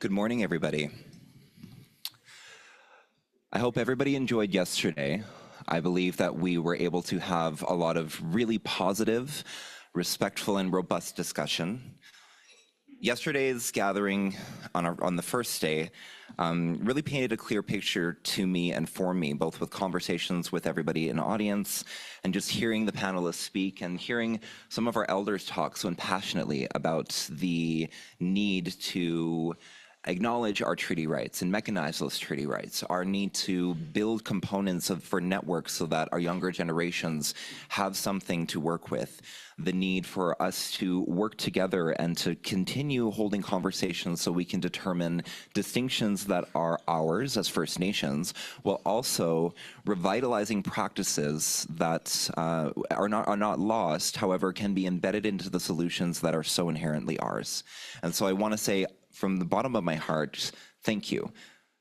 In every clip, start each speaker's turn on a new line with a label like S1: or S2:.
S1: Good morning, everybody. I hope everybody enjoyed yesterday. I believe that we were able to have a lot of really positive, respectful, and robust discussion. Yesterday's gathering on the first day really painted a clear picture to me and for me, both with conversations with everybody in the audience and just hearing the panelists speak and hearing some of our elders talk so passionately about the need to acknowledge our treaty rights and mechanize those treaty rights, our need to build components for networks so that our younger generations have something to work with, the need for us to work together and to continue holding conversations so we can determine distinctions that are ours as First Nations, while also revitalizing practices that are not lost, however, can be embedded into the solutions that are so inherently ours. And so I want to say, from the bottom of my heart, thank you.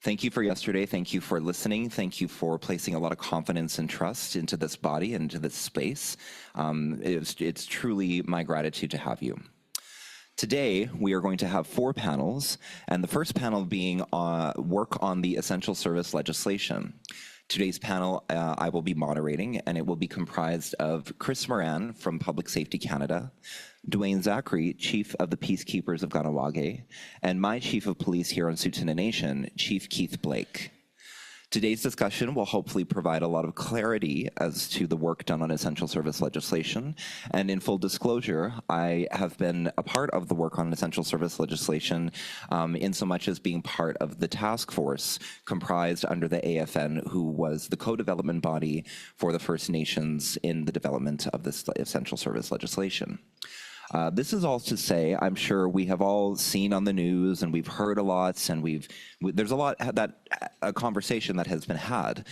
S1: Thank you for yesterday. Thank you for listening. Thank you for placing a lot of confidence and trust into this body and into this space. It's truly my gratitude to have you. Today, we are going to have 4 panels, and the first panel being work on the essential service legislation. Today's panel I will be moderating, and it will be comprised of Chris Moran from Public Safety Canada, Dwayne Zachary, Chief of the Peacekeepers of Ganawage, and my Chief of Police here on Tsuut'ina Nation, Chief Keith Blake. Today's discussion will hopefully provide a lot of clarity as to the work done on essential service legislation. And in full disclosure, I have been a part of the work on essential service legislation in so much as being part of the task force comprised under the AFN, who was the co-development body for the First Nations in the development of this essential service legislation. This is all to say, I'm sure we have all seen on the news and we've heard a lot, and there's a lot a conversation that has been had,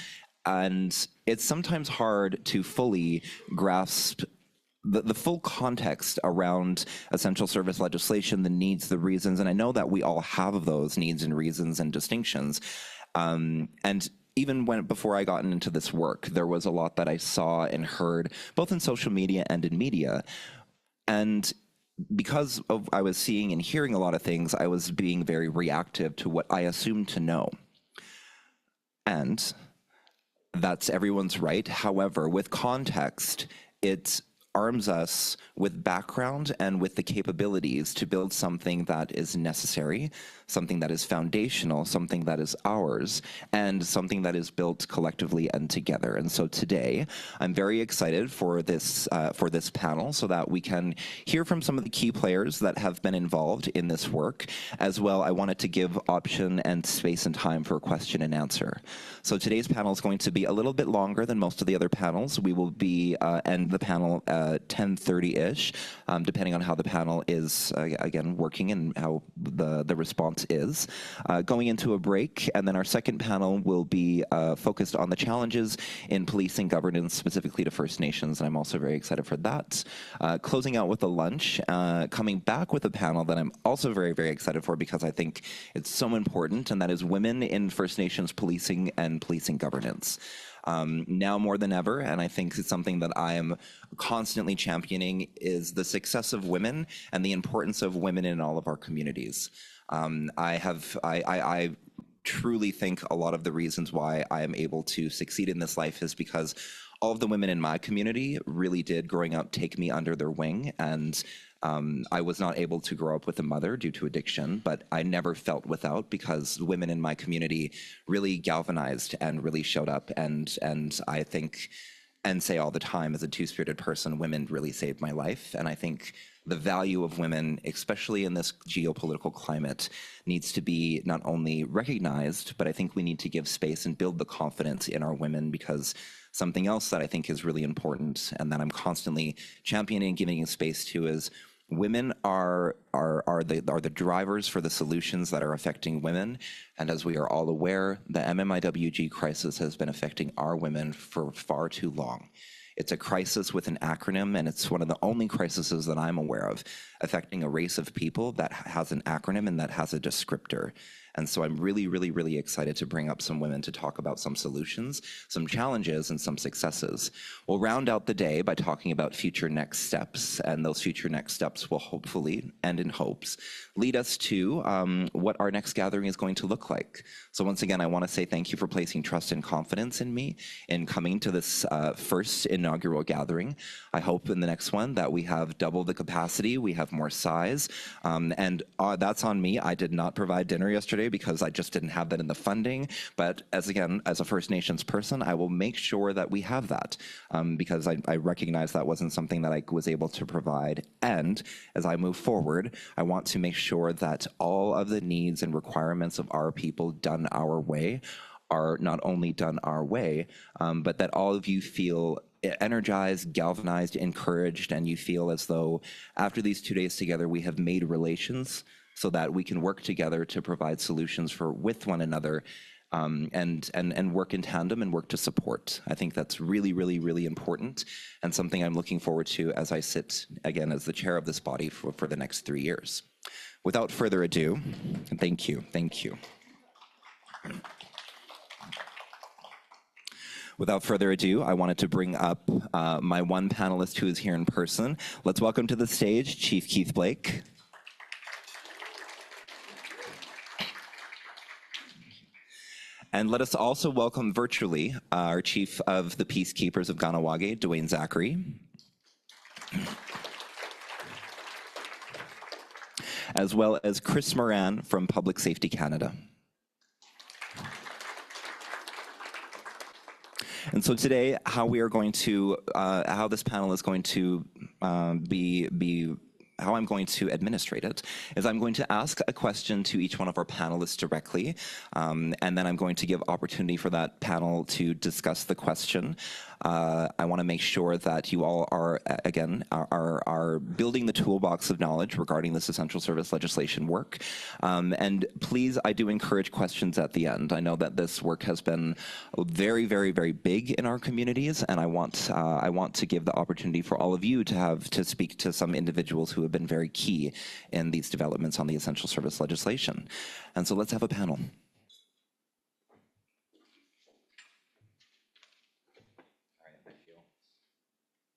S1: and it's sometimes hard to fully grasp the full context around essential service legislation, the needs, the reasons, and I know that we all have those needs and reasons and distinctions, and even before I got into this work, there was a lot that I saw and heard, both in social media and in media. And because I was seeing and hearing a lot of things, I was being very reactive to what I assumed to know. And that's everyone's right. However, with context, it arms us with background and with the capabilities to build something that is necessary, something that is foundational, something that is ours, and something that is built collectively and together. And so today, I'm very excited for this panel so that we can hear from some of the key players that have been involved in this work. As well, I wanted to give option and space and time for question and answer. So today's panel is going to be a little bit longer than most of the other panels. We will be end the panel 10:30-ish, depending on how the panel is, again, working and how the response is. Going into a break, and then our second panel will be focused on the challenges in policing governance, specifically to First Nations, and I'm also very excited for that. Closing out with a lunch, coming back with a panel that I'm also very, very excited for because I think it's so important, and that is women in First Nations policing and policing governance. Now more than ever, and I think it's something that I am constantly championing, is the success of women and the importance of women in all of our communities. I truly think a lot of the reasons why I am able to succeed in this life is because all of the women in my community really did, growing up, take me under their wing, and I was not able to grow up with a mother due to addiction, but I never felt without, because women in my community really galvanized and really showed up, and I think and say all the time, as a two-spirited person, women really saved my life, and I think the value of women, especially in this geopolitical climate, needs to be not only recognized, but I think we need to give space and build the confidence in our women, because something else that I think is really important and that I'm constantly championing and giving space to is women are the drivers for the solutions that are affecting women. And as we are all aware, the MMIWG crisis has been affecting our women for far too long. It's a crisis with an acronym, and it's one of the only crises that I'm aware of affecting a race of people that has an acronym and that has a descriptor. And so I'm really, really, really excited to bring up some women to talk about some solutions, some challenges, and some successes. We'll round out the day by talking about future next steps, and those future next steps will hopefully, and in hopes, lead us to what our next gathering is going to look like. So once again, I want to say thank you for placing trust and confidence in me in coming to this first inaugural gathering. I hope in the next one that we have double the capacity, we have more size, and that's on me. I did not provide dinner yesterday because I just didn't have that in the funding. But as a First Nations person, I will make sure that we have that because I recognize that wasn't something that I was able to provide. And as I move forward, I want to make sure that all of the needs and requirements of our people done our way are not only done our way, but that all of you feel energized, galvanized, encouraged, and you feel as though after these 2 days together, we have made relations so that we can work together to provide solutions with one another, and work in tandem and work to support. I think that's really, really, really important, and something I'm looking forward to as I sit, again, as the chair of this body for the next 3 years. Without further ado, thank you. Without further ado, I wanted to bring up my one panelist who is here in person. Let's welcome to the stage Chief Keith Blake. And let us also welcome virtually our Chief of the Peacekeepers of Ganawage, Dwayne Zachary. As well as Chris Moran from Public Safety Canada. And so today, how this panel is going to how I'm going to administrate it is I'm going to ask a question to each one of our panelists directly, and then I'm going to give opportunity for that panel to discuss the question. I want to make sure that you all are, again, are building the toolbox of knowledge regarding this essential service legislation work. And please, I do encourage questions at the end. I know that this work has been very, very, very big in our communities, and I want to give the opportunity for all of you to speak to some individuals who have been very key in these developments on the essential service legislation. And so let's have a panel.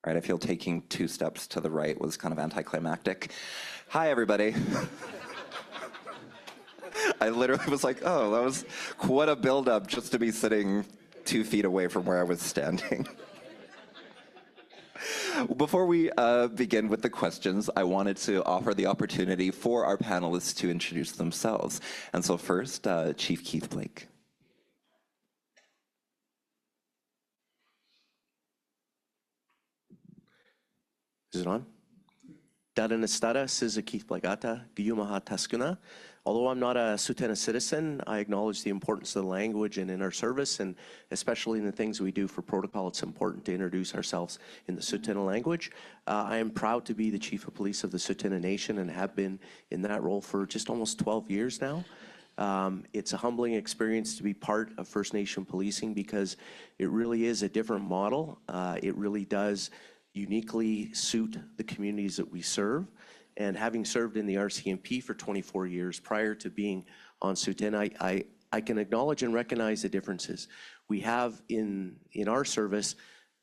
S1: All right, I feel taking 2 steps to the right was kind of anticlimactic. Hi, everybody. I literally was like, oh, that was quite a buildup just to be sitting 2 feet away from where I was standing. Before we begin with the questions, I wanted to offer the opportunity for our panelists to introduce themselves. And so first, Chief Keith Blake.
S2: Is it on? Dadanistara Siza Keith Blagata, Giyumaha Taskuna. Although I'm not a Tsuut'ina citizen, I acknowledge the importance of the language and in our service, and especially in the things we do for protocol, it's important to introduce ourselves in the Tsuut'ina language. I am proud to be the Chief of Police of the Tsuut'ina Nation and have been in that role for just almost 12 years now. It's a humbling experience to be part of First Nation policing because it really is a different model. It really does uniquely suit the communities that we serve. And having served in the RCMP for 24 years prior to being on Tsuut'ina, I can acknowledge and recognize the differences. We have in our service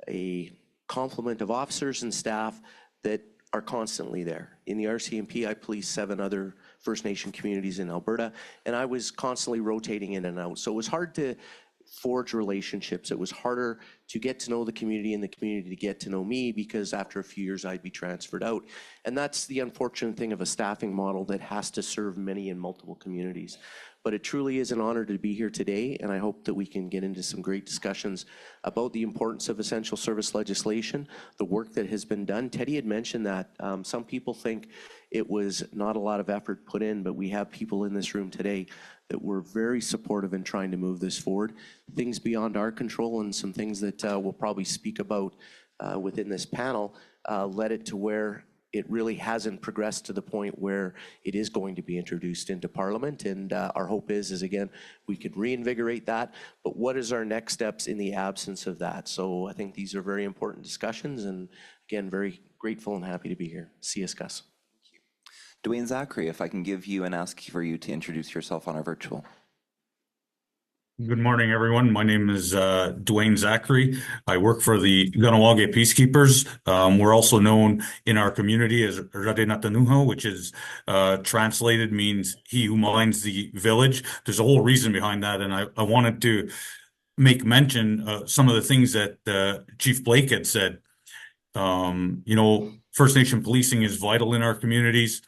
S2: a complement of officers and staff that are constantly there. In the RCMP, I police 7 other First Nation communities in Alberta, and I was constantly rotating in and out. So it was hard to forge relationships. It was harder to get to know the community and the community to get to know me because after a few years I'd be transferred out. And that's the unfortunate thing of a staffing model that has to serve many in multiple communities. But it truly is an honor to be here today, and I hope that we can get into some great discussions about the importance of essential service legislation, the work that has been done. Teddy had mentioned that some people think it was not a lot of effort put in, but we have people in this room today that were very supportive in trying to move this forward. Things beyond our control and some things that we'll probably speak about within this panel led it to where it really hasn't progressed to the point where it is going to be introduced into Parliament. And our hope is again, we could reinvigorate that. But what is our next steps in the absence of that? So I think these are very important discussions. And again, very grateful and happy to be here. See you, Gus.
S1: Dwayne Zachary, if I can give you and ask for you to introduce yourself on our virtual.
S3: Good morning, everyone. My name is Dwayne Zachary. I work for the Ganawage Peacekeepers. We're also known in our community as Radinatanuho, which is translated means he who minds the village. There's a whole reason behind that, and I wanted to make mention some of the things that Chief Blake had said. First Nation policing is vital in our communities,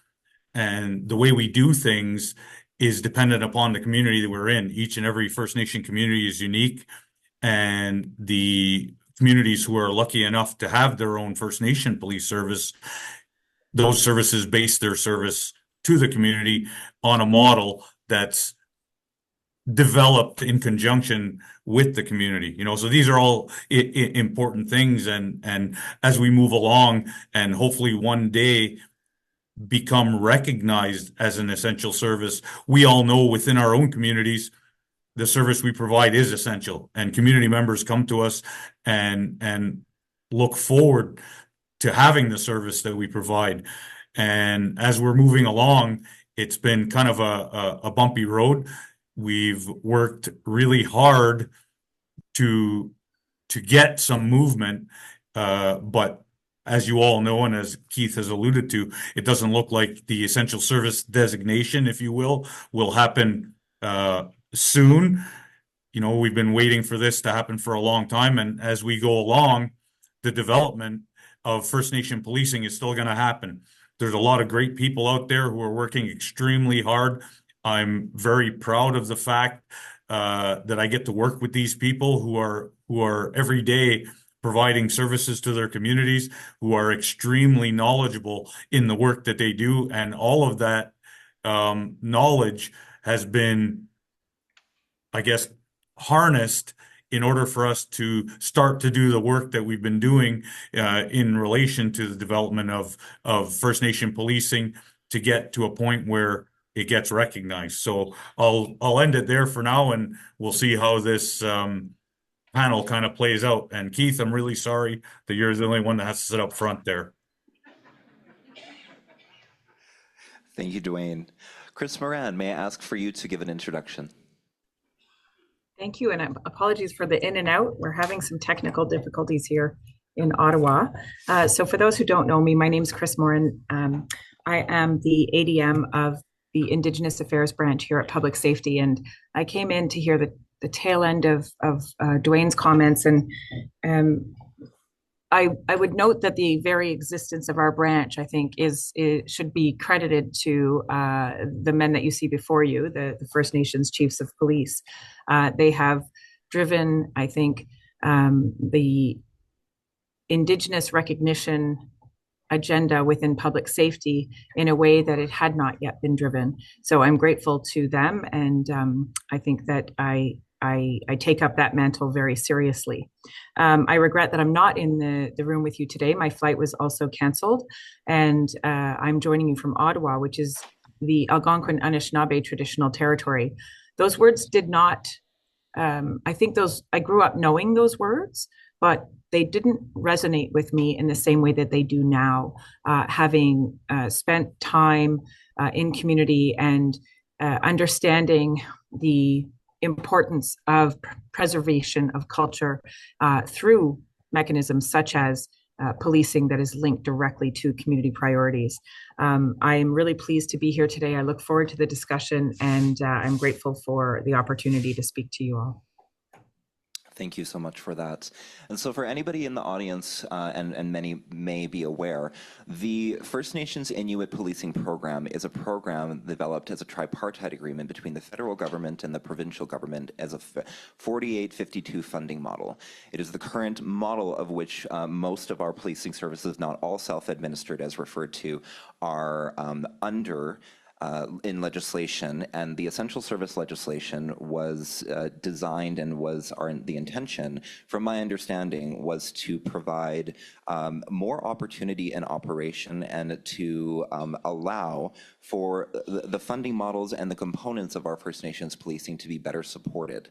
S3: and the way we do things is dependent upon the community that we're in. Each and every First Nation community is unique, and the communities who are lucky enough to have their own First Nation police service, those services base their service to the community on a model that's developed in conjunction with the community. So these are all important things, and as we move along and hopefully one day become recognized as an essential service, we all know within our own communities the service we provide is essential, and community members come to us and look forward to having the service that we provide. And as we're moving along, it's been kind of a bumpy road. We've worked really hard to get some movement, but as you all know, and as Keith has alluded to, it doesn't look like the essential service designation, if you will happen soon. We've been waiting for this to happen for a long time, and as we go along, the development of First Nation policing is still going to happen. There's a lot of great people out there who are working extremely hard. I'm very proud of the fact that I get to work with these people who are every day providing services to their communities, who are extremely knowledgeable in the work that they do. And all of that knowledge has been, I guess, harnessed in order for us to start to do the work that we've been doing in relation to the development of First Nation policing to get to a point where it gets recognized. So I'll end it there for now, and we'll see how this panel kind of plays out. And Keith, I'm really sorry that you're the only one that has to sit up front there.
S1: Thank you, Dwayne. Chris Moran, may I ask for you to give an introduction?
S4: Thank you, and apologies for the in and out. We're having some technical difficulties here in Ottawa. So for those who don't know me, my name is Chris Moran. I am the ADM of the Indigenous Affairs branch here at Public Safety, and I came in to hear the tail end of Dwayne's comments, and I would note that the very existence of our branch, I think, should be credited to the men that you see before you, the First Nations chiefs of police. They have driven, I think, the Indigenous recognition agenda within public safety in a way that it had not yet been driven. So I'm grateful to them, and I think that I take up that mantle very seriously. I regret that I'm not in the room with you today. My flight was also canceled, and I'm joining you from Ottawa, which is the Algonquin Anishinaabe traditional territory. Those words did not, I grew up knowing those words, but they didn't resonate with me in the same way that they do now, having spent time in community and understanding the importance of preservation of culture through mechanisms such as policing that is linked directly to community priorities. I am really pleased to be here today. I look forward to the discussion, and I'm grateful for the opportunity to speak to you all.
S1: Thank you so much for that. And so for anybody in the audience, and many may be aware, the First Nations Inuit Policing Program is a program developed as a tripartite agreement between the federal government and the provincial government as a 48-52 funding model. It is the current model of which most of our policing services, not all self-administered as referred to, are under in legislation, and the essential service legislation was designed and was the intention, from my understanding, was to provide more opportunity in operation and to allow for the funding models and the components of our First Nations policing to be better supported.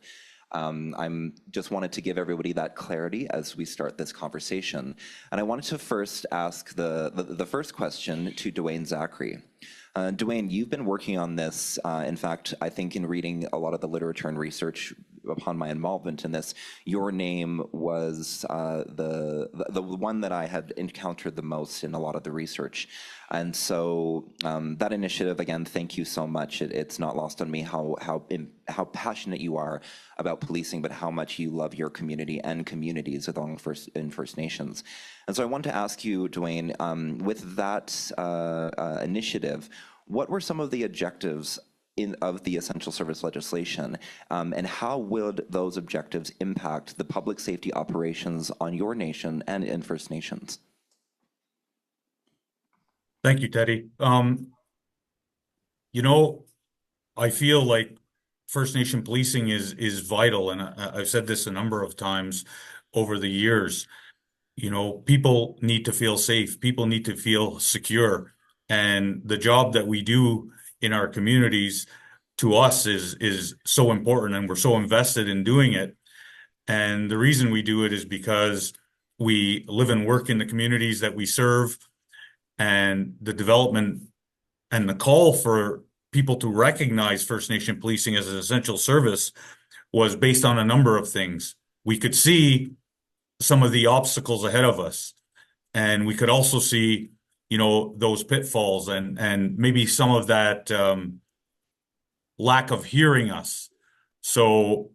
S1: I'm just wanted to give everybody that clarity as we start this conversation. And I wanted to first ask the first question to Dwayne Zachary. Dwayne, you've been working on this. In fact, I think in reading a lot of the literature and research upon my involvement in this, your name was the one that I had encountered the most in a lot of the research. And so that initiative, again, thank you so much. It's not lost on me how passionate you are about policing, but how much you love your community and communities along in First Nations. And so I want to ask you, Dwayne, with that initiative, what were some of the objectives of the essential service legislation, and how would those objectives impact the public safety operations on your nation and in First Nations?
S3: Thank you, Teddy. I feel like First Nation policing is vital, and I've said this a number of times over the years. People need to feel safe. People need to feel secure. And the job that we do in our communities, to us, is so important, and we're so invested in doing it. And the reason we do it is because we live and work in the communities that we serve, and the development and the call for people to recognize First Nation policing as an essential service was based on a number of things. We could see some of the obstacles ahead of us, and we could also see, those pitfalls and maybe some of that lack of hearing us. So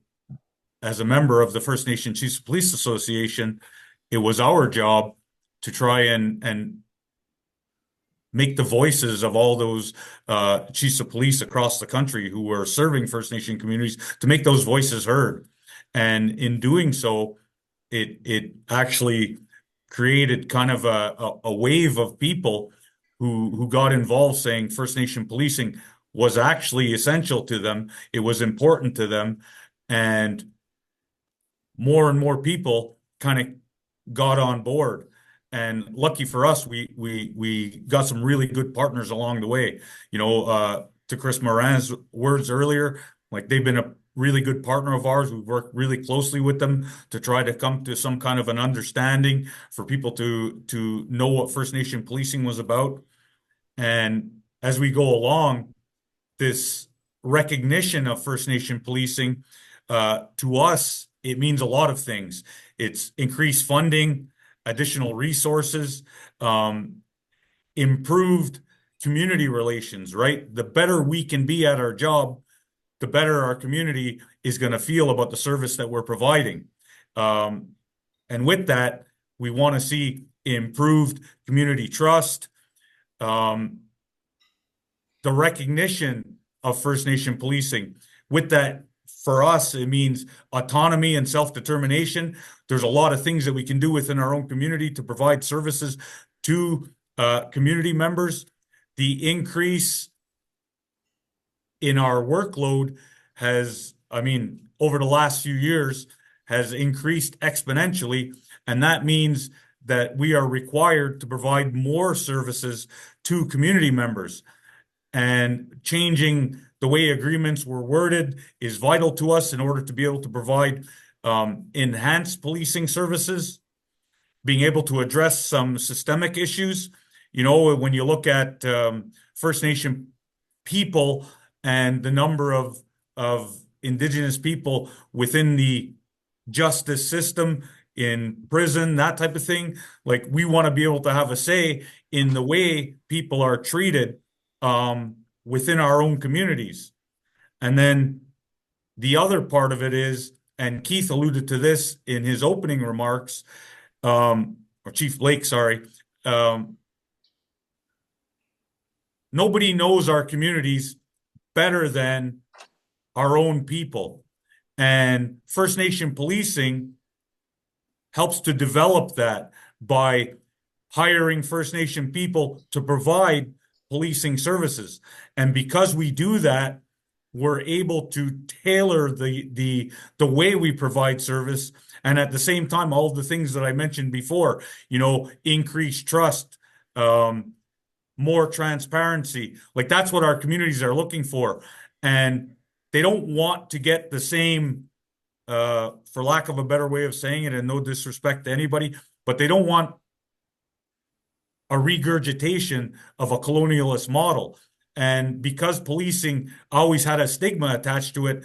S3: as a member of the First Nation Chiefs of Police Association, it was our job to try and make the voices of all those chiefs of police across the country who were serving First Nation communities, to make those voices heard. And in doing so, it actually created kind of a wave of people who got involved, saying First Nation policing was actually essential to them. It was important to them. And more people kind of got on board. And lucky for us, we got some really good partners along the way. To Chris Moran's words earlier, like, they've been a really good partner of ours. We've worked really closely with them to try to come to some kind of an understanding for people to know what First Nation policing was about. And as we go along, this recognition of First Nation policing, to us, it means a lot of things. It's increased funding, additional resources, improved community relations, right? The better we can be at our job, the better our community is going to feel about the service that we're providing. And with that, we want to see improved community trust, the recognition of First Nation policing. With that, for us, it means autonomy and self-determination. There's a lot of things that we can do within our own community to provide services to community members. The increase in our workload has, over the last few years, has increased exponentially. And that means that we are required to provide more services to community members. And changing the way agreements were worded is vital to us in order to be able to provide enhanced policing services, being able to address some systemic issues. When you look at First Nation people and the number of Indigenous people within the justice system, in prison, that type of thing, like, we want to be able to have a say in the way people are treated within our own communities. And then the other part of it is, and Keith alluded to this in his opening remarks, or Chief Blake, sorry, nobody knows our communities better than our own people. And First Nation policing helps to develop that by hiring First Nation people to provide policing services. And because we do that, we're able to tailor the way we provide service. And at the same time, all of the things that I mentioned before, increased trust, more transparency, like, that's what our communities are looking for. And they don't want to get the same for lack of a better way of saying it, and no disrespect to anybody, but they don't want a regurgitation of a colonialist model. And because policing always had a stigma attached to it,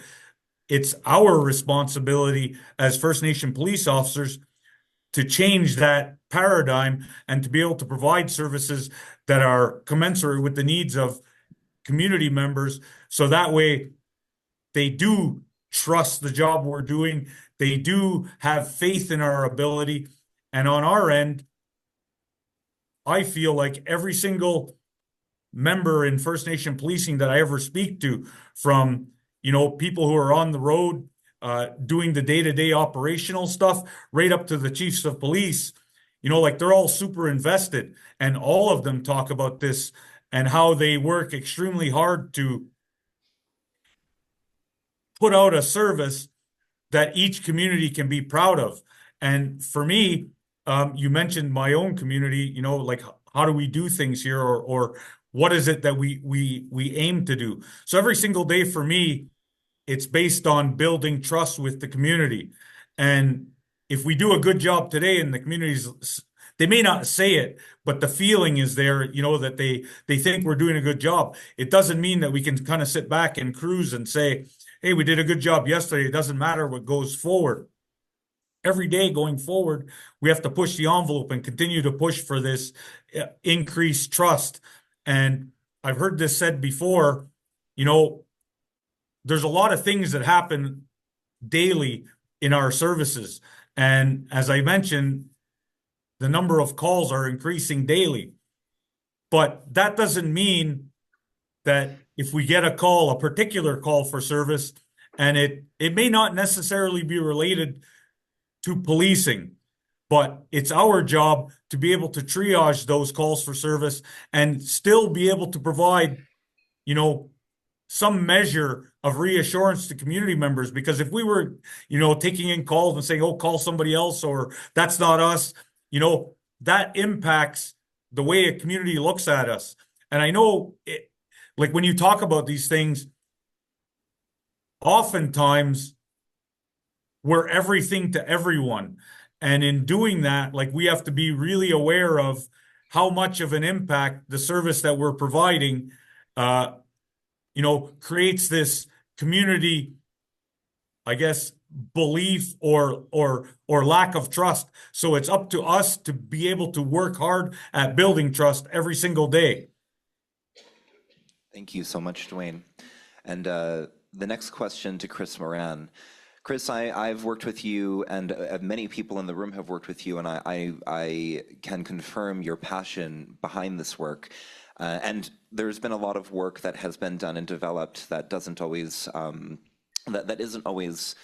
S3: it's our responsibility as First Nation police officers to change that paradigm and to be able to provide services that are commensurate with the needs of community members. So that way they do trust the job we're doing. They do have faith in our ability. And on our end, I feel like every single member in First Nation policing that I ever speak to, from, people who are on the road, doing the day-to-day operational stuff, right up to the chiefs of police, like they're all super invested, and all of them talk about this and how they work extremely hard to put out a service that each community can be proud of. And for me, you mentioned my own community, like how do we do things here, or what is it that we aim to do? So every single day for me, it's based on building trust with the community. And if we do a good job today in the communities, they may not say it, but the feeling is there, that they think we're doing a good job. It doesn't mean that we can kind of sit back and cruise and say, hey, we did a good job yesterday. It doesn't matter what goes forward. Every day going forward, we have to push the envelope and continue to push for this increased trust. And I've heard this said before, there's a lot of things that happen daily in our services. And as I mentioned, the number of calls are increasing daily. But that doesn't mean that if we get a call, a particular call for service, and it may not necessarily be related to policing, but it's our job to be able to triage those calls for service and still be able to provide, some measure of reassurance to community members. Because if we were, taking in calls and saying, oh, call somebody else, or that's not us, that impacts the way a community looks at us. And I know, like when you talk about these things, oftentimes we're everything to everyone. And in doing that, like we have to be really aware of how much of an impact the service that we're providing, creates this community, I guess, belief or lack of trust. So it's up to us to be able to work hard at building trust every single day.
S1: Thank you so much, Dwayne. And the next question to Chris Moran. Chris, I've worked with you, and many people in the room have worked with you, and I can confirm your passion behind this work. And there's been a lot of work that has been done and developed that doesn't always that isn't always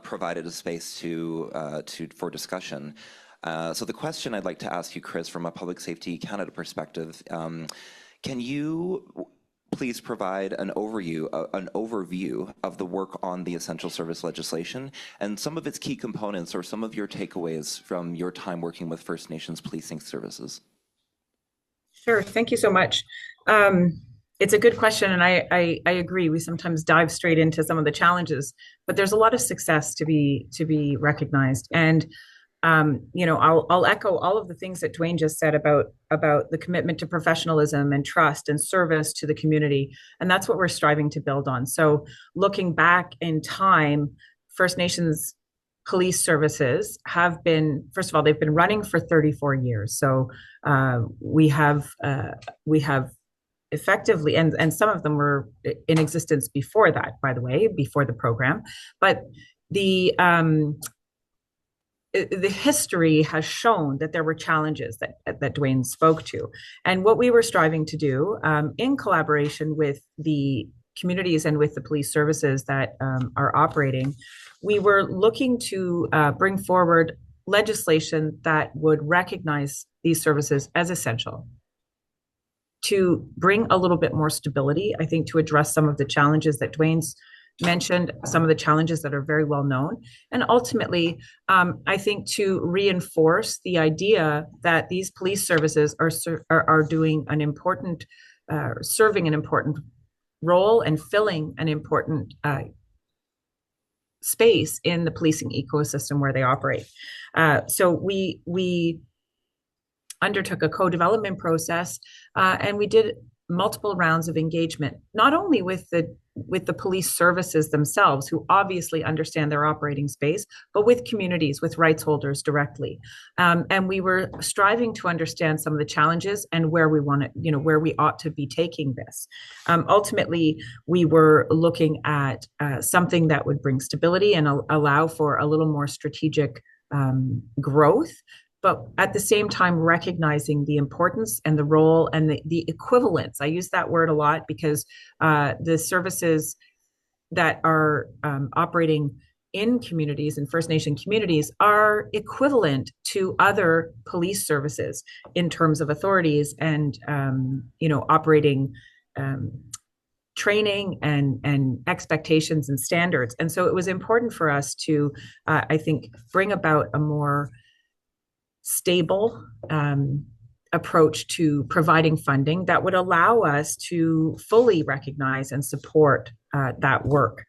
S1: provided a space for discussion. So the question I'd like to ask you, Chris, from a Public Safety Canada perspective, can you please provide an overview of the work on the essential service legislation and some of its key components, or some of your takeaways from your time working with First Nations policing services?
S4: Sure. Thank you so much. It's a good question, and I agree. We sometimes dive straight into some of the challenges, but there's a lot of success to be recognized. And I'll echo all of the things that Dwayne just said about the commitment to professionalism and trust and service to the community, and that's what we're striving to build on. So, looking back in time, First Nations police services have been, first of all, they've been running for 34 years. So we have effectively, and some of them were in existence before that, by the way, before the program, but the history has shown that there were challenges that Dwayne spoke to. And what we were striving to do, in collaboration with the communities and with the police services that are operating, we were looking to bring forward legislation that would recognize these services as essential, to bring a little bit more stability, I think, to address some of the challenges that Dwayne's mentioned, some of the challenges that are very well known, and ultimately, I think, to reinforce the idea that these police services are doing an important, serving an important role and filling an important space in the policing ecosystem where they operate. So we undertook a co-development process, and we did multiple rounds of engagement, not only with the police services themselves, who obviously understand their operating space, but with communities, with rights holders directly. And we were striving to understand some of the challenges and where we want to, where we ought to be taking this. Ultimately, we were looking at something that would bring stability and allow for a little more strategic growth, but at the same time recognizing the importance and the role and the equivalence. I use that word a lot because the services that are operating in communities and First Nation communities are equivalent to other police services in terms of authorities and operating training and expectations and standards. And so it was important for us to, I think, bring about a more stable approach to providing funding that would allow us to fully recognize and support that work.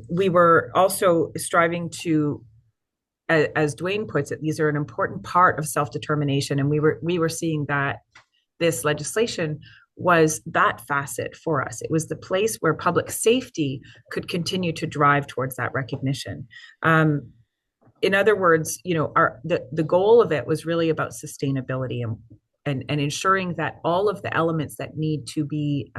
S4: We were also striving to, as Dwayne puts it, these are an important part of self-determination, and we were seeing that this legislation was that facet for us. It was the place where public safety could continue to drive towards that recognition. In other words, the goal of it was really about sustainability and ensuring that all of the elements that need to be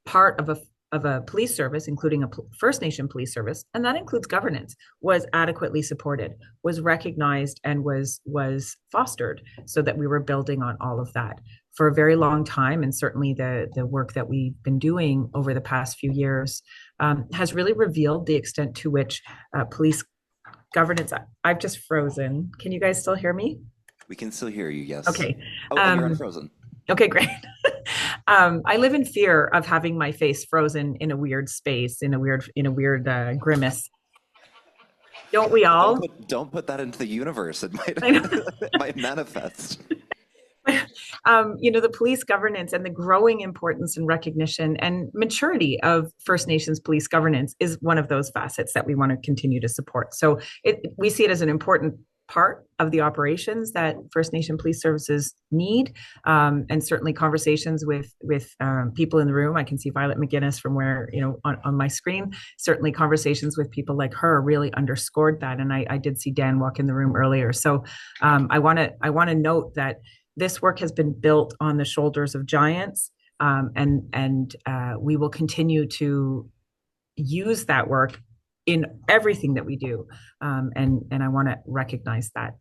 S4: part of a police service, including a First Nation police service, and that includes governance, was adequately supported, was recognized, and was fostered, so that we were building on all of that for a very long time. And certainly the work that we've been doing over the past few years has really revealed the extent to which police governance. I've just frozen. Can you guys still hear me?
S1: We can still hear you, yes.
S4: Okay.
S1: Oh, you're unfrozen.
S4: Okay, great. I live in fear of having my face frozen in a weird space, in a weird grimace. Don't we all?
S1: Don't put that into the universe. It might manifest.
S4: The police governance and the growing importance and recognition and maturity of First Nations police governance is one of those facets that we want to continue to support. So we see it as an important part of the operations that First Nation police services need, and certainly conversations with people in the room. I can see Violet McGinnis from where, on my screen. Certainly conversations with people like her really underscored that. And I did see Dan walk in the room earlier. So I want to note that this work has been built on the shoulders of giants, and we will continue to use that work in everything that we do, and I want to recognize that.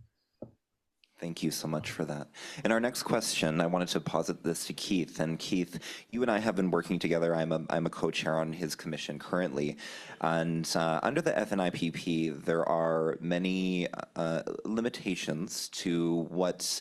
S1: Thank you so much for that. And our next question, I wanted to posit this to Keith. And Keith, you and I have been working together. I'm a co-chair on his commission currently. And under the FNIPP, there are many limitations to what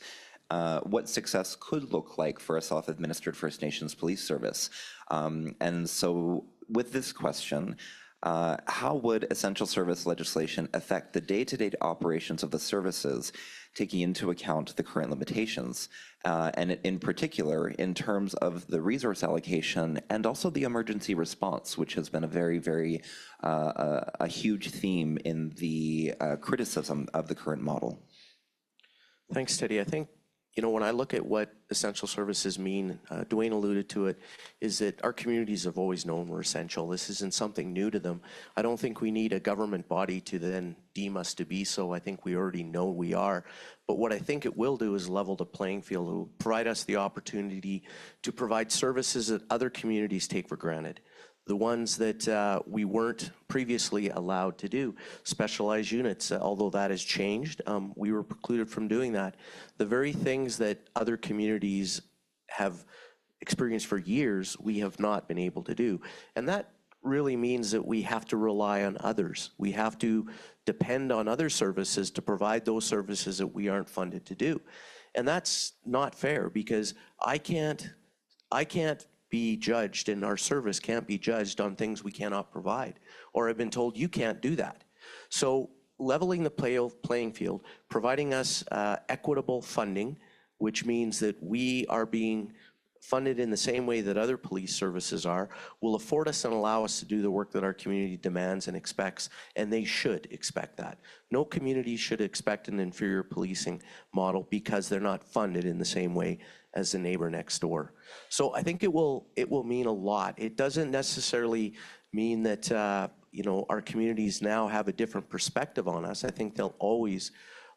S1: success could look like for a self-administered First Nations police service. And so with this question, how would essential service legislation affect the day-to-day operations of the services, taking into account the current limitations, and in particular, in terms of the resource allocation and also the emergency response, which has been a very, very a huge theme in the criticism of the current model?
S2: Thanks, Teddy. I think, when I look at what essential services mean, Dwayne alluded to it, is that our communities have always known we're essential. This isn't something new to them. I don't think we need a government body to then deem us to be so. I think we already know we are. But what I think it will do is level the playing field. It will provide us the opportunity to provide services that other communities take for granted. The ones that we weren't previously allowed to do. Specialized units, although that has changed, we were precluded from doing that. The very things that other communities have experienced for years, we have not been able to do. And that really means that we have to rely on others. We have to depend on other services to provide those services that we aren't funded to do. And that's not fair, because I can't be judged, and our service can't be judged on things we cannot provide, or have been told you can't do that. So leveling the playing field, providing us equitable funding, which means that we are being funded in the same way that other police services are, will afford us and allow us to do the work that our community demands and expects, and they should expect that. No community should expect an inferior policing model because they're not funded in the same way as the neighbor next door. So I think it will mean a lot. It doesn't necessarily mean that our communities now have a different perspective on us. I think they'll always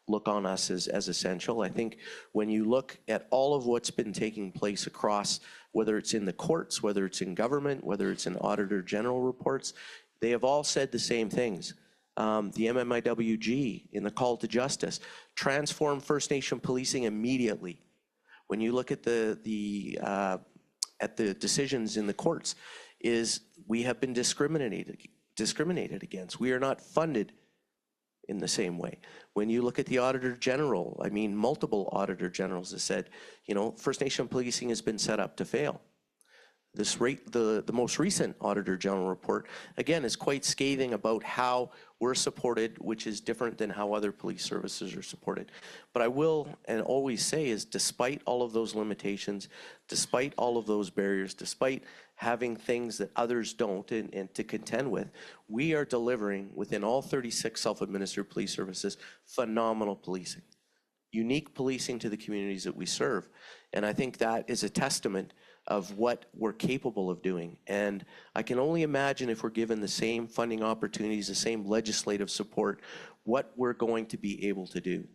S2: look on us as essential. I think when you look at all of what's been taking place across, whether it's in the courts, whether it's in government, whether it's in Auditor General reports, they have all said the same things. The MMIWG in the call to justice, transform First Nation policing immediately. When you look at the decisions in the courts, is we have been discriminated against. We are not funded in the same way. When you look at the Auditor General, I mean, multiple Auditor Generals have said, First Nation policing has been set up to fail. The most recent Auditor General report, again, is quite scathing about how we're supported, which is different than how other police services are supported. But I will and always say is, despite all of those limitations, despite all of those barriers, despite having things that others don't and to contend with, we are delivering within all 36 self-administered police services phenomenal policing, unique policing to the communities that we serve. And I think that is a testament of what we're capable of doing. And I can only imagine, if we're given the same funding opportunities, the same legislative support, what we're going to be able to do.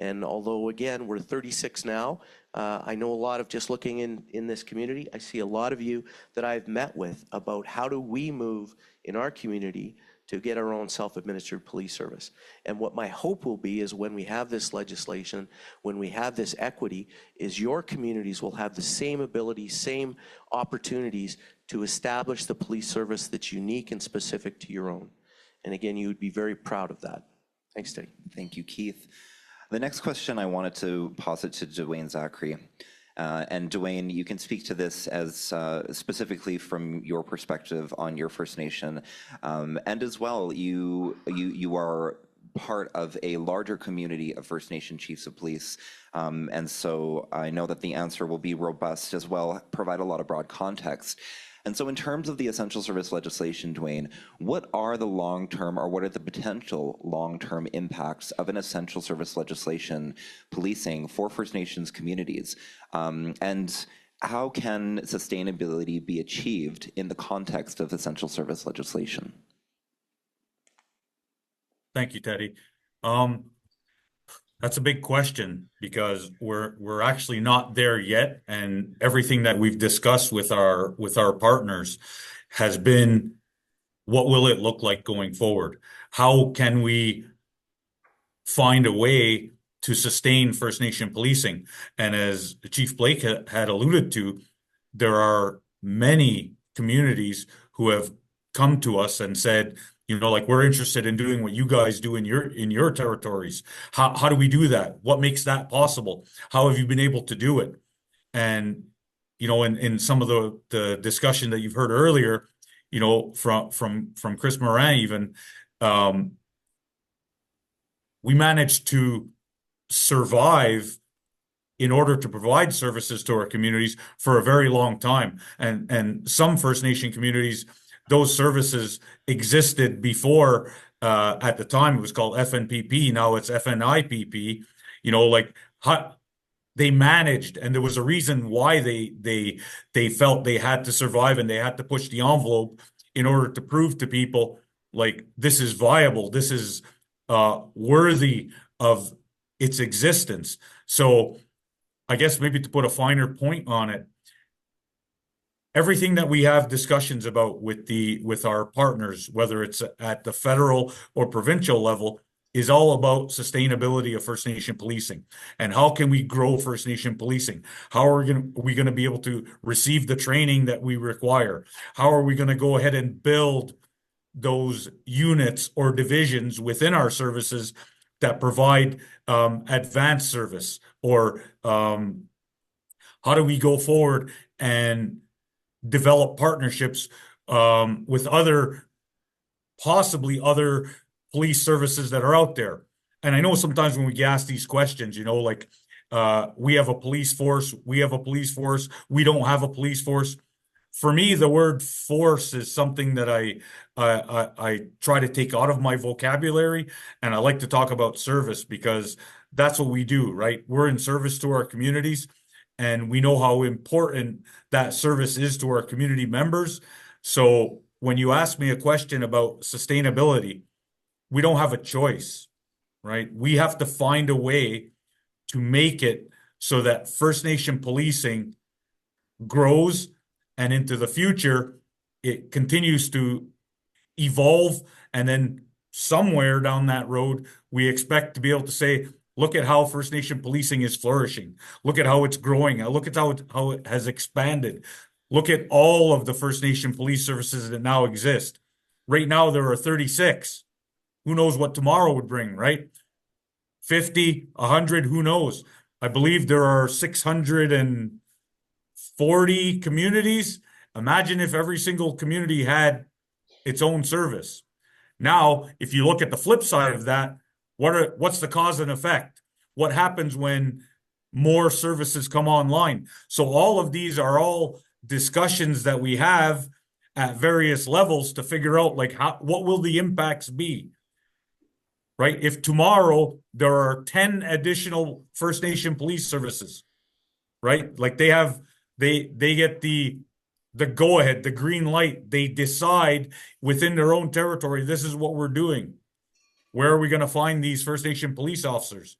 S2: And although, again, we're 36 now, I know a lot of, just looking in this community, I see a lot of you that I've met with about how do we move in our community to get our own self-administered police service. And what my hope will be is, when we have this legislation, when we have this equity, is your communities will have the same ability, same opportunities to establish the police service that's unique and specific to your own. And again, you would be very proud of that. Thanks, Teddy.
S1: Thank you, Keith. The next question I wanted to posit to Dwayne Zachary. And Dwayne, you can speak to this as specifically from your perspective on your First Nation, and as well, you are part of a larger community of First Nation chiefs of police, and so I know that the answer will be robust as well, provide a lot of broad context. And so in terms of the essential service legislation, Dwayne, what are the long-term, or what are the potential long-term impacts of an essential service legislation policing for First Nations communities? And how can sustainability be achieved in the context of essential service legislation?
S3: Thank you, Teddy. That's a big question, because we're actually not there yet, and everything that we've discussed with our partners has been, what will it look like going forward? How can we find a way to sustain First Nation policing? And as Chief Blake had alluded to, there are many communities who have come to us and said, we're interested in doing what you guys do in your territories. How do we do that? What makes that possible? How have you been able to do it? And, in some of the discussion that you've heard earlier, from Chris Moran even, we managed to survive in order to provide services to our communities for a very long time. And some First Nation communities, those services existed before, at the time it was called FNPP, now it's FNIPP, they managed, and there was a reason why they felt they had to survive, and they had to push the envelope in order to prove to people, this is viable, this is worthy of its existence. So I guess maybe to put a finer point on it, everything that we have discussions about with our partners, whether it's at the federal or provincial level, is all about sustainability of First Nation policing. And how can we grow First Nation policing? How are we going to be able to receive the training that we require? How are we going to go ahead and build those units or divisions within our services that provide advanced service? Or how do we go forward and develop partnerships with possibly other police services that are out there? And I know sometimes when we ask these questions, we have a police force, we have a police force, we don't have a police force. For me, the word force is something that I try to take out of my vocabulary, and I like to talk about service because that's what we do, right? We're in service to our communities, and we know how important that service is to our community members. So when you ask me a question about sustainability, we don't have a choice, right? We have to find a way to make it so that First Nation policing grows, and into the future, it continues to evolve. And then somewhere down that road, we expect to be able to say, look at how First Nation policing is flourishing. Look at how it's growing. Look at how it has expanded. Look at all of the First Nation police services that now exist. Right now, there are 36. Who knows what tomorrow would bring, right? 50, 100, who knows? I believe there are 640 communities. Imagine if every single community had its own service. Now, if you look at the flip side of that, what's the cause and effect? What happens when more services come online? So all of these are all discussions that we have at various levels to figure out like what will the impacts be? Right? If tomorrow there are 10 additional First Nation police services, right? Like they get the go ahead, the green light. They decide within their own territory, this is what we're doing. Where are we going to find these First Nation police officers?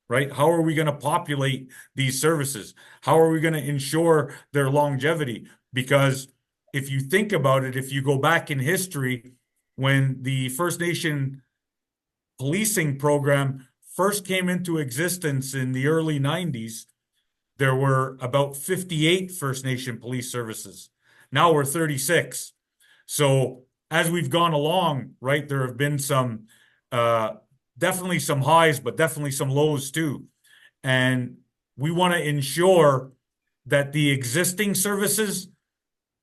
S3: Right? How are we going to populate these services? How are we going to ensure their longevity? Because if you think about it, if you go back in history, when the First Nation policing program first came into existence in the early 90s, there were about 58 First Nation police services. Now we're 36. So as we've gone along, right, there have been some, definitely some highs, but definitely some lows too. And we want to ensure that the existing services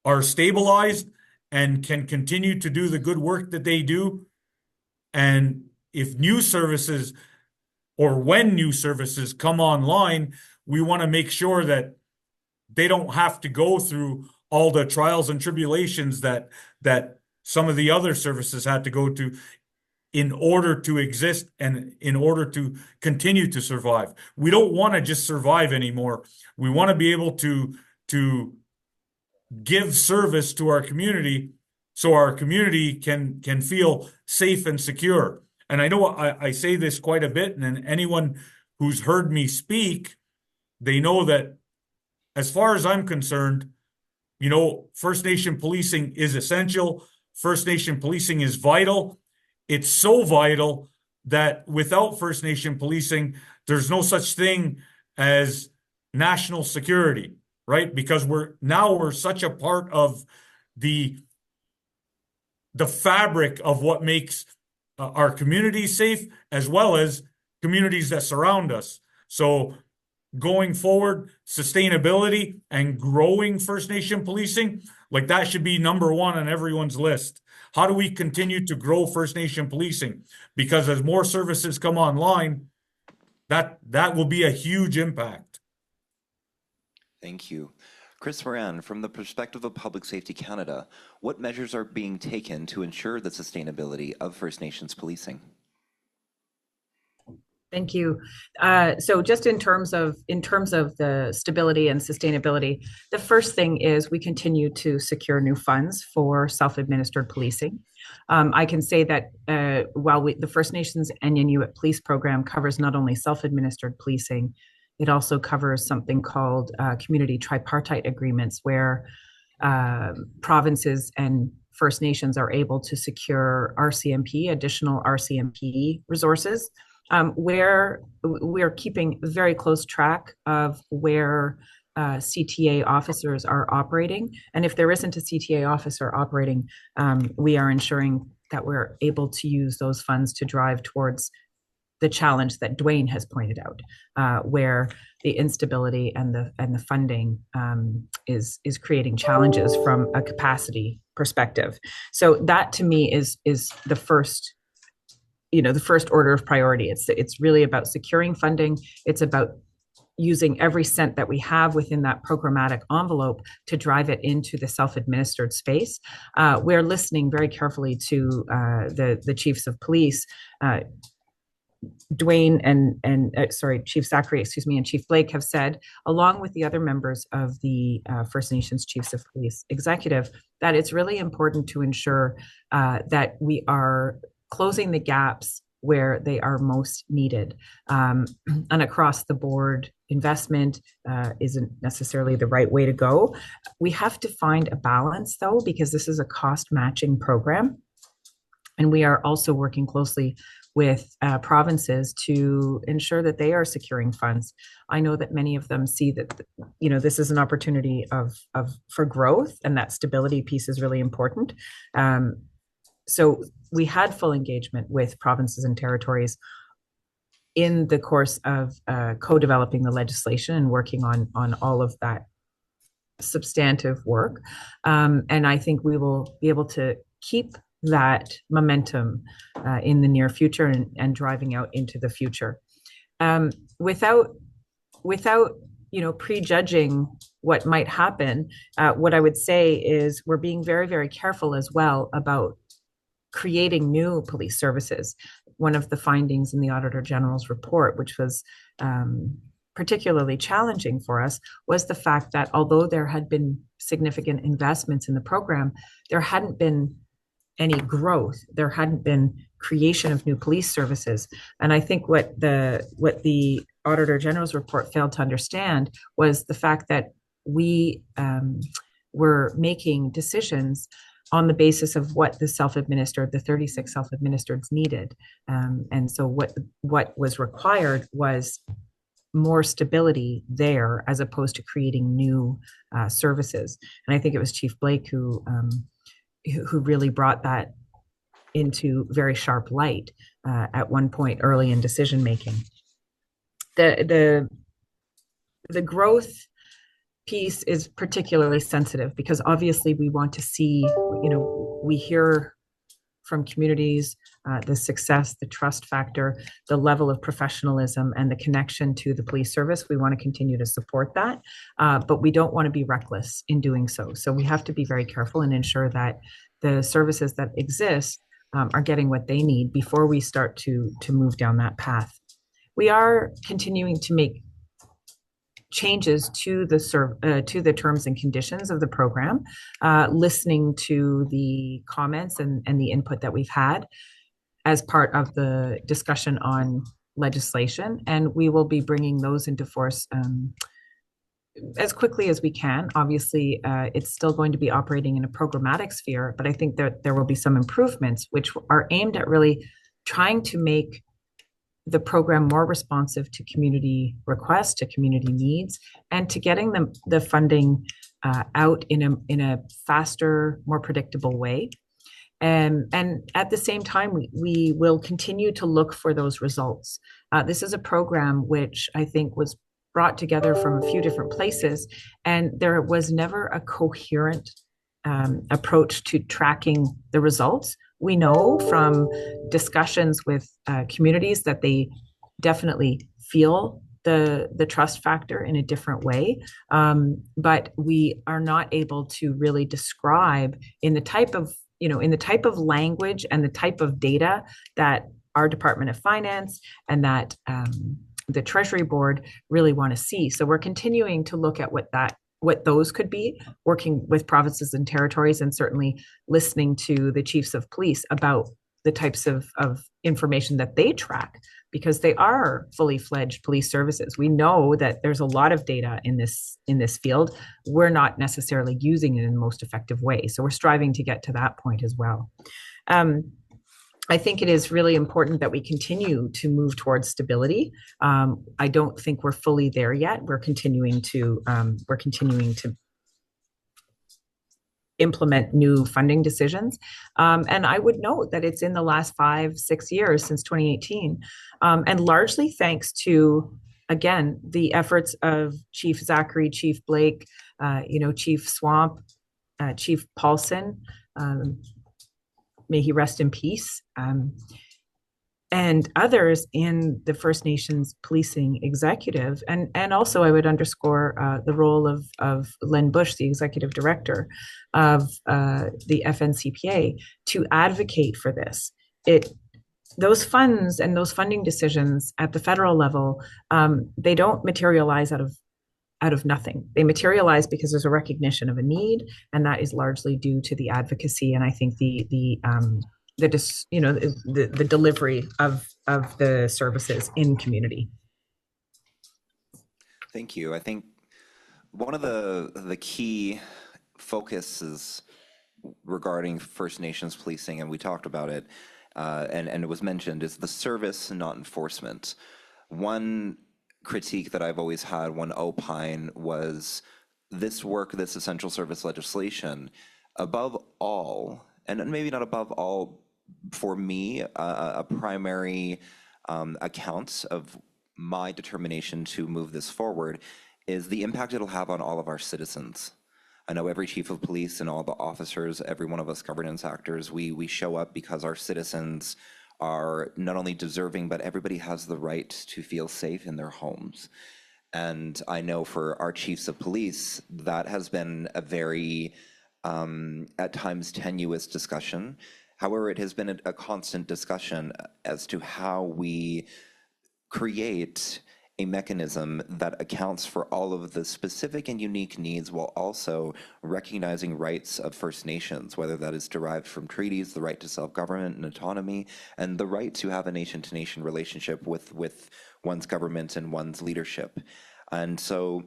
S3: are stabilized and can continue to do the good work that they do. And if new services or when new services come online, we want to make sure that they don't have to go through all the trials and tribulations that some of the other services had to go to in order to exist and in order to continue to survive. We don't want to just survive anymore. We want to be able to give service to our community so our community can feel safe and secure. And I know I say this quite a bit, and anyone who's heard me speak, they know that as far as I'm concerned, you know, First Nation policing is essential. First Nation policing is vital. It's so vital that without First Nation policing, there's no such thing as national security, right? Because we're such a part of the fabric of what makes our communities safe, as well as communities that surround us. So going forward, sustainability and growing First Nation policing, like that should be number one on everyone's list. How do we continue to grow First Nation policing? Because as more services come online, that will be a huge impact.
S1: Thank you. Chris Moran, from the perspective of Public Safety Canada, what measures are being taken to ensure the sustainability of First Nations policing?
S4: Thank you. So just in terms of the stability and sustainability, the first thing is we continue to secure new funds for self-administered policing. I can say that while the First Nations and Inuit Police Program covers not only self-administered policing, it also covers something called community tripartite agreements, where provinces and First Nations are able to secure additional RCMP resources, where we're keeping very close track of where CTA officers are operating. And if there isn't a CTA officer operating, we are ensuring that we're able to use those funds to drive towards the challenge that Dwayne has pointed out, where the instability and the funding is creating challenges from a capacity perspective. So that to me is the first, the first order of priority. It's really about securing funding. It's about using every cent that we have within that programmatic envelope to drive it into the self-administered space. We're listening very carefully to the chiefs of police, Dwayne and Chief Zachary, and Chief Blake have said, along with the other members of the First Nations Chiefs of Police Executive, that it's really important to ensure that we are closing the gaps where they are most needed. And across the board, investment isn't necessarily the right way to go. We have to find a balance, though, because this is a cost matching program. And we are also working closely with provinces to ensure that they are securing funds. I know that many of them see that, this is an opportunity for growth, and that stability piece is really important. So we had full engagement with provinces and territories in the course of co-developing the legislation and working on all of that substantive work. And I think we will be able to keep that momentum in the near future and driving out into the future. Without prejudging what might happen, what I would say is we're being very, very careful as well about creating new police services. One of the findings in the Auditor General's report, which was particularly challenging for us, was the fact that although there had been significant investments in the program, there hadn't been any growth. There hadn't been creation of new police services. And I think what the Auditor General's report failed to understand was the fact that we were making decisions on the basis of what the 36 self-administereds needed. And so what was required was more stability there as opposed to creating new services. And I think it was Chief Blake who really brought that into very sharp light at one point early in decision making. The growth piece is particularly sensitive because obviously we want to see, we hear from communities the success, the trust factor, the level of professionalism, and the connection to the police service. We want to continue to support that, but we don't want to be reckless in doing so. So we have to be very careful and ensure that the services that exist are getting what they need before we start to move down that path. We are continuing to make changes to the terms and conditions of the program, listening to the comments and the input that we've had as part of the discussion on legislation, and we will be bringing those into force as quickly as we can. Obviously, it's still going to be operating in a programmatic sphere, but I think that there will be some improvements which are aimed at really trying to make the program more responsive to community requests, to community needs, and to getting the funding out in a faster, more predictable way. And at the same time, we will continue to look for those results. This is a program which I think was brought together from a few different places, and there was never a coherent approach to tracking the results. We know from discussions with communities that they definitely feel the trust factor in a different way, but we are not able to really describe in the type of language and the type of data that our Department of Finance and that the Treasury Board really want to see. So we're continuing to look at what those could be, working with provinces and territories, and certainly listening to the chiefs of police about the types of information that they track, because they are fully fledged police services. We know that there's a lot of data in this field. We're not necessarily using it in the most effective way. So we're striving to get to that point as well. I think it is really important that we continue to move towards stability. I don't think we're fully there yet. We're continuing to implement new funding decisions. And I would note that it's in the last 5-6 years since 2018, and largely thanks to, again, the efforts of Chief Zachary, Chief Blake, Chief Swamp, Chief Paulson. May he rest in peace. and others in the First Nations policing executive. And also I would underscore the role of Len Bush, the executive director of the FNCPA, to advocate for this. Those funds and those funding decisions at the federal level, they don't materialize out of nothing. They materialize because there's a recognition of a need, and that is largely due to the advocacy and I think the delivery of the services in community.
S1: Thank you. I think one of the key focuses regarding First Nations policing, and we talked about it, and it was mentioned, is the service, not enforcement. One critique that I've always had, one opine, was this work, this essential service legislation, above all, and maybe not above all, for me, a primary account of my determination to move this forward is the impact it'll have on all of our citizens. I know every chief of police and all the officers, every one of us governance actors, we show up because our citizens are not only deserving, but everybody has the right to feel safe in their homes. And I know for our chiefs of police, that has been a very, at times, tenuous discussion. However, it has been a constant discussion as to how we create a mechanism that accounts for all of the specific and unique needs while also recognizing rights of First Nations, whether that is derived from treaties, the right to self-government and autonomy, and the right to have a nation-to-nation relationship with one's government and one's leadership. And so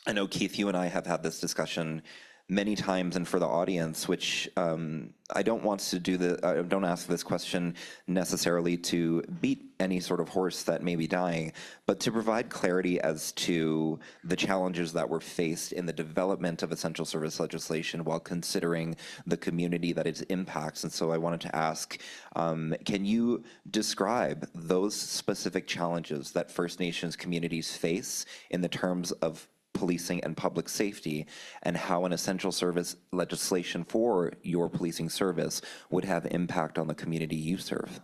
S1: I know, Keith, you and I have had this discussion many times, and for the audience, which I don't want to do don't ask this question necessarily to beat any sort of horse that may be dying, but to provide clarity as to the challenges that were faced in the development of essential service legislation while considering the community that it impacts. And so I wanted to ask, can you describe those specific challenges that First Nations communities face in the terms of policing and public safety, and how an essential service legislation for your policing service would have impact on the community you serve?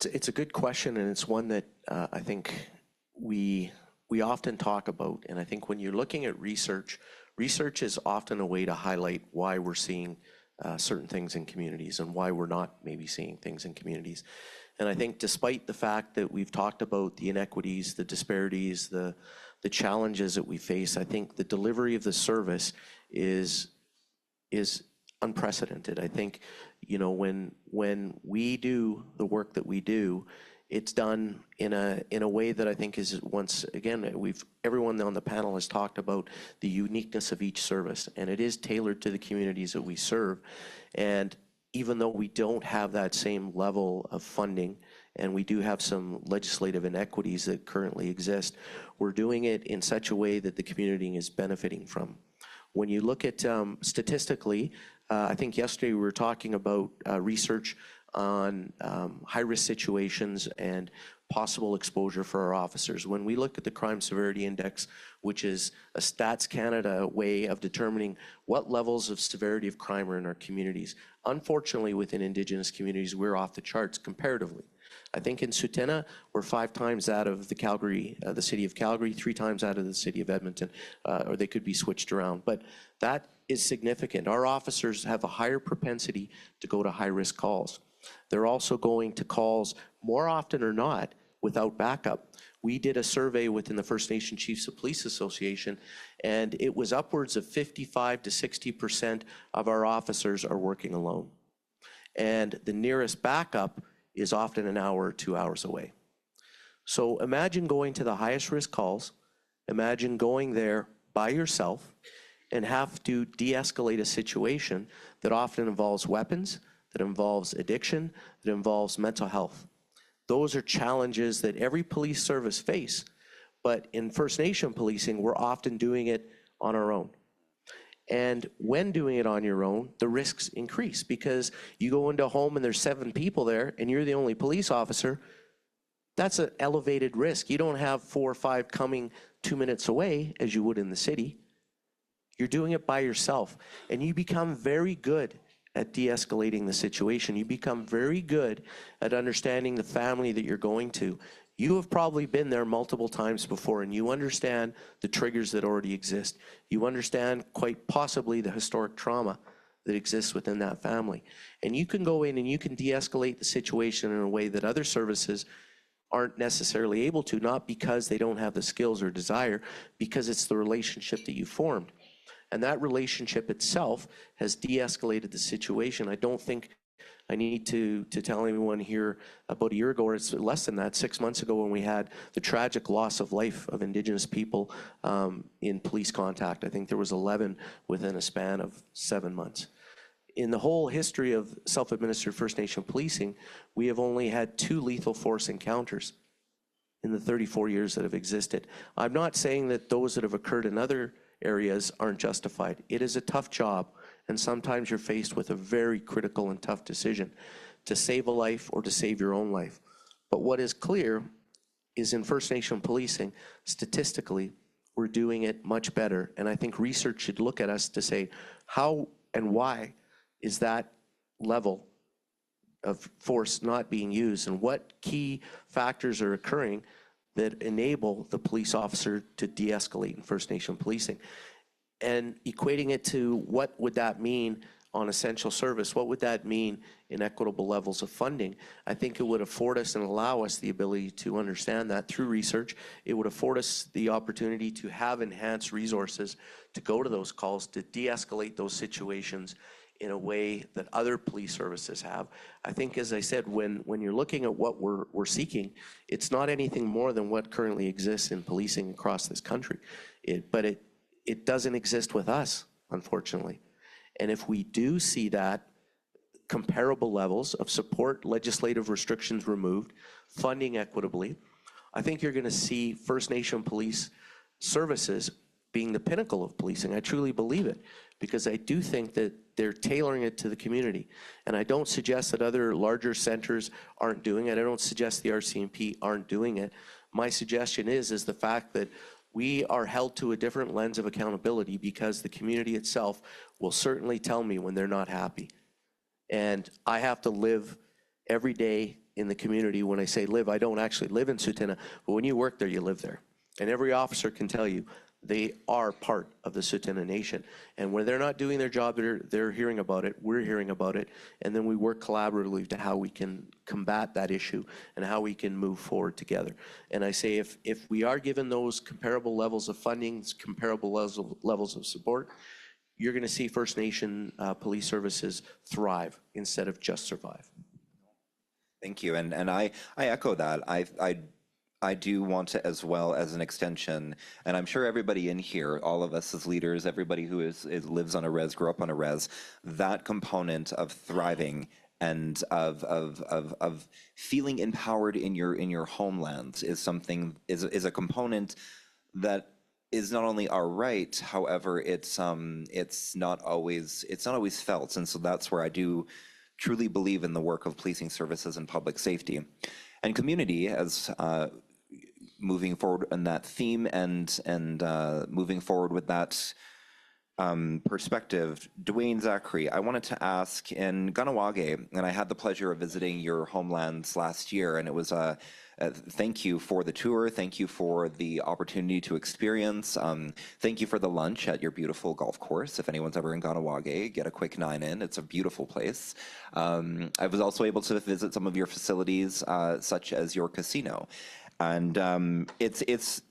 S2: It's a good question, and it's one that I think we often talk about. And I think when you're looking at research is often a way to highlight why we're seeing certain things in communities and why we're not maybe seeing things in communities. And I think despite the fact that we've talked about the inequities, the disparities, the challenges that we face, I think the delivery of the service is unprecedented. I think, you know, when we do the work that we do, it's done in a way that I think is, once again, everyone on the panel has talked about the uniqueness of each service, and it is tailored to the communities that we serve. And even though we don't have that same level of funding, and we do have some legislative inequities that currently exist, we're doing it in such a way that the community is benefiting from. When you look at statistically, I think yesterday we were talking about research on high-risk situations and possible exposure for our officers. When we look at the Crime Severity Index, which is a Stats Canada way of determining what levels of severity of crime are in our communities, unfortunately within Indigenous communities, we're off the charts comparatively. I think in Tsuut'ina, we're 5 times out of the city of Calgary, 3 times out of the city of Edmonton, or they could be switched around. But that is significant. Our officers have a higher propensity to go to high-risk calls. They're also going to calls more often or not without backup. We did a survey within the First Nation Chiefs of Police Association, and it was upwards of 55 to 60% of our officers are working alone. And the nearest backup is often an hour or 2 hours away. So imagine going to the highest risk calls, imagine going there by yourself and have to de-escalate a situation that often involves weapons, that involves addiction, that involves mental health. Those are challenges that every police service face, but in First Nation policing, we're often doing it on our own. And when doing it on your own, the risks increase because you go into a home and there's 7 people there and you're the only police officer. That's an elevated risk. You don't have 4 or 5 coming 2 minutes away as you would in the city. You're doing it by yourself, and you become very good at de-escalating the situation. You become very good at understanding the family that you're going to. You have probably been there multiple times before, and you understand the triggers that already exist. You understand quite possibly the historic trauma that exists within that family. And you can go in and you can de-escalate the situation in a way that other services aren't necessarily able to, not because they don't have the skills or desire, because it's the relationship that you formed. And that relationship itself has de-escalated the situation. I don't think I need to tell anyone here about a year ago, or it's less than that, 6 months ago, when we had the tragic loss of life of Indigenous people in police contact. I think there was 11 within a span of 7 months. In the whole history of self-administered First Nation policing, we have only had 2 lethal force encounters in the 34 years that have existed. I'm not saying that those that have occurred in other areas aren't justified. It is a tough job, and sometimes you're faced with a very critical and tough decision to save a life or to save your own life. But what is clear is in First Nation policing, statistically, we're doing it much better. And I think research should look at us to say, how and why is that level of force not being used, and what key factors are occurring that enable the police officer to de-escalate in First Nation policing? And equating it to what would that mean on essential service, what would that mean in equitable levels of funding? I think it would afford us and allow us the ability to understand that through research. It would afford us the opportunity to have enhanced resources to go to those calls, to de-escalate those situations in a way that other police services have. I think, as I said, when you're looking at what we're seeking, it's not anything more than what currently exists in policing across this country. But it doesn't exist with us, unfortunately. And if we do see that, comparable levels of support, legislative restrictions removed, funding equitably, I think you're going to see First Nation police services being the pinnacle of policing. I truly believe it, because I do think that they're tailoring it to the community. And I don't suggest that other larger centers aren't doing it. I don't suggest the RCMP aren't doing it. My suggestion is the fact that we are held to a different lens of accountability, because the community itself will certainly tell me when they're not happy. And I have to live every day in the community. When I say live, I don't actually live in Tsuut'ina, but when you work there, you live there. And every officer can tell you they are part of the Tsuut'ina Nation. And when they're not doing their job, they're hearing about it, we're hearing about it, and then we work collaboratively to how we can combat that issue and how we can move forward together. And I say, if we are given those comparable levels of funding, comparable levels of support, you're gonna see First Nation police services thrive instead of just survive.
S1: Thank you, and I echo that. I do want to, as well as an extension, and I'm sure everybody in here, all of us as leaders, everybody who lives on a res, grew up on a res, that component of thriving and of feeling empowered in your homelands is something, is a component that is not only our right, however, it's not always felt, and so that's where I do truly believe in the work of policing services and public safety and community as moving forward on that theme and moving forward with that perspective. Dwayne Zachary, I wanted to ask, in Ganawage, and I had the pleasure of visiting your homelands last year, and it was thank you for the tour, thank you for the opportunity to experience, thank you for the lunch at your beautiful golf course. If anyone's ever in Ganawage, get a quick 9 in, it's a beautiful place. I was also able to visit some of your facilities, such as your casino. And it's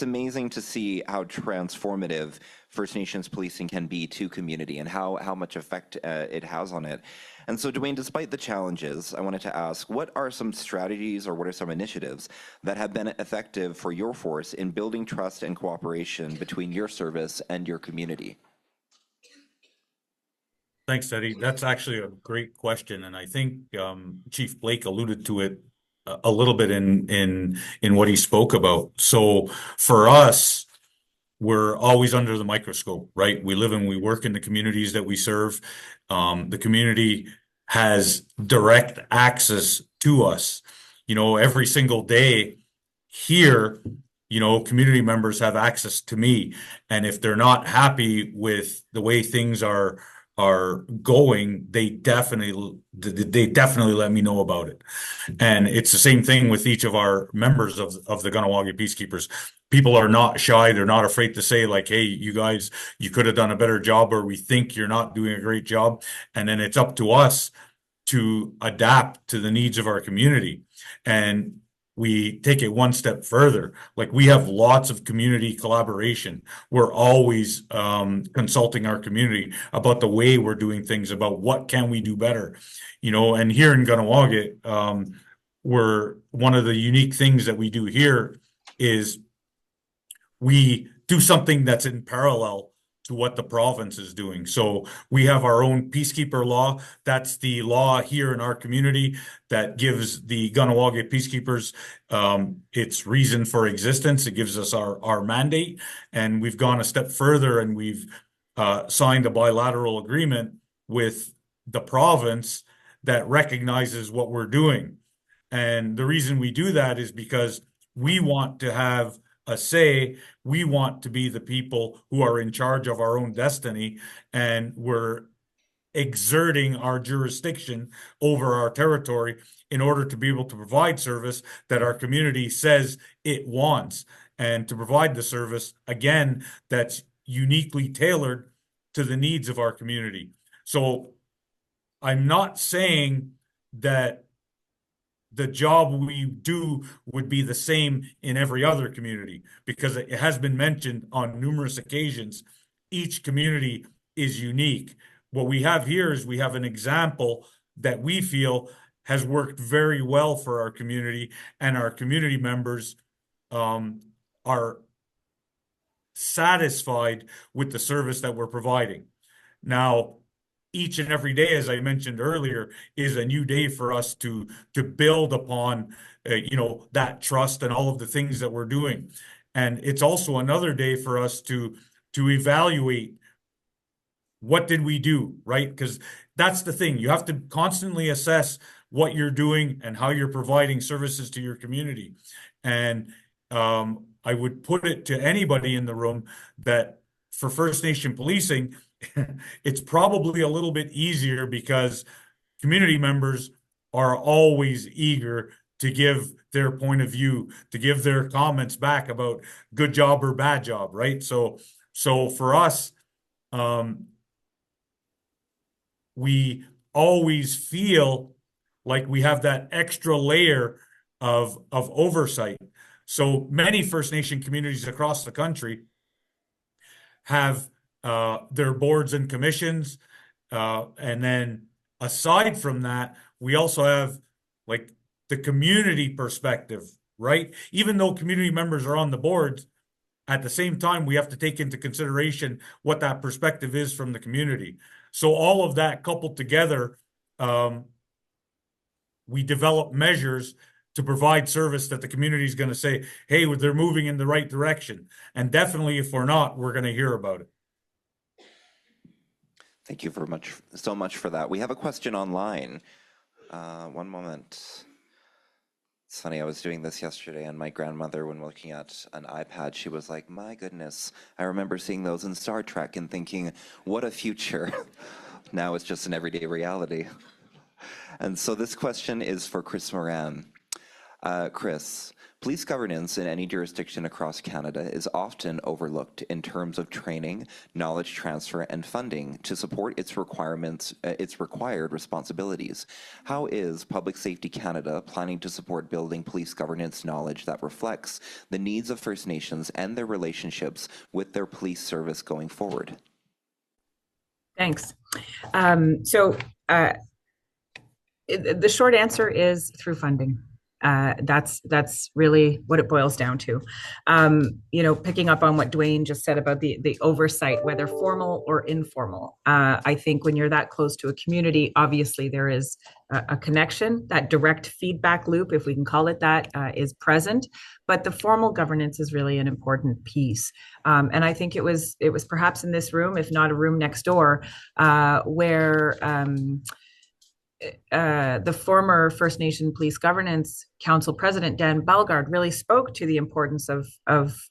S1: amazing to see how transformative First Nations policing can be to community and how much effect it has on it. And so, Dwayne, despite the challenges, I wanted to ask, what are some strategies or what are some initiatives that have been effective for your force in building trust and cooperation between your service and your community?
S3: Thanks, Eddie. That's actually a great question, and I think Chief Blake alluded to it a little bit in what he spoke about. So for us, we're always under the microscope, right? We live and we work in the communities that we serve. The community has direct access to us. You know, every single day here, you know, community members have access to me. And if they're not happy with the way things are are going, they definitely let me know about it. And it's the same thing with each of our members of the Kahnawake Peacekeepers. People are not shy. They're not afraid to say like, hey, you guys, you could have done a better job, or we think you're not doing a great job. And then it's up to us to adapt to the needs of our community. And we take it one step further. Like, we have lots of community collaboration. We're always consulting our community about the way we're doing things, about what can we do better, you know. And here in Kahnawake, we're one of the unique things that we do here is we do something that's in parallel to what the province is doing. So we have our own peacekeeper law. That's the law here in our community that gives the Kahnawake peacekeepers its reason for existence. It gives us our mandate. And we've gone a step further, and we've signed a bilateral agreement with the province that recognizes what we're doing. And the reason we do that is because we want to have a say. We want to be the people who are in charge of our own destiny, and we're exerting our jurisdiction over our territory in order to be able to provide service that our community says it wants, and to provide the service, again, that's uniquely tailored to the needs of our community. So I'm not saying that the job we do would be the same in every other community, because it has been mentioned on numerous occasions, each community is unique. What we have here is we have an example that we feel has worked very well for our community, and our community members are satisfied with the service that we're providing. Now, each and every day, as I mentioned earlier, is a new day for us to build upon, that trust and all of the things that we're doing. And it's also another day for us to evaluate what did we do, right? Because that's the thing. You have to constantly assess what you're doing and how you're providing services to your community. And I would put it to anybody in the room that for First Nation policing, it's probably a little bit easier because community members are always eager to give their point of view, to give their comments back about good job or bad job, right? So for us, we always feel like we have that extra layer of oversight. So many First Nation communities across the country have their boards and commissions. And then aside from that, we also have like the community perspective, right? Even though community members are on the boards, at the same time, we have to take into consideration what that perspective is from the community. So all of that coupled together, we develop measures to provide service that the community is going to say, hey, they're moving in the right direction. And definitely, if we're not, we're going to hear about it.
S1: Thank you so much for that. We have a question online. One moment. It's funny, I was doing this yesterday, and my grandmother, when looking at an iPad, she was like, my goodness, I remember seeing those in Star Trek and thinking, what a future. Now it's just an everyday reality. And so this question is for Chris Moran. Chris, police governance in any jurisdiction across Canada is often overlooked in terms of training, knowledge transfer, and funding to support its required responsibilities. How is Public Safety Canada planning to support building police governance knowledge that reflects the needs of First Nations and their relationships with their police service going forward?
S4: Thanks. The short answer is through funding. That's really what it boils down to. Picking up on what Dwayne just said about the oversight, whether formal or informal. I think when you're that close to a community, obviously there is a connection. That direct feedback loop, if we can call it that, is present. But the formal governance is really an important piece. And I think it was perhaps in this room, if not a room next door, where the former First Nation Police Governance Council President, Dan Bellegarde, really spoke to the importance of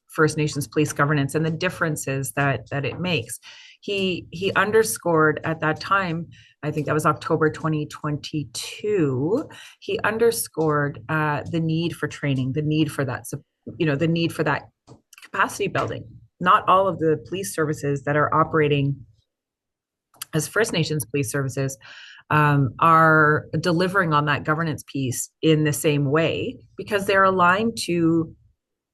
S4: First Nations police governance and the differences that it makes. He underscored at that time, I think that was October 2022, he underscored the need for training, the need for that, the need for that capacity building. Not all of the police services that are operating as First Nations police services are delivering on that governance piece in the same way because they're aligned to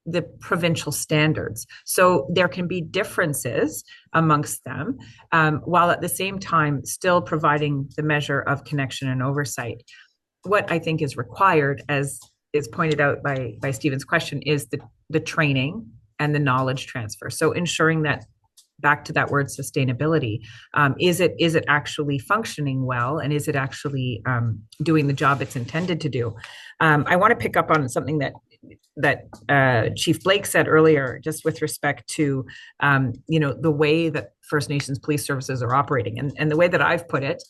S4: the provincial standards. So there can be differences amongst them, while at the same time still providing the measure of connection and oversight. What I think is required, as is pointed out by Stephen's question, is the training and the knowledge transfer. So ensuring that, back to that word sustainability, is it actually functioning well, and is it actually doing the job it's intended to do? I want to pick up on something that Chief Blake said earlier, just with respect to the way that First Nations police services are operating, and the way that I've put it,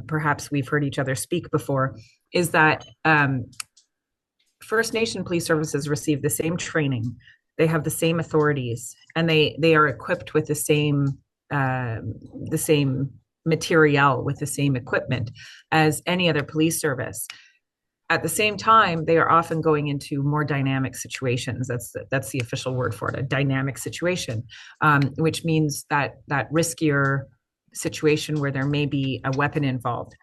S4: perhaps we've heard each other speak before, is that First Nation police services receive the same training, they have the same authorities, and they are equipped with the same materiel, with the same equipment as any other police service. At the same time, they are often going into more dynamic situations. That's the official word for it, a dynamic situation, which means that riskier situation where there may be a weapon involved.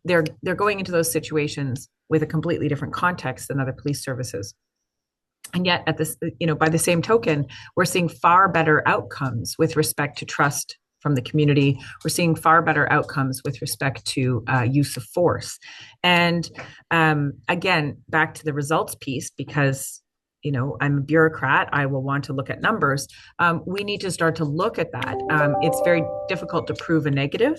S4: They're going into those situations with a completely different context than other police services. And yet, at this, by the same token, we're seeing far better outcomes with respect to trust from the community. We're seeing far better outcomes with respect to use of force. And again, back to the results piece, because I'm a bureaucrat, I will want to look at numbers. We need to start to look at that. It's very difficult to prove a negative.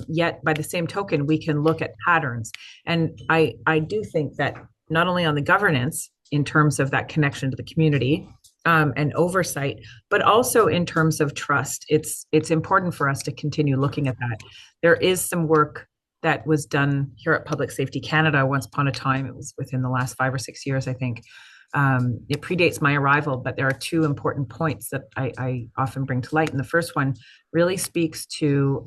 S4: Yet, by the same token, we can look at patterns. And I do think that not only on the governance, in terms of that connection to the community and oversight, but also in terms of trust, it's important for us to continue looking at that. There is some work that was done here at Public Safety Canada once upon a time. It was within the last 5 or 6 years, I think. It predates my arrival, but there are two important points that I often bring to light. And the first one really speaks to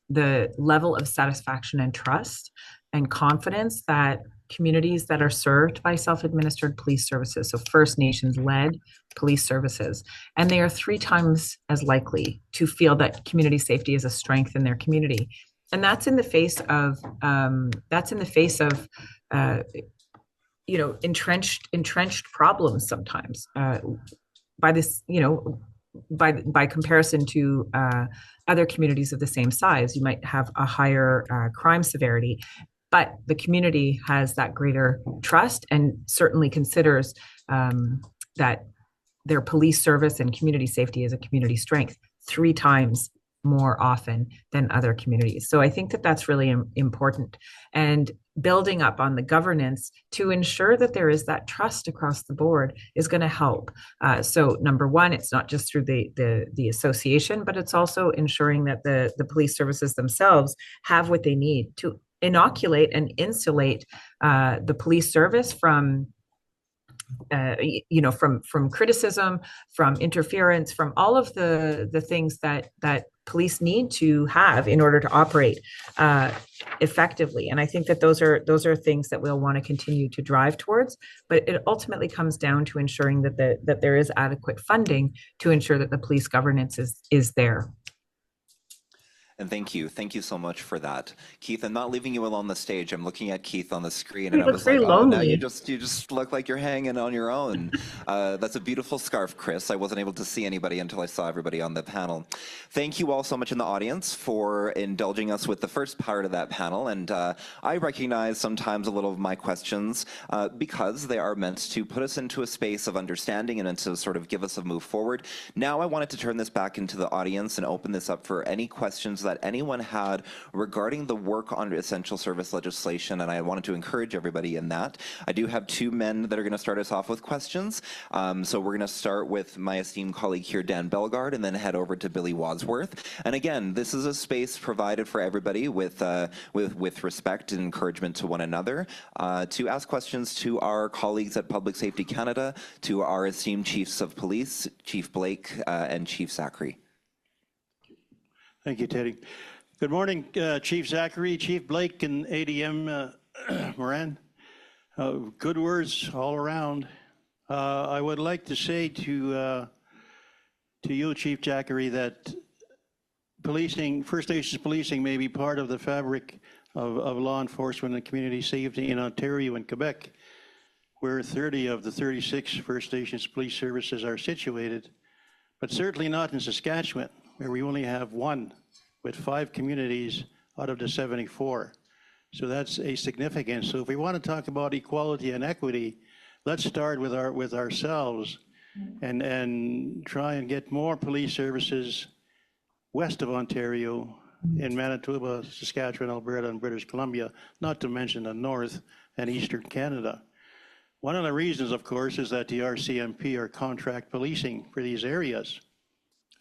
S4: the level of satisfaction and trust and confidence that communities that are served by self-administered police services, so First Nations-led police services, and they are 3 times as likely to feel that community safety is a strength in their community. And that's in the face of entrenched problems sometimes by this, by comparison to other communities of the same size. You might have a higher crime severity, but the community has that greater trust and certainly considers that their police service and community safety is a community strength 3 times more often than other communities. So I think that that's really important, and building up on the governance to ensure that there is that trust across the board is going to help. So number one, it's not just through the association, but it's also ensuring that the police services themselves have what they need to inoculate and insulate the police service from criticism, from interference, from all of the things that police need to have in order to operate effectively. And I think that those are things that we'll want to continue to drive towards. But it ultimately comes down to ensuring that there is adequate funding to ensure that the police governance is there.
S1: And thank you so much for that, Keith. I'm not leaving you alone on the stage. I'm looking at Keith on the screen, and I was like, "Oh, now you just look like you're hanging on your own." That's a beautiful scarf, Chris. I wasn't able to see anybody until I saw everybody on the panel. Thank you all so much in the audience for indulging us with the first part of that panel. And I recognize sometimes a little of my questions because they are meant to put us into a space of understanding and to sort of give us a move forward. Now I wanted to turn this back into the audience and open this up for any questions that anyone had regarding the work on essential service legislation, and I wanted to encourage everybody in that. I do have two men that are going to start us off with questions. So we're going to start with my esteemed colleague here, Dan Bellegarde, and then head over to Billy Wadsworth. And again, this is a space provided for everybody with respect and encouragement to one another to ask questions to our colleagues at Public Safety Canada, to our esteemed chiefs of police, Chief Blake and Chief Zachary.
S5: Thank you, Teddy. Good morning, Chief Zachary, Chief Blake, and ADM Moran. Good words all around. I would like to say to you, Chief Zachary, that policing, First Nations policing may be part of the fabric of law enforcement and community safety in Ontario and Quebec, where 30 of the 36 First Nations police services are situated, but certainly not in Saskatchewan, where we only have one with 5 communities out of the 74. So that's a significance. So if we want to talk about equality and equity, let's start with ourselves and try and get more police services west of Ontario in Manitoba, Saskatchewan, Alberta, and British Columbia, not to mention the north and eastern Canada. One of the reasons, of course, is that the RCMP are contract policing for these areas,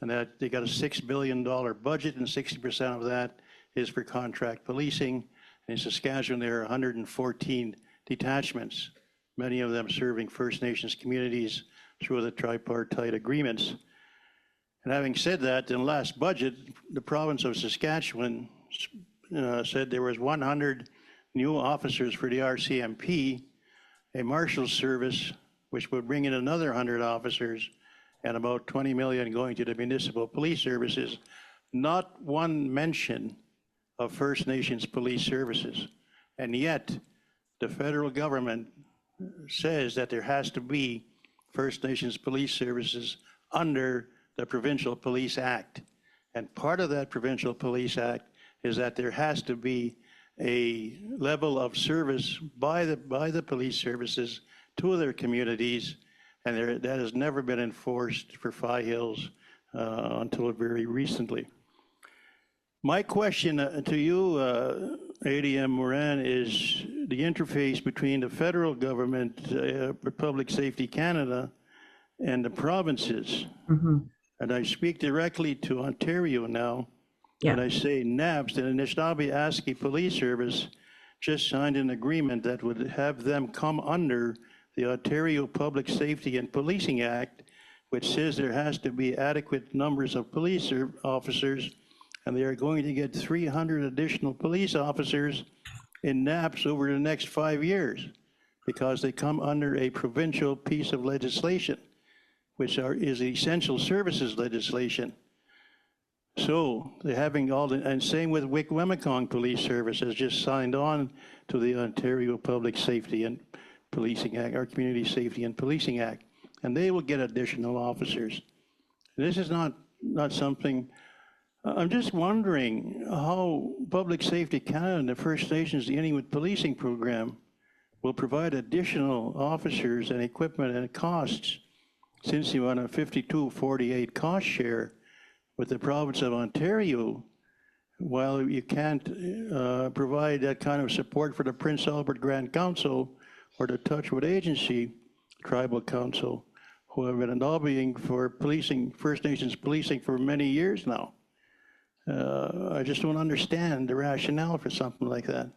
S5: and that they got a $6 billion budget, and 60% of that is for contract policing. In Saskatchewan, there are 114 detachments, many of them serving First Nations communities through the tripartite agreements. And having said that, in the last budget, the province of Saskatchewan said there was 100 new officers for the RCMP, a marshal service, which would bring in another 100 officers, and about 20 million going to the municipal police services. Not one mention of First Nations police services. And yet, the federal government says that there has to be First Nations police services under the Provincial Police Act. And part of that Provincial Police Act is that there has to be a level of service by the police services to their communities, and that has never been enforced for Phi Hills until very recently. My question to you, ADM Moran, is the interface between the federal government, Public Safety Canada, and the provinces. Mm-hmm. And I speak directly to Ontario now, and I say NABS, the Anishinaabe-Aski Police Service, just signed an agreement that would have them come under the Ontario Public Safety and Policing Act, which says there has to be adequate numbers of police officers, and they are going to get 300 additional police officers in NAPS over the next 5 years, because they come under a provincial piece of legislation, which is essential services legislation. So they're having all the, and same with Wikwemikong Police Service has just signed on to the Ontario Public Safety and Policing Act, our Community Safety and Policing Act, and they will get additional officers. This is not something, I'm just wondering how Public Safety Canada and the First Nations, the Inuit Policing Program, will provide additional officers and equipment and costs, since you want a 52-48 cost share with the province of Ontario, while you can't provide that kind of support for the Prince Albert Grand Council or the Touchwood Agency Tribal Council, who have been lobbying for policing, First Nations policing for many years now. I just don't understand the rationale for something like that.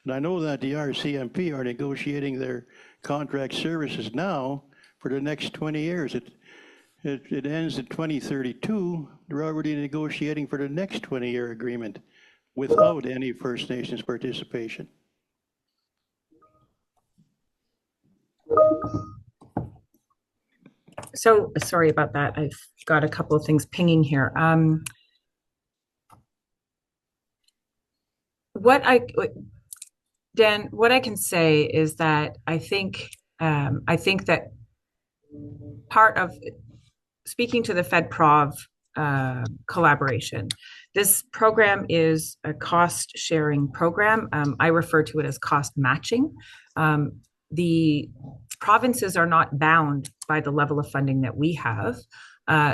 S5: And I know that the RCMP are negotiating their contract services now for the next 20 years. It ends in 2032. They're already negotiating for the next 20-year agreement without any First Nations participation.
S4: So sorry about that. I've got a couple of things pinging here. Dan, what I can say is that I think that part of speaking to the FedProv collaboration, this program is a cost-sharing program. I refer to it as cost matching. The provinces are not bound by the level of funding that we have.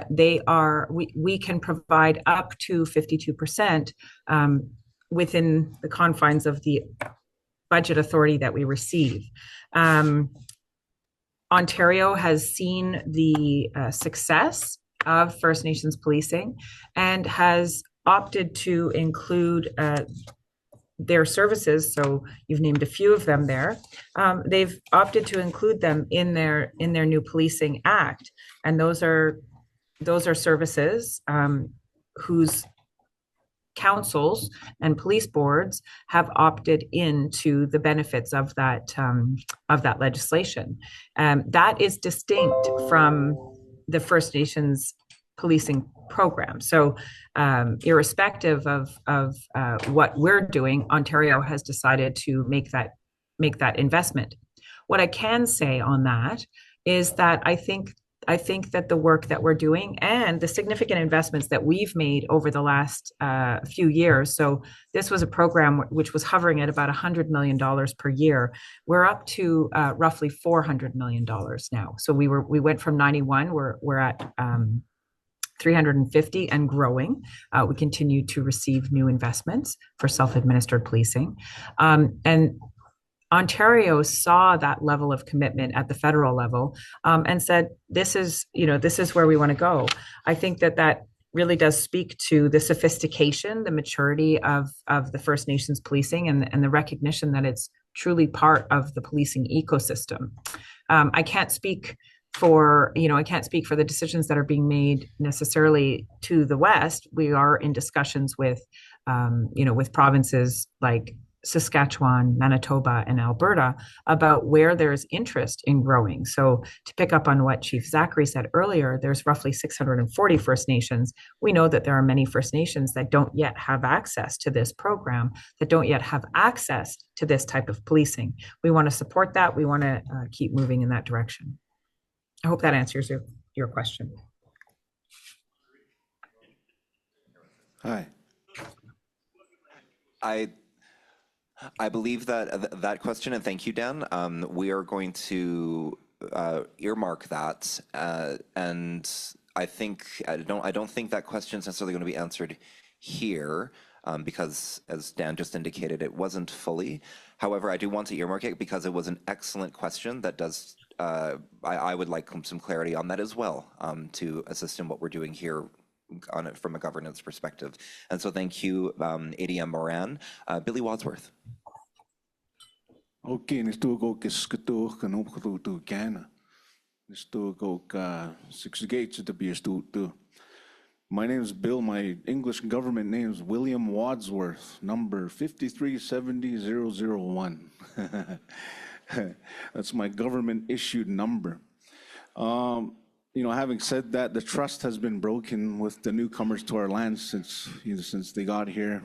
S4: We can provide up to 52% within the confines of the budget authority that we receive. Ontario has seen the success of First Nations policing and has opted to include their services. So you've named a few of them there. They've opted to include them in their new Policing Act, and those are services whose councils and police boards have opted into the benefits of that legislation. That is distinct from the First Nations policing program. So, irrespective of what we're doing, Ontario has decided to make that investment. What I can say on that is that I think that the work that we're doing and the significant investments that we've made over the last few years. So this was a program which was hovering at about $100 million per year. We're up to roughly $400 million now. So we went from 91. We're at 350 and growing. We continue to receive new investments for self-administered policing, and Ontario saw that level of commitment at the federal level and said, this is where we want to go. I think that really does speak to the sophistication, the maturity of the First Nations policing and the recognition that it's truly part of the policing ecosystem. I can't speak for the decisions that are being made necessarily to the West. We are in discussions with provinces like Saskatchewan, Manitoba, and Alberta about where there's interest in growing. So to pick up on what Chief Zachary said earlier, there's roughly 640 First Nations. We know that there are many First Nations that don't yet have access to this program, that don't yet have access to this type of policing. We want to support that. We want to keep moving in that direction. I hope that answers your question.
S6: Hi.
S1: I believe that question, and thank you, Dan. We are going to earmark that, and I don't think that question is necessarily going to be answered here because, as Dan just indicated, it wasn't fully. However, I do want to earmark it because it was an excellent question that does. I would like some clarity on that as well to assist in what we're doing here on it from a governance perspective. And so thank you, ADM Moran. Billy Wadsworth.
S6: Okay, nisto go kiskito kanopkatu to Ghana. Nisto go 6 gates to be to. My name is Bill. My English government name is William Wadsworth, number 5370001. That's my government issued number. Having said that, the trust has been broken with the newcomers to our land since they got here.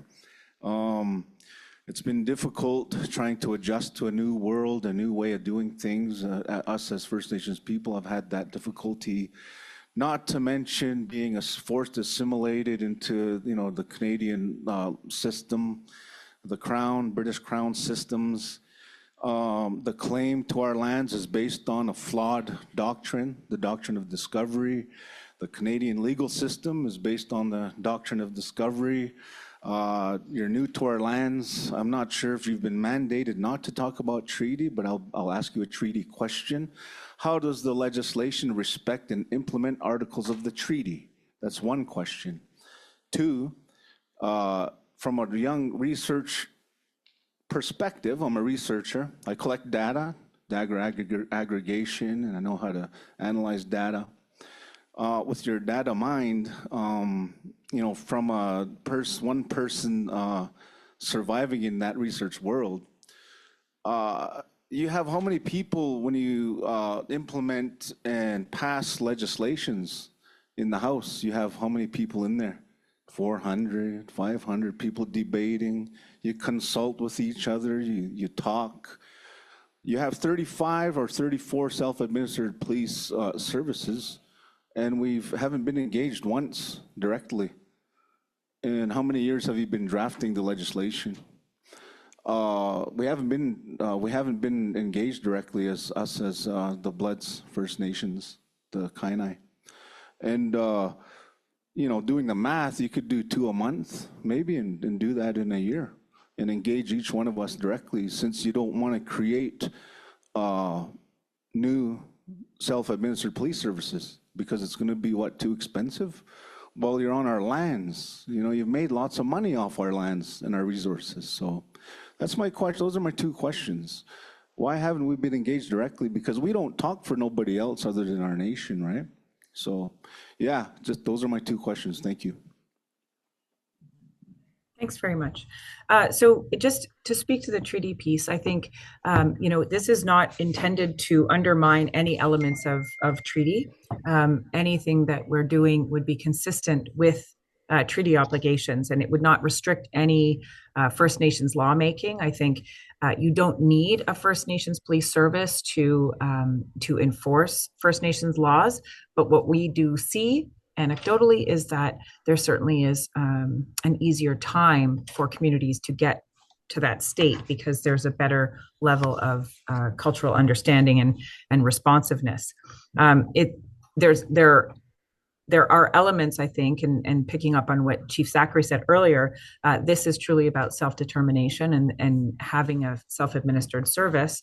S6: It's been difficult trying to adjust to a new world, a new way of doing things. Us as First Nations people have had that difficulty, not to mention being forced assimilated into the Canadian system, the Crown, British Crown systems. The claim to our lands is based on a flawed doctrine, the doctrine of discovery. The Canadian legal system is based on the doctrine of discovery. You're new to our lands. I'm not sure if you've been mandated not to talk about treaty, but I'll ask you a treaty question. How does the legislation respect and implement articles of the treaty? That's one question. Two, from a young research perspective, I'm a researcher. I collect data aggregation, and I know how to analyze data. With your data mind, from one person surviving in that research world, you have how many people when you implement and pass legislations in the House? You have how many people in there? 400, 500 people debating. You consult with each other, you talk. You have 35 or 34 self-administered police services, and we haven't been engaged once directly. And how many years have you been drafting the legislation? we haven't been engaged directly as us as the Bloods, First Nations, the Kainai. And, doing the math, you could do 2 a month, maybe, and do that in a year and engage each one of us directly, since you don't want to create new self-administered police services, because it's going to be, too expensive? Well, you're on our lands. You've made lots of money off our lands and our resources. So that's my question. Those are my 2 questions. Why haven't we been engaged directly? Because we don't talk for nobody else other than our nation, right? So, yeah, just those are my 2 questions. Thank you.
S4: Thanks very much. So just to speak to the treaty piece, I think, this is not intended to undermine any elements of treaty. Anything that we're doing would be consistent with treaty obligations, and it would not restrict any First Nations lawmaking. I think you don't need a First Nations police service to enforce First Nations laws, but what we do see anecdotally is that there certainly is an easier time for communities to get to that state, because there's a better level of cultural understanding and responsiveness. There are elements, I think, and picking up on what Chief Zachary said earlier, this is truly about self-determination, and having a self-administered service,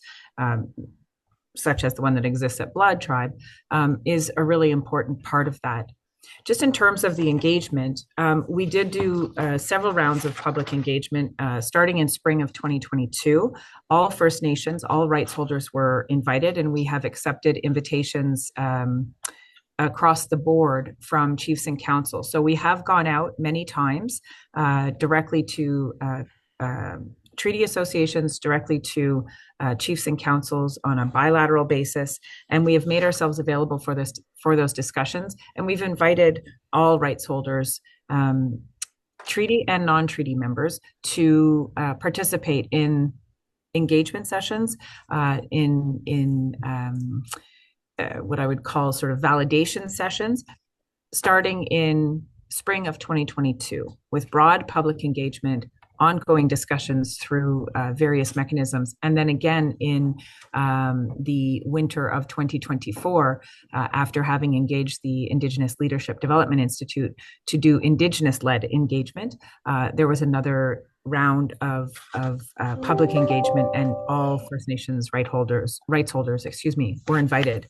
S4: such as the one that exists at Blood Tribe, is a really important part of that. Just in terms of the engagement, we did do several rounds of public engagement starting in spring of 2022. All First Nations, all rights holders were invited, and we have accepted invitations across the board from chiefs and council. So we have gone out many times directly to treaty associations, directly to chiefs and councils on a bilateral basis, and we have made ourselves available for those discussions. And we've invited all rights holders, treaty and non-treaty members, to participate in engagement sessions, in what I would call sort of validation sessions, starting in spring of 2022, with broad public engagement, ongoing discussions through various mechanisms. And then again in the winter of 2024, after having engaged the Indigenous Leadership Development Institute to do Indigenous-led engagement, there was another round of public engagement, and all First Nations rights holders, were invited.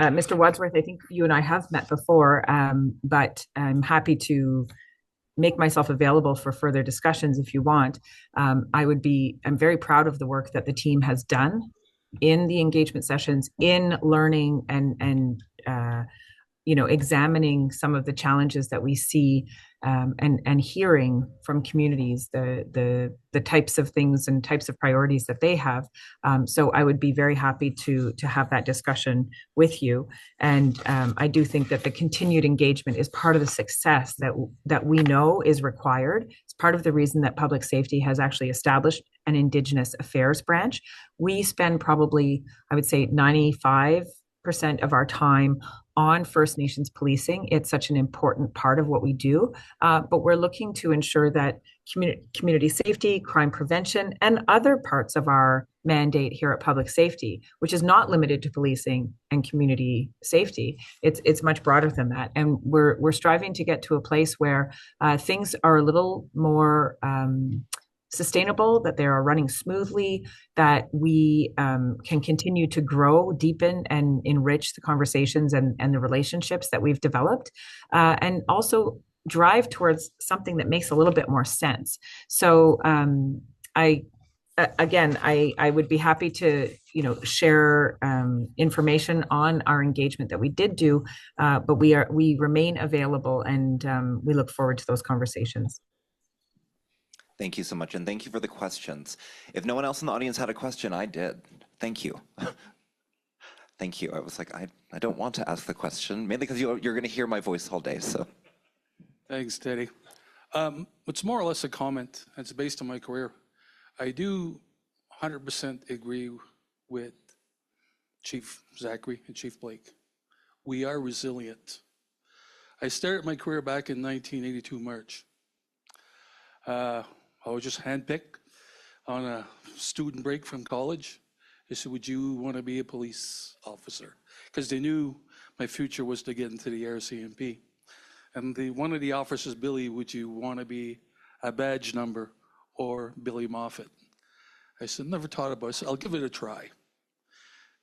S4: Mr. Wadsworth, I think you and I have met before, but I'm happy to make myself available for further discussions if you want. I'm very proud of the work that the team has done in the engagement sessions, in learning and examining some of the challenges that we see, and hearing from communities the types of things and types of priorities that they have. So I would be very happy to have that discussion with you. And I do think that the continued engagement is part of the success that we know is required. It's part of the reason that public safety has actually established an Indigenous affairs branch. We spend probably, I would say, 95% of our time on First Nations policing. It's such an important part of what we do, but we're looking to ensure that community safety, crime prevention, and other parts of our mandate here at Public Safety, which is not limited to policing and community safety, it's much broader than that. And we're striving to get to a place where things are a little more sustainable, that they are running smoothly, that we can continue to grow, deepen, and enrich the conversations and the relationships that we've developed, and also drive towards something that makes a little bit more sense. So I would be happy to share information on our engagement that we did do, but we remain available, and we look forward to those conversations.
S1: Thank you so much, and thank you for the questions. If no one else in the audience had a question, I did. Thank you. Thank you. I was like, I don't want to ask the question, mainly because you're going to hear my voice all day. So,
S7: thanks, Teddy. It's more or less a comment. It's based on my career. I do 100% agree with Chief Zachary and Chief Blake. We are resilient. I started my career back in 1982 March. I was just handpicked on a student break from college. They said, would you want to be a police officer? Because they knew my future was to get into the RCMP. And one of the officers, Billy, would you want to be a badge number or Billy Moffat? I said, never thought about it. I said, I'll give it a try.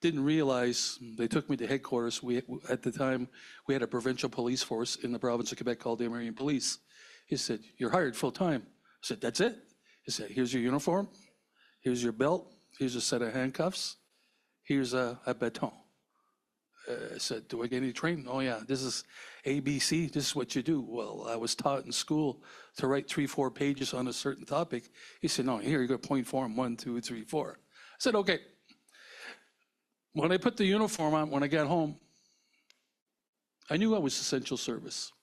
S7: Didn't realize they took me to headquarters. At the time, we had a provincial police force in the province of Quebec called the Marine Police. He said, you're hired full time. I said, that's it? He said, here's your uniform, here's your belt, here's a set of handcuffs, here's a baton. I said, do I get any training? Oh yeah, this is ABC, this is what you do. Well, I was taught in school to write 3-4 pages on a certain topic. He said, no, here you go, point form, 1, 2, 3, 4. I said, okay. When I put the uniform on, when I got home, I knew I was essential service.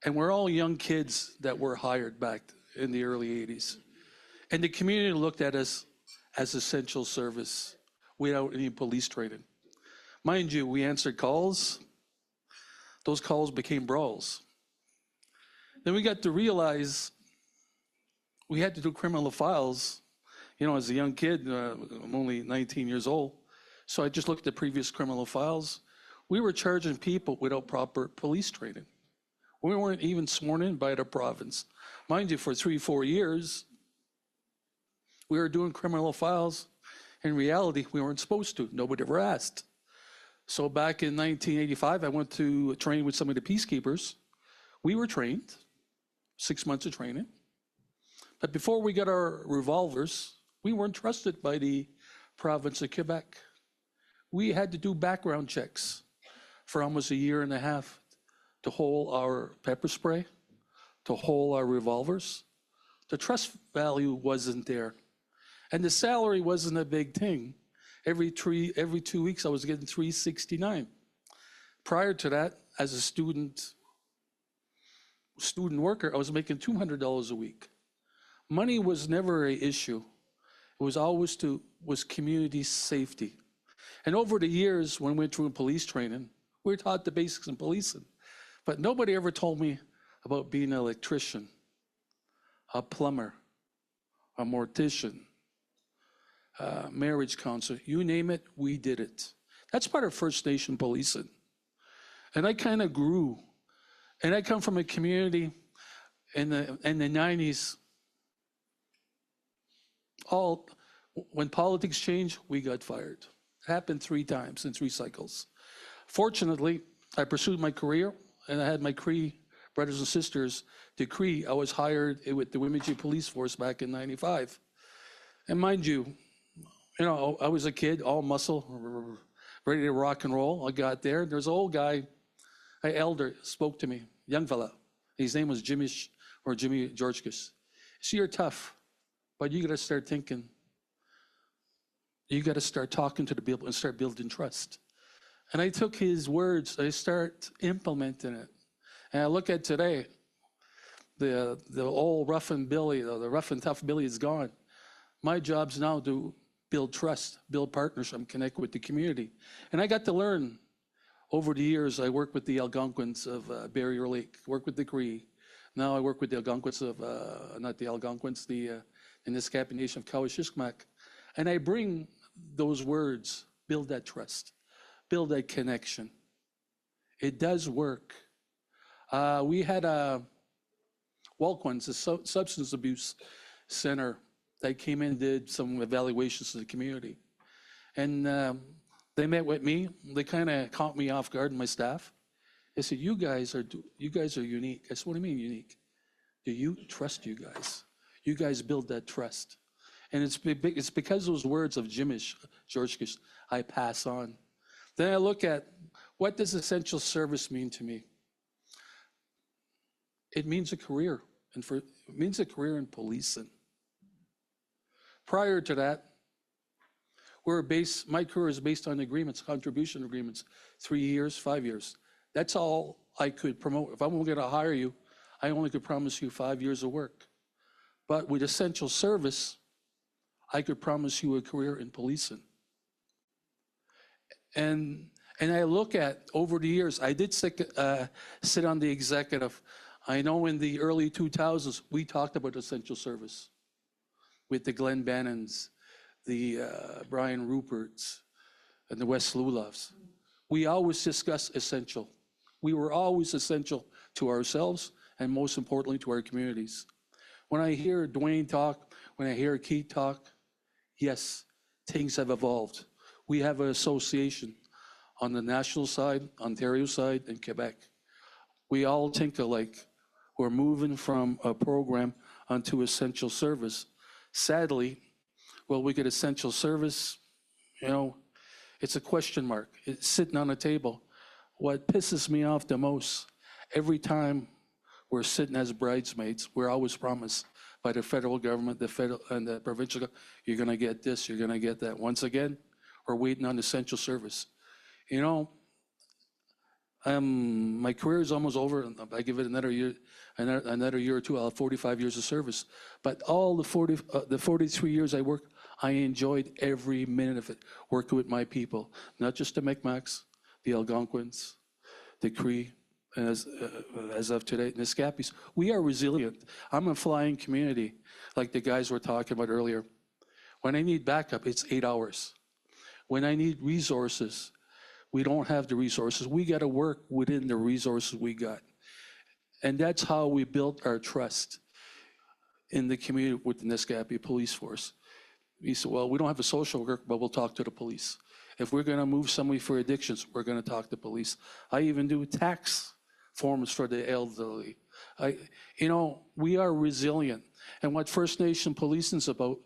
S7: And we're all young kids that were hired back in the early 80s. And the community looked at us as essential service without any police training. Mind you, we answered calls. Those calls became brawls. Then we got to realize we had to do criminal files. You know, as a young kid, I'm only 19 years old. So I just looked at previous criminal files. We were charging people without proper police training. We weren't even sworn in by the province. Mind you, for 3-4 years, we were doing criminal files. In reality, we weren't supposed to. Nobody ever asked. So back in 1985, I went to train with some of the peacekeepers. We were trained, 6 months of training. But before we got our revolvers, we weren't trusted by the province of Quebec. We had to do background checks for almost a year and a half to hold our pepper spray, to hold our revolvers. The trust value wasn't there. And the salary wasn't a big thing. Every 2 weeks, I was getting $369. Prior to that, as a student worker, I was making $200 a week. Money was never an issue. It was always community safety. And over the years, when we went through police training, we were taught the basics in policing. But nobody ever told me about being an electrician, a plumber, a mortician, marriage counselor. You name it, we did it. That's part of First Nation policing. And I kind of grew. And I come from a community in the 90s. When politics changed, we got fired. It happened 3 times in 3 cycles. Fortunately, I pursued my career, and I had my Cree brothers and sisters to Cree. I was hired with the Wimmiji Police Force back in 95. And mind you, I was a kid, all muscle, ready to rock and roll. I got there. There's an old guy, an elder, spoke to me, young fella. His name was Jimmy Georgkus. See, you're tough, but you got to start thinking. You got to start talking to the people and start building trust. And I took his words, I start implementing it. And I look at today, the old rough and Billy, the rough and tough Billy is gone. My job's now to build trust, build partnership, connect with the community. And I got to learn over the years. I worked with the Algonquins of Barrier Lake, worked with the Cree. Now I work with the Algonquins of, not the Algonquins, the Nisga'a Nation of Kawashishkmak. And I bring those words, build that trust, build that connection. It does work. We had a Walquans, a substance abuse center that came in and did some evaluations of the community. And they met with me. They kind of caught me off guard and my staff. They said, you guys are unique. I said, what do you mean unique? Do you trust you guys? You guys build that trust. And it's because those words of Jimmy Georgkus I pass on. Then I look at, what does essential service mean to me? It means a career, it means a career in policing. Prior to that, my career is based on agreements, contribution agreements, 3 years, 5 years. That's all I could promote. If I'm going to hire you, I only could promise you 5 years of work. But with essential service, I could promise you a career in policing. And I look at, over the years, I did sit on the executive I know in the early 2000s, we talked about essential service with the Glenn Bannons, the Brian Ruperts, and the Wes Lulovs. We always discussed essential. We were always essential to ourselves and most importantly to our communities. When I hear Dwayne talk, when I hear Keith talk, yes, things have evolved. We have an association on the national side, Ontario side, and Quebec. We all think alike. We're moving from a program onto essential service. Sadly, will we get essential service? You know, it's a question mark. It's sitting on the table. What pisses me off the most, every time we're sitting as bridesmaids, we're always promised by the federal government, the federal and the provincial, you're gonna get this, you're gonna get that. Once again, we're waiting on essential service. You know, my career is almost over. I give it another year or two. I'll have 45 years of service. But all the 43 years I worked, I enjoyed every minute of it, working with my people, not just the Mi'kmaqs, the Algonquins, the Cree, and as of today, the Scappies. We are resilient. I'm a flying community, like the guys were talking about earlier. When I need backup, it's 8 hours. When I need resources, we don't have the resources. We got to work within the resources we got. And that's how we built our trust in the community with the Nescapi police force. We said, well, we don't have a social worker, but we'll talk to the police. If we're going to move somebody for addictions, we're going to talk to police. I even do tax forms for the elderly. You know, we are resilient. And what First Nation policing is about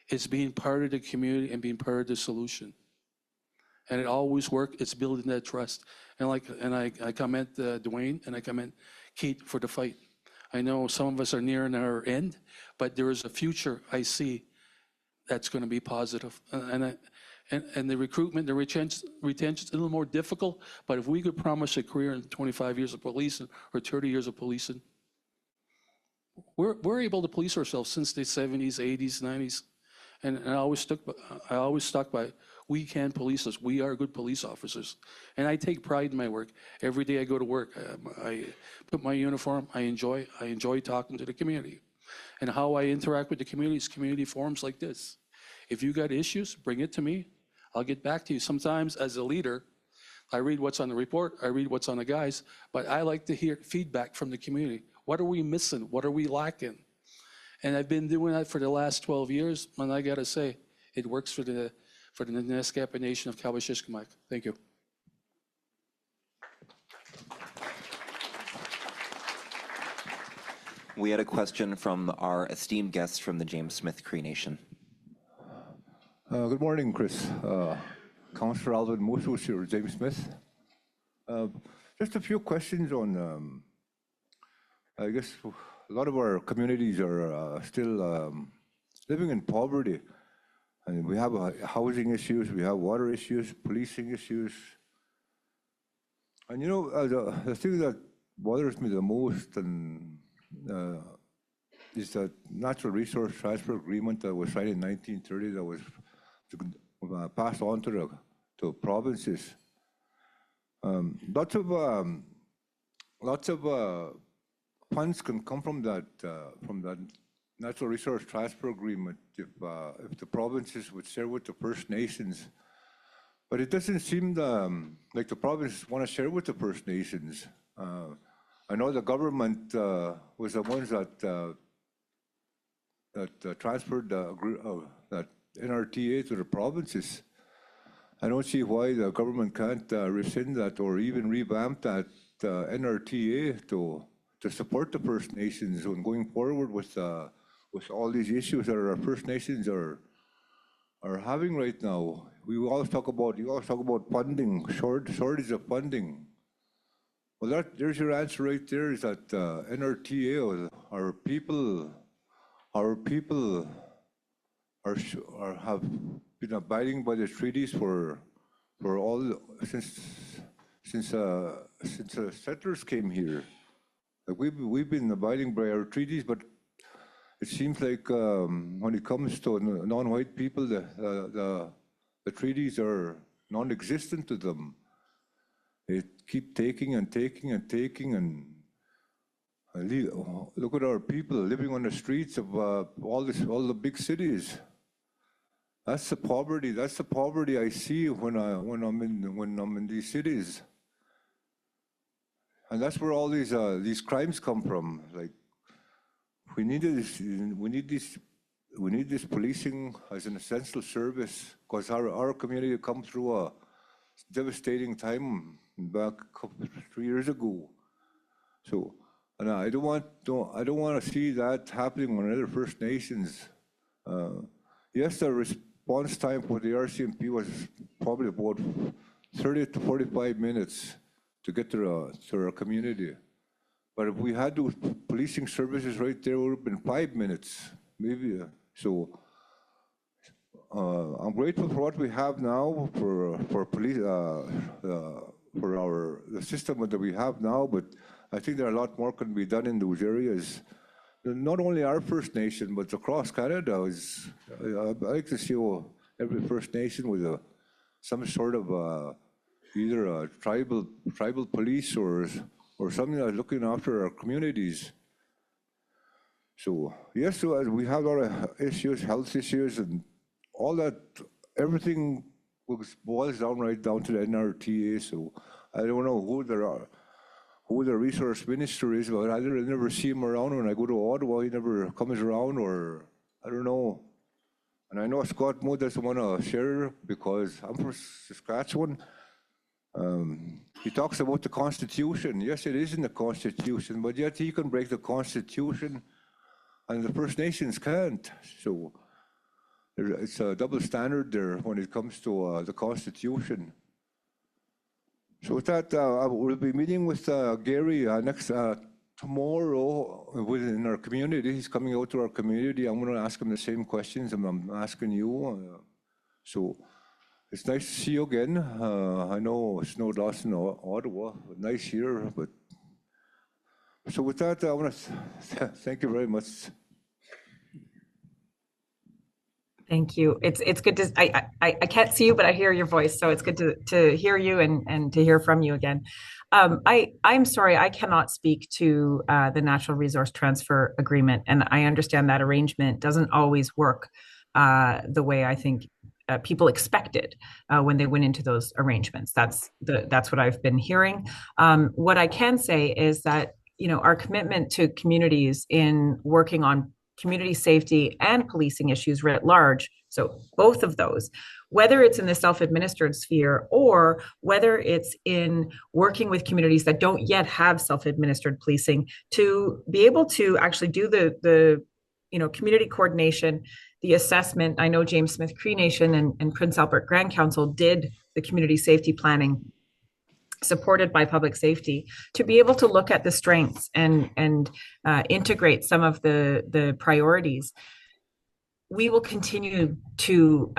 S7: is being part of the community and being part of the solution. And it always works. It's building that trust. And I commend Dwayne and I commend Keith for the fight. I know some of us are nearing our end, but there is a future I see that's going to be positive. And the recruitment, the retention is a little more difficult. But if we could promise a career in 25 years of policing or 30 years of policing, we're able to police ourselves since the 70s, 80s, 90s. And I always stuck by, we can police us. We are good police officers. And I take pride in my work. Every day I go to work, I put my uniform, I enjoy talking to the community. And how I interact with the community is community forums like this. If you got issues, bring it to me. I'll get back to you. Sometimes as a leader, I read what's on the report, I read what's on the guys, but I like to hear feedback from the community. What are we missing? What are we lacking? And I've been doing that for the last 12 years, and I gotta say, it works for the Nescapi Nation of Kawashishkamak. Thank you.
S1: We had a question from our esteemed guests from the James Smith Cree Nation.
S8: Good morning, Chris. Councillor Alvin Moses here, James Smith. Just a few questions on, I guess a lot of our communities are still living in poverty. And we have housing issues, we have water issues, policing issues. And you know, the thing that bothers me the most is that natural resource transfer agreement that was signed in 1930 that was passed on to provinces. Lots of funds can come from that natural resource transfer agreement if the provinces would share with the First Nations. But it doesn't seem like the provinces want to share with the First Nations. I know the government was the ones that transferred that NRTA to the provinces. I don't see why the government can't rescind that or even revamp that NRTA to support the First Nations when going forward with all these issues that our First Nations are having right now. You always talk about funding, shortage of funding. Well, there's your answer right there. Is that NRTA, our people have been abiding by the treaties for all since the settlers came here. Like we've been abiding by our treaties, but it seems like when it comes to non-white people, the treaties are non-existent to them. They keep taking and taking and taking, and Look at our people living on the streets of all the big cities. That's the poverty. That's the poverty I see when I'm in these cities, and that's where all these crimes come from. Like we need this policing as an essential service, because our community come through a devastating time back 3 years ago. So, and I don't want to see that happening on other First Nations. Yes, the response time for the RCMP was probably about 30 to 45 minutes to get to our community. But if we had those policing services right there, it would have been 5 minutes, maybe. So I'm grateful for what we have now for police, for the system that we have now, but I think there are a lot more can be done in those areas. Not only our First Nation, but across Canada. I like to see every First Nation with some sort of either a tribal police or something that's looking after our communities. So yes, so we have a lot of issues, health issues, and all that. Everything boils right down to the NRTA. So I don't know who the resource minister is, but I never see him around. When I go to Ottawa, he never comes around, or I don't know. And I know Scott Moe doesn't want to share because I'm from Saskatchewan. He talks about the Constitution. Yes, it is in the Constitution, but yet he can break the Constitution and the First Nations can't. So it's a double standard there when it comes to the Constitution. So with that, we'll be meeting with Gary next tomorrow within our community. He's coming out to our community. I'm going to ask him the same questions I'm asking you. So it's nice to see you again. I know it's no loss in Ottawa. Nice here, but so with that, I want to thank you very much.
S4: Thank you. It's good to I can't see you, but I hear your voice, so it's good to hear you and to hear from you again. I'm sorry, I cannot speak to the Natural Resource Transfer Agreement, and I understand that arrangement doesn't always work the way I think people expected when they went into those arrangements. That's what I've been hearing. What I can say is that our commitment to communities in working on community safety and policing issues writ large, so both of those, whether it's in the self-administered sphere or whether it's in working with communities that don't yet have self-administered policing, to be able to actually do the community coordination, the assessment. I know James Smith Cree Nation and Prince Albert Grand Council did the community safety planning supported by public safety, to be able to look at the strengths and integrate some of the priorities. We will continue to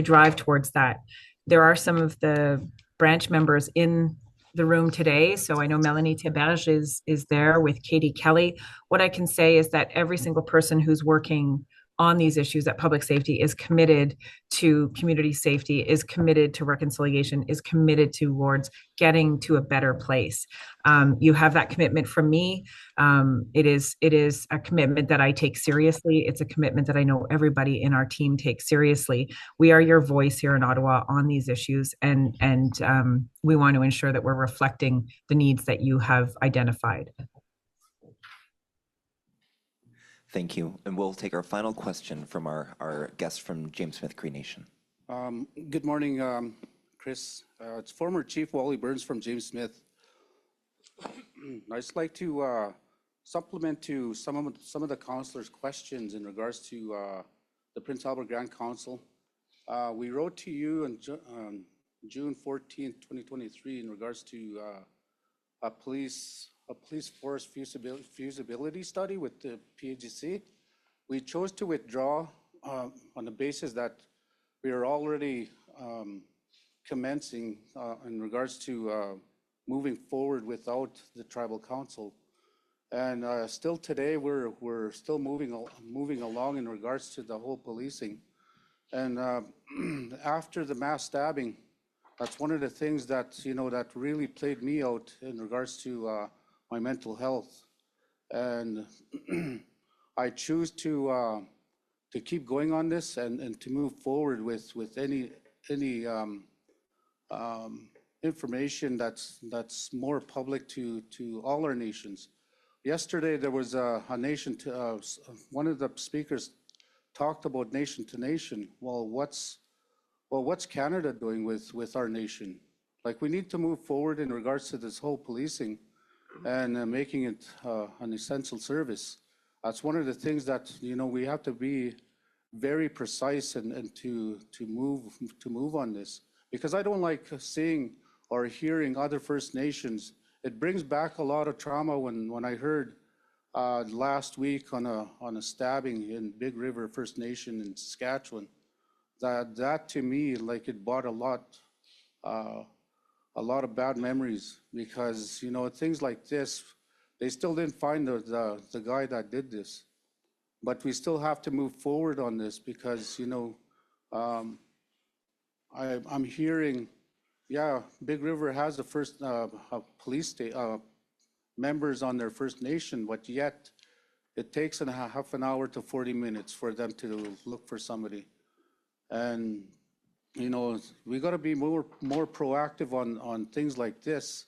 S4: drive towards that. There are some of the branch members in the room today. So I know Melanie Theberge is there with Katie Kelly. What I can say is that every single person who's working on these issues at public safety is committed to community safety, is committed to reconciliation, is committed towards getting to a better place. You have that commitment from me. It is a commitment that I take seriously. It's a commitment that I know everybody in our team takes seriously. We are your voice here in Ottawa on these issues, and we want to ensure that we're reflecting the needs that you have identified.
S1: Thank you. And we'll take our final question from our guest from James Smith Cree Nation.
S9: Good morning, Chris. It's former Chief Wally Burns from James Smith. I'd just like to supplement to some of the councillors' questions in regards to the Prince Albert Grand Council. We wrote to you on June 14th, 2023 in regards to a police force feasibility study with the PGC. We chose to withdraw on the basis that we are already commencing in regards to moving forward without the tribal council. And still today, we're still moving along in regards to the whole policing. And after the mass stabbing, that's one of the things that that really played me out in regards to my mental health. And I choose to keep going on this and to move forward with any information that's more public to all our nations. Yesterday, there was a nation to, one of the speakers talked about nation to nation. Well, what's Canada doing with our nation? Like, we need to move forward in regards to this whole policing and making it an essential service. That's one of the things that, you know, we have to be very precise and to move on this, because I don't like seeing or hearing other First Nations. It brings back a lot of trauma when I heard last week on a stabbing in Big River First Nation in Saskatchewan. That to me, like, it brought a lot of bad memories, because, you know, things like this, they still didn't find the guy that did this. But we still have to move forward on this, because, you know, I'm hearing, yeah, Big River has the first police members on their First Nation, but yet it takes half an hour to 40 minutes for them to look for somebody. And, you know, we got to be more proactive on things like this,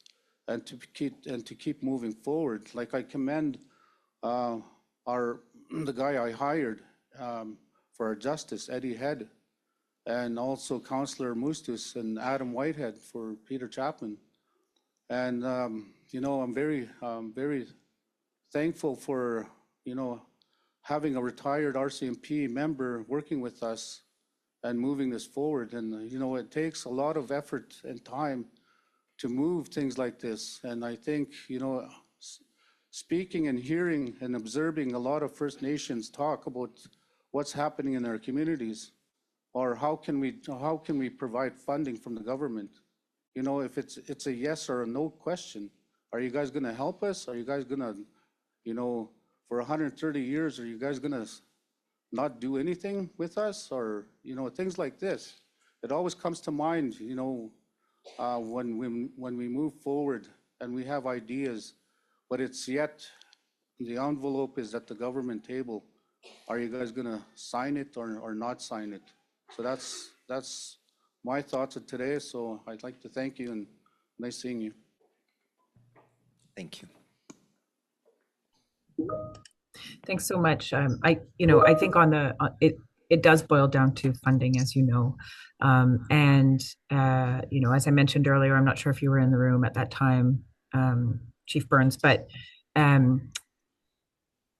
S9: and to keep moving forward. Like, I commend the guy I hired for our justice, Eddie Head, and also Councillor Mustus and Adam Whitehead for Peter Chapman. And you know, I'm very thankful for, you know, having a retired RCMP member working with us and moving this forward. And, you know, it takes a lot of effort and time to move things like this. And I think, you know, speaking and hearing and observing a lot of First Nations talk about what's happening in their communities, or how can we provide funding from the government? You know, if it's a yes or a no question. Are you guys going to help us? Are you guys going to, you know, for 130 years, are you guys going to not do anything with us? Or, you know, things like this. It always comes to mind, you know, when we move forward and we have ideas, but it's yet the envelope is at the government table. Are you guys going to sign it or not sign it? So that's my thoughts of today. So I'd like to thank you, and nice seeing you.
S1: Thank you.
S4: Thanks so much. I think on the it does boil down to funding, as you know, and you know, as I mentioned earlier, I'm not sure if you were in the room at that time, Chief Burns, but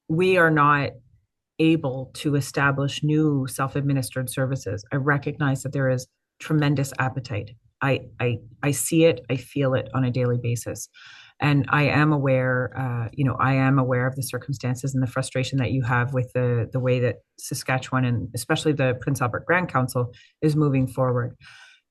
S4: we are not able to establish new self-administered services. I recognize that there is tremendous appetite. I see it, I feel it on a daily basis. And I am aware, you know, I am aware of the circumstances and the frustration that you have with the way that Saskatchewan, and especially the Prince Albert Grand Council, is moving forward.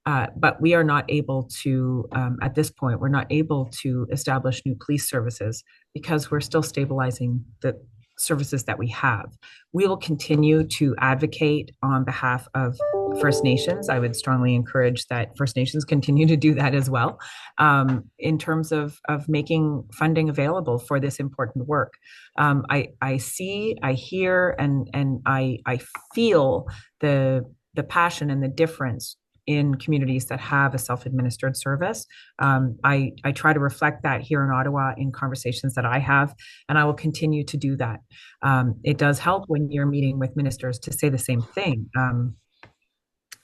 S4: But we are not able to, at this point, we're not able to establish new police services because we're still stabilizing the services that we have. We will continue to advocate on behalf of First Nations. I would strongly encourage that First Nations continue to do that as well, in terms of making funding available for this important work. I see, I hear, and I feel the passion and the difference in communities that have a self-administered service. I try to reflect that here in Ottawa in conversations that I have, and I will continue to do that. It does help when you're meeting with ministers to say the same thing,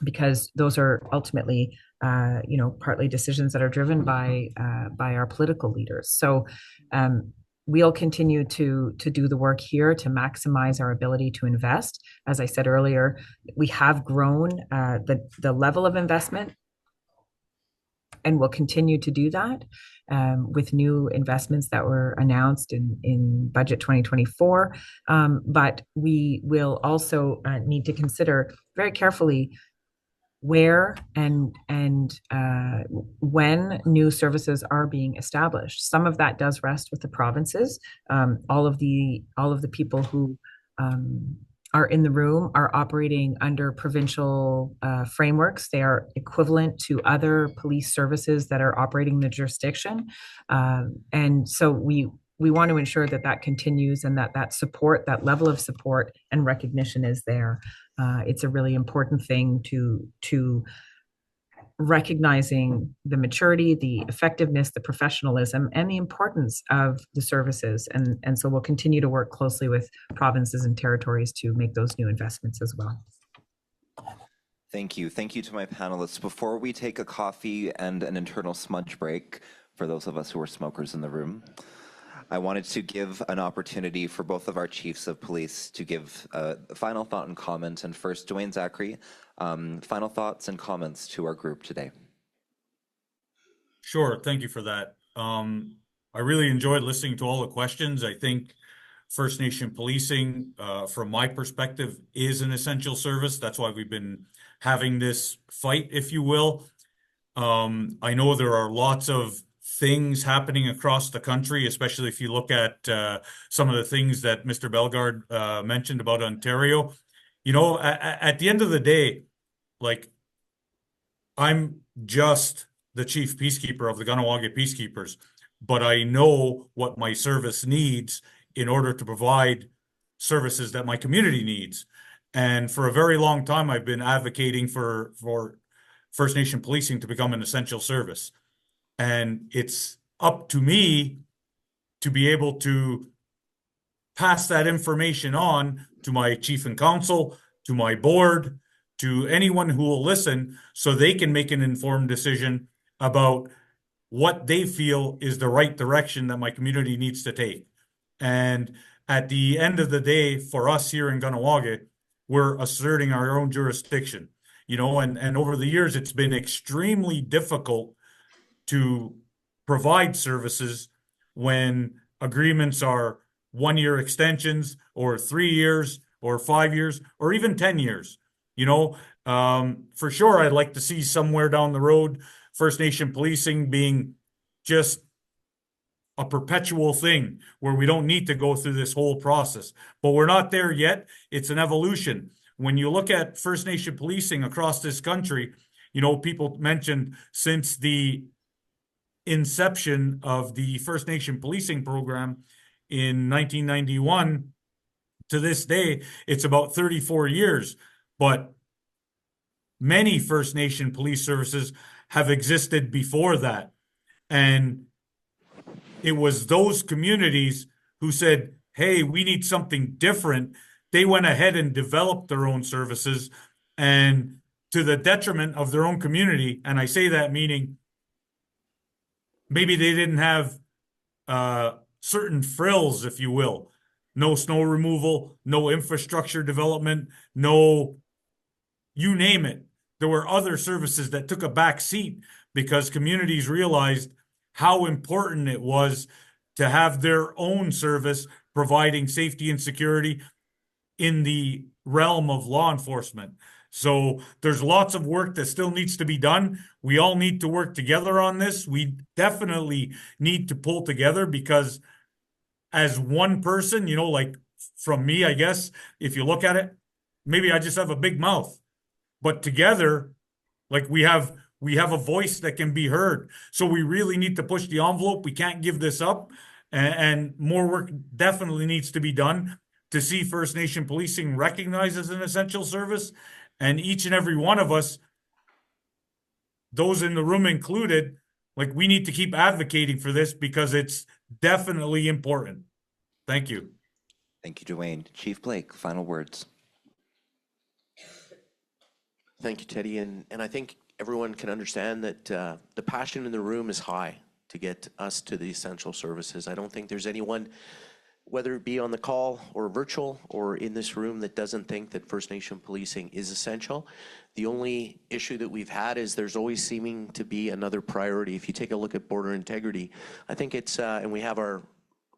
S4: because those are ultimately, you know, partly decisions that are driven by our political leaders. So we'll continue to do the work here to maximize our ability to invest. As I said earlier, we have grown the level of investment, and we'll continue to do that with new investments that were announced in Budget 2024. But we will also need to consider very carefully where and when new services are being established. Some of that does rest with the provinces. All of the people who are in the room are operating under provincial frameworks. They are equivalent to other police services that are operating in the jurisdiction, and so we want to ensure that that continues and that support, that level of support and recognition is there. It's a really important thing to recognizing the maturity, the effectiveness, the professionalism, and the importance of the services. And so we'll continue to work closely with provinces and territories to make those new investments as well.
S1: Thank you. Thank you to my panelists. Before we take a coffee and an internal smudge break, for those of us who are smokers in the room, I wanted to give an opportunity for both of our chiefs of police to give a final thought and comment. And first, Dwayne Zachary, final thoughts and comments to our group today.
S3: Sure, thank you for that. I really enjoyed listening to all the questions. I think First Nation policing, from my perspective, is an essential service. That's why we've been having this fight, if you will. I know there are lots of things happening across the country, especially if you look at some of the things that Mr. Bellegarde mentioned about Ontario. You know, at the end of the day, like, I'm just the chief peacekeeper of the Kahnawake Peacekeepers, but I know what my service needs in order to provide services that my community needs. And for a very long time, I've been advocating for First Nation policing to become an essential service. And it's up to me to be able to pass that information on to my chief and council, to my board, to anyone who will listen, so they can make an informed decision about what they feel is the right direction that my community needs to take. And at the end of the day, for us here in Kahnawake, we're asserting our own jurisdiction, you know, and over the years, it's been extremely difficult to provide services when agreements are 1-year extensions or 3 years or 5 years or even 10 years. You know, for sure, I'd like to see somewhere down the road First Nation policing being just a perpetual thing where we don't need to go through this whole process. But we're not there yet. It's an evolution. When you look at First Nation policing across this country, you know, people mentioned since the inception of the First Nation policing program in 1991 to this day, it's about 34 years. But many First Nation police services have existed before that. And it was those communities who said, hey, we need something different. They went ahead and developed their own services, and to the detriment of their own community. And I say that meaning maybe they didn't have certain frills, if you will. No snow removal, no infrastructure development, no, you name it. There were other services that took a back seat because communities realized how important it was to have their own service providing safety and security in the realm of law enforcement. So there's lots of work that still needs to be done. We all need to work together on this. We definitely need to pull together because as one person, you know, like from me, I guess, if you look at it, maybe I just have a big mouth. But together, like we have a voice that can be heard. So we really need to push the envelope. We can't give this up. And more work definitely needs to be done to see First Nation policing recognized as an essential service. And each and every one of us, those in the room included, like we need to keep advocating for this because it's definitely important. Thank you.
S1: Thank you, Dwayne. Chief Blake, final words.
S2: Thank you, Teddy. And I think everyone can understand that the passion in the room is high to get us to the essential services. I don't think there's anyone, whether it be on the call or virtual or in this room, that doesn't think that First Nation policing is essential. The only issue that we've had is there's always seeming to be another priority. If you take a look at border integrity, I think it's, and we have our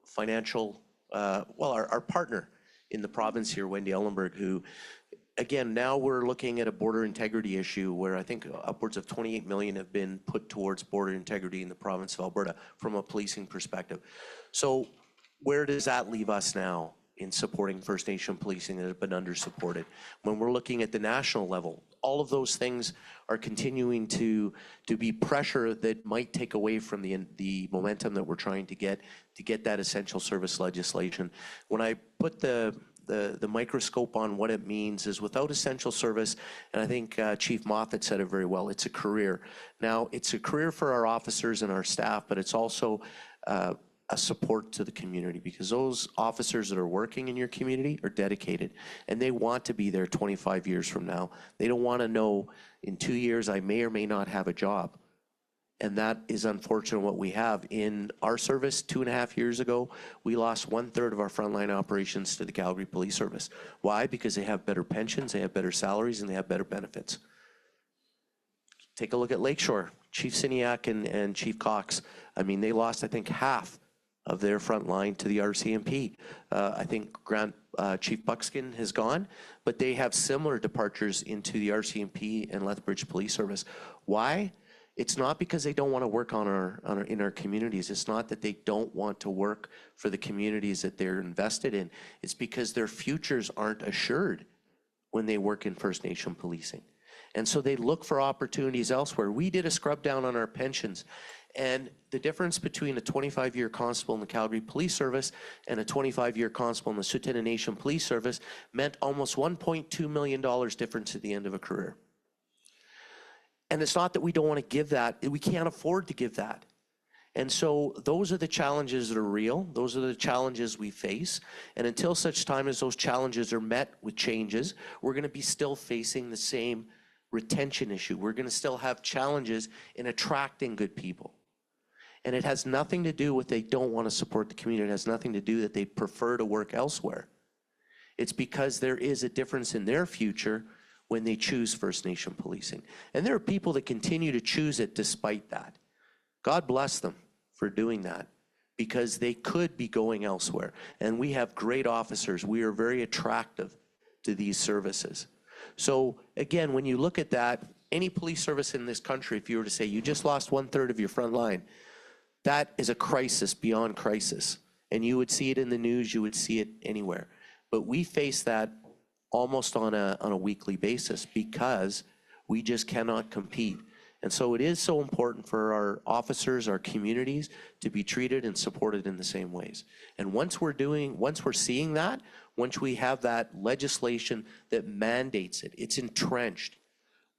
S2: financial, our partner in the province here, Wendy Ellenberg, who, again, now we're looking at a border integrity issue where I think upwards of 28 million have been put towards border integrity in the province of Alberta from a policing perspective. So where does that leave us now in supporting First Nation policing that have been under-supported? When we're looking at the national level, all of those things are continuing to be pressure that might take away from the momentum that we're trying to get that essential service legislation. When I put the microscope on what it means is without essential service, and I think Chief Moffat said it very well, it's a career. Now, it's a career for our officers and our staff, but it's also a support to the community, because those officers that are working in your community are dedicated and they want to be there 25 years from now. They don't want to know in 2 years I may or may not have a job. And that is unfortunate what we have. In our service 2.5 years ago, we lost 1/3 of our frontline operations to the Calgary Police Service. Why? Because they have better pensions, they have better salaries, and they have better benefits. Take a look at Lakeshore, Chief Siniak and Chief Cox. I mean, they lost, I think, half of their front line to the RCMP. I think Chief Buckskin has gone, but they have similar departures into the RCMP and Lethbridge Police Service. Why? It's not because they don't want to work in our communities. It's not that they don't want to work for the communities that they're invested in. It's because their futures aren't assured when they work in First Nation policing. And so they look for opportunities elsewhere. We did a scrub down on our pensions, and the difference between a 25-year constable in the Calgary Police Service and a 25-year constable in the Tsuut'ina Nation Police Service meant almost $1.2 million difference at the end of a career. And it's not that we don't want to give that, we can't afford to give that. And so those are the challenges that are real. Those are the challenges we face. And until such time as those challenges are met with changes, we're going to be still facing the same retention issue. We're going to still have challenges in attracting good people. And it has nothing to do with they don't want to support the community. It has nothing to do that they prefer to work elsewhere. It's because there is a difference in their future when they choose First Nation policing. And there are people that continue to choose it despite that. God bless them for doing that, because they could be going elsewhere. And we have great officers. We are very attractive to these services. So again, when you look at that, any police service in this country, if you were to say you just lost 1/3 of your front line, that is a crisis beyond crisis. And you would see it in the news, you would see it anywhere. But we face that almost on a weekly basis because we just cannot compete. And so it is so important for our officers, our communities, to be treated and supported in the same ways. And once we're seeing that, once we have that legislation that mandates it, it's entrenched,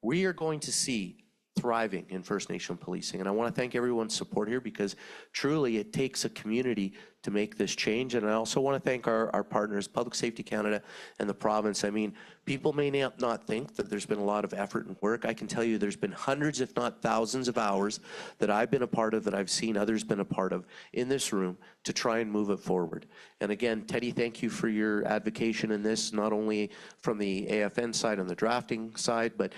S2: we are going to see thriving in First Nation policing. And I want to thank everyone's support here, because truly it takes a community to make this change. And I also want to thank our partners, Public Safety Canada and the province. I mean, people may not think that there's been a lot of effort and work. I can tell you there's been hundreds, if not thousands of hours that I've been a part of, that I've seen others been a part of in this room to try and move it forward. And again, Teddy, thank you for your advocation in this, not only from the AFN side on the drafting side, but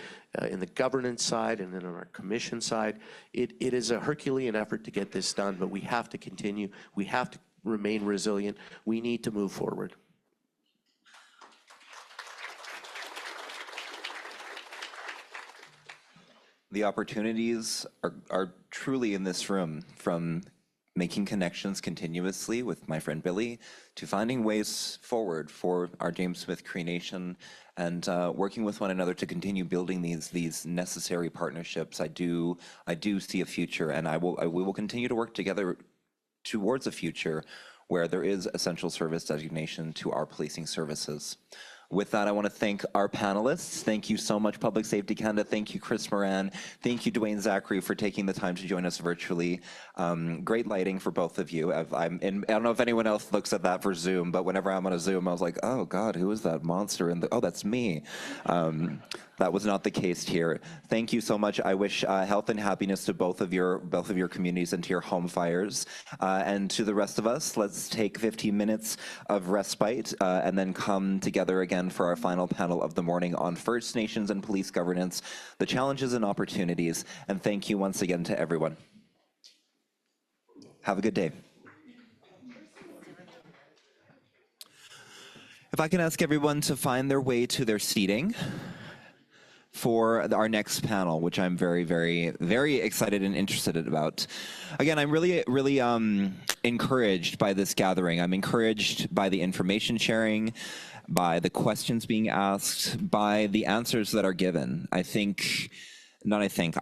S2: in the governance side and then on our commission side. It is a Herculean effort to get this done, but we have to continue. We have to remain resilient. We need to move forward.
S1: The opportunities are truly in this room, from making connections continuously with my friend Billy to finding ways forward for our James Smith Cree Nation, and working with one another to continue building these necessary partnerships. I do see a future, and we will continue to work together towards a future where there is essential service designation to our policing services. With that, I want to thank our panelists. Thank you so much, Public Safety Canada. Thank you, Chris Moran. Thank you, Dwayne Zachary, for taking the time to join us virtually. Great lighting for both of you. I don't know if anyone else looks at that for Zoom, but whenever I'm on a Zoom, I was like, oh God, who is that monster? Oh, that's me. That was not the case here. Thank you so much. I wish health and happiness to both of your communities and to your home fires. And to the rest of us, let's take 15 minutes of respite and then come together again for our final panel of the morning on First Nations and police governance, the challenges and opportunities. And thank you once again to everyone. Have a good day. If I can ask everyone to find their way to their seating for our next panel, which I'm very, very, very excited and interested about. Again, I'm really, really encouraged by this gathering. I'm encouraged by the information sharing, by the questions being asked, by the answers that are given. I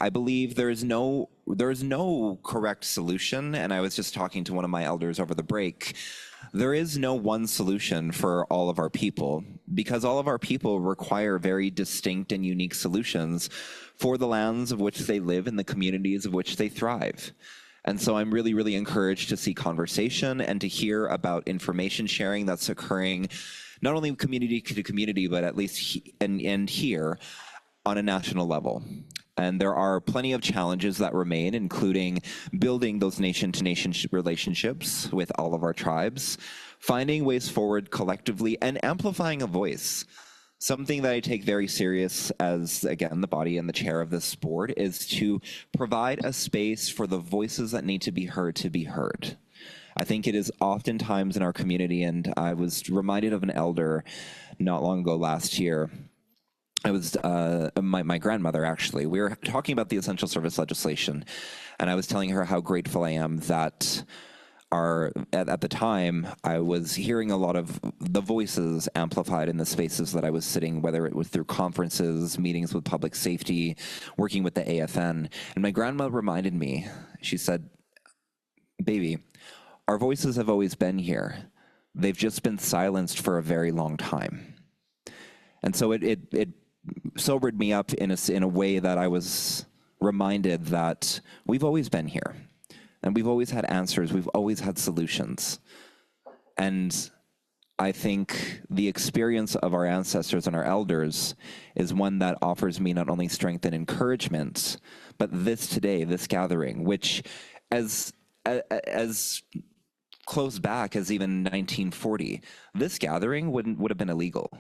S1: believe there is no correct solution, and I was just talking to one of my elders over the break. There is no one solution for all of our people, because all of our people require very distinct and unique solutions for the lands of which they live and the communities of which they thrive. And so I'm really, really encouraged to see conversation and to hear about information sharing that's occurring not only community to community, but at least here on a national level. And there are plenty of challenges that remain, including building those nation-to-nation relationships with all of our tribes, finding ways forward collectively, and amplifying a voice. Something that I take very serious as, again, the body and the chair of this board is to provide a space for the voices that need to be heard. I think it is oftentimes in our community, and I was reminded of an elder not long ago last year. I was, my grandmother, actually, we were talking about the essential service legislation, and I was telling her how grateful I am that at the time, I was hearing a lot of the voices amplified in the spaces that I was sitting, whether it was through conferences, meetings with public safety, working with the AFN. And my grandma reminded me, she said, "Baby, our voices have always been here. They've just been silenced for a very long time." And so it sobered me up in a way that I was reminded that we've always been here. And we've always had answers, we've always had solutions. And I think the experience of our ancestors and our elders is one that offers me not only strength and encouragement, but this gathering, which as close back as even 1940, this gathering would have been illegal.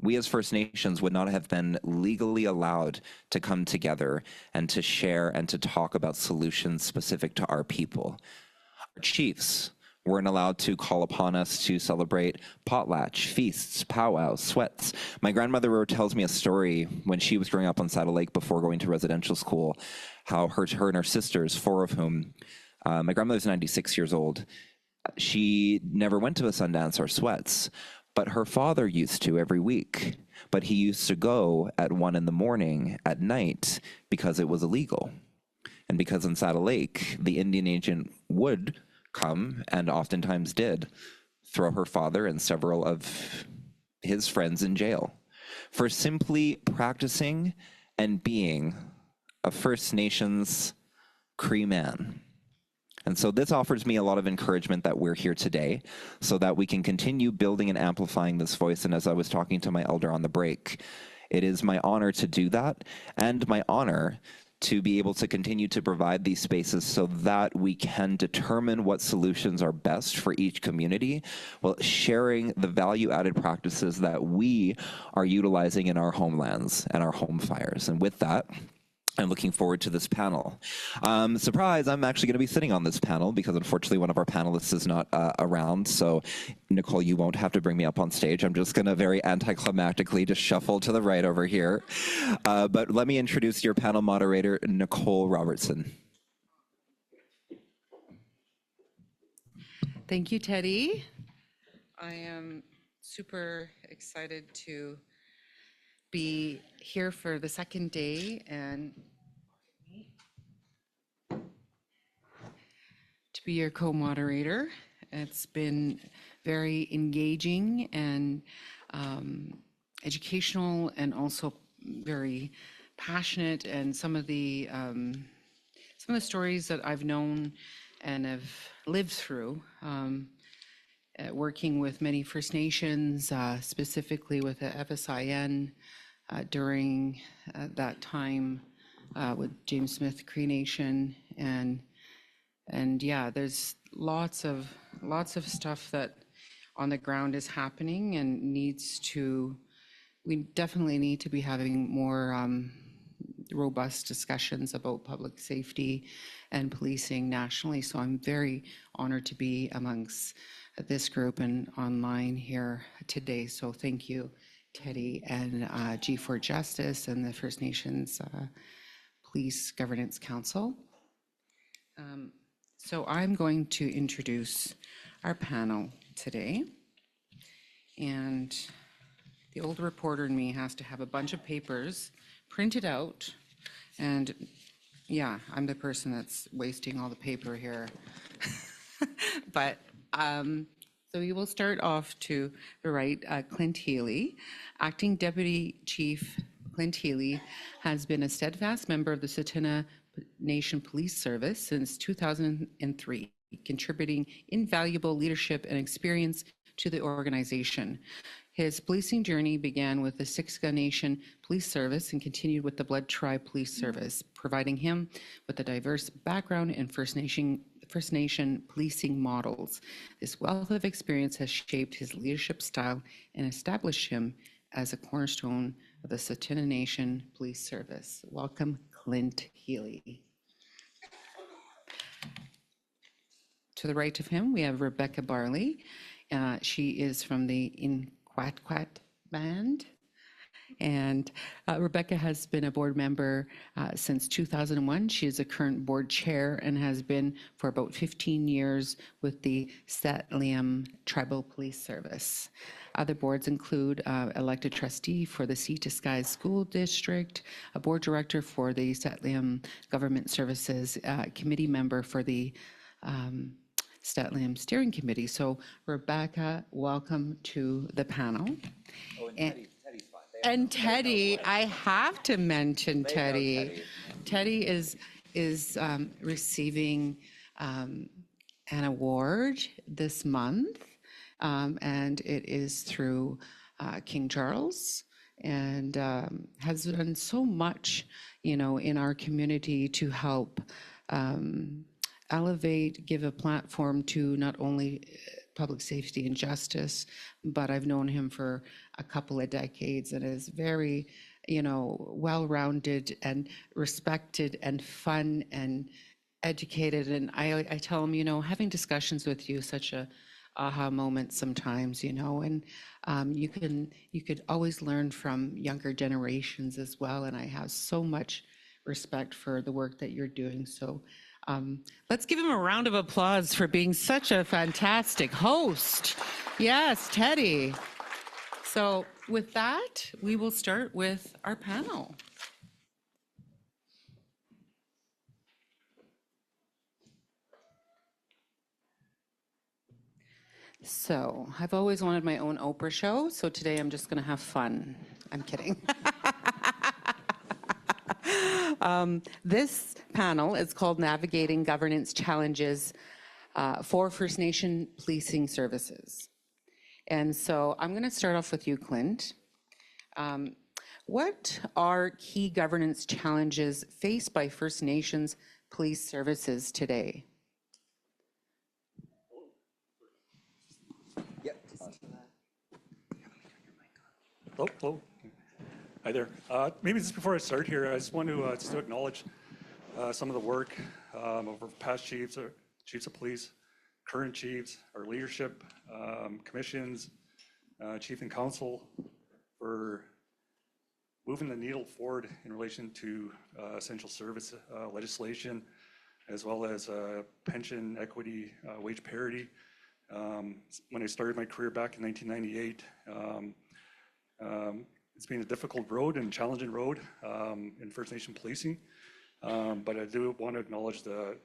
S1: We as First Nations would not have been legally allowed to come together and to share and to talk about solutions specific to our people. Our chiefs weren't allowed to call upon us to celebrate potlatch, feasts, powwows, sweats. My grandmother tells me a story when she was growing up on Saddle Lake before going to residential school, how her and her sisters, four of whom, my grandmother's 96 years old, she never went to a Sundance or sweats. But her father used to every week. But he used to go at 1 a.m. at night because it was illegal. And because in Saddle Lake, the Indian agent would come, and oftentimes did, throw her father and several of his friends in jail for simply practicing and being a First Nations Cree man. And so this offers me a lot of encouragement that we're here today so that we can continue building and amplifying this voice. And as I was talking to my elder on the break, it is my honor to do that, and my honor to be able to continue to provide these spaces so that we can determine what solutions are best for each community while sharing the value-added practices that we are utilizing in our homelands and our home fires. And with that, I'm looking forward to this panel. Surprise, I'm actually going to be sitting on this panel because unfortunately one of our panelists is not around. So Nicole, you won't have to bring me up on stage. I'm just going to very anticlimactically just shuffle to the right over here. But let me introduce your panel moderator, Nicole Robertson.
S10: Thank you, Teddy. I am super excited to be here for the second day and to be your co-moderator. It's been very engaging and educational, and also very passionate. And some of the stories that I've known and have lived through, working with many First Nations, specifically with the FSIN during that time with James Smith Cree Nation, and yeah, there's lots of stuff that on the ground is happening and we definitely need to be having more robust discussions about public safety and policing nationally. So I'm very honored to be amongst this group and online here today. So thank you, Teddy, and G4 Justice and the First Nations Police Governance Council. So I'm going to introduce our panel today. And the old reporter in me has to have a bunch of papers printed out. And yeah, I'm the person that's wasting all the paper here. But, so we will start off to the right, Clint Healy. Acting Deputy Chief Clint Healy has been a steadfast member of the Tsuut'ina Nation Police Service since 2003, contributing invaluable leadership and experience to the organization. His policing journey began with the Siksika Nation Police Service and continued with the Blood Tribe Police Service, providing him with a diverse background in First Nation policing models. This wealth of experience has shaped his leadership style and established him as a cornerstone of the Tsuut'ina Nation Police Service. Welcome, Clint Healy. To the right of him, we have Rebecca Barley. She is from the Inquatquat Band. And Rebecca has been a board member since 2001. She is a current board chair and has been for about 15 years with the Tsuut'ina Tribal Police Service. Other boards include elected trustee for the Sea to Sky School District, a board director for the Tsuut'ina Government Services, committee member for the Tsuut'ina Steering Committee. So Rebecca, welcome to the panel.
S1: Oh, and Teddy's fine.
S10: And Teddy, I have to mention Teddy. Teddy is receiving an award this month, and it is through King Charles, and has done so much, in our community to help elevate, give a platform to not only public safety and justice, but I've known him for a couple of decades and is very, well-rounded and respected and fun and educated. And I tell him, having discussions with you is such a aha moment sometimes, and you could always learn from younger generations as well. And I have so much respect for the work that you're doing. So let's give him a round of applause for being such a fantastic host. Yes, Teddy. So with that, we will start with our panel. So I've always wanted my own Oprah show, so today I'm just going to have fun. I'm kidding. This panel is called Navigating Governance Challenges for First Nation Policing Services. And so I'm going to start off with you, Clint. What are key governance challenges faced by First Nations police services today?
S11: Hello. Hi there. Maybe just before I start here, I just want to just to acknowledge some of the work of our past chiefs, or chiefs of police, current chiefs, our leadership, commissions, chief and council, for moving the needle forward in relation to essential service legislation, as well as pension equity, wage parity. When I started my career back in 1998, it's been a difficult road and challenging road in First Nation policing, but I do want to acknowledge the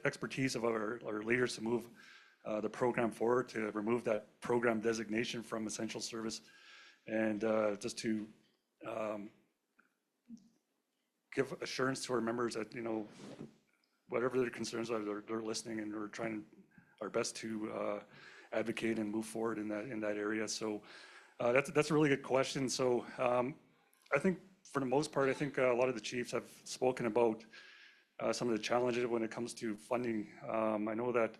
S11: expertise of our leaders to move the program forward, to remove that program designation from essential service, and just to give assurance to our members that, whatever their concerns are, they're listening, and we're trying our best to advocate and move forward in that area. So that's a really good question. So I think for the most part, I think a lot of the chiefs have spoken about some of the challenges when it comes to funding. I know that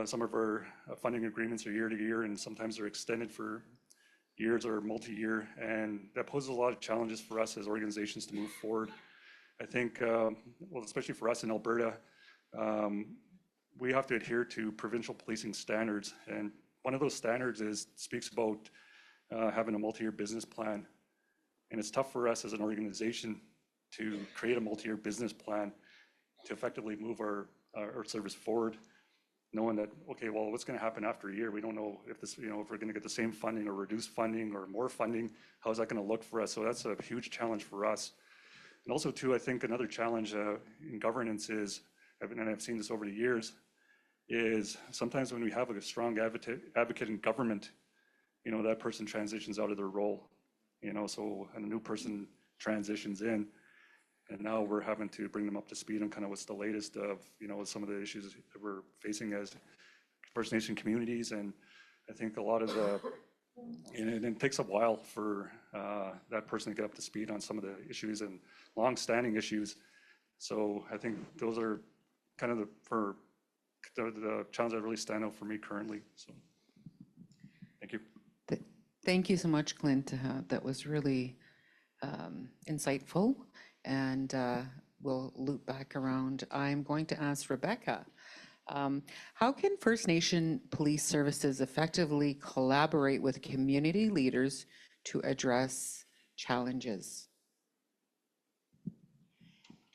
S11: some of our funding agreements are year to year, and sometimes they're extended for years or multi-year, and that poses a lot of challenges for us as organizations to move forward. I think, well, especially for us in Alberta, we have to adhere to provincial policing standards, and one of those standards speaks about having a multi-year business plan. And it's tough for us as an organization to create a multi-year business plan to effectively move our service forward. knowing that, okay, well, what's going to happen after a year? We don't know if this, if we're going to get the same funding or reduced funding or more funding. How is that going to look for us? So that's a huge challenge for us. And also, too, I think another challenge in governance is, and I've seen this over the years, is sometimes when we have a strong advocate in government, that person transitions out of their role, so a new person transitions in, and now we're having to bring them up to speed on kind of what's the latest of, some of the issues that we're facing as First Nation communities. And I think a lot of and it takes a while for that person to get up to speed on some of the issues and long-standing issues. So I think those are kind of the challenges that really stand out for me currently. So thank you.
S10: Thank you so much, Clint. That was really insightful, and we'll loop back around. I'm going to ask Rebecca, how can First Nation police services effectively collaborate with community leaders to address challenges?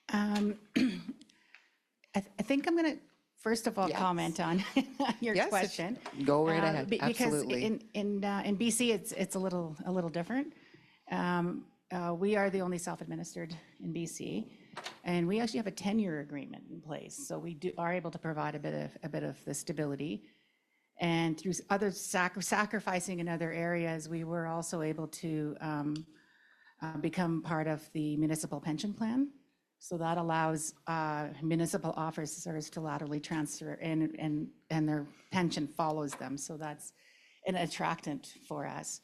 S12: I think I'm going to, first of all, comment on your question.
S10: Go right ahead. Absolutely.
S12: Because in BC, it's a little different. We are the only self-administered in BC, and we actually have a 10-year agreement in place. So we are able to provide a bit of the stability. And through other sacrificing in other areas, we were also able to become part of the municipal pension plan. So that allows municipal officers to laterally transfer and their pension follows them. So that's an attractant for us.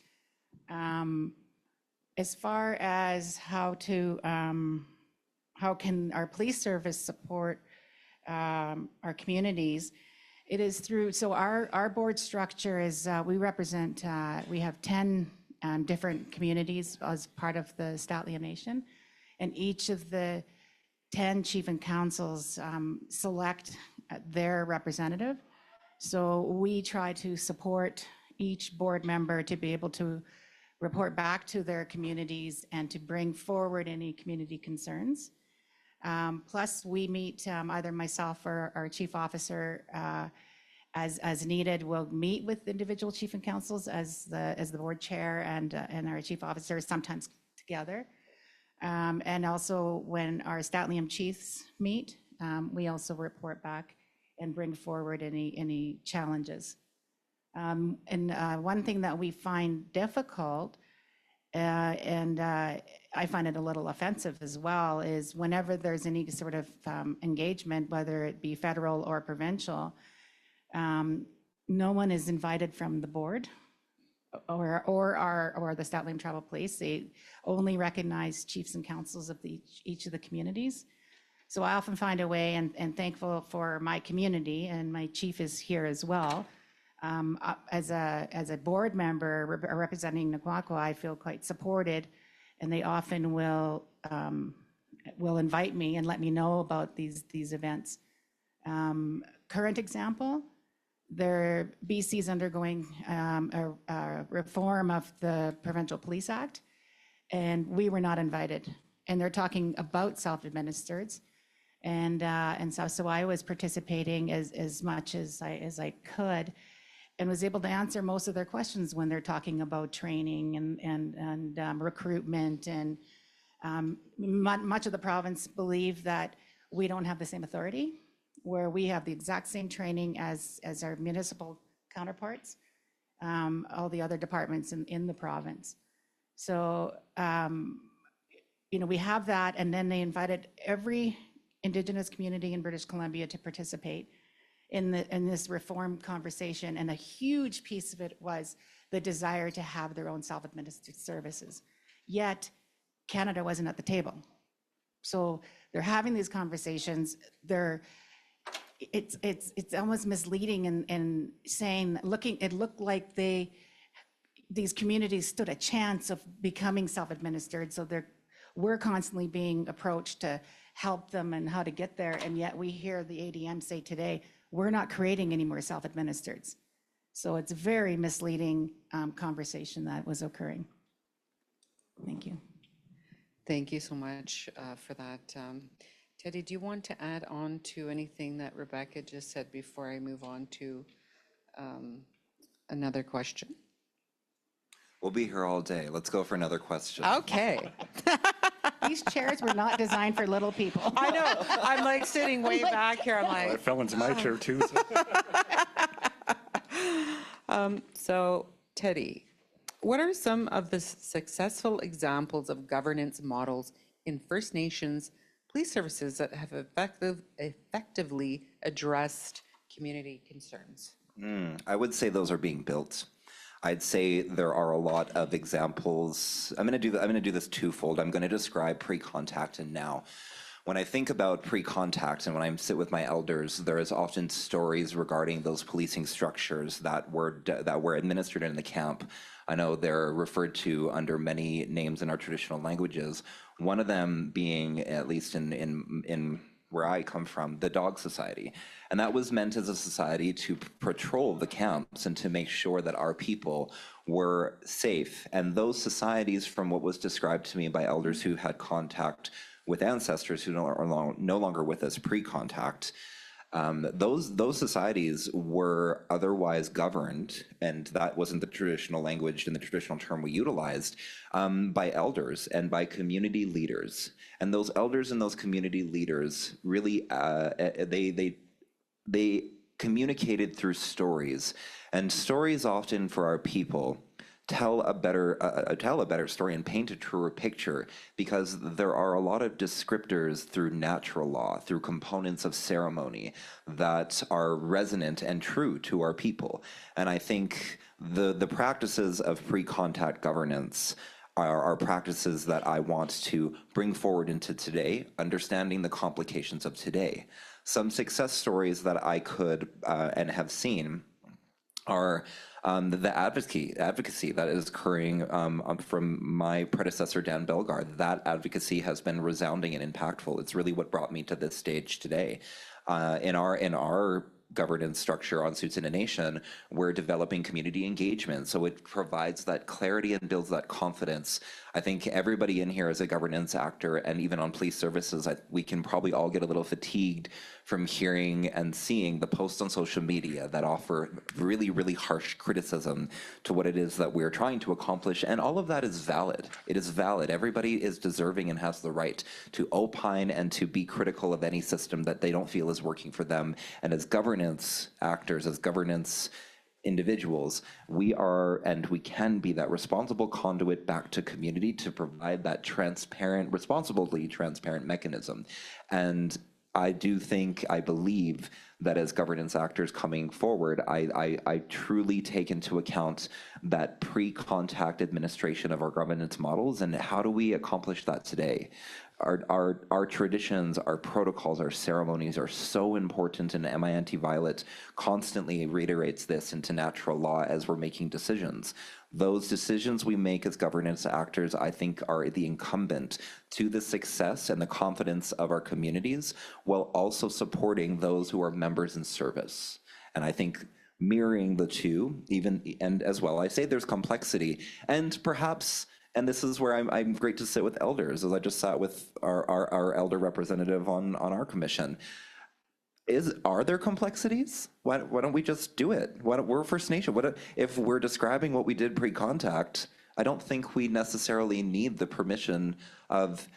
S12: As far as how can our police service support our communities, it is through, so our board structure is, we represent, we have 10 different communities as part of the Tsuut'ina Nation, and each of the 10 chief and councils select their representative. So we try to support each board member to be able to report back to their communities and to bring forward any community concerns. Plus, we meet, either myself or our chief officer, as needed. We'll meet with individual chief and councils as the board chair and our chief officer, sometimes together. And also when our Tsuut'ina chiefs meet, we also report back and bring forward any challenges. And one thing that we find difficult, and I find it a little offensive as well, is whenever there's any sort of engagement, whether it be federal or provincial, no one is invited from the board or the Tsuut'ina Tribal Police. They only recognize chiefs and councils of each of the communities. So I often find a way, and thankful for my community, and my chief is here as well. As a board member representing Naquaqua, I feel quite supported, and they often will invite me and let me know about these events. Current example, BC is undergoing a reform of the Provincial Police Act, and we were not invited. And they're talking about self-administered, and so I was participating as much as I could, and was able to answer most of their questions when they're talking about training and recruitment. And much of the province believe that we don't have the same authority, where we have the exact same training as our municipal counterparts, all the other departments in the province. So, we have that, and then they invited every Indigenous community in British Columbia to participate in this reform conversation, and a huge piece of it was the desire to have their own self-administered services. Yet, Canada wasn't at the table. So they're having these conversations. It's almost misleading in saying, it looked like these communities stood a chance of becoming self-administered. So we're constantly being approached to help them and how to get there. And yet we hear the ADM say today, we're not creating any more self-administered. So it's a very misleading conversation that was occurring. Thank you.
S10: Thank you so much for that. Teddy, do you want to add on to anything that Rebecca just said before I move on to another question?
S1: We'll be here all day. Let's go for another question.
S10: Okay.
S12: These chairs were not designed for little people.
S10: I know. I'm like sitting way back here. I'm
S11: I
S10: like,
S11: fell into my chair too.
S10: so Teddy, what are some of the successful examples of governance models in First Nations police services that have effectively addressed community concerns?
S1: I would say those are being built. I'd say there are a lot of examples. I'm going to do this twofold. I'm going to describe pre-contact and now. When I think about pre-contact and when I sit with my elders, there is often stories regarding those policing structures that were administered in the camp. I know they're referred to under many names in our traditional languages. One of them being, at least in where I come from, the Dog Society. And that was meant as a society to patrol the camps and to make sure that our people were safe. And those societies, from what was described to me by elders who had contact with ancestors who are no longer with us pre-contact, those societies were otherwise governed, and that wasn't the traditional language and the traditional term we utilized, by elders and by community leaders. And those elders and those community leaders really, they communicated through stories, and stories often for our people tell a better story and paint a truer picture, because there are a lot of descriptors through natural law, through components of ceremony that are resonant and true to our people. And I think the practices of pre-contact governance are practices that I want to bring forward into today, understanding the complications of today. Some success stories that I could and have seen are the advocacy that is occurring from my predecessor, Dan Bellegarde. That advocacy has been resounding and impactful. It's really what brought me to this stage today. In our governance structure on Tsuut'ina Nation, we're developing community engagement. So it provides that clarity and builds that confidence. I think everybody in here is a governance actor, and even on police services, we can probably all get a little fatigued from hearing and seeing the posts on social media that offer really, really harsh criticism to what it is that we're trying to accomplish. And all of that is valid. It is valid. Everybody is deserving and has the right to opine and to be critical of any system that they don't feel is working for them. And as governance actors, as governance individuals, we are and we can be that responsible conduit back to community to provide that transparent, responsibly transparent mechanism. And I believe that as governance actors coming forward, I truly take into account that pre-contact administration of our governance models, and how do we accomplish that today? Our traditions, our protocols, our ceremonies are so important, and MI Anti-Violet constantly reiterates this into natural law as we're making decisions. Those decisions we make as governance actors, I think, are the incumbent to the success and the confidence of our communities, while also supporting those who are members in service. And I think mirroring the two, and as well, I say there's complexity, and perhaps, and this is where I'm great to sit with elders, as I just sat with our elder representative on our commission. Are there complexities? Why don't we just do it? We're First Nation. If we're describing what we did pre-contact, I don't think we necessarily need the permission of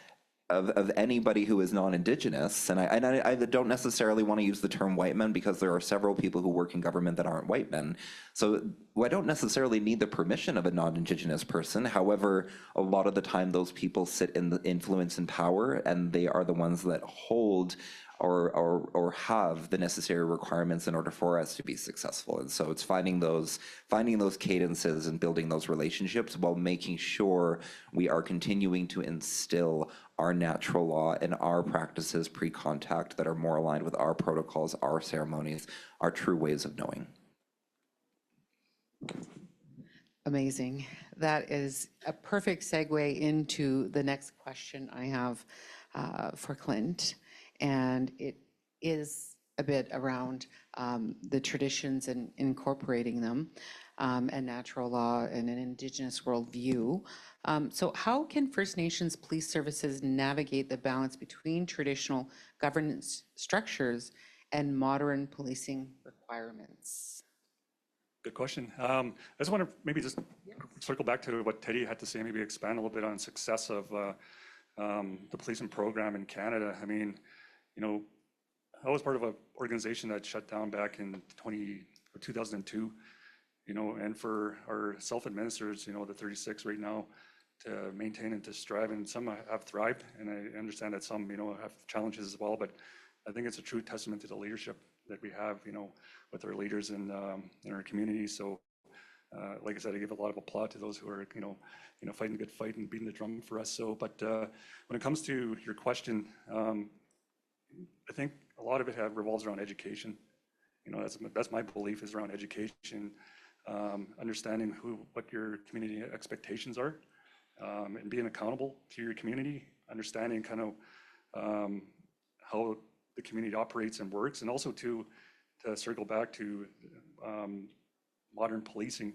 S1: anybody who is non-Indigenous. And I don't necessarily want to use the term white men, because there are several people who work in government that aren't white men. So I don't necessarily need the permission of a non-Indigenous person. However, a lot of the time those people sit in the influence and power, and they are the ones that hold or have the necessary requirements in order for us to be successful. And so it's finding those cadences and building those relationships while making sure we are continuing to instill our natural law and our practices pre-contact that are more aligned with our protocols, our ceremonies, our true ways of knowing.
S10: Amazing. That is a perfect segue into the next question I have for Clint. And it is a bit around the traditions and incorporating them. and natural law and an Indigenous worldview. So how can First Nations police services navigate the balance between traditional governance structures and modern policing requirements?
S11: Good question. I just want to maybe just circle back to what Teddy had to say, maybe expand a little bit on success of the policing program in Canada. I mean, you know, I was part of an organization that shut down back in 2002, you know, and for our self-administered, you know, the 36 right now, to maintain and to strive, and some have thrived, and I understand that some, you know, have challenges as well, but I think it's a true testament to the leadership that we have, you know, with our leaders in our community. So, like I said, I give a lot of applause to those who are, you know, fighting a good fight and beating the drum for us. So, but when it comes to your question, I think a lot of it revolves around education. You know, that's my belief, is around education, understanding what your community expectations are, and being accountable to your community, understanding kind of how the community operates and works, and also to circle back to modern policing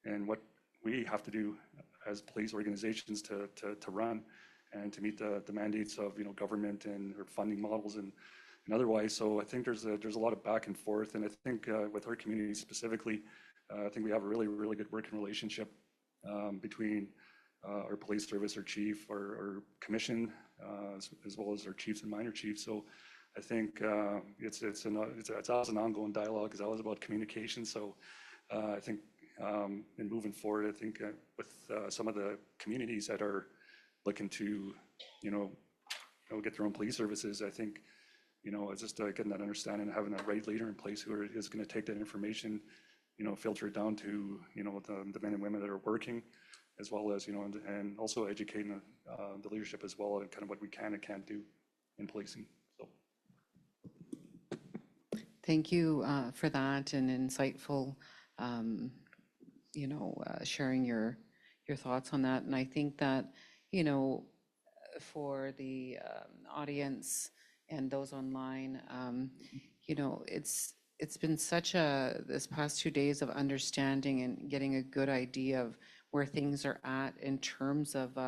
S11: and what we have to do as police organizations to run and to meet the mandates of, you know, government and or funding models and otherwise. So I think there's a lot of back and forth, and I think with our community specifically, I think we have a really, really good working relationship between our police service, our chief, our commission, as well as our chiefs and minor chiefs. So I think it's always an ongoing dialogue. It's always about communication. So I think in moving forward, I think with some of the communities that are looking to, you know, get their own police services, I think, you know, it's just getting that understanding and having that right leader in place who is going to take that information, you know, filter it down to, you know, the men and women that are working, as well as, you know, and also educating the leadership as well, and kind of what we can and can't do in policing. So.
S10: Thank you for that and insightful, you know, sharing your thoughts on that. And I think that, you know, for the audience and those online, you know, it's been such this past 2 days of understanding and getting a good idea of where things are at in terms of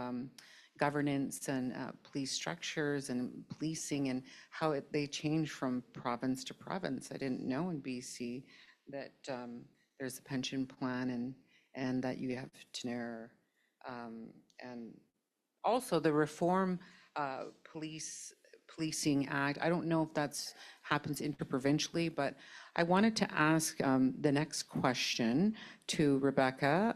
S10: governance and police structures and policing, and how they change from province to province. I didn't know in BC that there's a pension plan and that you have Tsuut'ina, and also the Reform Policing Act. I don't know if that's happens interprovincially, but I wanted to ask the next question to Rebecca,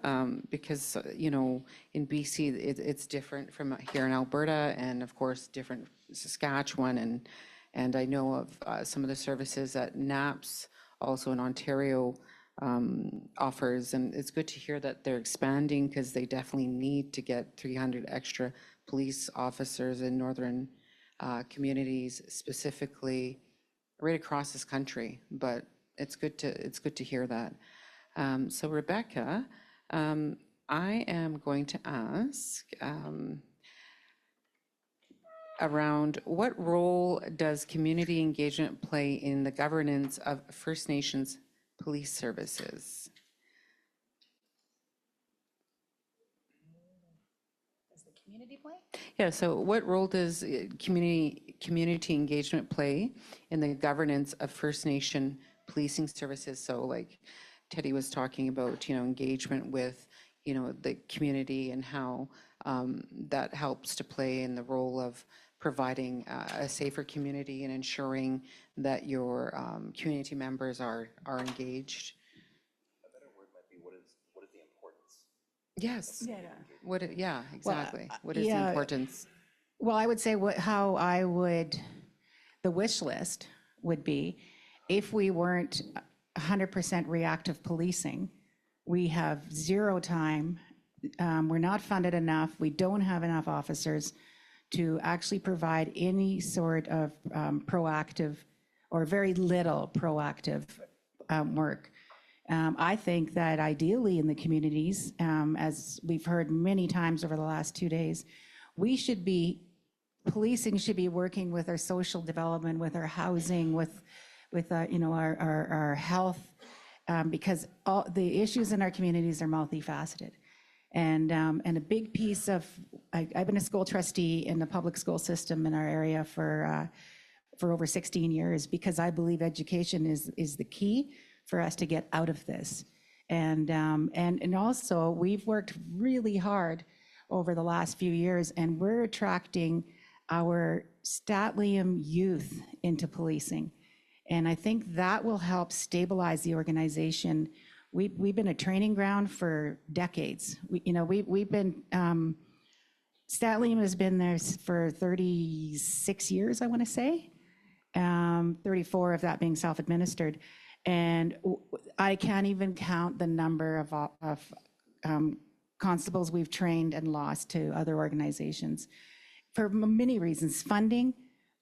S10: because, you know, in BC, it's different from here in Alberta, and of course, different Saskatchewan, and I know of some of the services that NAPS, also in Ontario, offers, and it's good to hear that they're expanding, because they definitely need to get 300 extra police officers in northern communities, specifically right across this country. But it's good to hear that. So Rebecca, I am going to ask around what role does community engagement play in the governance of First Nations police services?
S12: Does the community play?
S10: Yeah, so what role does community engagement play in the governance of First Nation policing services? So like Teddy was talking about, you know, engagement with, you know, the community, and how that helps to play in the role of providing a safer community and ensuring that your community members are engaged.
S1: A better word might be, what is the importance?
S10: Yes.
S12: Yeah.
S10: Yeah, exactly. What is the
S12: yeah.
S10: importance?
S12: Well, I would say the wish list would be, if we weren't 100% reactive policing, we have zero time, we're not funded enough, we don't have enough officers to actually provide any sort of proactive, or very little proactive work. I think that ideally in the communities, as we've heard many times over the last 2 days, policing should be working with our social development, with our housing, with you know, our health, because all the issues in our communities are multifaceted. And a big piece of, I've been a school trustee in the public school system in our area for over 16 years, because I believe education is the key for us to get out of this. And also, we've worked really hard over the last few years, and we're attracting our Statlium youth into policing. And I think that will help stabilize the organization. We've been a training ground for decades. We've been, Statlium has been there for 36 years, I want to say, 34 of that being self-administered. And I can't even count the number of constables we've trained and lost to other organizations for many reasons: funding,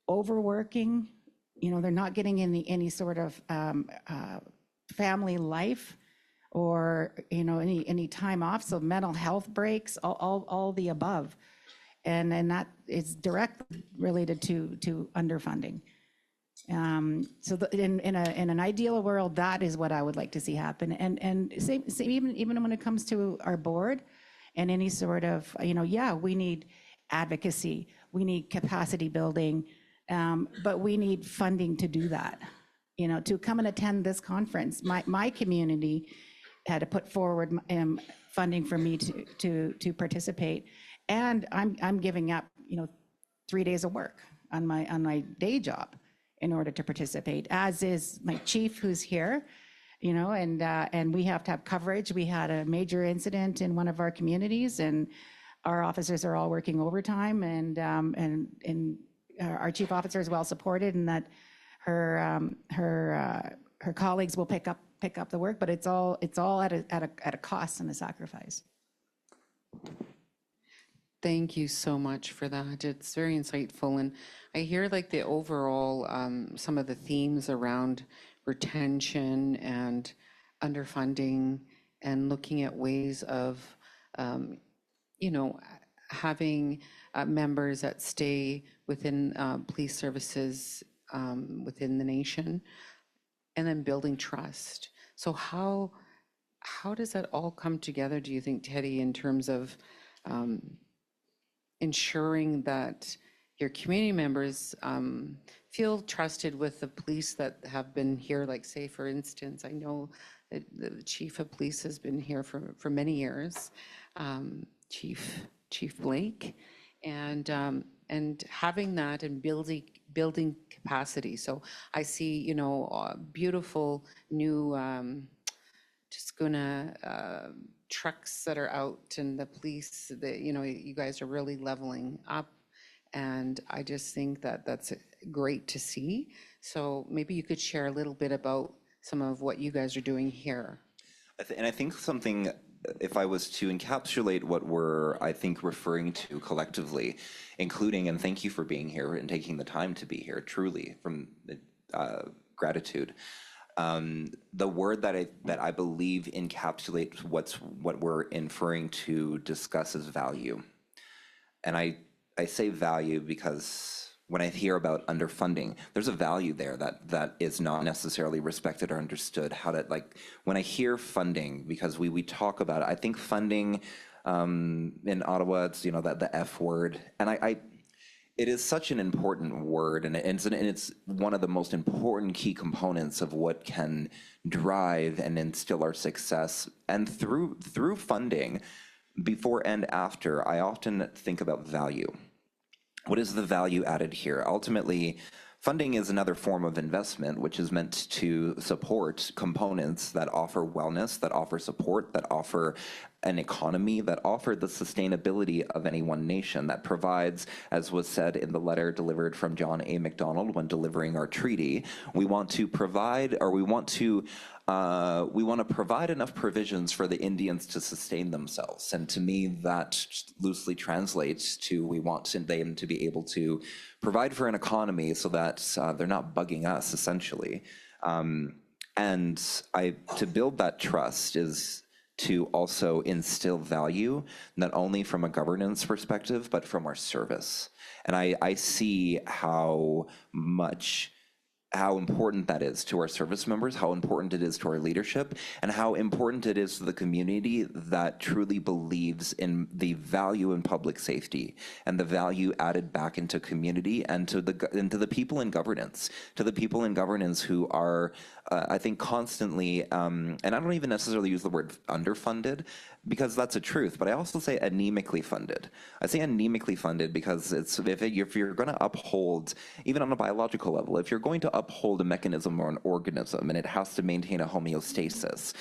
S12: overworking, they're not getting any sort of family life or any time off, so mental health breaks, all the above, and that is directly related to underfunding. So in an ideal world, that is what I would like to see happen. And even when it comes to our board and any sort of, we need advocacy, we need capacity building, but we need funding to do that. To come and attend this conference, my community had to put forward funding for me to participate, and I'm giving up 3 days of work on my day job in order to participate, as is my chief who's here, and we have to have coverage. We had a major incident in one of our communities, and our officers are all working overtime, and our chief officer is well supported, and that her colleagues will pick up the work, but it's all at a cost and a sacrifice.
S10: Thank you so much for that. It's very insightful. And I hear like the overall, some of the themes around retention and underfunding and looking at ways of, having members that stay within police services within the nation, and then building trust. So how does that all come together, do you think, Teddy, in terms of ensuring that your community members feel trusted with the police that have been here? Like, say, for instance, I know that the chief of police has been here for many years, Chief Blake, and having that and building capacity. So I see, beautiful new Tsuut'ina trucks that are out, and the police, you guys are really leveling up. And I just think that that's great to see. So maybe you could share a little bit about some of what you guys are doing here.
S1: And I think something, if I was to encapsulate what we're, I think, referring to collectively, including, and thank you for being here and taking the time to be here, truly, from gratitude. The word that I believe encapsulates what we're inferring to discuss is value. And I say value because when I hear about underfunding, there's a value there that is not necessarily respected or understood. When I hear funding, because we talk about it, I think funding in Ottawa, it's the F word, and it is such an important word, and it's one of the most important key components of what can drive and instill our success. And through funding, before and after, I often think about value. What is the value added here? Ultimately, funding is another form of investment, which is meant to support components that offer wellness, that offer support, that offer an economy, that offer the sustainability of any one nation, that provides, as was said in the letter delivered from John A. Macdonald when delivering our treaty, we want to provide enough provisions for the Indians to sustain themselves. And to me, that loosely translates to we want them to be able to provide for an economy so that they're not bugging us, essentially. And to build that trust is to also instill value, not only from a governance perspective, but from our service. And I see how much how important that is to our service members, how important it is to our leadership, and how important it is to the community that truly believes in the value in public safety and the value added back into community and to the people in governance, who are, I think, constantly, and I don't even necessarily use the word underfunded, because that's a truth, but I also say anemically funded. I say anemically funded because if you're going to uphold, even on a biological level, if you're going to uphold a mechanism or an organism and it has to maintain a homeostasis,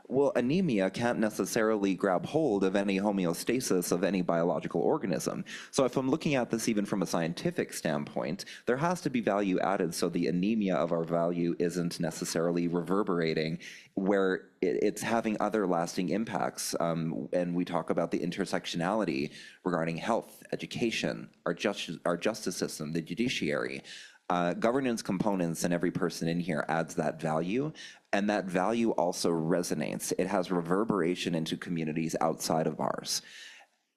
S1: well, anemia can't necessarily grab hold of any homeostasis of any biological organism. So if I'm looking at this even from a scientific standpoint, there has to be value added so the anemia of our value isn't necessarily reverberating where it's having other lasting impacts. And we talk about the intersectionality regarding health, education, our justice system, the judiciary. Governance components and every person in here adds that value, and that value also resonates. It has reverberation into communities outside of ours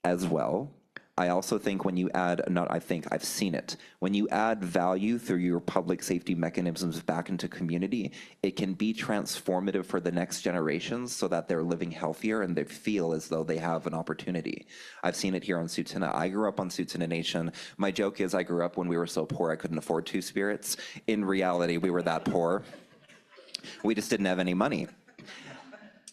S1: as well. I also think when you add, I've seen it, when you add value through your public safety mechanisms back into community, it can be transformative for the next generations so that they're living healthier and they feel as though they have an opportunity. I've seen it here on Tsuut'ina. I grew up on Tsuut'ina Nation. My joke is I grew up when we were so poor I couldn't afford Two Spirits. In reality, we were that poor. We just didn't have any money.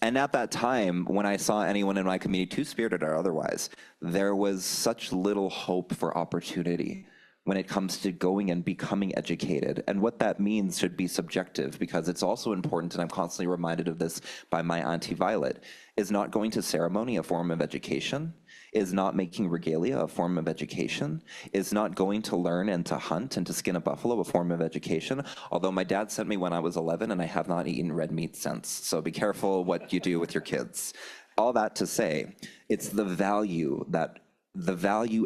S1: And at that time, when I saw anyone in my community, two-spirited or otherwise, there was such little hope for opportunity when it comes to going and becoming educated. And what that means should be subjective, because it's also important, and I'm constantly reminded of this by my Auntie Violet, is not going to ceremony a form of education? Is not making regalia a form of education? Is not going to learn and to hunt and to skin a buffalo a form of education? Although my dad sent me when I was 11 and I have not eaten red meat since. So be careful what you do with your kids. All that to say, it's the value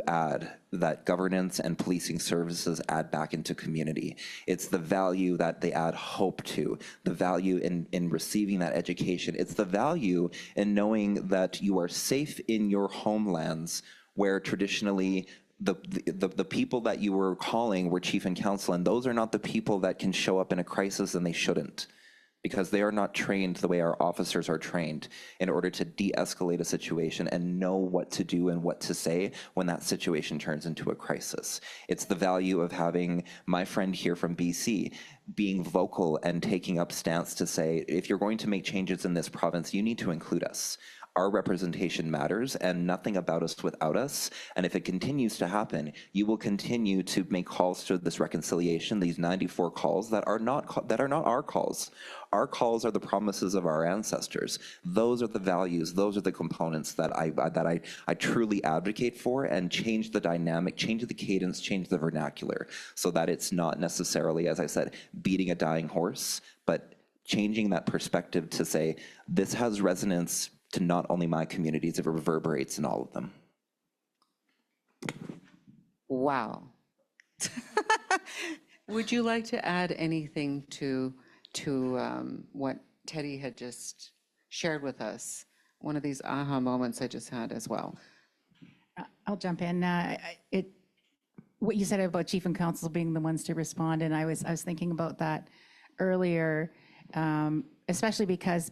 S1: add that governance and policing services add back into community. It's the value that they add hope to, the value in receiving that education. It's the value in knowing that you are safe in your homelands where traditionally the people that you were calling were chief and council, and those are not the people that can show up in a crisis, and they shouldn't, because they are not trained the way our officers are trained in order to de-escalate a situation and know what to do and what to say when that situation turns into a crisis. It's the value of having my friend here from BC being vocal and taking up stance to say, if you're going to make changes in this province, you need to include us. Our representation matters, and nothing about us without us. And if it continues to happen, you will continue to make calls to this reconciliation, these 94 calls that are not our calls. Our calls are the promises of our ancestors. Those are the values, those are the components that I truly advocate for, and change the dynamic, change the cadence, change the vernacular, so that it's not necessarily, as I said, beating a dying horse, but changing that perspective to say, this has resonance to not only my communities, it reverberates in all of them.
S10: Wow. Would you like to add anything to what Teddy had just shared with us? One of these aha moments I just had as well.
S12: I'll jump in. What you said about chief and council being the ones to respond, and I was thinking about that earlier, especially because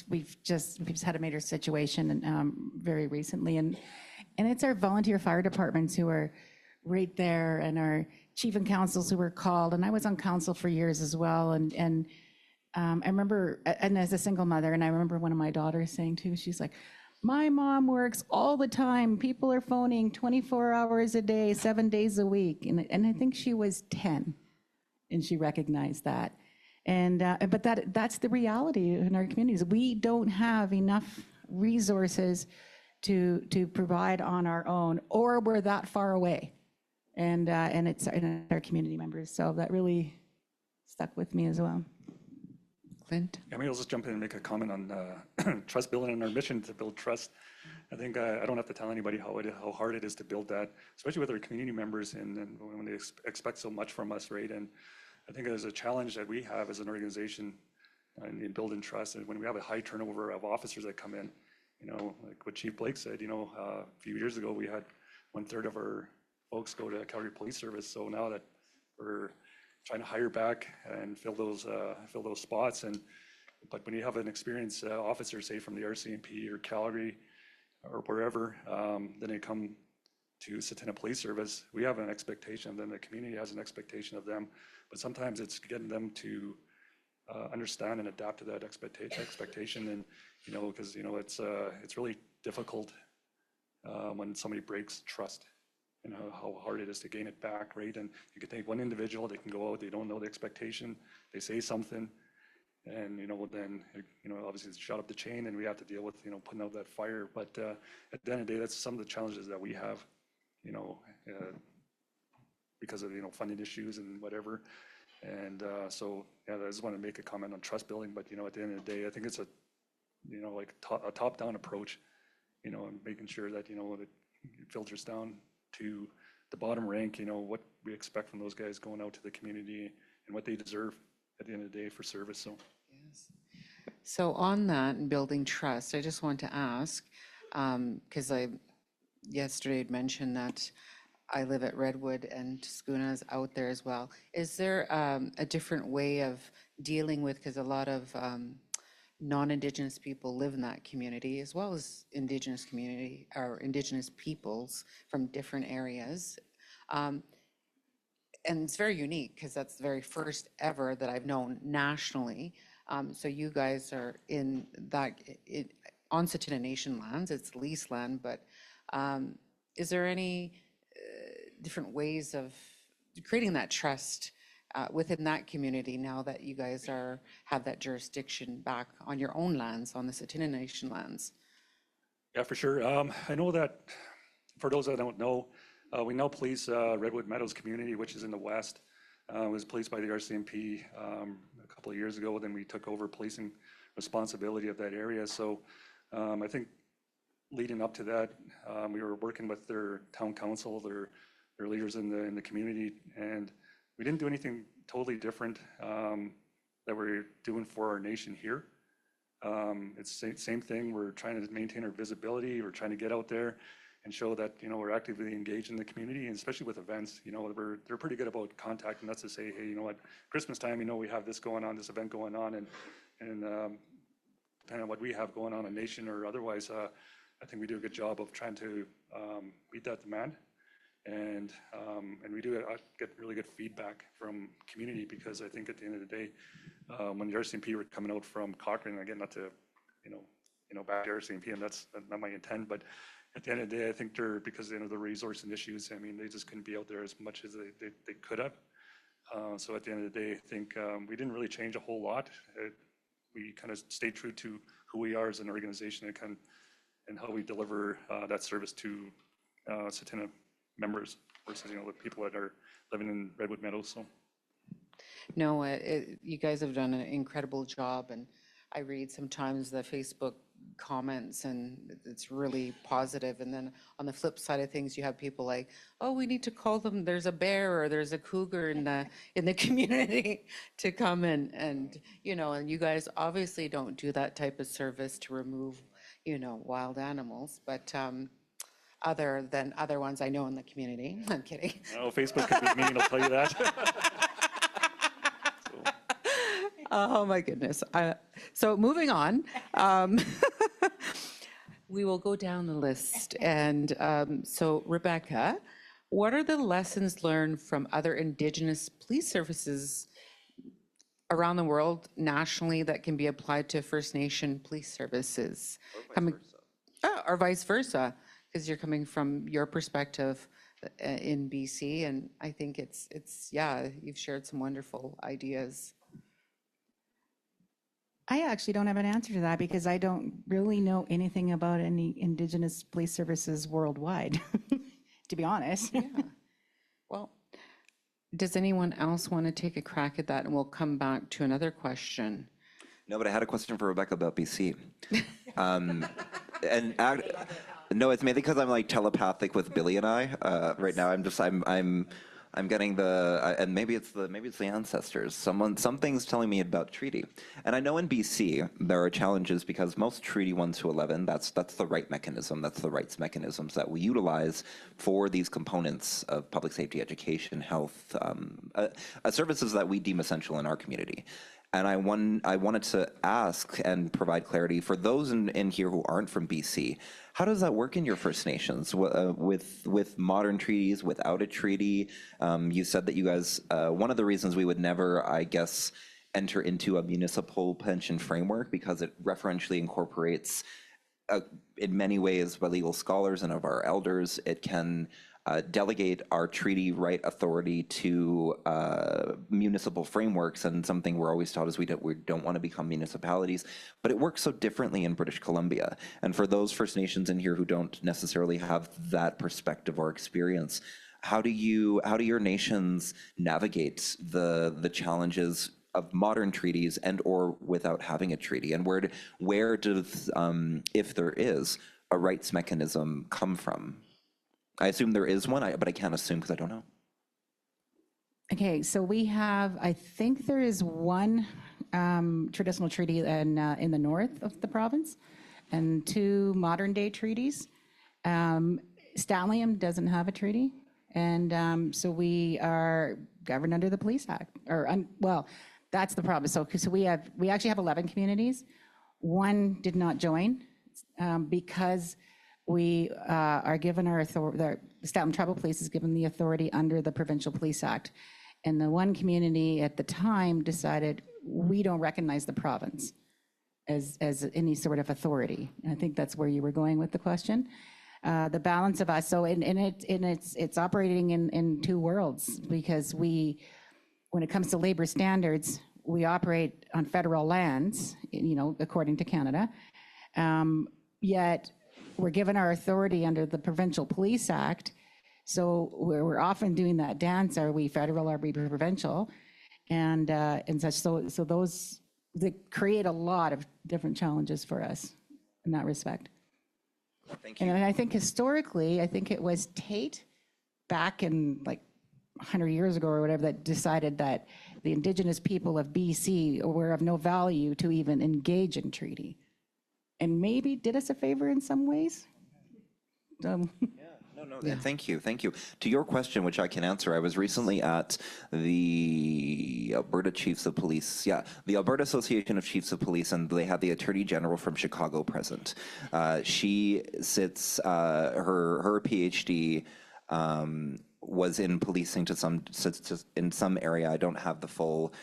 S12: we've just had a major situation very recently, and it's our volunteer fire departments who are right there, and our chief and councils who were called. And I was on council for years as well, and I remember, and as a single mother, and I remember one of my daughters saying too, she's like, my mom works all the time. People are phoning 24 hours a day, 7 days a week. And I think she was 10, and she recognized that. And but that's the reality in our communities. We don't have enough resources to provide on our own, or we're that far away. And it's our community members. So that really stuck with me as well.
S10: Clint?
S11: Yeah, maybe I'll just jump in and make a comment on trust building and our mission to build trust. I think I don't have to tell anybody how hard it is to build that, especially with our community members and when they expect so much from us, right? And I think there's a challenge that we have as an organization in building trust. And when we have a high turnover of officers that come in, like what Chief Blake said, a few years ago, we had 1/3 of our folks go to Calgary Police Service. So now that we're trying to hire back and fill those spots. But when you have an experienced officer, say from the RCMP or Calgary or wherever, then they come to Tsuut'ina Police Service, we have an expectation of them, the community has an expectation of them, but sometimes it's getting them to understand and adapt to that expectation. And, because, it's really difficult when somebody breaks trust, and how hard it is to gain it back, right? And you can take one individual, they can go out, they don't know the expectation, they say something, and, then, obviously it's shot up the chain, and we have to deal with, putting out that fire. But at the end of the day, that's some of the challenges that we have, because of, funding issues and whatever. And so, I just want to make a comment on trust building, but, at the end of the day, I think it's a, like a top-down approach, and making sure that, that it filters down to the bottom rank, what we expect from those guys going out to the community and what they deserve at the end of the day for service. So.
S10: Yes. So on that and building trust, I just want to ask, because I yesterday had mentioned that I live at Redwood and Tsuut'ina is out there as well. Is there a different way of dealing with, because a lot of non-Indigenous people live in that community, as well as Indigenous community or Indigenous peoples from different areas. And it's very unique because that's the very first ever that I've known nationally. So you guys are in that, on Tsuut'ina Nation lands, it's leased land, but is there any different ways of creating that trust within that community now that you guys have that jurisdiction back on your own lands, on the Tsuut'ina Nation lands?
S11: Yeah, for sure. I know that for those that don't know, we now police Redwood Meadows community, which is in the west. It was policed by the RCMP a couple of years ago. Then we took over policing responsibility of that area. So I think leading up to that, we were working with their town council, their leaders in the community, and we didn't do anything totally different that we're doing for our nation here. It's the same thing. We're trying to maintain our visibility. We're trying to get out there and show that, we're actively engaged in the community, and especially with events, they're pretty good about contacting us to say, hey, at Christmas time, we have this going on, this event going on, and depending on what we have going on in nation or otherwise, I think we do a good job of trying to meet that demand. And we do get really good feedback from community, because I think at the end of the day, when the RCMP were coming out from Cochrane, again, not to, back to RCMP, and that's not my intent, but at the end of the day, I think because of the resource and issues, they just couldn't be out there as much as they could have. So at the end of the day, I think we didn't really change a whole lot. We kind of stayed true to who we are as an organization and how we deliver that service to Tsuut'ina members versus, the people that are living in Redwood Meadows. So.
S10: No, you guys have done an incredible job, and I read sometimes the Facebook comments and it's really positive. And then on the flip side of things, you have people like, oh, we need to call them, there's a bear or there's a cougar in the community to come and and you guys obviously don't do that type of service to remove, wild animals, but other than other ones I know in the community. I'm kidding.
S11: No, Facebook can be mean, I'll tell you that.
S10: Oh my goodness. So moving on, we will go down the list. And so Rebecca, what are the lessons learned from other Indigenous police services around the world nationally that can be applied to First Nation police services? Or vice versa, because you're coming from your perspective in BC. And I think it's you've shared some wonderful ideas.
S13: I actually don't have an answer to that because I don't really know anything about any Indigenous police services worldwide, to be honest.
S10: Yeah. Well, does anyone else want to take a crack at that? And we'll come back to another question.
S1: No, but I had a question for Rebecca about BC. No, it's mainly because I'm like telepathic with Billy and I. Right now, I'm I'm getting and maybe it's the ancestors. Something's telling me about treaty. And I know in BC there are challenges because most Treaty 1 to 11, that's the right mechanism, that's the rights mechanisms that we utilize for these components of public safety, education, health, services that we deem essential in our community. And I wanted to ask and provide clarity for those in here who aren't from BC. How does that work in your First Nations with modern treaties, without a treaty? You said that you guys, one of the reasons we would never, I guess, enter into a municipal pension framework because it referentially incorporates, in many ways, by legal scholars and of our elders, it can delegate our treaty right authority to municipal frameworks, and something we're always taught is we don't want to become municipalities, but it works so differently in British Columbia. And for those First Nations in here who don't necessarily have that perspective or experience, how do your nations navigate the challenges of modern treaties and or without having a treaty? And where does, if there is, a rights mechanism come from? I assume there is one, but I can't assume because I don't know.
S13: Okay, so we have, I think there is one traditional treaty in the north of the province and 2 modern day treaties. Stallium doesn't have a treaty. And so we are governed under the Police Act, well, that's the problem. So we actually have 11 communities. 1 did not join because we are given our authority, the Statland Tribal Police is given the authority under the Provincial Police Act. And the one community at the time decided we don't recognize the province as any sort of authority. And I think that's where you were going with the question. The balance of us, so it's operating in 2 worlds, because when it comes to labor standards, we operate on federal lands, according to Canada, yet we're given our authority under the Provincial Police Act. So we're often doing that dance: are we federal, are we provincial, and such. So those that create a lot of different challenges for us in that respect.
S1: Thank you.
S13: And I think historically, I think it was Tate back in like 100 years ago or whatever that decided that the Indigenous people of BC were of no value to even engage in treaty, and maybe did us a favor in some ways.
S1: Yeah. Thank you. To your question, which I can answer, I was recently at the Alberta Chiefs of Police, the Alberta Association of Chiefs of Police, and they had the Attorney General from Chicago present. She sits, her PhD was in policing in some area. I don't have the full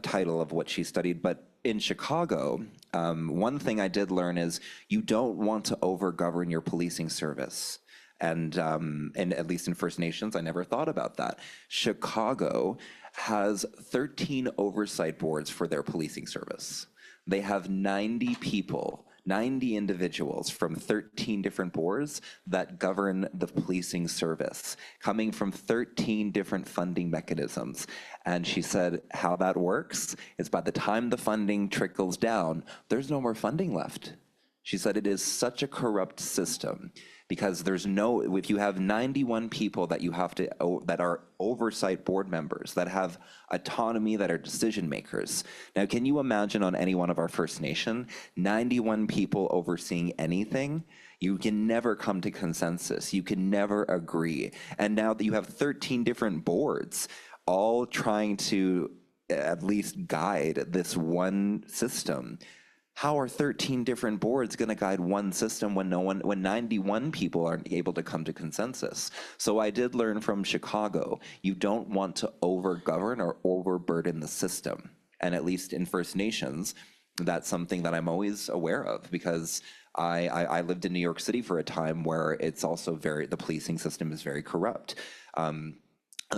S1: title of what she studied, but in Chicago, one thing I did learn is you don't want to overgovern your policing service. And at least in First Nations, I never thought about that. Chicago has 13 oversight boards for their policing service. They have 90 people, 90 individuals from 13 different boards that govern the policing service, coming from 13 different funding mechanisms. And she said how that works is by the time the funding trickles down, there's no more funding left. She said it is such a corrupt system because if you have 91 people that that are oversight board members, that have autonomy, that are decision makers. Now, can you imagine on any one of our First Nation, 91 people overseeing anything? You can never come to consensus. You can never agree. And now that you have 13 different boards, all trying to at least guide this one system, how are 13 different boards going to guide one system when 91 people aren't able to come to consensus? So I did learn from Chicago, you don't want to overgovern or overburden the system. And at least in First Nations, that's something that I'm always aware of, because I lived in New York City for a time where it's also the policing system is very corrupt.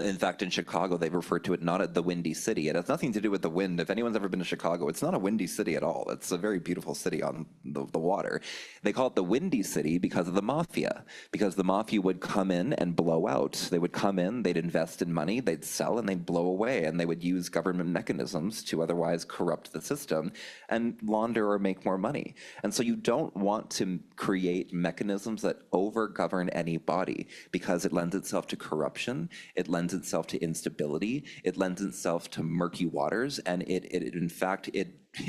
S1: In fact, in Chicago, they refer to it not as the Windy City. It has nothing to do with the wind. If anyone's ever been to Chicago, it's not a windy city at all. It's a very beautiful city on the water. They call it the Windy City because of the mafia, because the mafia would come in and blow out. They would come in, they'd invest in money, they'd sell, and they'd blow away, and they would use government mechanisms to otherwise corrupt the system and launder or make more money. And so you don't want to create mechanisms that overgovern any body, because it lends itself to corruption. It lends itself to instability, it lends itself to murky waters, and it in fact, it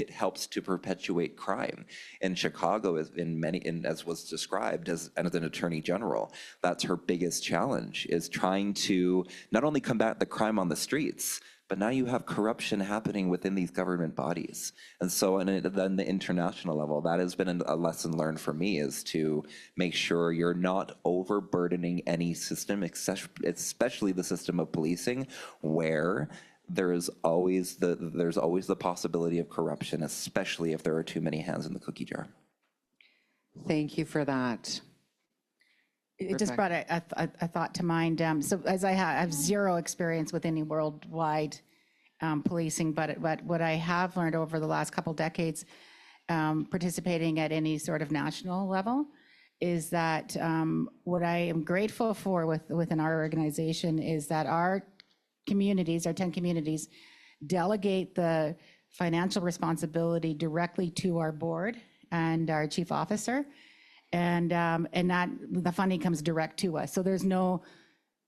S1: helps to perpetuate crime. In Chicago, as was described as an attorney general, that's her biggest challenge, is trying to not only combat the crime on the streets, but now you have corruption happening within these government bodies. And so then the international level, that has been a lesson learned for me, is to make sure you're not overburdening any system, especially the system of policing, where there's always the possibility of corruption, especially if there are too many hands in the cookie jar.
S13: Thank you for that. It just brought a thought to mind. So as I have zero experience with any worldwide policing, but what I have learned over the last couple decades, participating at any sort of national level, is that what I am grateful for within our organization is that our communities, our 10 communities, delegate the financial responsibility directly to our board and our chief officer. And that the funding comes direct to us. So there's no,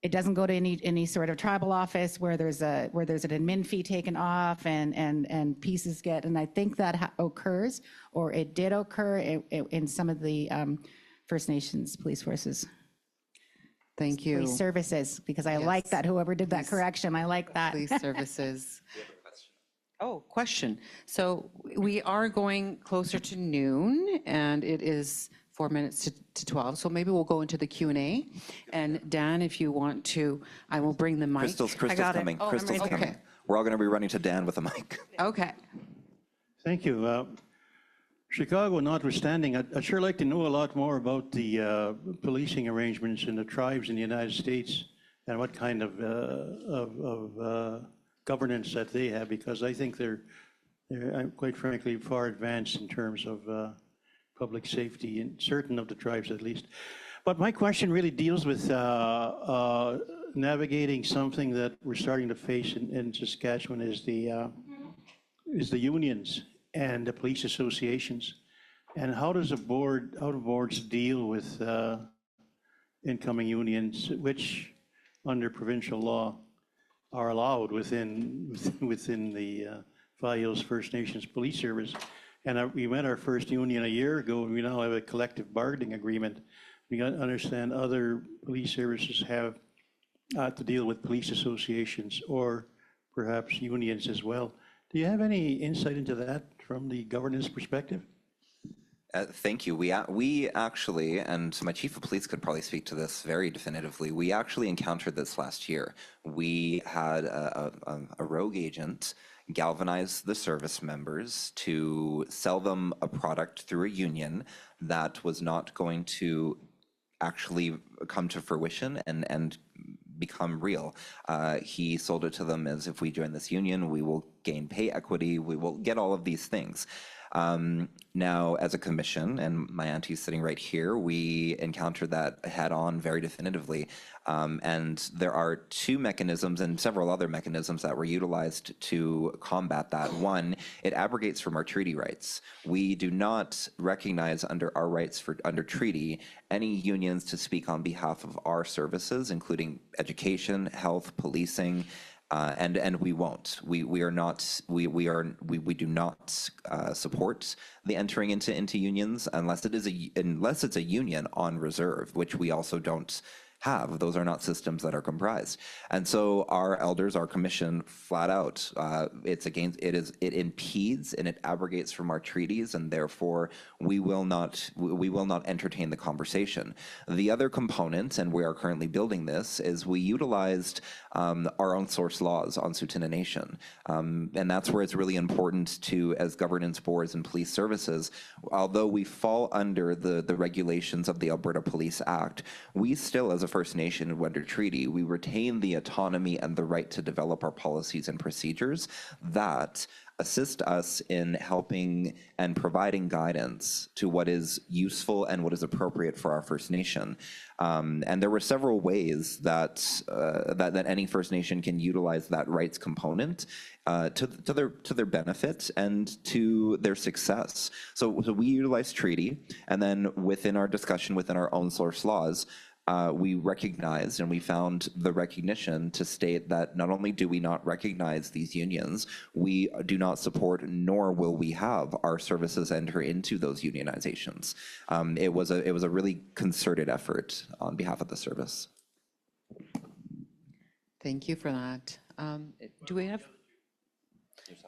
S13: it doesn't go to any sort of tribal office where there's an admin fee taken off and pieces get, and I think that occurs, or it did occur in some of the First Nations police forces.
S10: Thank you.
S13: Police services, because I like that, whoever did that correction, I like that.
S10: Police services. Oh, question. So we are going closer to noon, and it is 4 minutes to 12, so maybe we'll go into the Q&A. And Dan, if you want to, I will bring the mic.
S1: Crystal's coming.
S10: Oh,
S1: Crystal's coming.
S10: okay.
S1: We're all going to be running to Dan with a mic.
S10: Okay.
S5: Thank you. Chicago notwithstanding, I'd sure like to know a lot more about the policing arrangements in the tribes in the United States and what kind of governance that they have, because I think they're quite frankly far advanced in terms of public safety in certain of the tribes at least. But my question really deals with navigating something that we're starting to face in Saskatchewan, is the unions and the police associations. And how do boards deal with incoming unions, which under provincial law are allowed within the FIO's First Nations Police Service? And we met our first union a year ago, and we now have a collective bargaining agreement. We understand other police services have to deal with police associations or perhaps unions as well. Do you have any insight into that from the governance perspective?
S1: Thank you. We actually, and my chief of police could probably speak to this very definitively, we actually encountered this last year. We had a rogue agent galvanize the service members to sell them a product through a union that was not going to actually come to fruition and become real. He sold it to them as, if we join this union, we will gain pay equity, we will get all of these things. Now, as a commission, and my auntie's sitting right here, we encountered that head on very definitively. And there are two mechanisms and several other mechanisms that were utilized to combat that. One, it abrogates from our treaty rights. We do not recognize under our rights under treaty any unions to speak on behalf of our services, including education, health, policing, and we won't. We do not support the entering into unions unless it's a union on reserve, which we also don't have. Those are not systems that are comprised. And so our elders, our commission, flat out, it impedes and it abrogates from our treaties, and therefore we will not entertain the conversation. The other component, and we are currently building this, is we utilized our own source laws on Tsuut'ina Nation. And that's where it's really important to, as governance boards and police services, although we fall under the regulations of the Alberta Police Act, we still, as a First Nation under treaty, we retain the autonomy and the right to develop our policies and procedures that assist us in helping and providing guidance to what is useful and what is appropriate for our First Nation. And there were several ways that any First Nation can utilize that rights component to their benefit and to their success. So we utilize treaty, and then within our discussion within our own source laws, we recognized and we found the recognition to state that not only do we not recognize these unions, we do not support nor will we have our services enter into those unionizations. It was a really concerted effort on behalf of the service.
S10: Thank you for that. Do we have?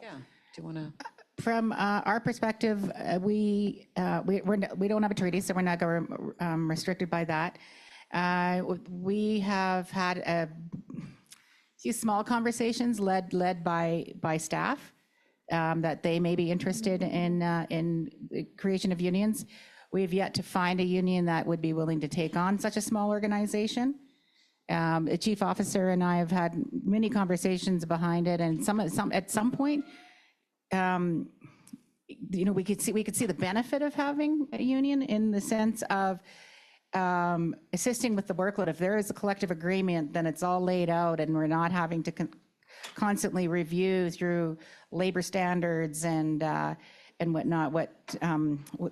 S10: Yeah, do you want to?
S13: From our perspective, we don't have a treaty, so we're not restricted by that. We have had a few small conversations led by staff that they may be interested in the creation of unions. We've yet to find a union that would be willing to take on such a small organization. The chief officer and I have had many conversations behind it, and at some point, we could see the benefit of having a union in the sense of assisting with the workload. If there is a collective agreement, then it's all laid out, and we're not having to constantly review through labor standards and whatnot what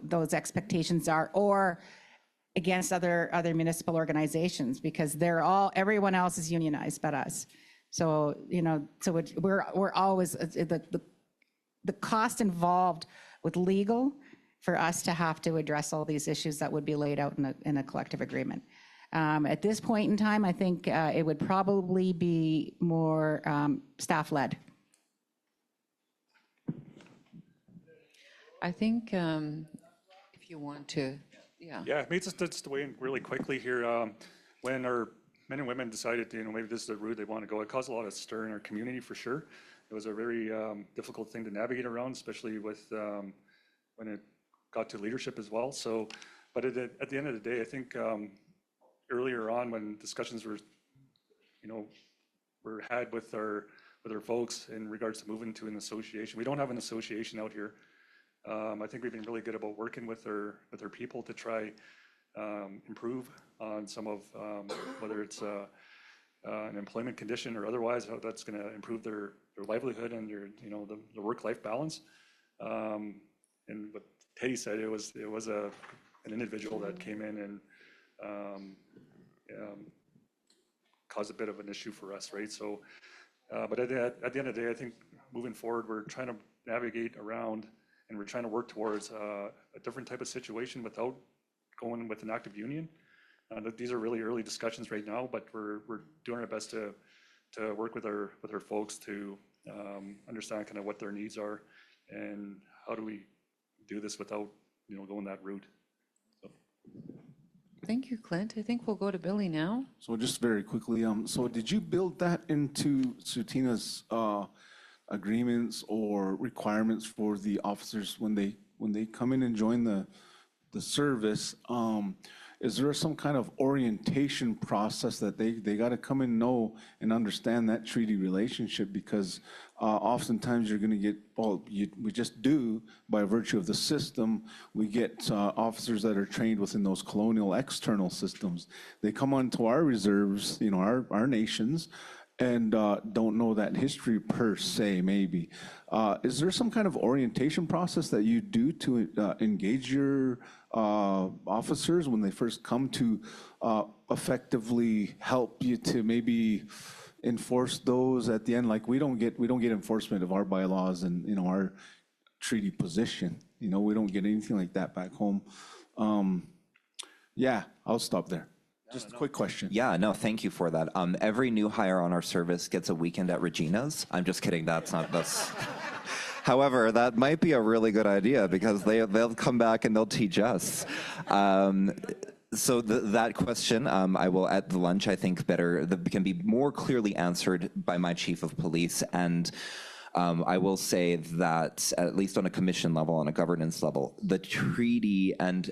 S13: those expectations are, or against other municipal organizations, because everyone else is unionized but us. So we're always the cost involved with legal for us to have to address all these issues that would be laid out in a collective agreement. At this point in time, I think it would probably be more staff-led.
S10: I think if you want to, yeah.
S11: Yeah, maybe just to weigh in really quickly here. When our men and women decided, maybe this is the route they want to go, it caused a lot of stir in our community for sure. It was a very difficult thing to navigate around, especially with when it got to leadership as well. So, but at the end of the day, I think earlier on when discussions were had with our folks in regards to moving to an association, we don't have an association out here. I think we've been really good about working with our people to try improve on some of whether it's an employment condition or otherwise, how that's going to improve their livelihood and the work-life balance. And what Teddy said, it was an individual that came in and caused a bit of an issue for us, right? So, but at the end of the day, I think moving forward, we're trying to navigate around and we're trying to work towards a different type of situation without going with an active union. These are really early discussions right now, but we're doing our best to work with our folks to understand kind of what their needs are and how do we do this without going that route. So.
S10: Thank you, Clint. I think we'll go to Billy now.
S6: So just very quickly, so did you build that into Tsuut'ina's agreements or requirements for the officers when they come in and join the service? Is there some kind of orientation process that they got to come and know and understand that treaty relationship? Because oftentimes you're going to get, we just do by virtue of the system, we get officers that are trained within those colonial external systems. They come onto our reserves, our nations, and don't know that history per se, maybe. Is there some kind of orientation process that you do to engage your officers when they first come to effectively help you to maybe enforce those at the end? Like we don't get enforcement of our bylaws and our treaty position. We don't get anything like that back home. Yeah, I'll stop there. Just a quick question.
S1: Yeah, no, thank you for that. Every new hire on our service gets a weekend at Regina's. I'm just kidding, that's. However, that might be a really good idea because they'll come back and they'll teach us. So that question, I will at the lunch, I think can be more clearly answered by my chief of police. And I will say that at least on a commission level, on a governance level, the treaty and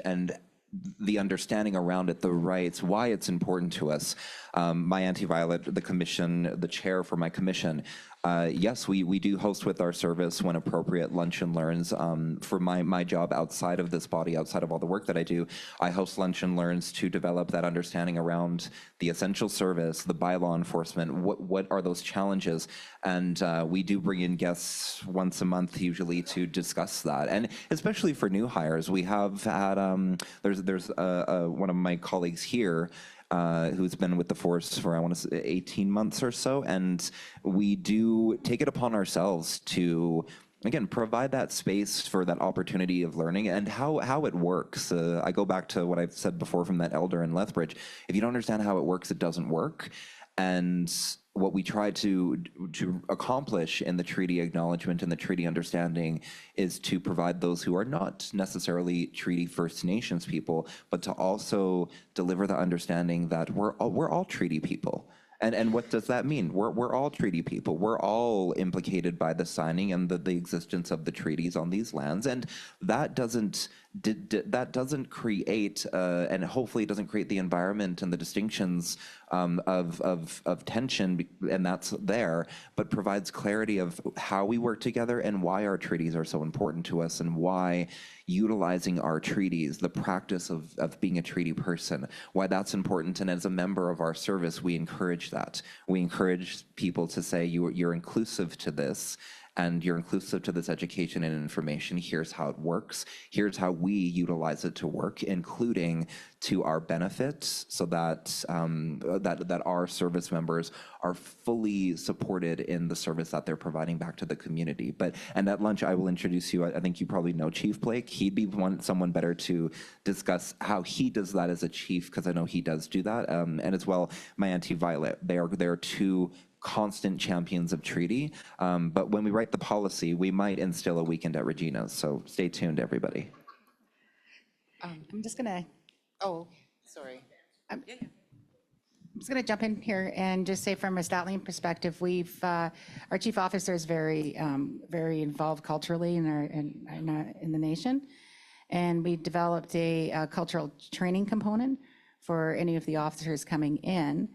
S1: the understanding around it, the rights, why it's important to us. My Anti-Violet, the commission, the chair for my commission, yes, we do host with our service when appropriate lunch and learns. For my job outside of this body, outside of all the work that I do, I host lunch and learns to develop that understanding around the essential service, the bylaw enforcement, what are those challenges, and we do bring in guests once a month usually to discuss that, and especially for new hires, we have had there's one of my colleagues here. who's been with the force for, I want to say, 18 months or so. And we do take it upon ourselves to, again, provide that space for that opportunity of learning and how it works. I go back to what I've said before from that elder in Lethbridge. If you don't understand how it works, it doesn't work. And what we try to accomplish in the treaty acknowledgement and the treaty understanding is to provide those who are not necessarily treaty First Nations people, but to also deliver the understanding that we're all treaty people. And what does that mean? We're all treaty people. We're all implicated by the signing and the existence of the treaties on these lands. And that doesn't create, and hopefully it doesn't create the environment and the distinctions of tension, and that's there, but provides clarity of how we work together and why our treaties are so important to us and why utilizing our treaties, the practice of being a treaty person, why that's important. And as a member of our service, we encourage that. We encourage people to say, you're inclusive to this, and you're inclusive to this education and information. Here's how it works. Here's how we utilize it to work, including to our benefit, so that that our service members are fully supported in the service that they're providing back to the community. And at lunch, I will introduce you. I think you probably know Chief Blake. He'd be someone better to discuss how he does that as a chief, because I know he does do that. And as well, my Auntie Violet. They are two constant champions of treaty. But when we write the policy, we might instill a weekend at Regina's. So stay tuned, everybody.
S13: I'm just gonna, sorry. I'm just gonna jump in here and just say from a Statlian perspective, our chief officer is very involved culturally in the nation. And we developed a cultural training component for any of the officers coming in.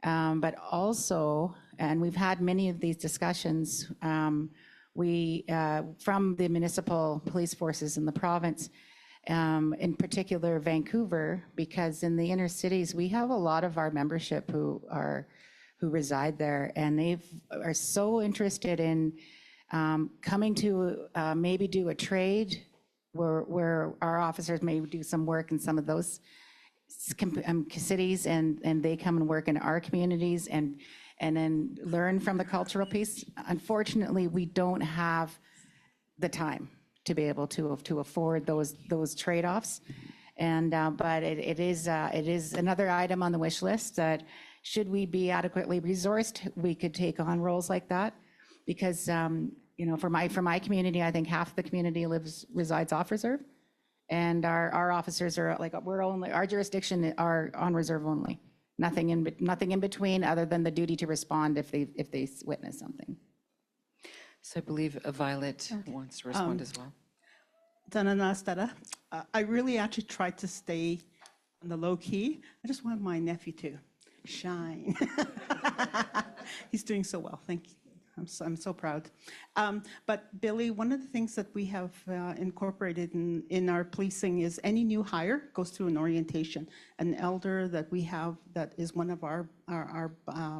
S13: But also, and we've had many of these discussions, from the municipal police forces in the province, in particular Vancouver, because in the inner cities, we have a lot of our membership who reside there, and they are so interested in coming to maybe do a trade where our officers may do some work in some of those cities, and they come and work in our communities and then learn from the cultural piece. Unfortunately, we don't have the time to be able to afford those trade-offs. And but it is another item on the wish list that, should we be adequately resourced, we could take on roles like that, because for my community, I think half the community resides off reserve. And our officers are our jurisdiction are on reserve only. Nothing in between, other than the duty to respond if they witness something.
S14: So I believe Violet wants to respond as well.
S15: I really actually tried to stay on the low key. I just want my nephew to shine. He's doing so well. Thank you. I'm so proud. But Billy, one of the things that we have incorporated in our policing is any new hire goes through an orientation. An elder that we have that is one of our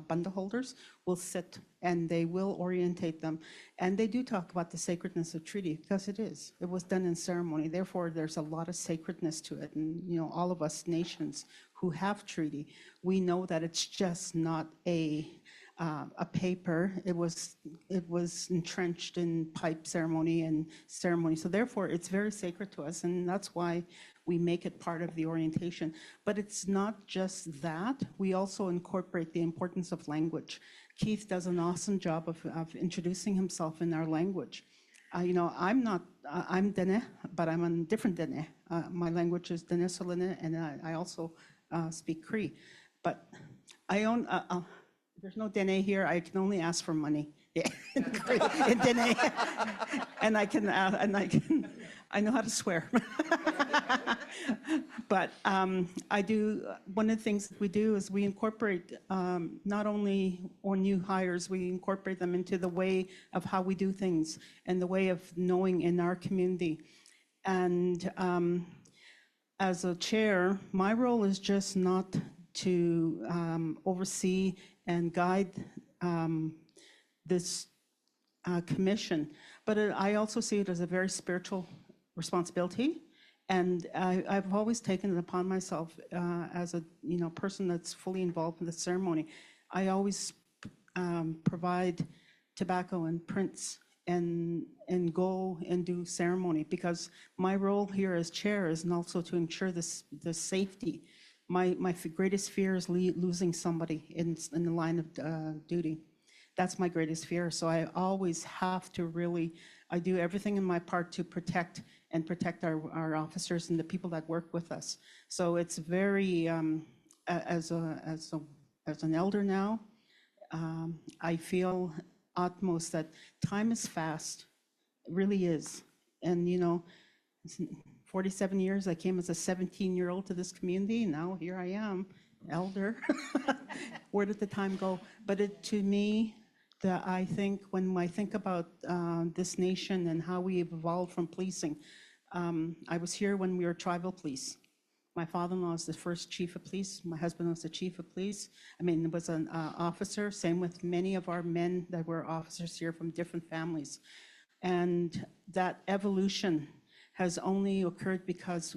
S15: bundle holders will sit and they will orientate them. And they do talk about the sacredness of treaty, because it is. It was done in ceremony. Therefore, there's a lot of sacredness to it. And all of us nations who have treaty, we know that it's just not a paper. It was entrenched in pipe ceremony and ceremony. So therefore, it's very sacred to us, and that's why we make it part of the orientation. But it's not just that. We also incorporate the importance of language. Keith does an awesome job of introducing himself in our language. I'm Dene, but I'm a different Dene. My language is Dene Solene, and I also speak Cree. But I own... there's no Dene here. I can only ask for money. Yeah, in Dene, and I know how to swear. But I do. One of the things that we do is we incorporate not only our new hires, we incorporate them into the way of how we do things and the way of knowing in our community. And as a chair, my role is just not to oversee and guide this commission, but I also see it as a very spiritual responsibility, And I've always taken it upon myself as a person that's fully involved in the ceremony. I always provide tobacco and prints and go and do ceremony, because my role here as chair is also to ensure the safety. My greatest fear is losing somebody in the line of duty. That's my greatest fear. So I always have to I do everything in my part to protect our officers and the people that work with us. So it's very, as an elder now, I feel utmost that time is fast. It really is. And 47 years, I came as a 17-year-old to this community. Now here I am, elder. Where did the time go? But to me, I think when I think about this nation and how we evolved from policing, I was here when we were tribal police. My father-in-law was the first chief of police. My husband was the chief of police. Was an officer. Same with many of our men that were officers here from different families. And that evolution has only occurred because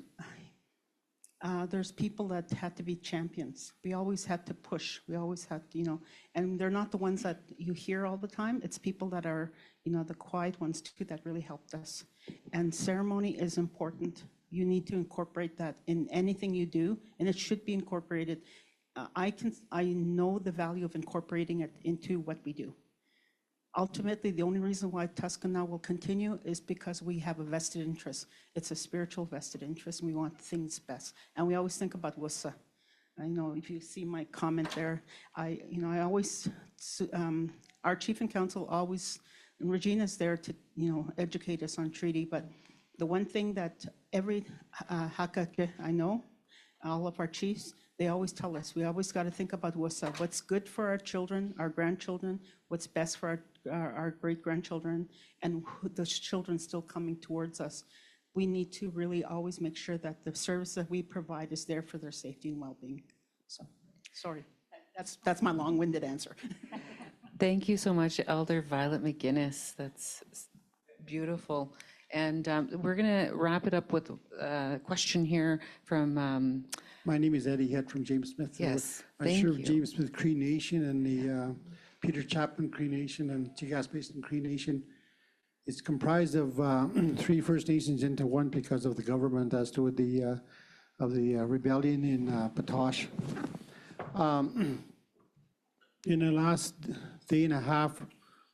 S15: there's people that had to be champions. We always had to push. We always had to, and they're not the ones that you hear all the time. It's people that are, the quiet ones too, that really helped us. And ceremony is important. You need to incorporate that in anything you do, and it should be incorporated. I know the value of incorporating it into what we do. Ultimately, the only reason why Tsuut'ina will continue is because we have a vested interest. It's a spiritual vested interest, and we want things best. And we always think about WUSA. I know if you see my comment there, I always, our chief and council always, and Regina's there to, educate us on treaty, but the one thing that every hakake I know, all of our chiefs, they always tell us, we always got to think about what's good for our children, our grandchildren, what's best for our great-grandchildren, and those children still coming towards us. We need to really always make sure that the service that we provide is there for their safety and well-being. So, sorry, that's my long-winded answer.
S14: Thank you so much, Elder Violet McGinnis. That's beautiful. And we're going to wrap it up with a question here from...
S16: My name is Eddie Head from James Smith.
S14: Yes,
S16: I serve James Smith Cree Nation and the Peter Chapman Cree Nation and Chigas Basin Cree Nation. It's comprised of 3 First Nations into one because of the government as to the rebellion in Patosh. In the last day and a half,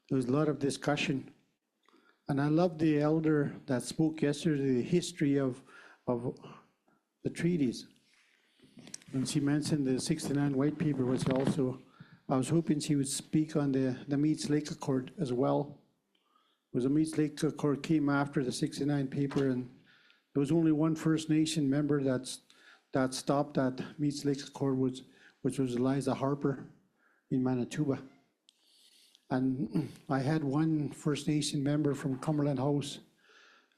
S16: there was a lot of discussion. And I love the elder that spoke yesterday, the history of the treaties. And she mentioned the 69 white paper, which also, I was hoping she would speak on the Meats Lake Accord as well. It was the Meats Lake Accord came after the 69 paper, and there was only one First Nation member that stopped that Meats Lake Accord, which was Eliza Harper in Manitoba. And I had one First Nation member from Cumberland House,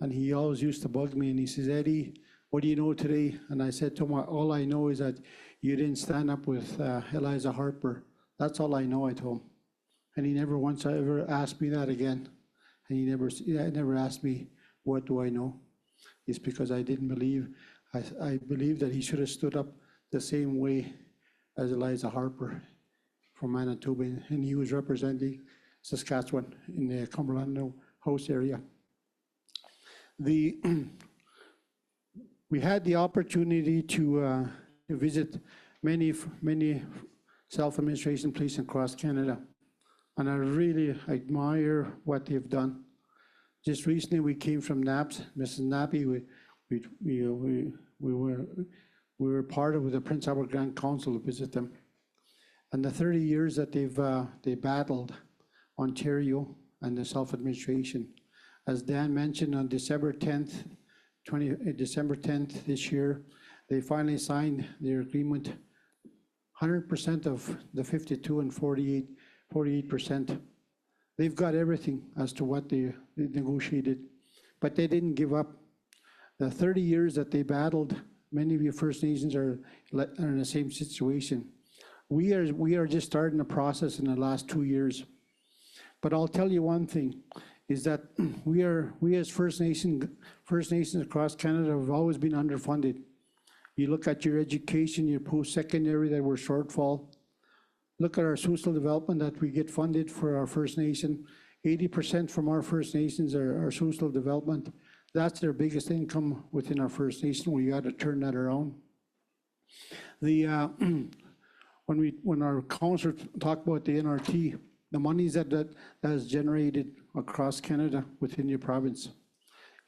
S16: and he always used to bug me, and he says, Eddie, what do you know today? And I said to him, all I know is that you didn't stand up with Eliza Harper. That's all I know, I told him. And he never once ever asked me that again. And he never asked me, what do I know? It's because I didn't believe. I believe that he should have stood up the same way as Eliza Harper from Manitoba, and he was representing Saskatchewan in the Cumberland House area. We had the opportunity to visit many self-administration places across Canada, and I really admire what they've done. Just recently, we came from Naps, Mrs. Nappy. We were part of the Prince Albert Grand Council to visit them, and the 30 years that they battled Ontario and the self-administration. As Dan mentioned, on December 10th this year, they finally signed their agreement. 100% of the 52 and 48%. They've got everything as to what they negotiated, but they didn't give up. The 30 years that they battled, many of you First Nations are in the same situation. We are just starting the process in the last 2 years. But I'll tell you one thing, is that we as First Nations across Canada have always been underfunded. You look at your education, your post-secondary that we're shortfall. Look at our social development that we get funded for our First Nation. 80% from our First Nations are our social development. That's their biggest income within our First Nation. We got to turn that around. When our councillors talk about the NRT, the monies that is generated across Canada within your province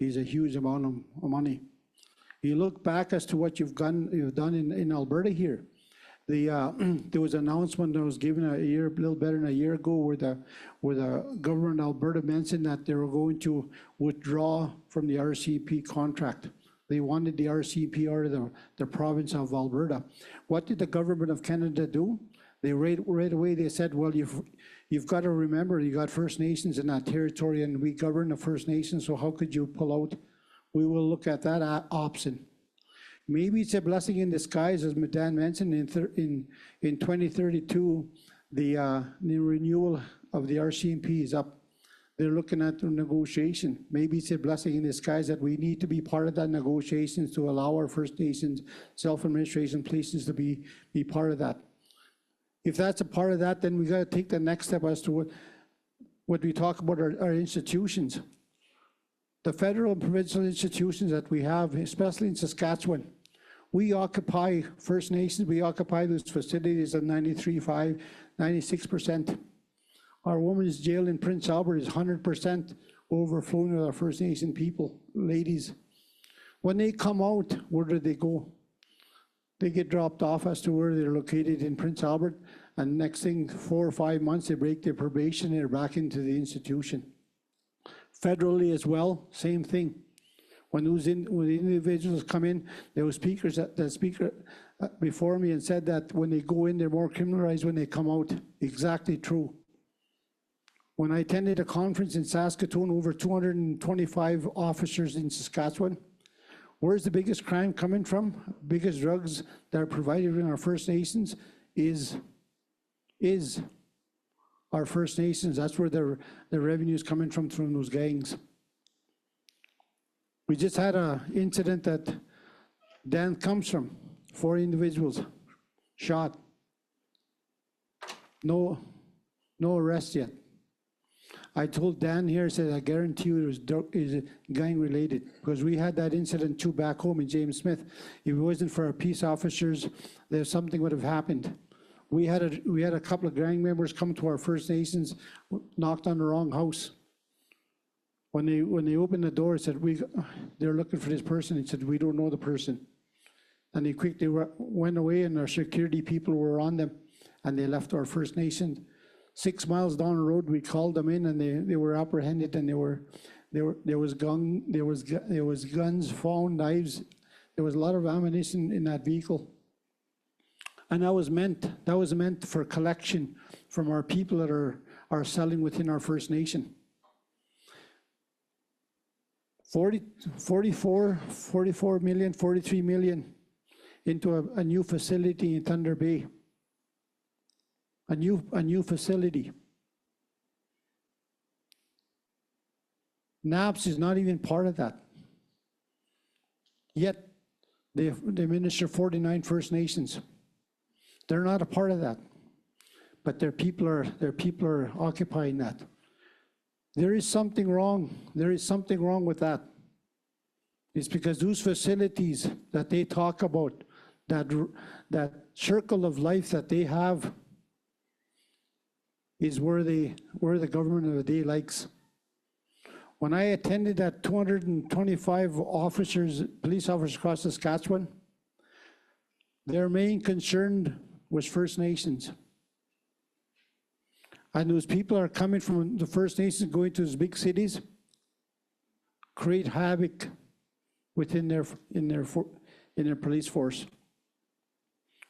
S16: is a huge amount of money. You look back as to what you've done in Alberta here. There was an announcement that was given a little better than a year ago, where the government of Alberta mentioned that they were going to withdraw from the RCP contract. They wanted the RCP out of the province of Alberta. What did the government of Canada do? They right away they said, well, you've got to remember you got First Nations in that territory, and we govern the First Nations. So how could you pull out? We will look at that option. Maybe it's a blessing in disguise, as Dan mentioned. In 2032, the renewal of the RCMP is up. They're looking at the negotiation. Maybe it's a blessing in disguise that we need to be part of that negotiations to allow our First Nations self-administration places to be part of that. If that's a part of that, then we got to take the next step as to what we talk about our institutions. The federal and provincial institutions that we have, especially in Saskatchewan, we occupy First Nations, we occupy those facilities at 93.5%, 96%. Our women's jail in Prince Albert is 100% overflowing with our First Nation people, ladies. When they come out, where do they go? They get dropped off as to where they're located in Prince Albert, and next thing, 4 or 5 months, they break their probation, they're back into the institution. Federally as well, same thing. When the individuals come in, there were speakers, the speaker before me and said that when they go in, they're more criminalized when they come out. Exactly true. When I attended a conference in Saskatoon, over 225 officers in Saskatchewan, where's the biggest crime coming from? Biggest drugs that are provided in our First Nations is our First Nations. That's where the revenue is coming from those gangs. We just had an incident that Dan comes from, 4 individuals shot. No arrest yet. I told Dan here, I said, I guarantee you it was gang related, because we had that incident too back home in James Smith. If it wasn't for our peace officers, something would have happened. We had a couple of gang members come to our First Nations, knocked on the wrong house. When they opened the door, said, they're looking for this person. He said, we don't know the person. And they quickly went away, and our security people were on them, and they left our First Nation. 6 miles down the road, we called them in, and they were apprehended, and there was guns, phone, knives. There was a lot of ammunition in that vehicle. And that was meant for collection from our people that are selling within our First Nation. 44 million, 43 million into a new facility in Thunder Bay. A new facility. NAPS is not even part of that. Yet they administer 49 First Nations. They're not a part of that, but their people are occupying that. There is something wrong. There is something wrong with that. It's because those facilities that they talk about, that circle of life that they have, is where the government of the day likes. When I attended that 225 police officers across Saskatchewan, their main concern was First Nations. And those people are coming from the First Nations, going to those big cities, create havoc within their police force.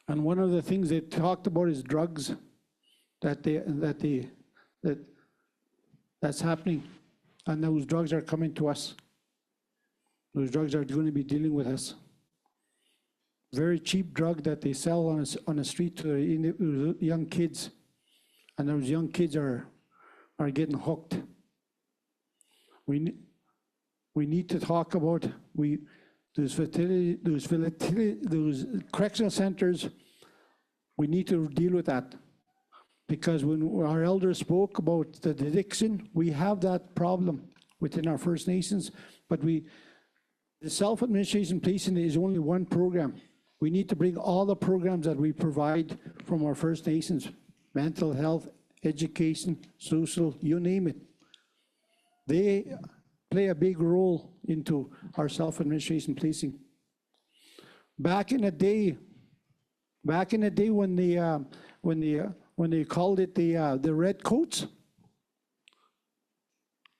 S16: And one of the things they talked about is drugs. That's happening, and those drugs are coming to us. Those drugs are going to be dealing with us. Very cheap drug that they sell on the street to young kids, and those young kids are getting hooked. We need to talk about, those correctional centers, we need to deal with that. Because when our elders spoke about the addiction, we have that problem within our First Nations, but the self-administration policing is only one program. We need to bring all the programs that we provide from our First Nations, mental health, education, social, you name it. They play a big role into our self-administration policing. Back in the day when they called it the red coats,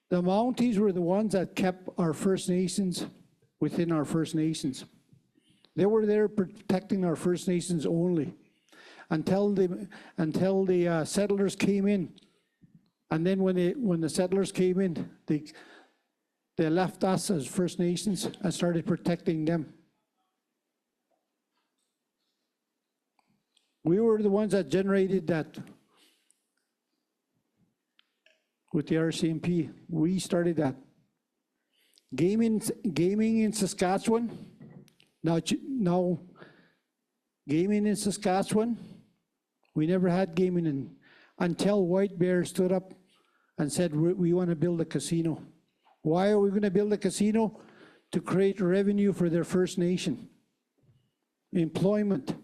S16: the Mounties were the ones that kept our First Nations within our First Nations. They were there protecting our First Nations only until the settlers came in. And then when the settlers came in, they left us as First Nations and started protecting them. We were the ones that generated that with the RCMP. We started that. Gaming in Saskatchewan, now gaming in Saskatchewan, we never had gaming until White Bear stood up and said, we want to build a casino. Why are we going to build a casino? To create revenue for their First Nation. Employment.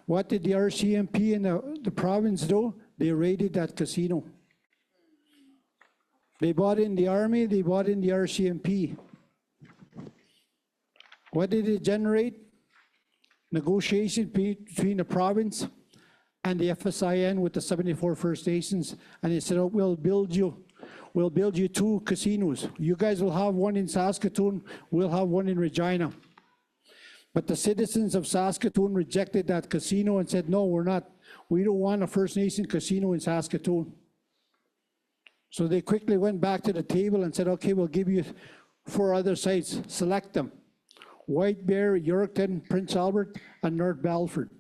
S16: What did the RCMP and the province do? They raided that casino. They bought in the army, they bought in the RCMP. What did it generate? Negotiation between the province and the FSIN with the 74 First Nations, and they said, oh, we'll build you 2 casinos. You guys will have one in Saskatoon, we'll have one in Regina. But the citizens of Saskatoon rejected that casino and said, no, we don't want a First Nation casino in Saskatoon. So they quickly went back to the table and said, okay, we'll give you 4 other sites, select them. White Bear, Yorkton, Prince Albert, and North Balford,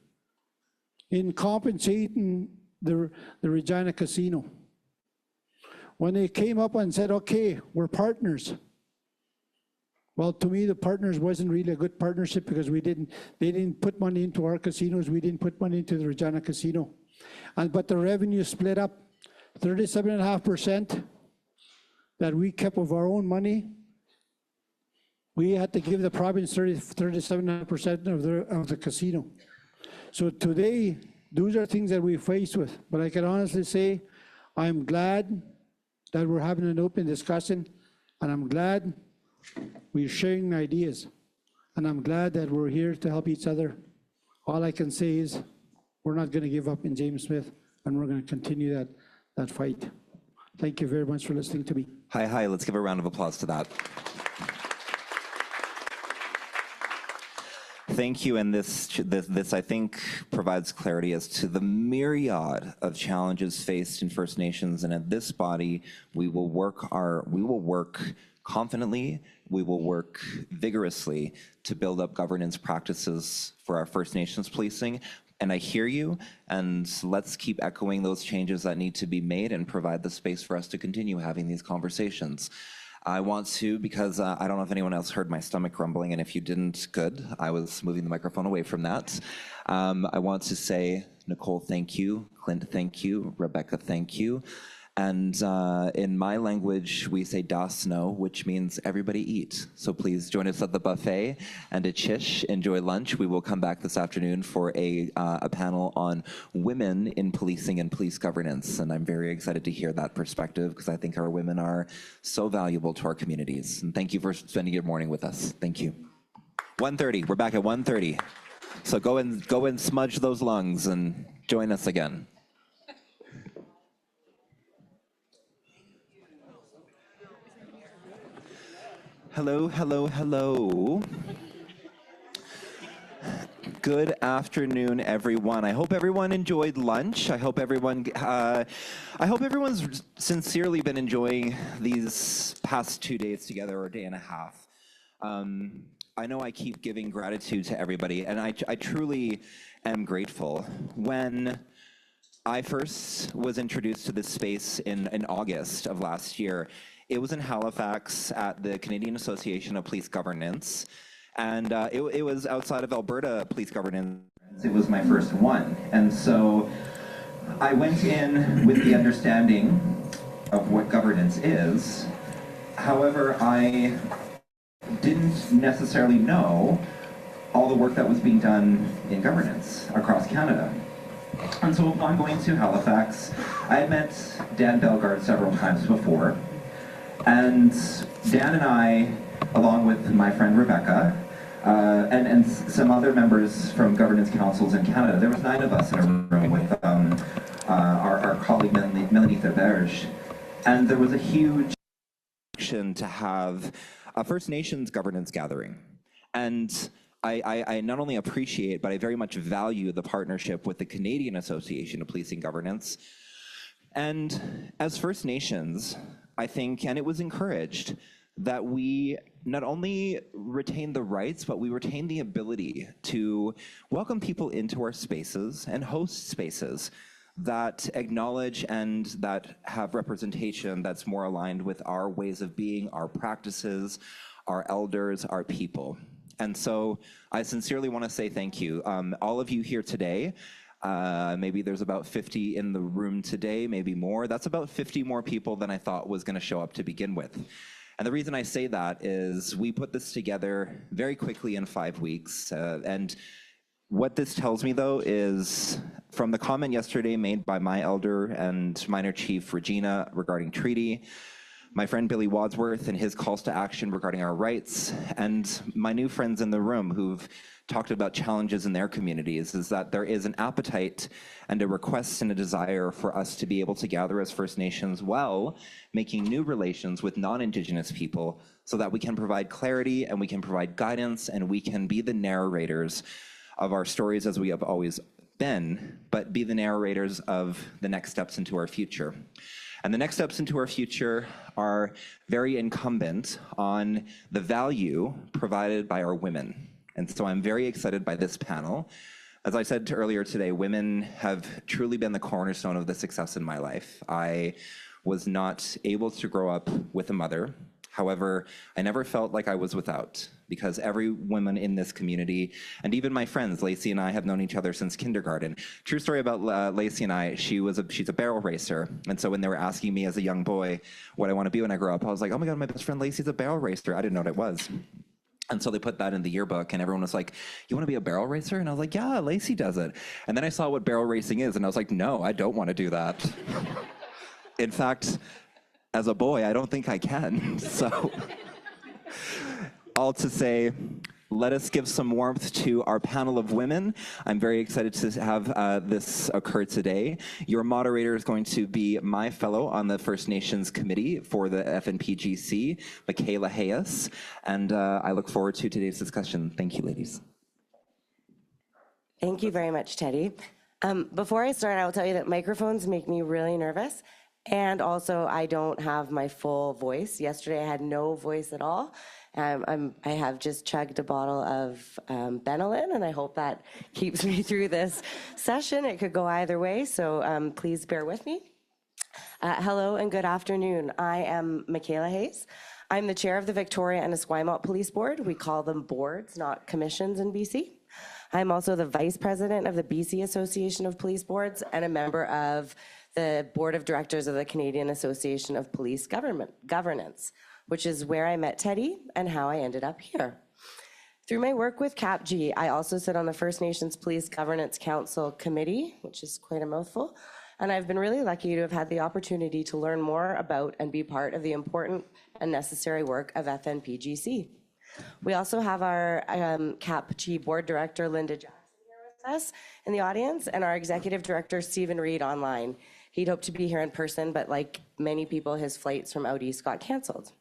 S16: in compensating the Regina casino. When they came up and said, okay, we're partners. Well, to me, the partners wasn't really a good partnership because they didn't put money into our casinos, we didn't put money into the Regina casino. But the revenue split up, 37.5% that we kept of our own money. We had to give the province 37.5% of the casino. So today, those are things that we faced with. But I can honestly say, I'm glad that we're having an open discussion, and I'm glad we're sharing ideas, and I'm glad that we're here to help each other. All I can say is we're not going to give up in James Smith, and we're going to continue that fight. Thank you very much for listening to me.
S1: Hi, let's give a round of applause to that. Thank you, and this I think provides clarity as to the myriad of challenges faced in First Nations, and at this body, we will work confidently, we will work vigorously to build up governance practices for our First Nations policing. And I hear you, and let's keep echoing those changes that need to be made and provide the space for us to continue having these conversations. I want to, because I don't know if anyone else heard my stomach rumbling, and if you didn't, good. I was moving the microphone away from that. I want to say, Nicole, thank you. Clint, thank you. Rebecca, thank you. And in my language, we say das no, which means everybody eat. So please join us at the buffet and at Chish. Enjoy lunch. We will come back this afternoon for a panel on women in policing and police governance. And I'm very excited to hear that perspective because I think our women are so valuable to our communities. And thank you for spending your morning with us. Thank you. 1:30, we're back at 1:30. So go and smudge those lungs and join us again. Hello, hello, hello. Good afternoon, everyone. I hope everyone enjoyed lunch. I hope everyone's sincerely been enjoying these past 2 days together, or a day and a half. I know I keep giving gratitude to everybody, and I truly am grateful. When I first was introduced to this space in August of last year, It was in Halifax at the Canadian Association of Police Governance, and it was outside of Alberta Police Governance. It was my first one, and so I went in with the understanding of what governance is. However, I didn't necessarily know all the work that was being done in governance across Canada. And so upon going to Halifax, I had met Dan Bellegarde several times before, and Dan and I, along with my friend Rebecca, and some other members from governance councils in Canada, there was 9 of us in a room with our colleague Melanie Theberge, and there was a huge action to have a First Nations governance gathering. And I not only appreciate, but I very much value the partnership with the Canadian Association of Policing Governance. And as First Nations, I think, and it was encouraged, that we not only retain the rights, but we retain the ability to welcome people into our spaces and host spaces that acknowledge and that have representation that's more aligned with our ways of being, our practices, our elders, our people. And so I sincerely want to say thank you. All of you here today, maybe there's about 50 in the room today, maybe more. That's about 50 more people than I thought was going to show up to begin with. And the reason I say that is we put this together very quickly in 5 weeks. And what this tells me, though, is from the comment yesterday made by my elder and minor chief Regina regarding treaty, my friend Billy Wadsworth and his calls to action regarding our rights, and my new friends in the room who've talked about challenges in their communities, is that there is an appetite and a request and a desire for us to be able to gather as First Nations while making new relations with non-Indigenous people so that we can provide clarity and we can provide guidance and we can be the narrators of our stories as we have always been, but be the narrators of the next steps into our future. And the next steps into our future are very incumbent on the value provided by our women. And so I'm very excited by this panel. As I said earlier today, women have truly been the cornerstone of the success in my life. I was not able to grow up with a mother. However, I never felt like I was without, because every woman in this community, and even my friends, Lacey and I have known each other since kindergarten. True story about Lacey and I, she's a barrel racer. And so when they were asking me as a young boy what I want to be when I grow up, I was like, oh my God, my best friend Lacey's a barrel racer. I didn't know what it was. And so they put that in the yearbook and everyone was like, you want to be a barrel racer? And I was like, yeah, Lacey does it. And then I saw what barrel racing is and I was like, no, I don't want to do that. In fact, as a boy, I don't think I can. So all to say, let us give some warmth to our panel of women. I'm very excited to have this occur today. Your moderator is going to be my fellow on the First Nations Committee for the FNPGC, Michaela Hayes, and I look forward to today's discussion. Thank you, ladies.
S17: Thank you very much, Teddy. Before I start, I will tell you that microphones make me really nervous. And also, I don't have my full voice. Yesterday, I had no voice at all. I have just chugged a bottle of Benylin, and I hope that keeps me through this session. It could go either way, so please bear with me. Hello and good afternoon. I am Michaela Hayes. I'm the chair of the Victoria and Esquimalt Police Board. We call them boards, not commissions in BC. I'm also the vice president of the BC Association of Police Boards and a member of the board of directors of the Canadian Association of Police Governance, which is where I met Teddy and how I ended up here. Through my work with CAPG, I also sit on the First Nations Police Governance Council Committee, which is quite a mouthful, and I've been really lucky to have had the opportunity to learn more about and be part of the important and necessary work of FNPGC. We also have our CAPG board director, Linda Jackson, here with us in the audience, and our executive director, Stephen Reed, online. He'd hoped to be here in person, but like many people, his flights from out east got canceled.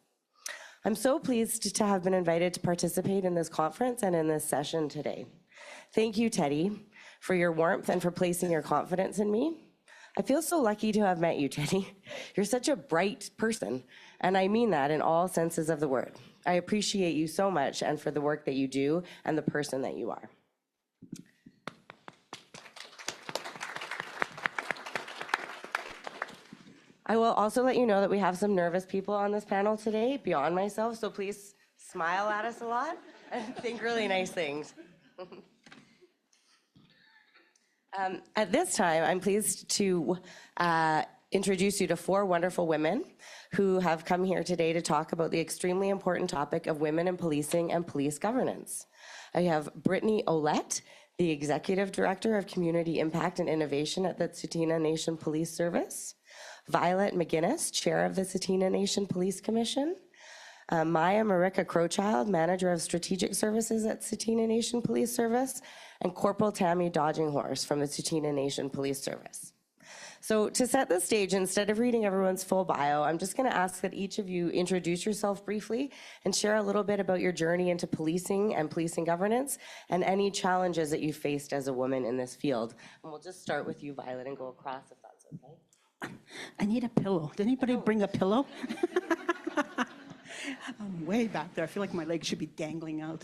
S17: I'm so pleased to have been invited to participate in this conference and in this session today. Thank you, Teddy, for your warmth and for placing your confidence in me. I feel so lucky to have met you, Teddy. You're such a bright person, and I mean that in all senses of the word. I appreciate you so much and for the work that you do and the person that you are. I will also let you know that we have some nervous people on this panel today, beyond myself, so please smile at us a lot and think really nice things. At this time, I'm pleased to introduce you to 4 wonderful women who have come here today to talk about the extremely important topic of women in policing and police governance. I have Brittany Ouellette, the Executive Director of Community Impact and Innovation at the Tsuut'ina Nation Police Service, Violet McGinnis, Chair of the Tsuut'ina Nation Police Commission, Maya Marika Crowchild, Manager of Strategic Services at Tsuut'ina Nation Police Service, and Corporal Tammy Dodginghorse from the Tsuut'ina Nation Police Service. So to set the stage, instead of reading everyone's full bio, I'm just going to ask that each of you introduce yourself briefly and share a little bit about your journey into policing and policing governance and any challenges that you faced as a woman in this field. And we'll just start with you, Violet, and go across if that's okay.
S15: I need a pillow. Did anybody bring a pillow? I'm way back there. I feel like my legs should be dangling out.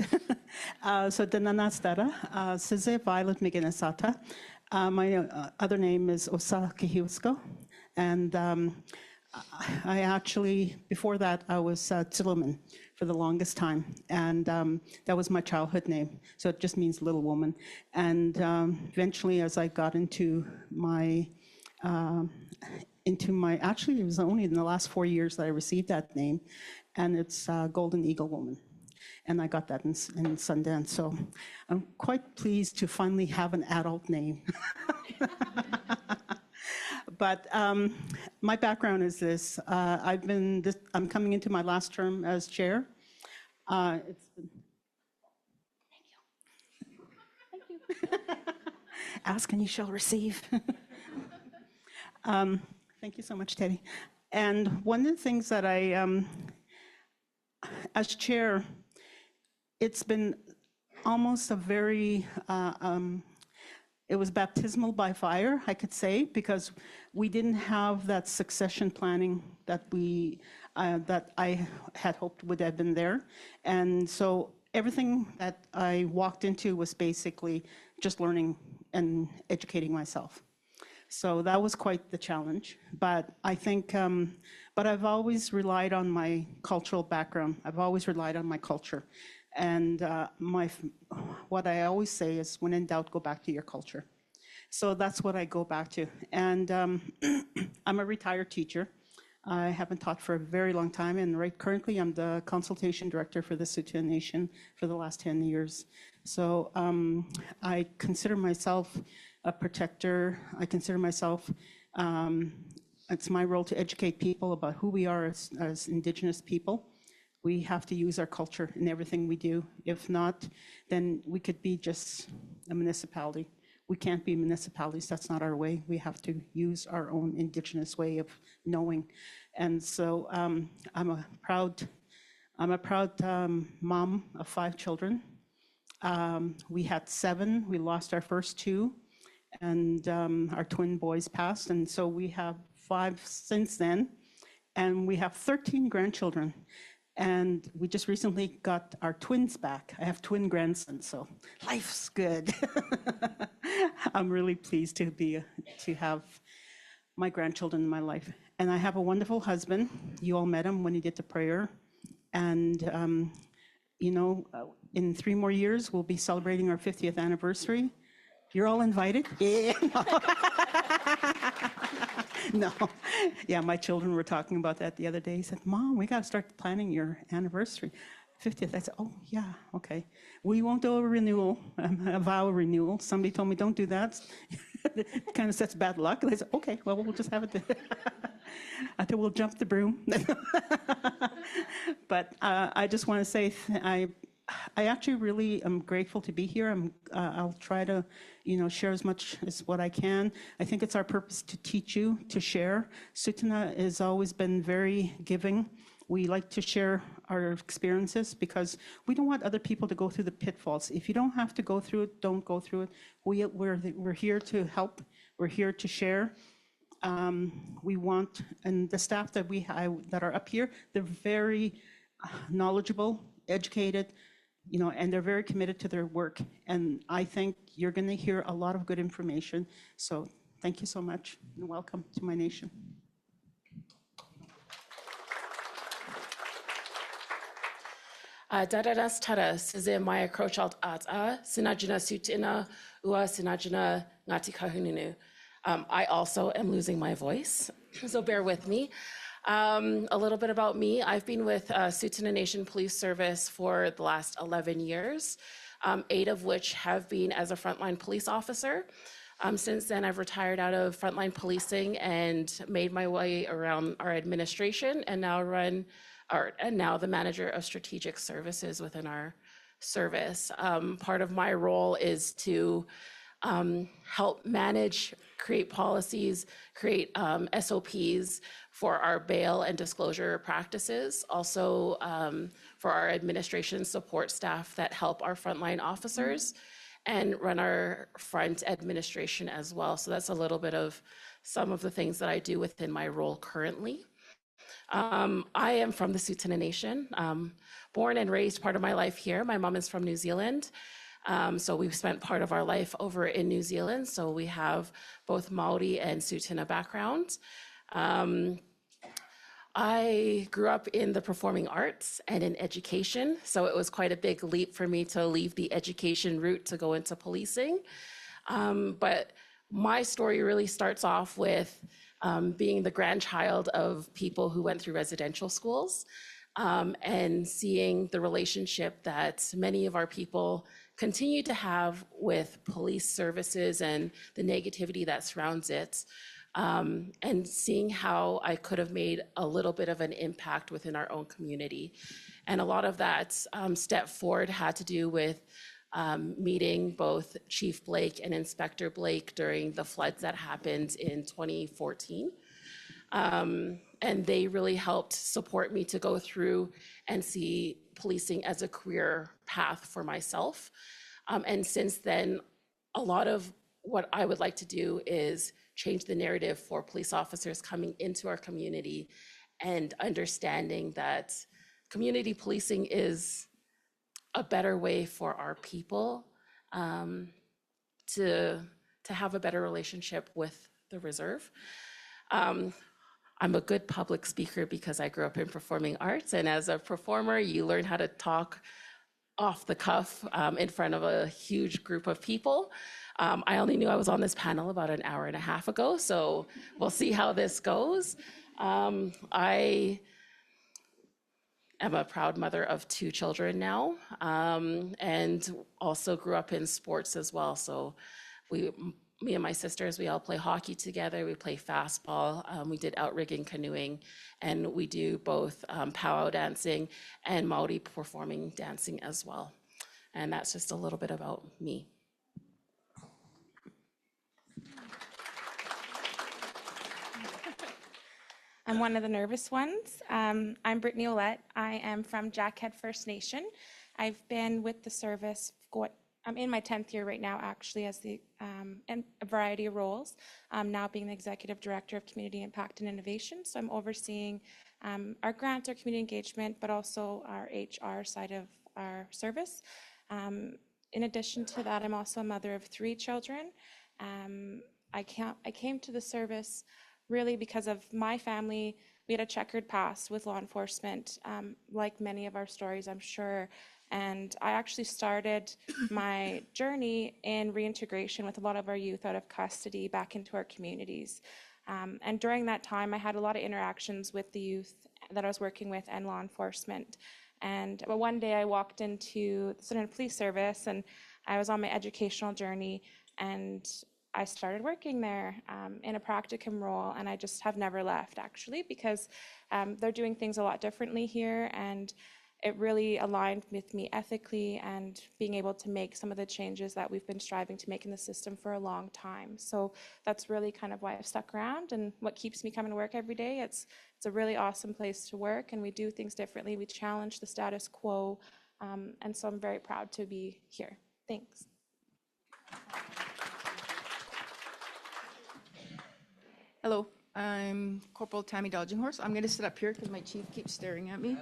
S15: So Dananastara, Size Violet McGinnis-Ata. My other name is Osa Kihiusko. And I actually, before that, I was Tsuut'ina for the longest time. And that was my childhood name. So it just means little woman. And eventually, as I got into my, actually, it was only in the last 4 years that I received that name. And it's Golden Eagle Woman. And I got that in Sundance. So I'm quite pleased to finally have an adult name. But my background is this. I'm coming into my last term as chair. It's been, thank you. Thank you. Ask and you shall receive. Thank you so much, Teddy. And one of the things that as chair, it's been almost a very, it was baptismal by fire, I could say, because we didn't have that succession planning that that I had hoped would have been there. And so everything that I walked into was basically just learning and educating myself. So that was quite the challenge. But I think, but I've always relied on my cultural background. I've always relied on my culture. And what I always say is, when in doubt, go back to your culture. So that's what I go back to. And I'm a retired teacher. I haven't taught for a very long time. And currently, I'm the consultation director for the Tsuut'ina Nation for the last 10 years. So I consider myself a protector. I consider myself, it's my role to educate people about who we are as Indigenous people. We have to use our culture in everything we do. If not, then we could be just a municipality. We can't be municipalities, that's not our way. We have to use our own Indigenous way of knowing. And so I'm a proud mom of 5 children. We had 7, we lost our first 2, and our twin boys passed, and so we have 5 since then, and we have 13 grandchildren. And we just recently got our twins back. I have twin grandsons, so life's good. I'm really pleased to have my grandchildren in my life. And I have a wonderful husband. You all met him when he did the prayer. And, in 3 more years, we'll be celebrating our 50th anniversary. You're all invited? Yeah. No. Yeah, my children were talking about that the other day. He said, Mom, we got to start planning your anniversary. 50th. I said, oh, yeah, okay. We won't do a renewal, a vow renewal. Somebody told me, don't do that. It kind of sets bad luck. And I said, okay, well, we'll just have it until we'll jump the broom. But I just want to say, I actually really am grateful to be here. I'll try to, share as much as what I can. I think it's our purpose to teach you, to share. Tsuut'ina has always been very giving. We like to share our experiences because we don't want other people to go through the pitfalls. If you don't have to go through it, don't go through it. We're here to help. We're here to share. We want, and the staff that that are up here, they're very knowledgeable, educated, and they're very committed to their work. And I think you're going to hear a lot of good information. So thank you so much, and welcome to my nation.
S18: Dadadas tara size maya krochalt ata sinajina Tsuut'ina ua sinajina ngati kahununu. I also am losing my voice, so bear with me. A little bit about me. I've been with Tsuut'ina Nation Police Service for the last 11 years, 8 of which have been as a frontline police officer. Since then, I've retired out of frontline policing and made my way around our administration and now now the manager of strategic services within our service. Part of my role is to help manage, create policies, create SOPs for our bail and disclosure practices, also for our administration support staff that help our frontline officers and run our front administration as well. So that's a little bit of some of the things that I do within my role currently. I am from the Tsuut'ina Nation, born and raised part of my life here. My mom is from New Zealand. So we've spent part of our life over in New Zealand. So we have both Maori and Tsuut'ina backgrounds. I grew up in the performing arts and in education, so it was quite a big leap for me to leave the education route to go into policing. But my story really starts off with being the grandchild of people who went through residential schools and seeing the relationship that many of our people continue to have with police services and the negativity that surrounds it. And seeing how I could have made a little bit of an impact within our own community. And a lot of that step forward had to do with meeting both Chief Blake and Inspector Blake during the floods that happened in 2014. And they really helped support me to go through and see policing as a career path for myself. And since then, a lot of what I would like to do is change the narrative for police officers coming into our community and understanding that community policing is a better way for our people to have a better relationship with the reserve. I'm a good public speaker because I grew up in performing arts, and as a performer, you learn how to talk off the cuff in front of a huge group of people. I only knew I was on this panel about an hour and a half ago, so we'll see how this goes. I am a proud mother of 2 children now, and also grew up in sports as well. So me and my sisters, we all play hockey together, we play fastball, we did outrigging canoeing, and we do both powwow dancing and Maori performing dancing as well. And that's just a little bit about me.
S19: I'm one of the nervous ones. I'm Brittany Olette. I am from Jackhead First Nation. I've been with the service, I'm in my 10th year right now, actually, as in a variety of roles, now being the Executive Director of Community Impact and Innovation. So I'm overseeing our grants, our community engagement, but also our HR side of our service. In addition to that, I'm also a mother of 3 children. I came to the service really because of my family. We had a checkered past with law enforcement, like many of our stories, I'm sure. And I actually started my journey in reintegration with a lot of our youth out of custody back into our communities. And during that time, I had a lot of interactions with the youth that I was working with and law enforcement. But one day I walked into the Tsuut'ina Police Service and I was on my educational journey, and I started working there in a practicum role, and I just have never left, actually, because they're doing things a lot differently here, and it really aligned with me ethically and being able to make some of the changes that we've been striving to make in the system for a long time. So that's really kind of why I've stuck around and what keeps me coming to work every day. It's a really awesome place to work, and we do things differently. We challenge the status quo, and so I'm very proud to be here. Thanks.
S20: Hello, I'm Corporal Tammy Dodging Horse. I'm going to sit up here because my chief keeps staring at me,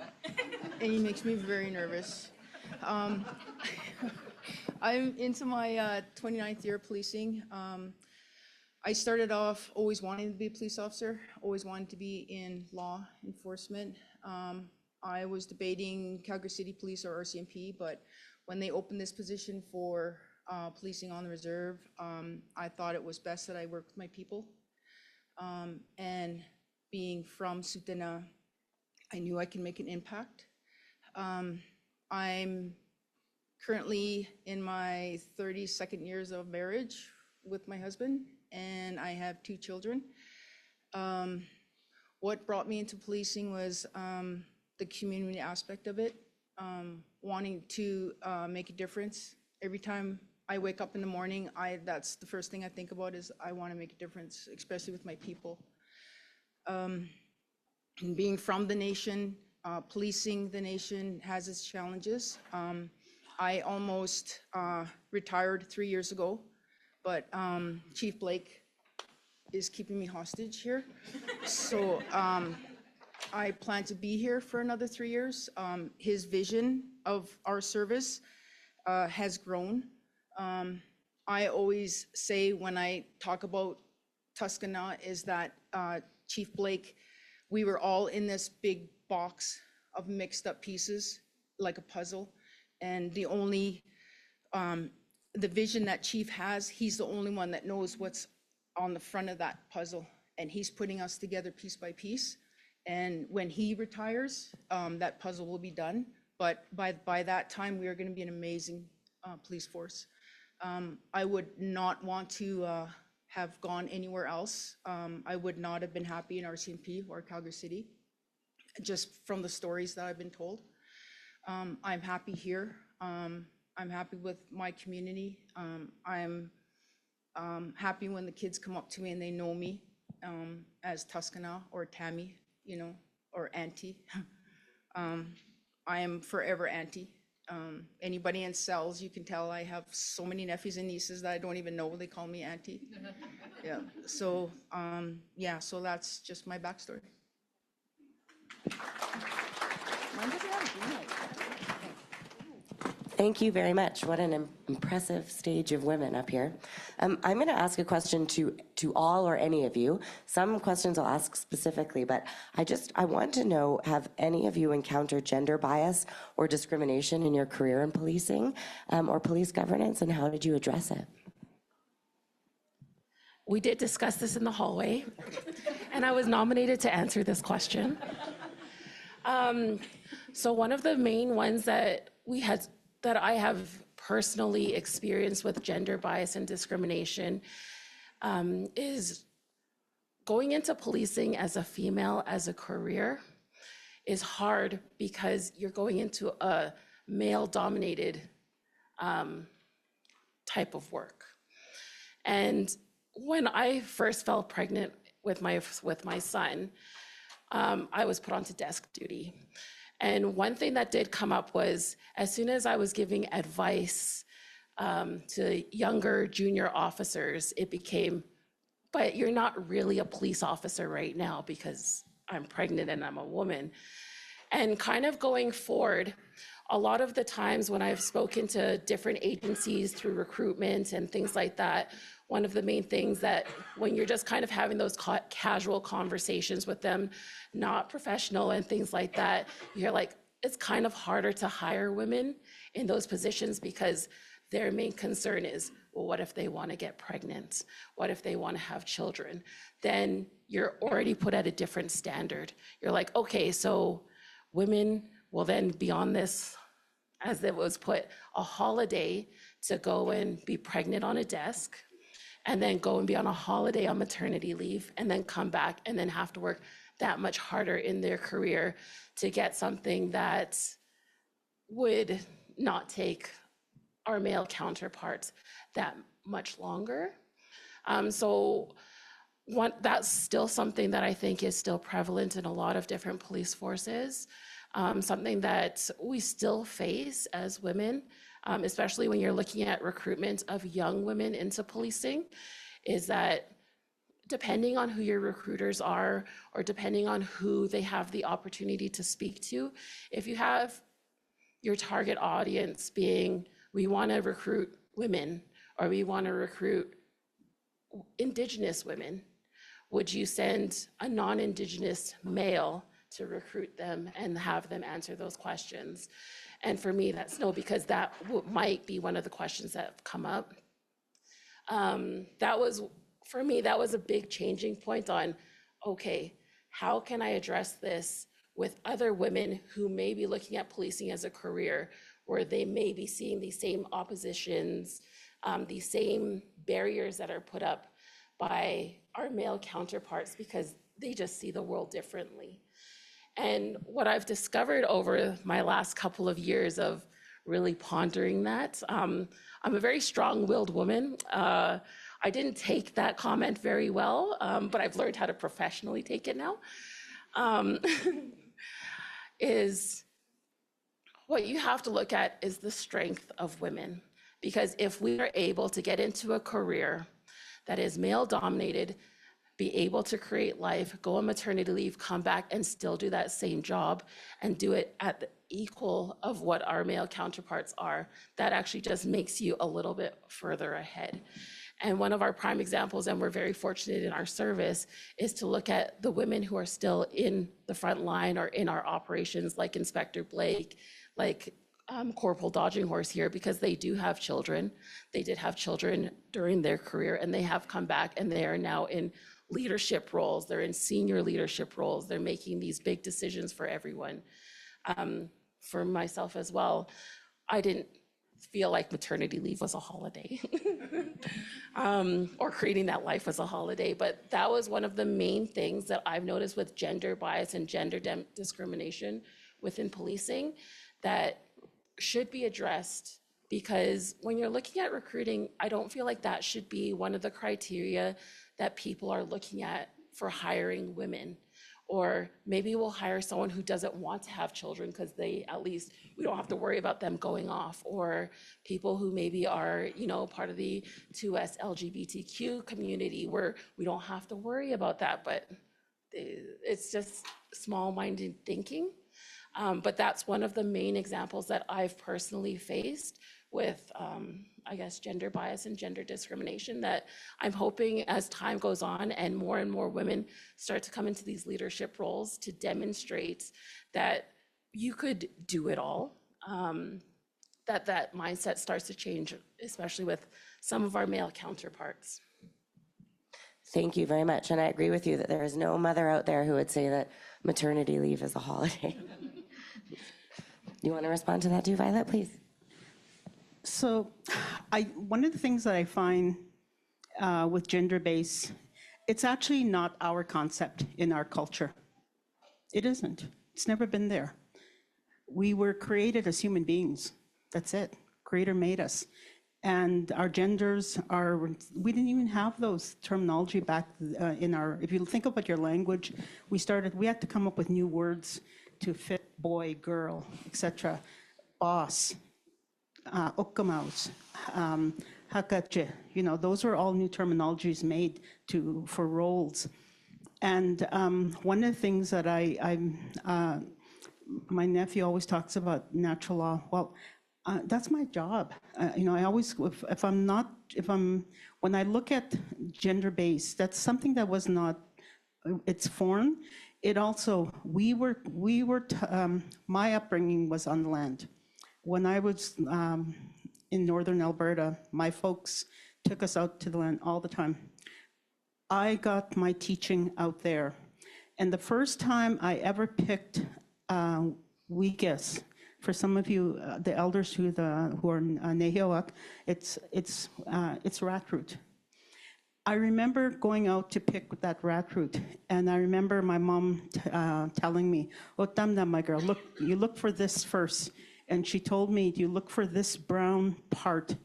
S20: and he makes me very nervous. I'm into my 29th year of policing. I started off always wanting to be a police officer, always wanted to be in law enforcement. I was debating Calgary City Police or RCMP, but when they opened this position for policing on the reserve, I thought it was best that I work with my people. And being from Tsuut'ina, I knew I can make an impact. I'm currently in my 32nd years of marriage with my husband, and I have 2 children. What brought me into policing was the community aspect of it, wanting to make a difference. Every time I wake up in the morning, that's the first thing I think about is I want to make a difference, especially with my people. And being from the nation, policing the nation has its challenges. I almost retired 3 years ago, but Chief Blake is keeping me hostage here. So I plan to be here for another 3 years. His vision of our service has grown. I always say when I talk about Tsuut'ina is that Chief Blake, we were all in this big box of mixed up pieces, like a puzzle. And the only, the vision that Chief has, he's the only one that knows what's on the front of that puzzle. And he's putting us together piece by piece. And when he retires, that puzzle will be done. But by that time, we are going to be an amazing police force. I would not want to have gone anywhere else. I would not have been happy in RCMP or Calgary City, just from the stories that I've been told. I'm happy here. I'm happy with my community. I'm happy when the kids come up to me and they know me as Tsuut'ina or Tammy, you know, or Auntie. I am forever Auntie. Anybody in cells, you can tell I have so many nephews and nieces that I don't even know. They call me Auntie. Yeah. So, so that's just my backstory.
S17: Thank you very much. What an impressive stage of women up here. I'm going to ask a question to all or any of you. Some questions I'll ask specifically, but I want to know, have any of you encountered gender bias or discrimination in your career in policing or police governance, and how did you address it?
S18: We did discuss this in the hallway, and I was nominated to answer this question. So one of the main ones that I have personally experienced with gender bias and discrimination is going into policing as a female, as a career, is hard because you're going into a male-dominated type of work. And when I first fell pregnant with my son, I was put onto desk duty. And one thing that did come up was, as soon as I was giving advice to younger junior officers, it became, but you're not really a police officer right now because I'm pregnant and I'm a woman. And kind of going forward, a lot of the times when I've spoken to different agencies through recruitment and things like that, one of the main things that when you're just kind of having those casual conversations with them, not professional and things like that, you're like, it's kind of harder to hire women in those positions because their main concern is, well, what if they want to get pregnant? What if they want to have children? Then you're already put at a different standard. You're like, okay, so women will then be on this, as it was put, a holiday to go and be pregnant on a desk, and then go and be on a holiday on maternity leave, and then come back and then have to work that much harder in their career to get something that would not take our male counterparts that much longer. So that's still something that I think is still prevalent in a lot of different police forces, something that we still face as women, especially when you're looking at recruitment of young women into policing, is that depending on who your recruiters are, or depending on who they have the opportunity to speak to, if you have your target audience being, we want to recruit women, or we want to recruit Indigenous women, would you send a non-Indigenous male to recruit them and have them answer those questions. And for me, that's no, because that might be one of the questions that have come up. For me, that was a big changing point on, okay, how can I address this with other women who may be looking at policing as a career, where they may be seeing these same oppositions, these same barriers that are put up by our male counterparts because they just see the world differently. And what I've discovered over my last couple of years of really pondering that, I'm a very strong-willed woman. I didn't take that comment very well, but I've learned how to professionally take it now. Is what you have to look at is the strength of women. Because if we are able to get into a career that is male-dominated, be able to create life, go on maternity leave, come back and still do that same job and do it at the equal of what our male counterparts are, that actually just makes you a little bit further ahead. And one of our prime examples, and we're very fortunate in our service, is to look at the women who are still in the front line or in our operations, like Inspector Blake, like Corporal Dodging Horse here, because they do have children. They did have children during their career, and they have come back, and they are now in leadership roles. They're in senior leadership roles. They're making these big decisions for everyone. For myself as well, I didn't feel like maternity leave was a holiday or creating that life was a holiday, but that was one of the main things that I've noticed with gender bias and gender discrimination within policing that should be addressed, because when you're looking at recruiting, I don't feel like that should be one of the criteria that people are looking at for hiring women. Or maybe we'll hire someone who doesn't want to have children because they, at least we don't have to worry about them going off, or people who maybe are, part of the 2S LGBTQ community where we don't have to worry about that, but it's just small-minded thinking. But that's one of the main examples that I've personally faced with, gender bias and gender discrimination, that I'm hoping as time goes on and more women start to come into these leadership roles to demonstrate that you could do it all, that mindset starts to change, especially with some of our male counterparts.
S17: Thank you very much. And I agree with you that there is no mother out there who would say that maternity leave is a holiday. You want to respond to that too, Violet, please?
S15: So one of the things that I find with gender-based, it's actually not our concept in our culture. It isn't. It's never been there. We were created as human beings. That's it. Creator made us. And our genders we didn't even have those terminology back if you think about your language, we had to come up with new words to fit boy, girl, etc. Boss, okamaus, hakache, those are all new terminologies made for roles. And one of the things that my nephew always talks about natural law. Well, that's my job. I always, when I look at gender-based, that's something that was not, it's foreign. It also, my upbringing was on the land. When I was in northern Alberta, my folks took us out to the land all the time. I got my teaching out there. And the first time I ever picked weekas, for some of you, the elders who are Nehiyawak, it's rat root. I remember going out to pick that rat root, and I remember my mom telling me, "Oh, Tamna, my girl, you look for this first." And she told me, "You look for this brown part.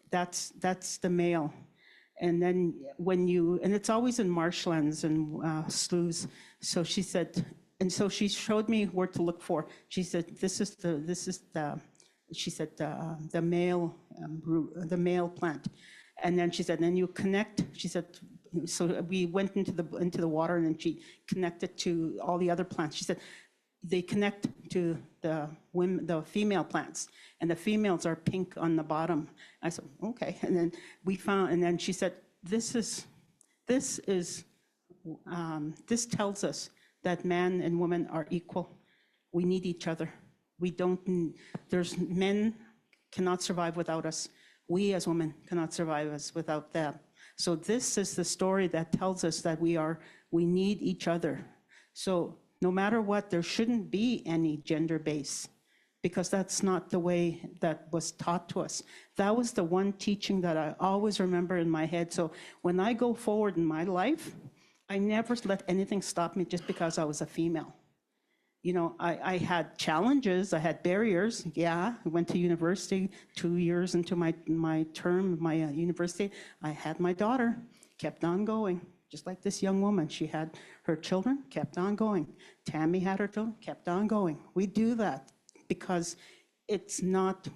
S15: That's the male." And then and it's always in marshlands and sloughs. So she said, and so she showed me where to look for. She said, "This is the male plant." And then she said, "Then you connect." She said, so we went into the water, and then she connected to all the other plants. She said, they connect to the female plants, and the females are pink on the bottom. I said, okay. And then and then she said, this tells us that man and woman are equal. We need each other. We don't, there's men cannot survive without us. We as women cannot survive us without them. So this is the story that tells us that we need each other. So no matter what, there shouldn't be any gender base, because that's not the way that was taught to us. That was the one teaching that I always remember in my head. So when I go forward in my life, I never let anything stop me just because I was a female. You know, I had challenges, I had barriers. Yeah, I went to university 2 years into my term, my university. I had my daughter, kept on going, just like this young woman. She had her children, kept on going. Tammy had her children, kept on going. We do that because it's not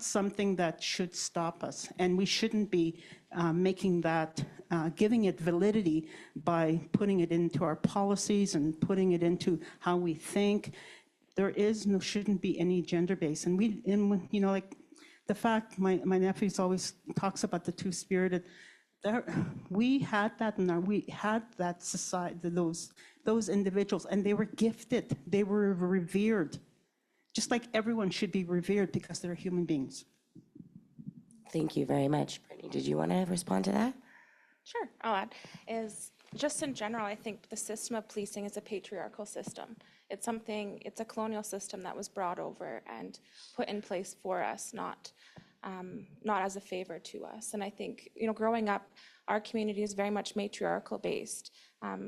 S15: something that should stop us, and we shouldn't be making that, giving it validity by putting it into our policies and putting it into how we think. There shouldn't be any gender base, and you know, like the fact my nephew always talks about the two-spirited. We had that society, those individuals, and they were gifted, they were revered. Just like everyone should be revered because they're human beings.
S17: Thank you very much. Brittany, did you want to respond to that?
S19: Sure, I'll add. Is just in general, I think the system of policing is a patriarchal system. It's a colonial system that was brought over and put in place for us, not as a favor to us. And I think, you know, growing up, our community is very much matriarchal based.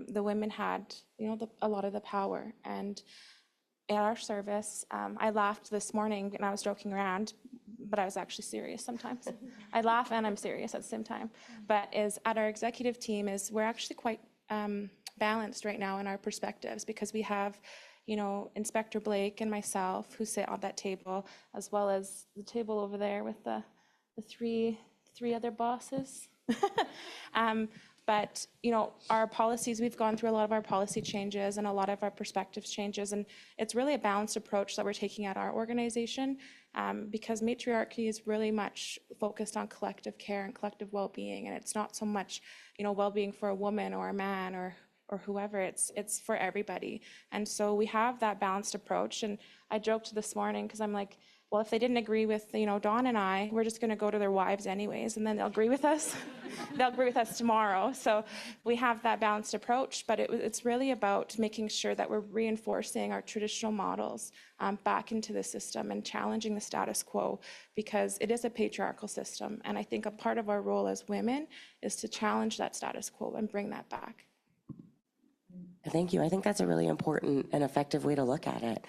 S19: The women had, you know, a lot of the power. And at our service, I laughed this morning and I was joking around, but I was actually serious sometimes. I laugh and I'm serious at the same time. But at our executive team we're actually quite balanced right now in our perspectives, because we have, you know, Inspector Blake and myself who sit on that table, as well as the table over there with the three other bosses. But, you know, our policies, we've gone through a lot of our policy changes and a lot of our perspectives changes, and it's really a balanced approach that we're taking at our organization, because matriarchy is really much focused on collective care and collective well-being, and it's not so much, you know, well-being for a woman or a man or whoever, it's for everybody. And so we have that balanced approach. And I joked this morning, because I'm like, well, if they didn't agree with, you know, Dawn and I, we're just going to go to their wives anyways, and then they'll agree with us. They'll agree with us tomorrow. So we have that balanced approach, but it's really about making sure that we're reinforcing our traditional models back into the system and challenging the status quo, because it is a patriarchal system. And I think a part of our role as women is to challenge that status quo and bring that back.
S17: Thank you. I think that's a really important and effective way to look at it.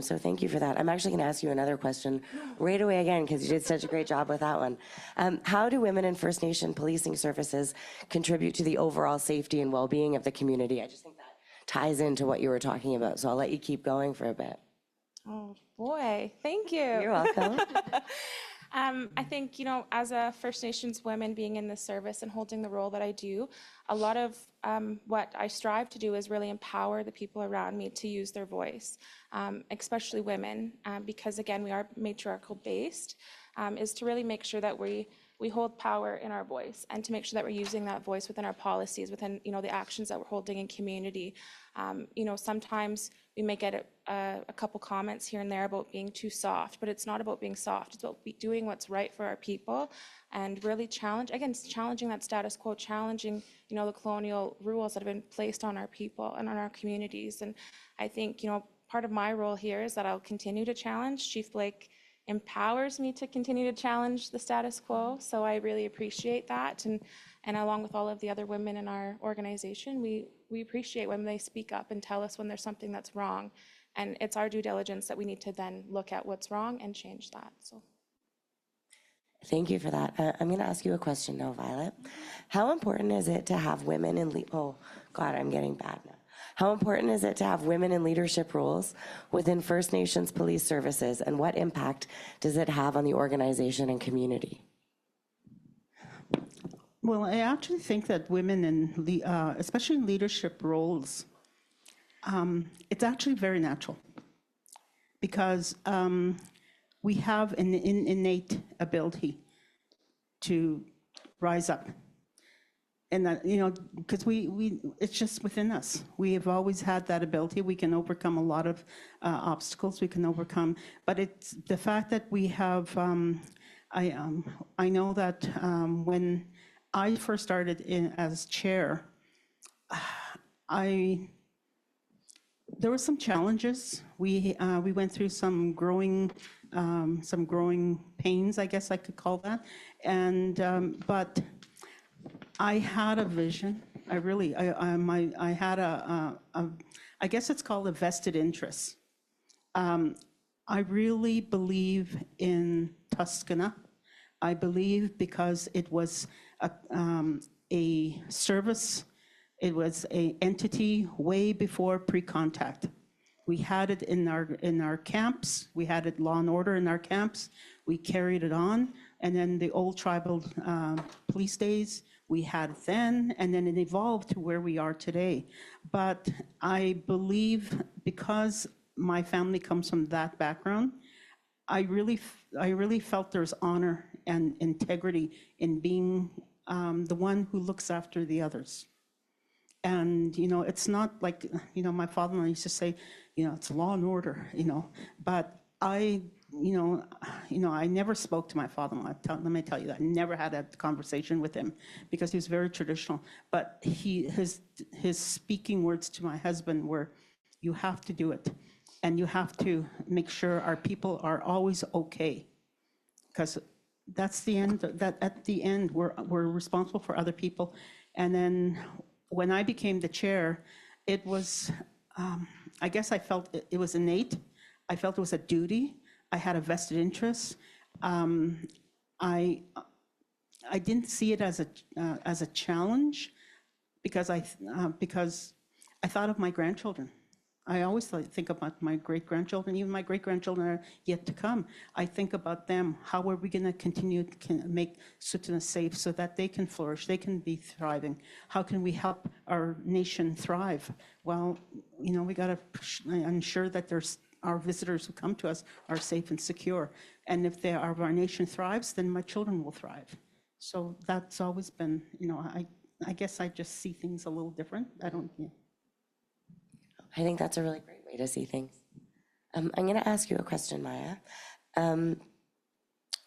S17: So thank you for that. I'm actually going to ask you another question right away again, because you did such a great job with that one. How do women in First Nation policing services contribute to the overall safety and well-being of the community? I just think that ties into what you were talking about, so I'll let you keep going for a bit.
S19: Oh boy, thank you.
S17: You're welcome.
S19: I think, you know, as a First Nations woman being in this service and holding the role that I do, a lot of what I strive to do is really empower the people around me to use their voice, especially women, because again, we are matriarchal based, is to really make sure that we hold power in our voice, and to make sure that we're using that voice within our policies, within, you know, the actions that we're holding in community. You know, sometimes we may get a couple comments here and there about being too soft, but it's not about being soft. It's about doing what's right for our people, and really challenging that status quo, challenging, you know, the colonial rules that have been placed on our people and on our communities. And I think, you know, part of my role here is that I'll continue to challenge. Chief Blake empowers me to continue to challenge the status quo, so I really appreciate that. And along with all of the other women in our organization, we appreciate when they speak up and tell us when there's something that's wrong. And it's our due diligence that we need to then look at what's wrong and change that. So.
S17: Thank you for that. I'm going to ask you a question now, Violet. How important is it to have women in oh God, I'm getting bad now. How important is it to have women in leadership roles within First Nations police services, and what impact does it have on the organization and community?
S15: Well, I actually think that women in, especially in leadership roles, it's actually very natural, because we have an innate ability to rise up. And that, you know, because it's just within us. We have always had that ability. We can overcome a lot of obstacles. We can overcome, but it's the fact that we have. I know that when I first started as chair, there were some challenges. We went through some growing pains, I guess I could call that, and but. I had a vision. I had I guess it's called a vested interest. I really believe in Tsuut'ina. I believe because it was a service, it was an entity way before pre-contact. We had it in our camps. We had it law and order in our camps. We carried it on, and then the old tribal police days. We had it then, and then it evolved to where we are today. But I believe because my family comes from that background, I really felt there's honor and integrity in being the one who looks after the others. And, you know, it's not like, you know, my father-in-law used to say, you know, it's law and order, you know, but I never spoke to my father-in-law. Let me tell you that. I never had a conversation with him because he was very traditional. But his speaking words to my husband were, you have to do it. And you have to make sure our people are always okay. Because that's the end, that at the end, we're responsible for other people. And then when I became the chair, it was, I guess I felt it was innate. I felt it was a duty. I had a vested interest. I didn't see it as a challenge because I thought of my grandchildren. I always think about my great-grandchildren, even my great-grandchildren are yet to come. I think about them. How are we going to continue to make Tsuut'ina safe so that they can flourish, they can be thriving? How can we help our nation thrive? Well, you know, we got to ensure that our visitors who come to us are safe and secure. And if our nation thrives, then my children will thrive. So that's always been, you know, I guess I just see things a little different. I don't, yeah.
S17: I think that's a really great way to see things. I'm going to ask you a question, Maya.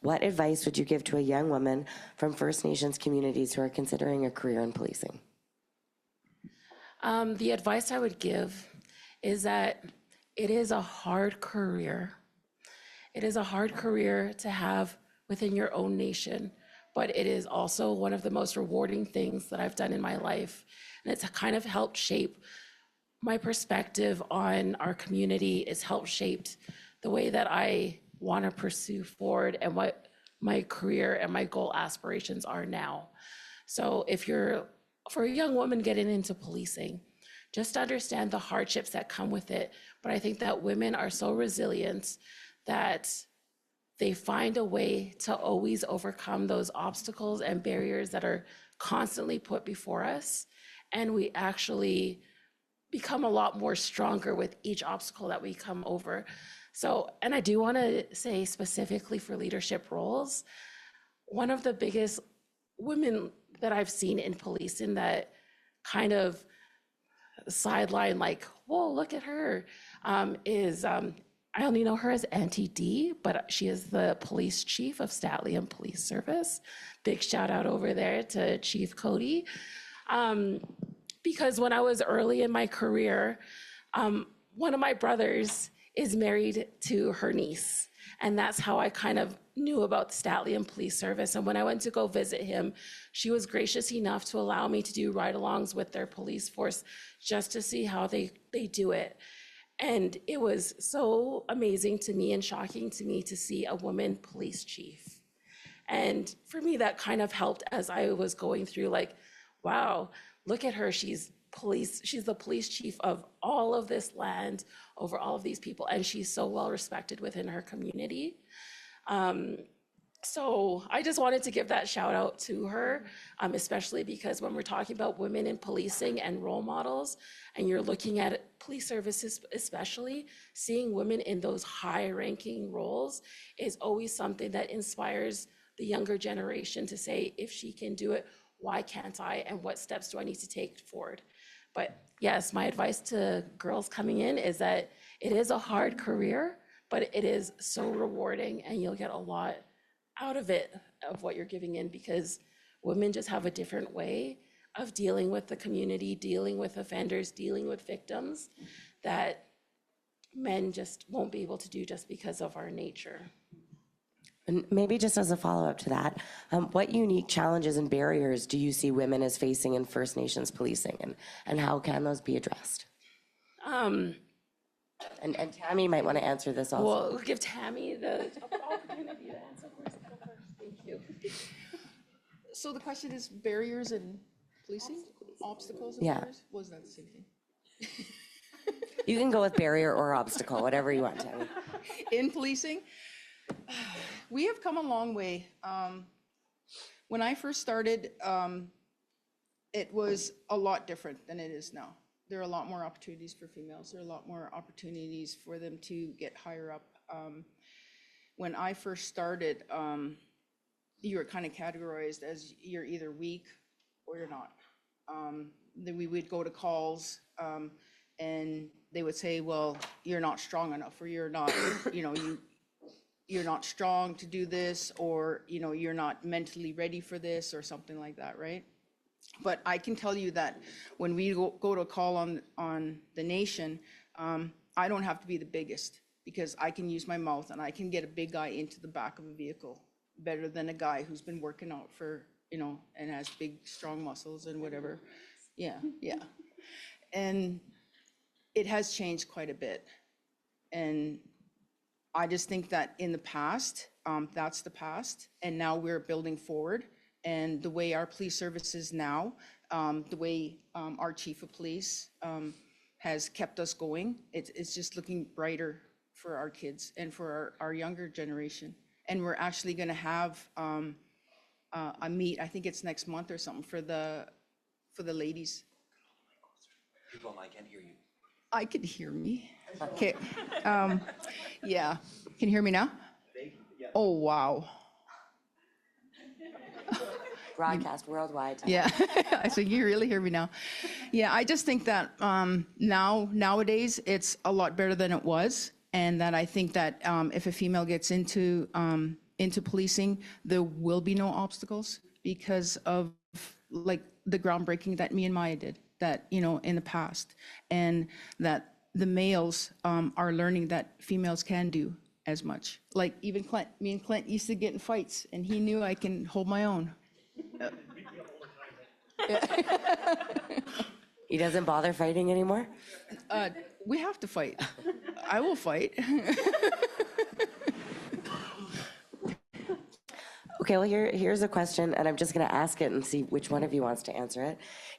S17: What advice would you give to a young woman from First Nations communities who are considering a career in policing?
S18: The advice I would give is that it is a hard career. It is a hard career to have within your own nation, but it is also one of the most rewarding things that I've done in my life. And it's kind of helped shape my perspective on our community. It's helped shape the way that I want to pursue forward and what my career and my goal aspirations are now. So for a young woman getting into policing, just understand the hardships that come with it. But I think that women are so resilient that they find a way to always overcome those obstacles and barriers that are constantly put before us. And we actually become a lot more stronger with each obstacle that we come over. So, and I do want to say specifically for leadership roles, one of the biggest women that I've seen in policing that kind of sideline, like, whoa, look at her, is, I only know her as Auntie D, but she is the police chief of Statlium Police Service. Big shout out over there to Chief Cody. Because when I was early in my career, one of my brothers is married to her niece. And that's how I kind of knew about the Statlium Police Service. And when I went to go visit him, she was gracious enough to allow me to do ride-alongs with their police force just to see how they do it. And it was so amazing to me and shocking to me to see a woman police chief. And for me, that kind of helped as I was going through, like, wow, look at her, she's the police chief of all of this land over all of these people, and she's so well respected within her community. So I just wanted to give that shout out to her, especially because when we're talking about women in policing and role models, and you're looking at police services especially, seeing women in those high ranking roles is always something that inspires the younger generation to say, if she can do it, why can't I, and what steps do I need to take forward? But yes, my advice to girls coming in is that it is a hard career, but it is so rewarding, and you'll get a lot out of it, of what you're giving in, because women just have a different way of dealing with the community, dealing with offenders, dealing with victims that men just won't be able to do just because of our nature.
S17: And maybe just as a follow-up to that, what unique challenges and barriers do you see women as facing in First Nations policing, and how can those be addressed? And Tammy might want to answer this also.
S18: Well, we'll give Tammy the opportunity to answer first. Thank you.
S20: So the question is barriers in policing? Obstacles and
S17: Yeah.
S20: barriers? Wasn't that the same thing?
S17: You can go with barrier or obstacle, whatever you want, Tammy.
S20: In policing, we have come a long way. When I first started, it was a lot different than it is now. There are a lot more opportunities for females. There are a lot more opportunities for them to get higher up. When I first started, you were kind of categorized as you're either weak or you're not. Then we would go to calls, and they would say, well, you're not strong enough, or you're not, you're not strong to do this, or, you're not mentally ready for this, or something like that, right? But I can tell you that when we go to a call on the nation, I don't have to be the biggest, because I can use my mouth and I can get a big guy into the back of a vehicle better than a guy who's been working out for, and has big, strong muscles and whatever. Yeah. And it has changed quite a bit. And I just think that in the past, that's the past, and now we're building forward. And the way our police service is now, the way our chief of police has kept us going, it's just looking brighter for our kids and for our younger generation. And we're actually going to have a meet, I think it's next month or something, for the ladies.
S1: I can't hear you.
S20: I can hear me. Okay. Yeah. Can you hear me now? Oh, wow.
S17: Broadcast worldwide.
S20: Yeah. So you really hear me now. Yeah, I just think that nowadays it's a lot better than it was, and that I think that if a female gets into policing, there will be no obstacles because of like the groundbreaking that me and Maya did, that in the past, and that the males are learning that females can do as much. Like even me and Clint used to get in fights, and he knew I can hold my own.
S17: He doesn't bother fighting anymore?
S20: We have to fight. I will fight.
S17: Okay, well, here's a question, and I'm just going to ask it and see which one of you wants to answer it.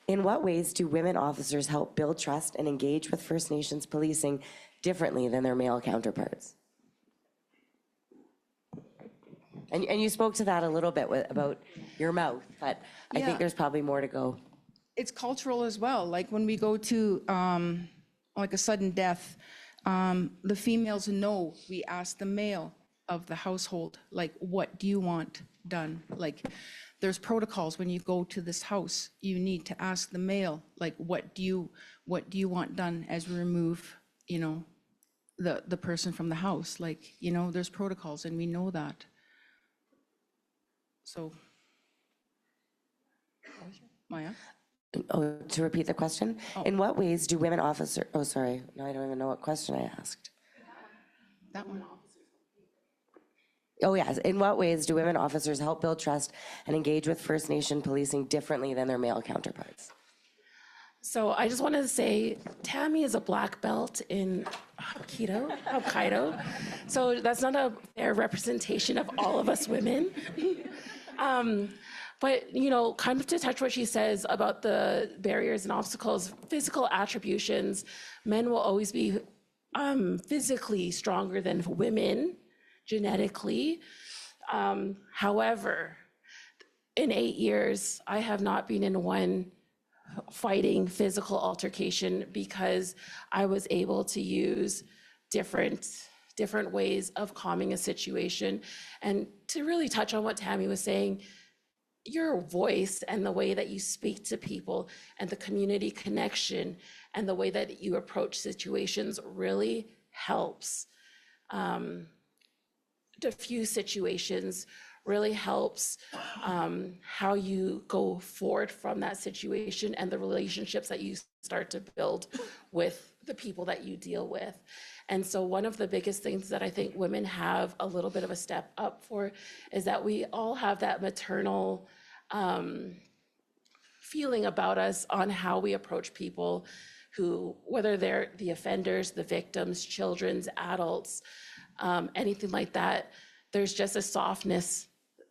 S17: In what ways do women officers help build trust and engage with First Nations policing differently than their male counterparts? And you spoke to that a little bit about your mouth, but I think there's probably more to go.
S20: It's cultural as well. Like when we go to like a sudden death, the females know we ask the male of the household, like, what do you want done? Like, there's protocols when you go to this house. You need to ask the male, like, what do you want done as we remove, the person from the house? Like, there's protocols, and we know that. So, Maya?
S17: Oh, to repeat the question?
S20: Oh.
S17: In what ways do women officers, oh, sorry, no, I don't even know what question I asked.
S20: That one.
S17: Oh, yes. In what ways do women officers help build trust and engage with First Nation policing differently than their male counterparts?
S18: So I just wanted to say, Tammy is a black belt in Hokkaido. So that's not a fair representation of all of us women. But, kind of to touch what she says about the barriers and obstacles, physical attributions, men will always be physically stronger than women, genetically. However, in 8 years, I have not been in one fighting physical altercation because I was able to use different ways of calming a situation. And to really touch on what Tammy was saying, your voice and the way that you speak to people and the community connection and the way that you approach situations really helps diffuse situations, really helps how you go forward from that situation and the relationships that you start to build with the people that you deal with. And so one of the biggest things that I think women have a little bit of a step up for is that we all have that maternal feeling about us on how we approach people who, whether they're the offenders, the victims, children's, adults, anything like that. There's just a softness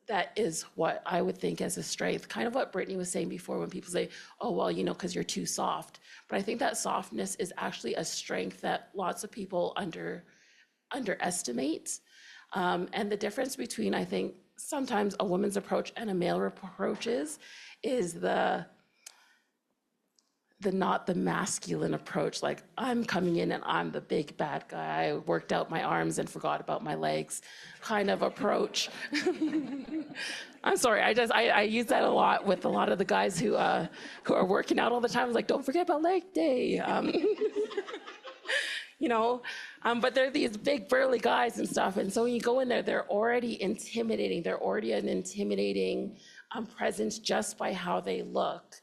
S18: that is what I would think as a strength, kind of what Brittany was saying before when people say, oh, well, you know, because you're too soft. But I think that softness is actually a strength that lots of people underestimate. And the difference between, I think, sometimes a woman's approach and a male approach is the not the masculine approach, like I'm coming in and I'm the big bad guy, I worked out my arms and forgot about my legs kind of approach. I'm sorry, I use that a lot with a lot of the guys who are working out all the time. I was like, don't forget about leg day. You know, but they're these big burly guys and stuff. And so when you go in there, they're already intimidating. They're already an intimidating presence just by how they look.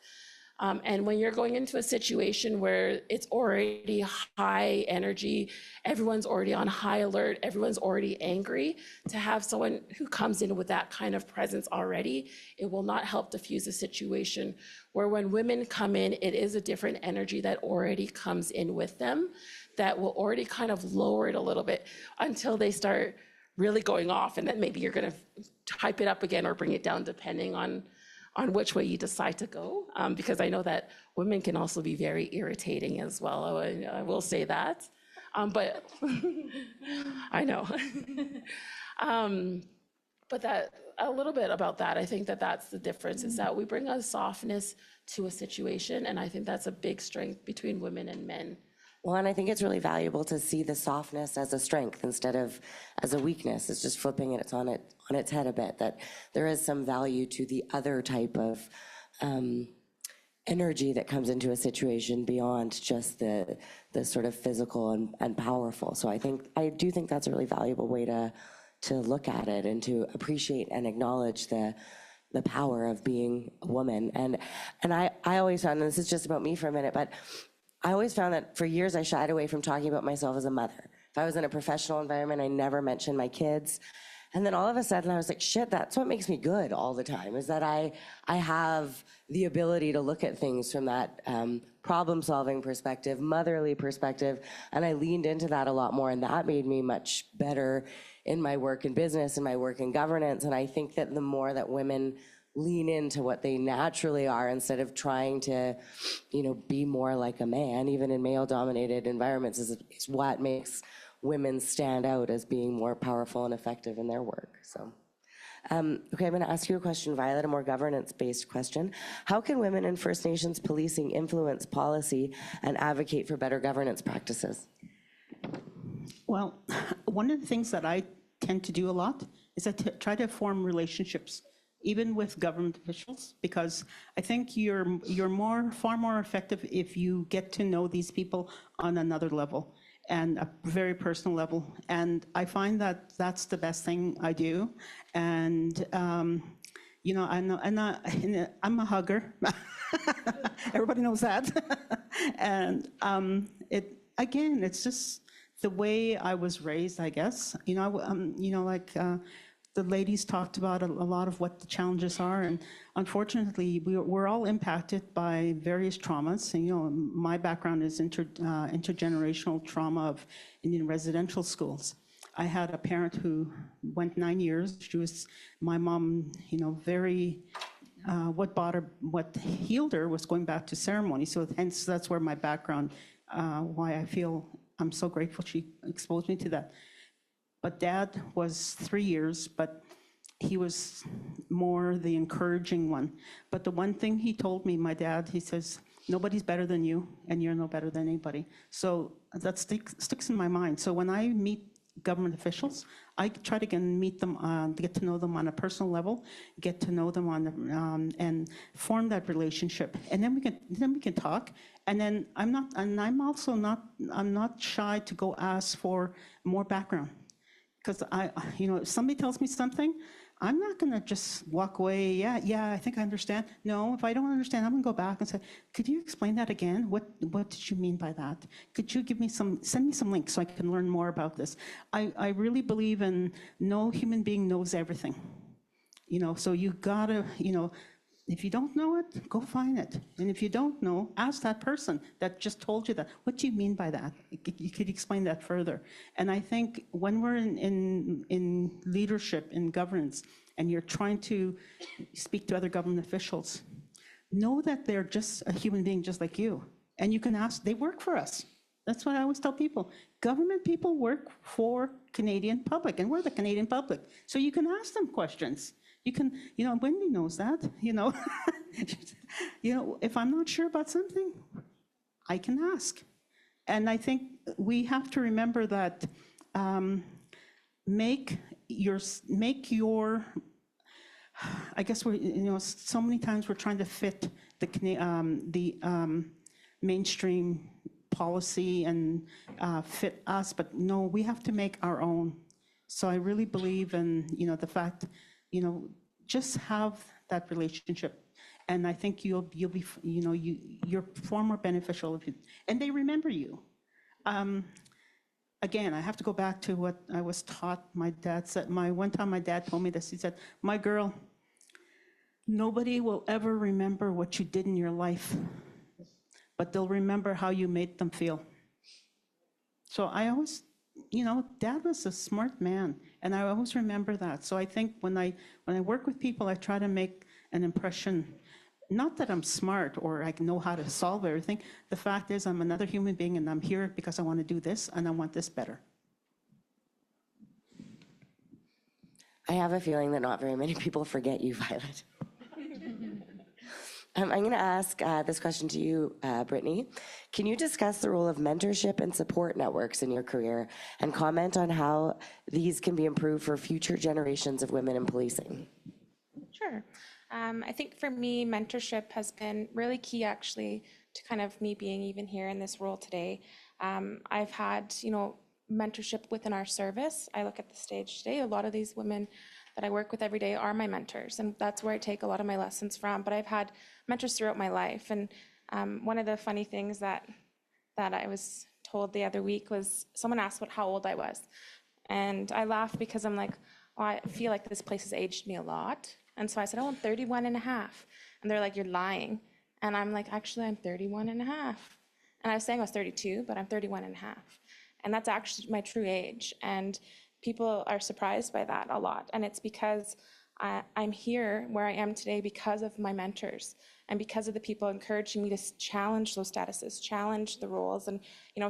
S18: And when you're going into a situation where it's already high energy, everyone's already on high alert, everyone's already angry, to have someone who comes in with that kind of presence already, it will not help diffuse a situation. Where when women come in, it is a different energy that already comes in with them that will already kind of lower it a little bit until they start really going off, and then maybe you're going to type it up again or bring it down depending on which way you decide to go, because I know that women can also be very irritating as well. I will say that, but I know. But that a little bit about that, I think that that's the difference, is that we bring a softness to a situation, and I think that's a big strength between women and men.
S17: Well, and I think it's really valuable to see the softness as a strength instead of as a weakness. It's just flipping it on its head a bit, that there is some value to the other type of energy that comes into a situation beyond just the sort of physical and powerful. So I do think that's a really valuable way to look at it and to appreciate and acknowledge the power of being a woman. And I always found, and this is just about me for a minute, but I always found that for years I shied away from talking about myself as a mother. If I was in a professional environment, I never mentioned my kids. And then all of a sudden I was like, shit, that's what makes me good all the time, is that I have the ability to look at things from that problem-solving perspective, motherly perspective, and I leaned into that a lot more, and that made me much better in my work in business and my work in governance. And I think that the more that women lean into what they naturally are instead of trying to, be more like a man, even in male-dominated environments, is what makes women stand out as being more powerful and effective in their work. So, okay, I'm gonna ask you a question, Violet, a more governance-based question. How can women in First Nations policing influence policy and advocate for better governance practices?
S15: Well, one of the things that I tend to do a lot is I try to form relationships, even with government officials, because I think you're far more effective if you get to know these people on another level and a very personal level. And I find that that's the best thing I do. And I'm a hugger. Everybody knows that. And it's just the way I was raised, I guess. The ladies talked about a lot of what the challenges are, and unfortunately, we're all impacted by various traumas. And, my background is intergenerational trauma of Indian residential schools. I had a parent who went 9 years. My mom, very, what healed her was going back to ceremony. So hence, that's where my background, why I feel I'm so grateful she exposed me to that. But Dad was 3 years, but he was more the encouraging one. But the one thing he told me, my dad, he says, nobody's better than you, and you're no better than anybody. So that sticks in my mind. So when I meet government officials. I try to meet them, get to know them on a personal level, get to know them on and form that relationship, and then we can talk. And then I'm not shy to go ask for more background, because if somebody tells me something, I'm not going to just walk away. Yeah, I think I understand. No, if I don't understand, I'm going to go back and say, could you explain that again? What did you mean by that? Could you send me some links so I can learn more about this? I really believe in no human being knows everything. So you gotta, if you don't know it, go find it. And if you don't know, ask that person that just told you that. What do you mean by that? You could explain that further. And I think when we're in leadership, in governance, and you're trying to speak to other government officials, know that they're just a human being just like you. And you can ask, they work for us. That's what I always tell people. Government people work for Canadian public, and we're the Canadian public. So you can ask them questions. You can, Wendy knows that, if I'm not sure about something, I can ask. And I think we have to remember that make your, I guess we're, so many times we're trying to fit the mainstream policy and fit us, but no, we have to make our own. So I really believe in, the fact, just have that relationship. And I think you'll be, you're far more beneficial if you, and they remember you. Again, I have to go back to what I was taught. My dad said, one time my dad told me this, he said, my girl, nobody will ever remember what you did in your life, but they'll remember how you made them feel. So I always, Dad was a smart man, and I always remember that. So I think when I work with people, I try to make an impression. Not that I'm smart or I know how to solve everything. The fact is I'm another human being, and I'm here because I want to do this, and I want this better.
S17: I have a feeling that not very many people forget you, Violet. I'm going to ask this question to you, Brittany. Can you discuss the role of mentorship and support networks in your career and comment on how these can be improved for future generations of women in policing?
S19: Sure. I think for me, mentorship has been really key, actually, to kind of me being even here in this role today. I've had, mentorship within our service. I look at the stage today, a lot of these women that I work with every day are my mentors, and that's where I take a lot of my lessons from. But I've had mentors throughout my life, and one of the funny things that I was told the other week was someone asked how old I was, and I laughed because I'm like, well, I feel like this place has aged me a lot, and so I said, oh, I'm 31 and a half, and they're like, you're lying, and I'm like, actually, I'm 31 and a half, and I was saying I was 32, but I'm 31 and a half, and that's actually my true age, and people are surprised by that a lot, and it's because I'm here where I am today because of my mentors and because of the people encouraging me to challenge those statuses, challenge the roles. And,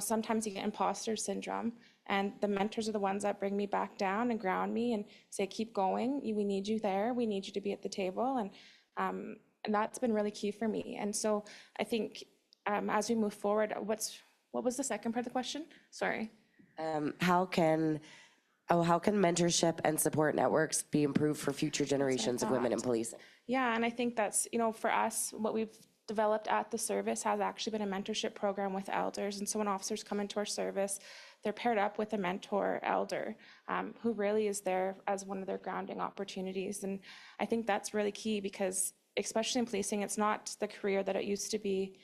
S19: sometimes you get imposter syndrome, and the mentors are the ones that bring me back down and ground me and say, keep going. We need you there. We need you to be at the table. And that's been really key for me. And so I think as we move forward, what was the second part of the question? Sorry.
S17: How can mentorship and support networks be improved for future generations of women in policing?
S19: Yeah, and I think that's, for us, what we've developed at the service has actually been a mentorship program with elders. And so when officers come into our service, they're paired up with a mentor elder who really is there as one of their grounding opportunities. And I think that's really key because, especially in policing, it's not the career that it used to be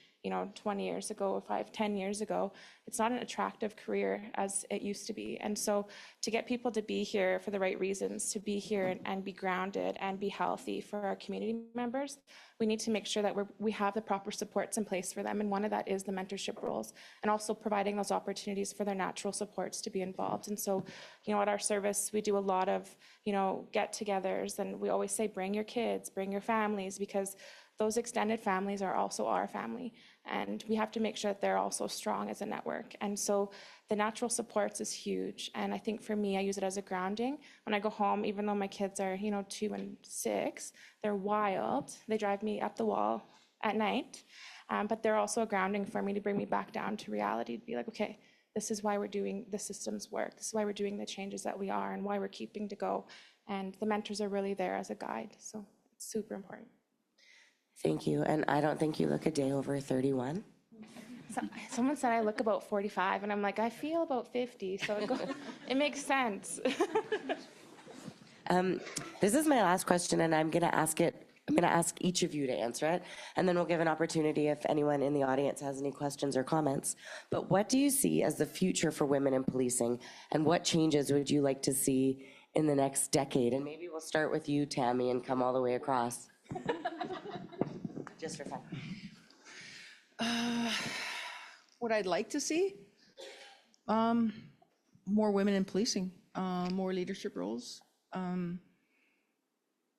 S19: 20 years ago, 10 years ago. It's not an attractive career as it used to be. And so to get people to be here for the right reasons, to be here and be grounded and be healthy for our community members, we need to make sure that we have the proper supports in place for them. And one of that is the mentorship roles and also providing those opportunities for their natural supports to be involved. And so, at our service, we do a lot of, get-togethers, and we always say, bring your kids, bring your families, because those extended families are also our family, and we have to make sure that they're also strong as a network. And so the natural supports is huge, and I think for me, I use it as a grounding. When I go home, even though my kids are 2 and 6, they're wild, they drive me up the wall at night, but they're also a grounding for me to bring me back down to reality, to be like, okay, this is why we're doing the systems work. This is why we're doing the changes that we are and why we're keeping to go. And the mentors are really there as a guide. So it's super important.
S17: Thank you. And I don't think you look a day over 31.
S19: Someone said I look about 45, and I'm like, I feel about 50, so it makes sense.
S17: This is my last question, and I'm going to ask each of you to answer it, and then we'll give an opportunity if anyone in the audience has any questions or comments. But what do you see as the future for women in policing, and what changes would you like to see in the next decade? And maybe we'll start with you, Tammy, and come all the way across. Just for fun.
S20: What I'd like to see, more women in policing, more leadership roles,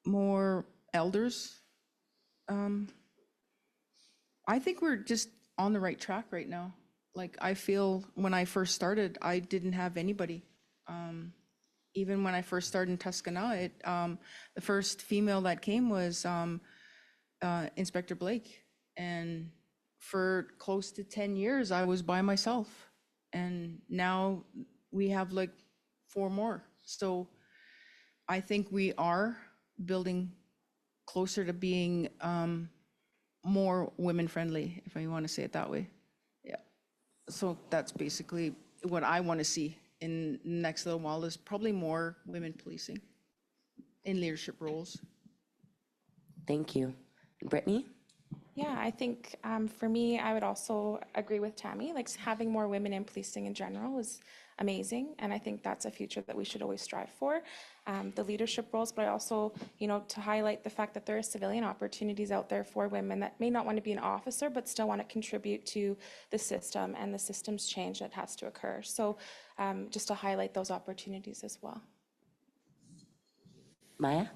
S20: more elders. I think we're just on the right track right now. Like, I feel when I first started, I didn't have anybody. Even when I first started in Tsuut'ina, the first female that came was Inspector Blake. And for close to 10 years, I was by myself. And now we have like 4 more. So I think we are building closer to being more women-friendly, if I want to say it that way. Yeah. So that's basically what I want to see in the next little while, is probably more women policing in leadership roles.
S17: Thank you. Brittany?
S19: Yeah, I think for me, I would also agree with Tammy. Like, having more women in policing in general is amazing, and I think that's a future that we should always strive for. The leadership roles, but I also, to highlight the fact that there are civilian opportunities out there for women that may not want to be an officer, but still want to contribute to the system and the systems change that has to occur. So just to highlight those opportunities as well.
S17: Maya?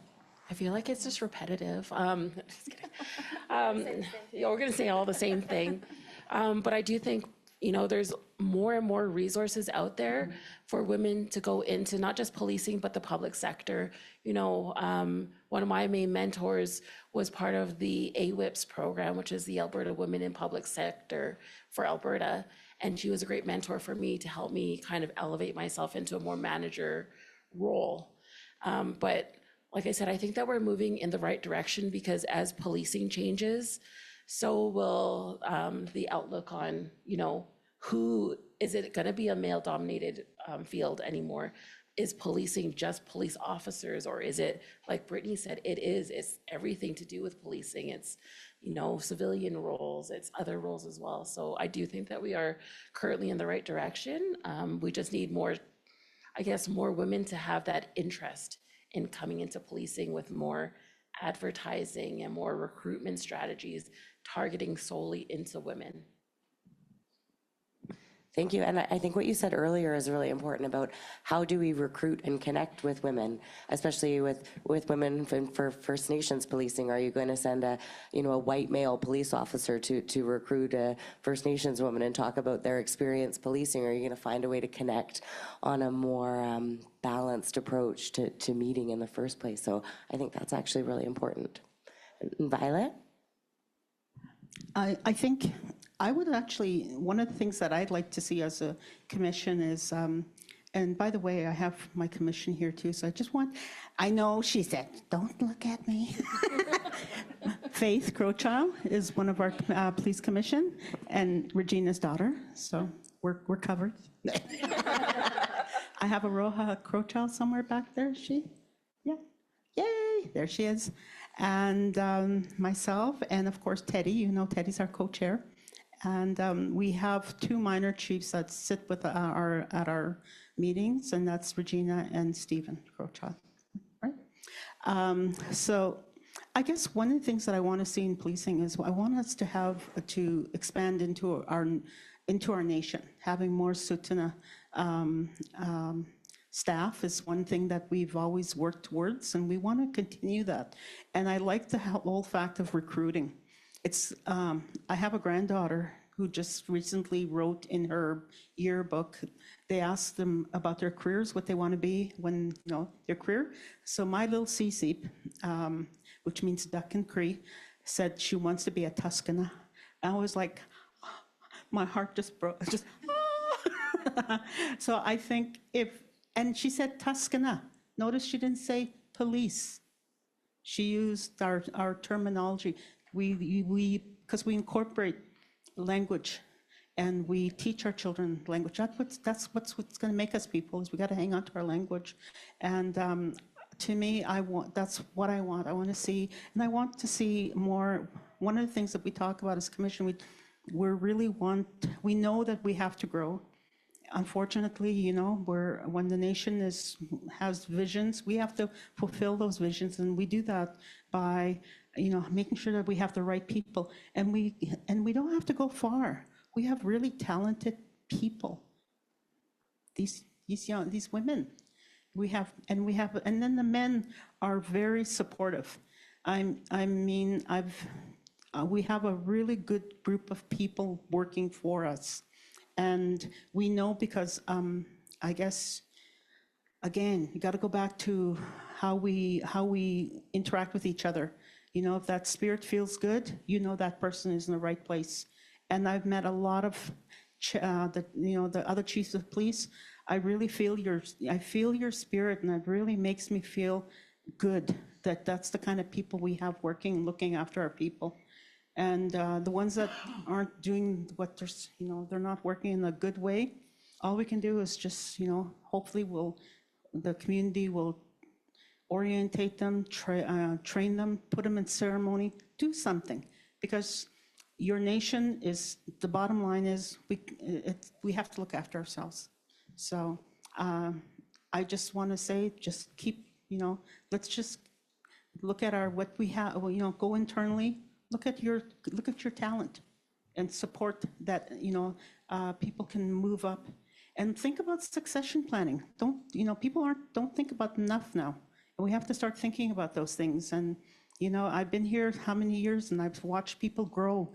S18: I feel like it's just repetitive. Just kidding. Yeah, we're going to say all the same thing. But I do think, there's more and more resources out there for women to go into not just policing, but the public sector. One of my main mentors was part of the AWIPS program, which is the Alberta Women in Public Sector for Alberta. And she was a great mentor for me to help me kind of elevate myself into a more manager role. But like I said, I think that we're moving in the right direction, because as policing changes, so will the outlook on, who is it going to be a male-dominated field anymore? Is policing just police officers, or is it, like Brittany said, it's everything to do with policing. It's, civilian roles, it's other roles as well. So I do think that we are currently in the right direction. We just need more women to have that interest in coming into policing, with more advertising and more recruitment strategies targeting solely into women.
S17: Thank you. And I think what you said earlier is really important about how do we recruit and connect with women, especially with women for First Nations policing. Are you going to send a white male police officer to recruit a First Nations woman and talk about their experience policing? Or are you going to find a way to connect on a more balanced approach to meeting in the first place? So I think that's actually really important. Violet?
S15: I think I would actually, one of the things that I'd like to see as a commission is, and by the way, I have my commission here too, so I know she said, don't look at me. Faith Crowchild is one of our police commission, and Regina's daughter, so we're covered. I have a Roja Crowchild somewhere back there, yeah, yay, there she is. And myself, and of course Teddy, Teddy's our co-chair. And we have 2 minor chiefs that sit with at our meetings, and that's Regina and Stephen Crowchild, right? So I guess one of the things that I want to see in policing is I want us to expand into our nation. Having more Tsuut'ina staff is one thing that we've always worked towards, and we want to continue that. And I like the whole fact of recruiting. I have a granddaughter who just recently wrote in her yearbook, they asked them about their careers, what they want to be when, their career. So my little Cece, which means duck in Cree, said she wants to be a Tsuut'ina. I was like, my heart just broke, So I think and she said Tsuut'ina. Notice she didn't say police. She used our terminology. Because we incorporate language and we teach our children language. That's what's going to make us people, is we got to hang on to our language. And to me, that's what I want. I want to see, and I want to see more. One of the things that we talk about as commission, we know that we have to grow. Unfortunately, when the nation has visions, we have to fulfill those visions, and we do that by, making sure that we have the right people, and we don't have to go far. We have really talented people. These women, and then the men are very supportive. We have a really good group of people working for us. And we know because, I guess, again, you got to go back to how we interact with each other. If that spirit feels good, that person is in the right place. And I've met a lot of the other chiefs of police. I really feel your spirit, and it really makes me feel good that that's the kind of people we have working, looking after our people. And the ones that aren't doing what they're not working in a good way, all we can do is just, hopefully the community will orientate them, train them, put them in ceremony, do something. Because your nation the bottom line is, we have to look after ourselves. So I just want to say, just keep, let's just look at what we have, go internally. Look at your talent and support that, people can move up, and think about succession planning. People don't think about enough now. And we have to start thinking about those things. And, I've been here how many years, and I've watched people grow.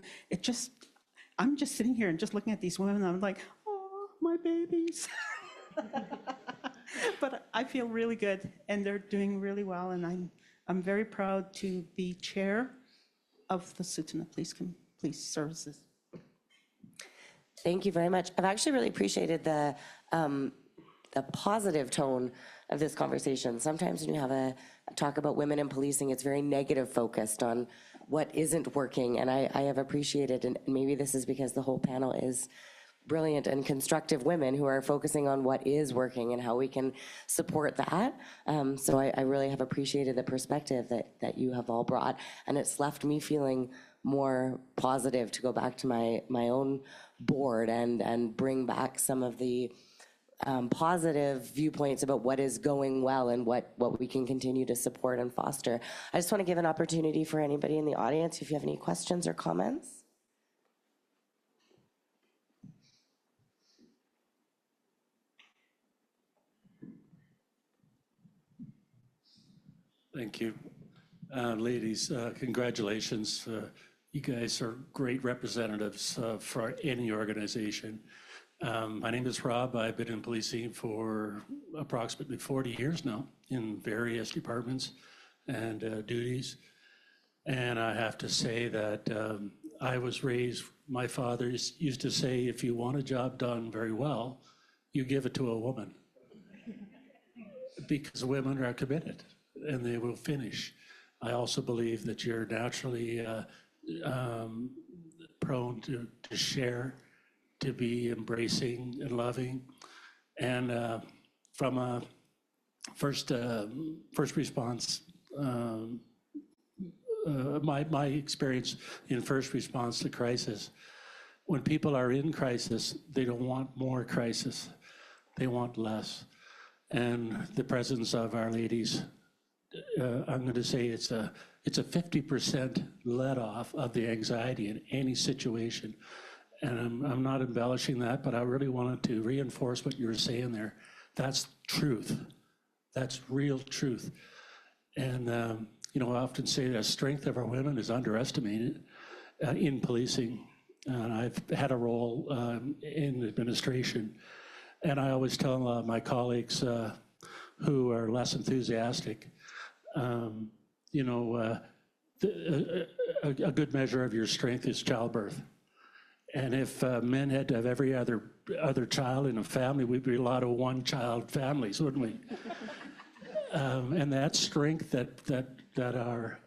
S15: I'm just sitting here and just looking at these women, and I'm like, oh, my babies. But I feel really good, and they're doing really well. And I'm very proud to be chair of the Tsuut'ina Police Services.
S17: Thank you very much. I've actually really appreciated the positive tone of this conversation. Sometimes when you have a talk about women in policing, it's very negative focused on what isn't working, and I have appreciated, and maybe this is because the whole panel is brilliant and constructive women who are focusing on what is working and how we can support that. So I really have appreciated the perspective that you have all brought, and it's left me feeling more positive to go back to my own board and bring back some of the positive viewpoints about what is going well and what we can continue to support and foster. I just want to give an opportunity for anybody in the audience if you have any questions or comments.
S11: Thank you. Ladies, congratulations. You guys are great representatives for any organization. My name is Rob. I've been in policing for approximately 40 years now in various departments and duties. And I have to say that I was raised, my father used to say, if you want a job done very well, you give it to a woman. Because women are committed and they will finish. I also believe that you're naturally prone to share, to be embracing and loving. And from a first response, my experience in first response to crisis, when people are in crisis, they don't want more crisis, they want less. And the presence of our ladies, I'm going to say it's a 50% let off of the anxiety in any situation. And I'm not embellishing that, but I really wanted to reinforce what you were saying there. That's truth. That's real truth. And, I often say the strength of our women is underestimated in policing. I've had a role in administration. And I always tell my colleagues who are less enthusiastic, a good measure of your strength is childbirth. And if men had to have every other
S5: other child in a family, we'd be a lot of one-child families, wouldn't we? And that strength that our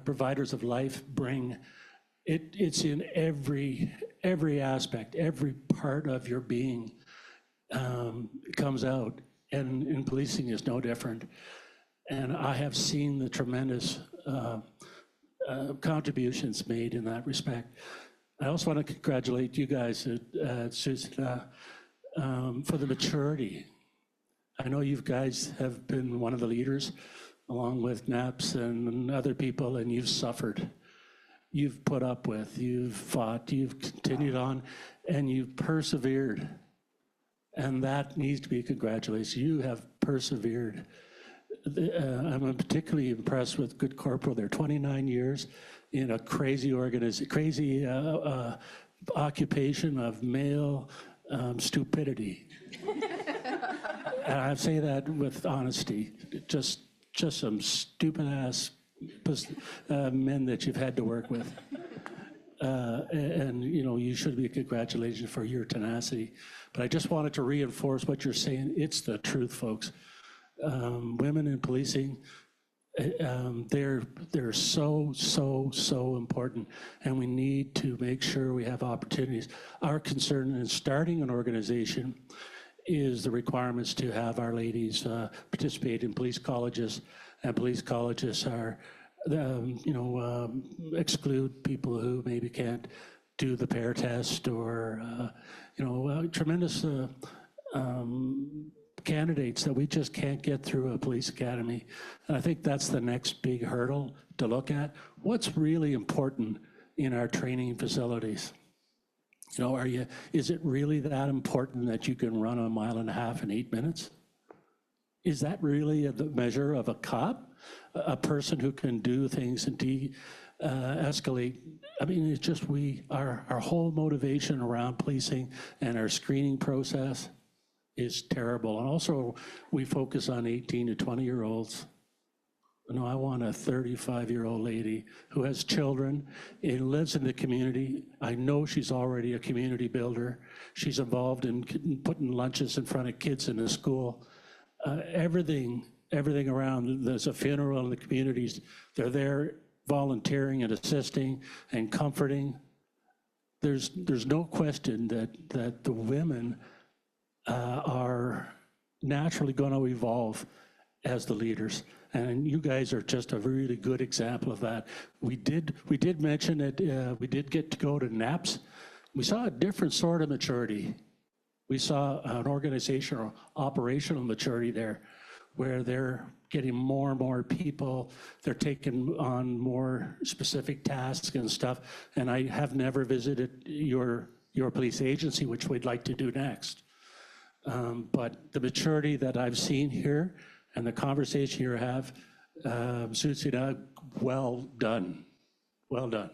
S5: providers of life bring, it's in every aspect, every part of your being comes out, and in policing is no different. And I have seen the tremendous contributions made in that respect. I also want to congratulate you guys at Tsuut'ina for the maturity. I know you guys have been one of the leaders, along with NAPS and other people, and you've suffered. You've put up with, you've fought, you've continued on, and you've persevered. And that needs to be congratulated. You have persevered. I'm particularly impressed with Good Corporal. They're 29 years in a crazy occupation of male stupidity. And I say that with honesty. Just some stupid ass men that you've had to work with. And you know, you should be congratulated for your tenacity. But I just wanted to reinforce what you're saying. It's the truth, folks. Women in policing, they're so important, and we need to make sure we have opportunities. Our concern in starting an organization is the requirements to have our ladies participate in police colleges, and police colleges are, exclude people who maybe can't do the pair test, or tremendous candidates that we just can't get through a police academy. And I think that's the next big hurdle to look at. What's really important in our training facilities? You know, is it really that important that you can run 1.5 miles in 8 minutes? Is that really the measure of a cop? A person who can do things and escalate? I mean, it's just our whole motivation around policing and our screening process is terrible. And also, we focus on 18 to 20-year-olds. No, I want a 35-year-old lady who has children and lives in the community. I know she's already a community builder. She's involved in putting lunches in front of kids in the school. Everything around. There's a funeral in the communities. They're there volunteering and assisting and comforting. There's no question that the women are naturally going to evolve as the leaders. And you guys are just a really good example of that. We did mention that we did get to go to NAPS. We saw a different sort of maturity. We saw an organizational, operational maturity there, where they're getting more and more people. They're taking on more specific tasks and stuff. And I have never visited your police agency, which we'd like to do next. But the maturity that I've seen here and the conversation you have, Tsuut'ina, well done. Well done.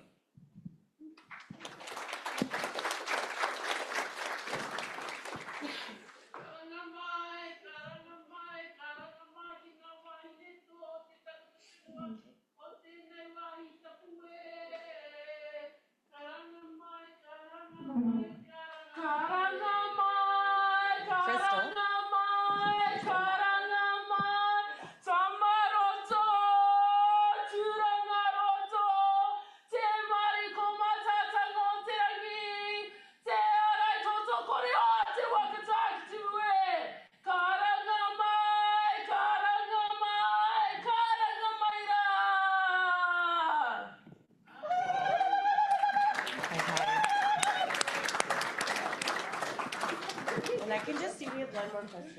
S17: And I can just see we have one more question.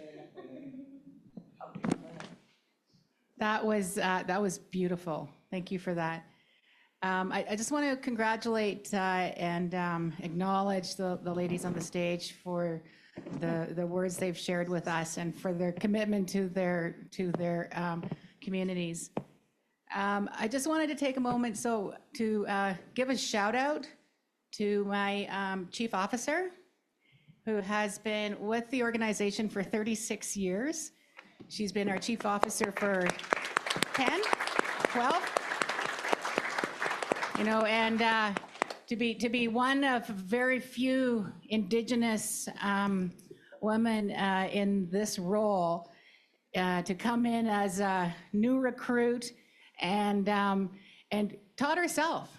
S13: That was beautiful. Thank you for that. I just want to congratulate and acknowledge the ladies on the stage for the words they've shared with us and for their commitment to their communities. I just wanted to take a moment to give a shout out to my chief officer, who has been with the organization for 36 years. She's been our chief officer for 10, 12. And to be one of very few Indigenous women in this role, to come in as a new recruit and taught herself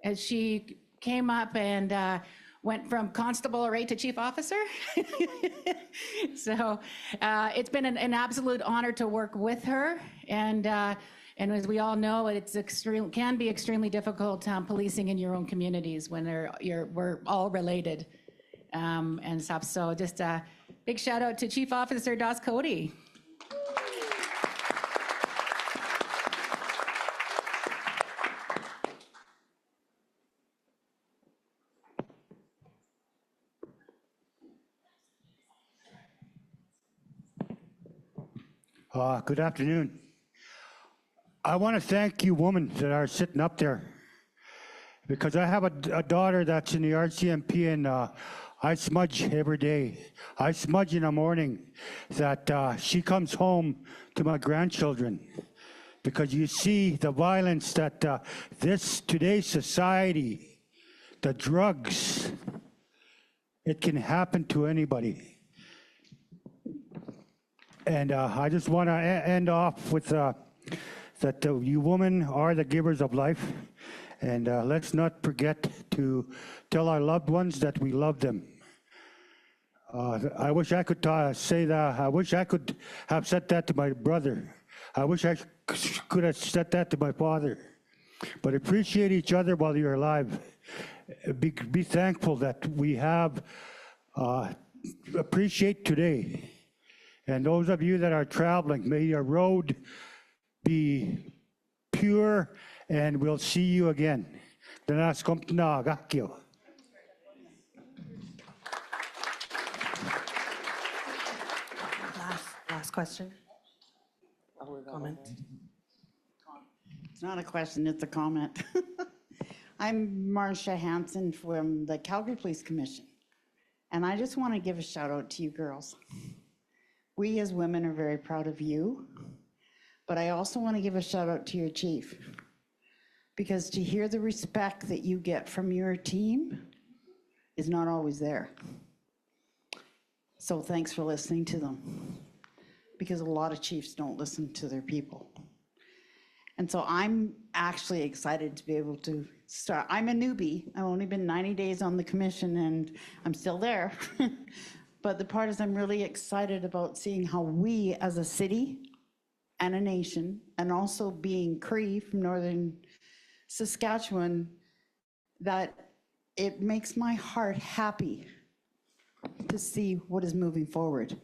S13: as she came up and went from constable right to chief officer. So it's been an absolute honor to work with her. And as we all know, can be extremely difficult policing in your own communities when we're all related and stuff. So just a big shout out to Chief Officer Das Cody.
S16: Good afternoon. I want to thank you women that are sitting up there, because I have a daughter that's in the RCMP, and I smudge every day. I smudge in the morning that she comes home to my grandchildren, because you see the violence that today's society, the drugs, it can happen to anybody. And I just want to end off with that you women are the givers of life, and let's not forget to tell our loved ones that we love them. I wish I could say that. I wish I could have said that to my brother. I wish I could have said that to my father. But appreciate each other while you're alive. Be thankful that we have, appreciate today. And those of you that are traveling, may your road be pure, and we'll see you again. Last
S21: question. Comment.
S15: It's not a question, it's a comment. I'm Marcia Hansen from the Calgary Police Commission, and I just want to give a shout out to you girls. We as women are very proud of you, but I also want to give a shout out to your chief, because to hear the respect that you get from your team is not always there. So thanks for listening to them, because a lot of chiefs don't listen to their people. And so I'm actually excited to be able to start. I'm a newbie. I've only been 90 days on the commission, and I'm still there. But the part is I'm really excited about seeing how we as a city and a nation, and also being Cree from northern Saskatchewan, that it makes my heart happy to see what is moving forward.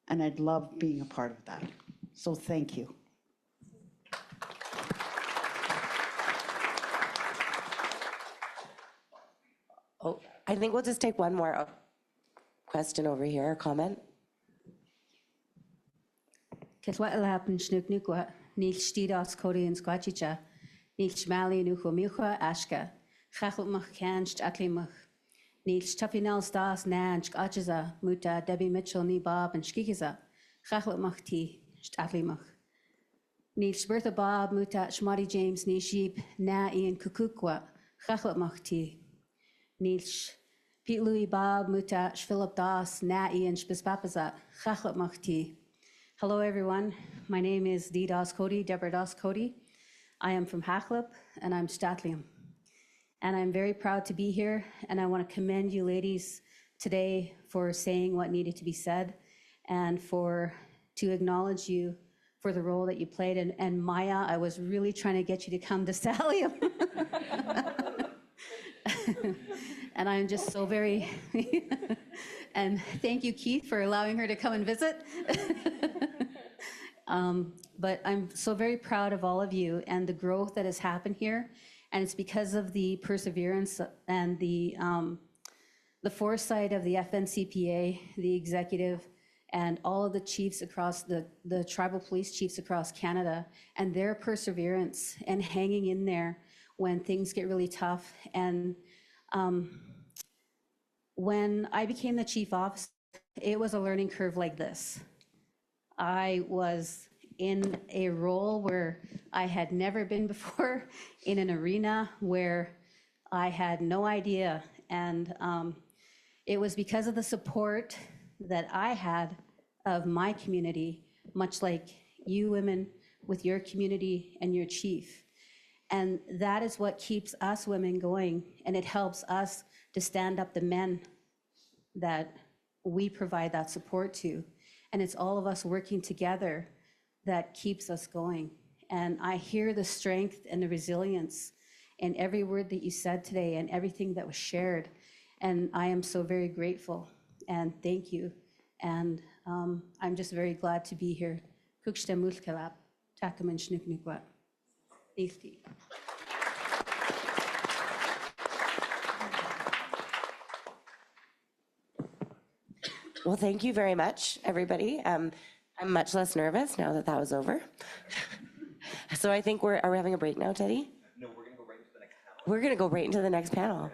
S15: And I'd love being a part of that. So thank you.
S17: Oh, I think we'll just take one more question over here, or comment.
S22: Ketwatl happen Snook Neil Stidas Cody and Squatchicha, Neil Schmali Nukomicha Ashka, Chachelmach Kanst Atlimach, Neil Stapinel Stas Nanch Achiza, Muta, Debbie Mitchell, Ni Bob and Skikiza, Chachelmach T, Atlimach. Neil Bertha Bob, Muta, Schmari James, Ni Sheep, Na Ian Kukukwa, Chachelmach T. Neil Pete Louis Bob, Muta, Philip Das, Na Ian Spispapaza, Chachelmach T. Hello, everyone. My name is Dee Das Cody, Deborah Das Cody. I am from Hacklip, and I'm Statlium. And I'm very proud to be here, and I want to commend you ladies today for saying what needed to be said, and to acknowledge you for the role that you played. And Maya, I was really trying to get you to come to Statlium. And I'm just so very, and thank you, Keith, for allowing her to come and visit. But I'm so very proud of all of you and the growth that has happened here. And it's because of the perseverance and the foresight of the FNCPA, the executive, and all of the chiefs across the tribal police chiefs across Canada, and their perseverance and hanging in there when things get really tough. And when I became the chief officer, it was a learning curve like this. I was in a role where I had never been before, in an arena where I had no idea. And it was because of the support that I had of my community, much like you women with your community and your chief. And that is what keeps us women going, and it helps us to stand up the men that we provide that support to. And it's all of us working together that keeps us going. And I hear the strength and the resilience in every word that you said today and everything that was shared. And I am so very grateful, and thank you. And I'm just very glad to be here.
S17: Well, thank you very much, everybody. I'm much less nervous now that that was over. So I think are we having a break now, Teddy?
S1: No, we're going to go right into the next panel.
S17: We're going to go right into the next panel.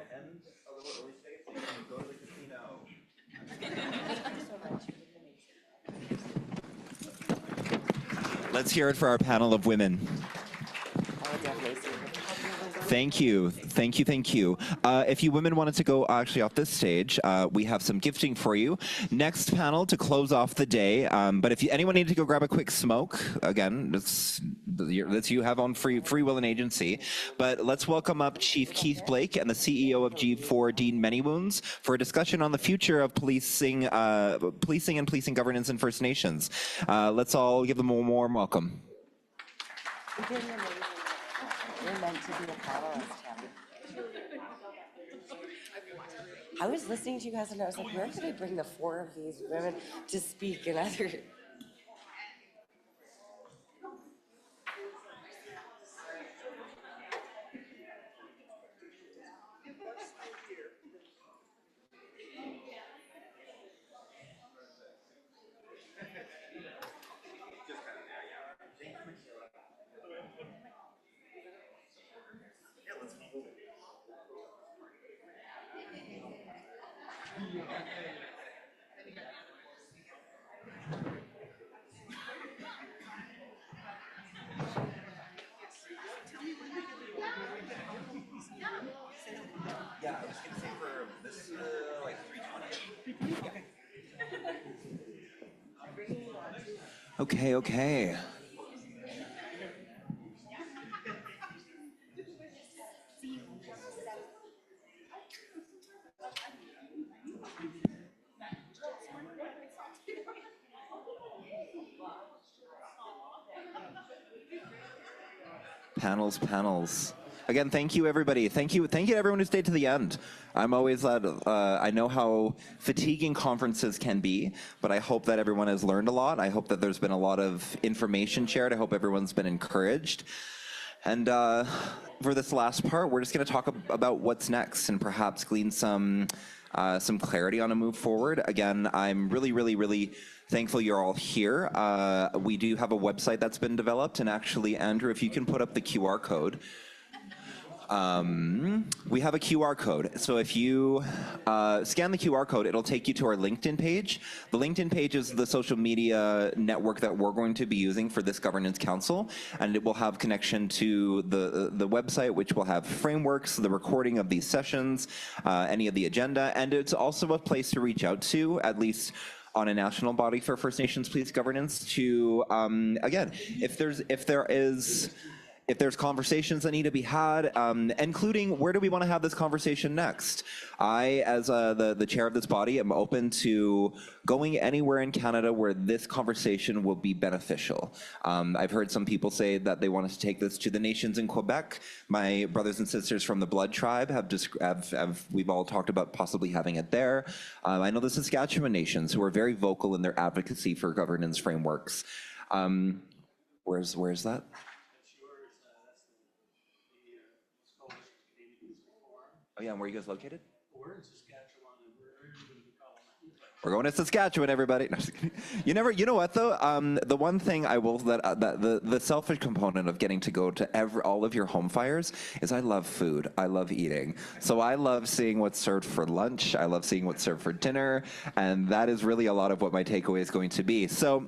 S1: Let's hear it for our panel of women. Thank you, thank you, thank you. If you women wanted to go actually off this stage, we have some gifting for you. Next panel to close off the day, but if anyone needed to go grab a quick smoke, again, that's you have on free will and agency. But let's welcome up Chief Keith Blake and the CEO of G4, Dean Manywounds, for a discussion on the future of policing and policing governance in First Nations. Let's all give them a warm welcome.
S17: You're meant to be a panelist, Tammy. I was listening to you guys and I was like, where could I bring the 4 of these women to speak in other...
S1: Yeah, I was going to say for this, like 320. Okay, okay. Panels. Again, thank you, everybody. Thank you to everyone who stayed to the end. I'm always glad. I know how fatiguing conferences can be, but I hope that everyone has learned a lot. I hope that there's been a lot of information shared. I hope everyone's been encouraged. And for this last part, we're just going to talk about what's next and perhaps glean some clarity on a move forward. Again, I'm really thankful you're all here. We do have a website that's been developed, and actually, Andrew, if you can put up the QR code. We have a QR code. So if you scan the QR code, it'll take you to our LinkedIn page. The LinkedIn page is the social media network that we're going to be using for this governance council, and it will have connection to the website, which will have frameworks, the recording of these sessions, any of the agenda, and it's also a place to reach out to, at least on a national body for First Nations police governance, to again, if there's conversations that need to be had, including where do we want to have this conversation next. I, as the chair of this body, am open to going anywhere in Canada where this conversation will be beneficial. I've heard some people say that they want us to take this to the nations in Quebec. My brothers and sisters from the Blood Tribe we've all talked about possibly having it there. I know the Saskatchewan nations, who are very vocal in their advocacy for governance frameworks. Where's that? Oh yeah, and where are you guys located?
S5: We're in Saskatchewan, and
S1: We're going to Saskatchewan, everybody. No, you know what though? The one thing I will the selfish component of getting to go to all of your home fires is I love food. I love eating. So I love seeing what's served for lunch. I love seeing what's served for dinner, and that is really a lot of what my takeaway is going to be. So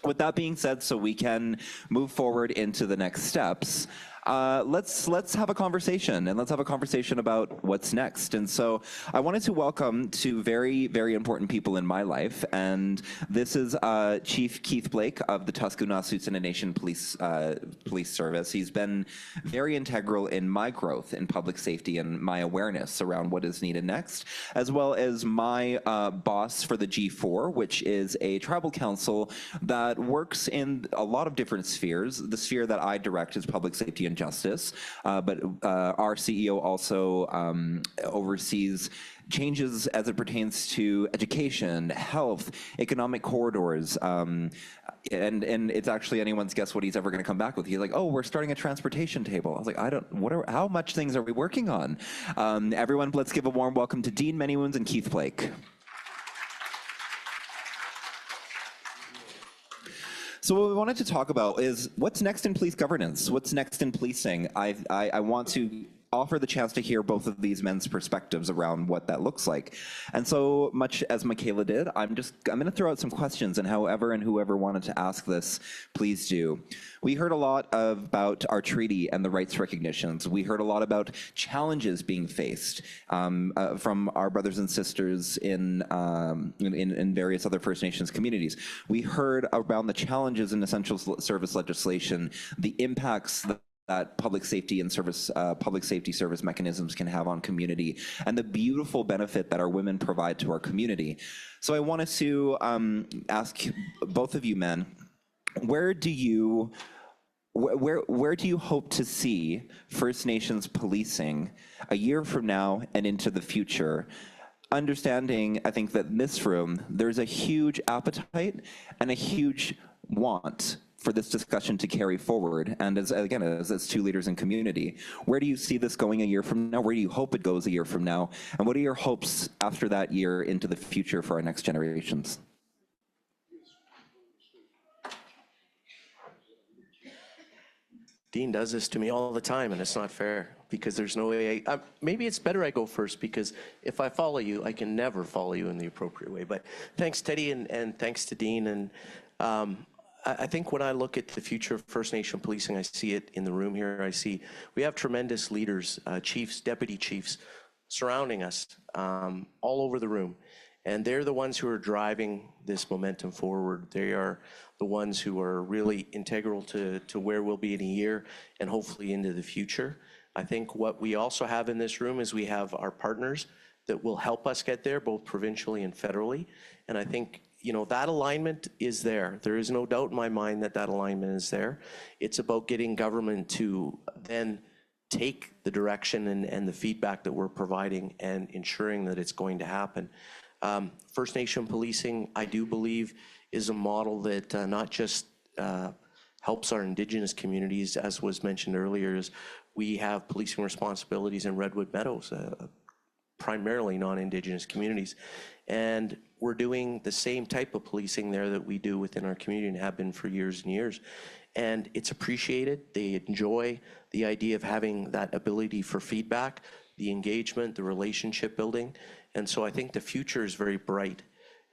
S1: with that being said, so we can move forward into the next steps. let's have a conversation, and let's have a conversation about what's next. And so I wanted to welcome two very, very important people in my life, and this is Chief Keith Blake of the Tsuut'ina Nation Police Service. He's been very integral in my growth in public safety and my awareness around what is needed next, as well as my boss for the G4, which is a tribal council that works in a lot of different spheres. The sphere that I direct is public safety and justice, but our CEO also oversees changes as it pertains to education, health, economic corridors, and it's actually anyone's guess what he's ever going to come back with. He's like, oh, we're starting a transportation table. I was like, how much things are we working on? Everyone, let's give a warm welcome to Dean Manywoons and Keith Blake. So what we wanted to talk about is what's next in police governance? What's next in policing? I want to offer the chance to hear both of these men's perspectives around what that looks like. And so much as Michaela did, I'm going to throw out some questions, and whoever wanted to ask this, please do. We heard a lot about our treaty and the rights recognitions. We heard a lot about challenges being faced from our brothers and sisters in various other First Nations communities. We heard around the challenges in essential service legislation, the impacts that public safety service mechanisms can have on community, and the beautiful benefit that our women provide to our community. So I wanted to ask both of you men, where do you hope to see First Nations policing a year from now and into the future? Understanding, I think that in this room, there's a huge appetite and a huge want for this discussion to carry forward. And as two leaders in community, where do you see this going a year from now? Where do you hope it goes a year from now? And what are your hopes after that year into the future for our next generations?
S2: Dean does this to me all the time, and it's not fair because there's no way. Maybe it's better I go first, because if I follow you, I can never follow you in the appropriate way. But thanks, Teddy, and thanks to Dean. And I think when I look at the future of First Nation policing, I see it in the room here. I see we have tremendous leaders, chiefs, deputy chiefs, surrounding us all over the room. And they're the ones who are driving this momentum forward. They are the ones who are really integral to where we'll be in a year and hopefully into the future. I think what we also have in this room is we have our partners that will help us get there, both provincially and federally. And I think that alignment is there. There is no doubt in my mind that alignment is there. It's about getting government to then take the direction and the feedback that we're providing and ensuring that it's going to happen. First Nation policing, I do believe, is a model that not just helps our Indigenous communities, as was mentioned earlier, is we have policing responsibilities in Redwood Meadows, primarily non-Indigenous communities. And we're doing the same type of policing there that we do within our community and have been for years and years. And it's appreciated. They enjoy the idea of having that ability for feedback, the engagement, the relationship building. And so I think the future is very bright.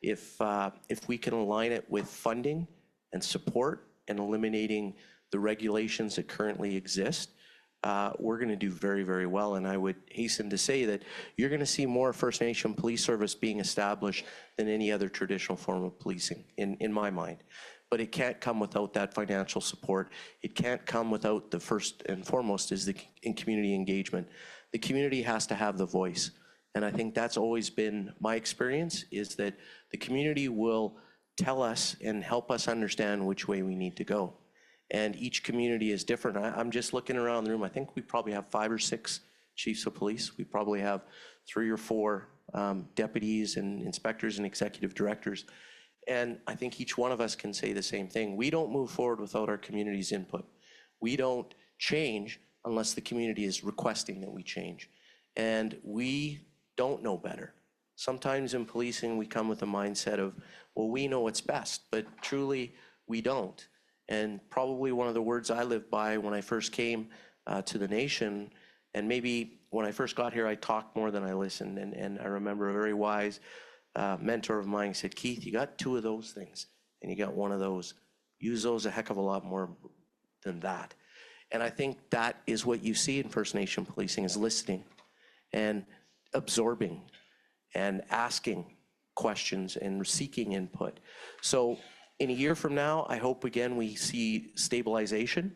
S2: If we can align it with funding and support and eliminating the regulations that currently exist, we're going to do very, very well. And I would hasten to say that you're going to see more First Nation police service being established than any other traditional form of policing, in my mind. But it can't come without that financial support. It can't come without the first and foremost is in community engagement. The community has to have the voice. And I think that's always been my experience, is that the community will tell us and help us understand which way we need to go. And each community is different. I'm just looking around the room. I think we probably have 5 or 6 chiefs of police. We probably have 3 or 4 deputies and inspectors and executive directors. And I think each one of us can say the same thing. We don't move forward without our community's input. We don't change unless the community is requesting that we change. And we don't know better. Sometimes in policing, we come with a mindset of, well, we know what's best, but truly we don't. And probably one of the words I lived by when I first came to the nation, and maybe when I first got here, I talked more than I listened. And I remember a very wise mentor of mine said, Keith, you got 2 of those things and you got 1 of those. Use those a heck of a lot more than that. And I think that is what you see in First Nation policing, is listening and absorbing and asking questions and seeking input. So in a year from now, I hope again we see stabilization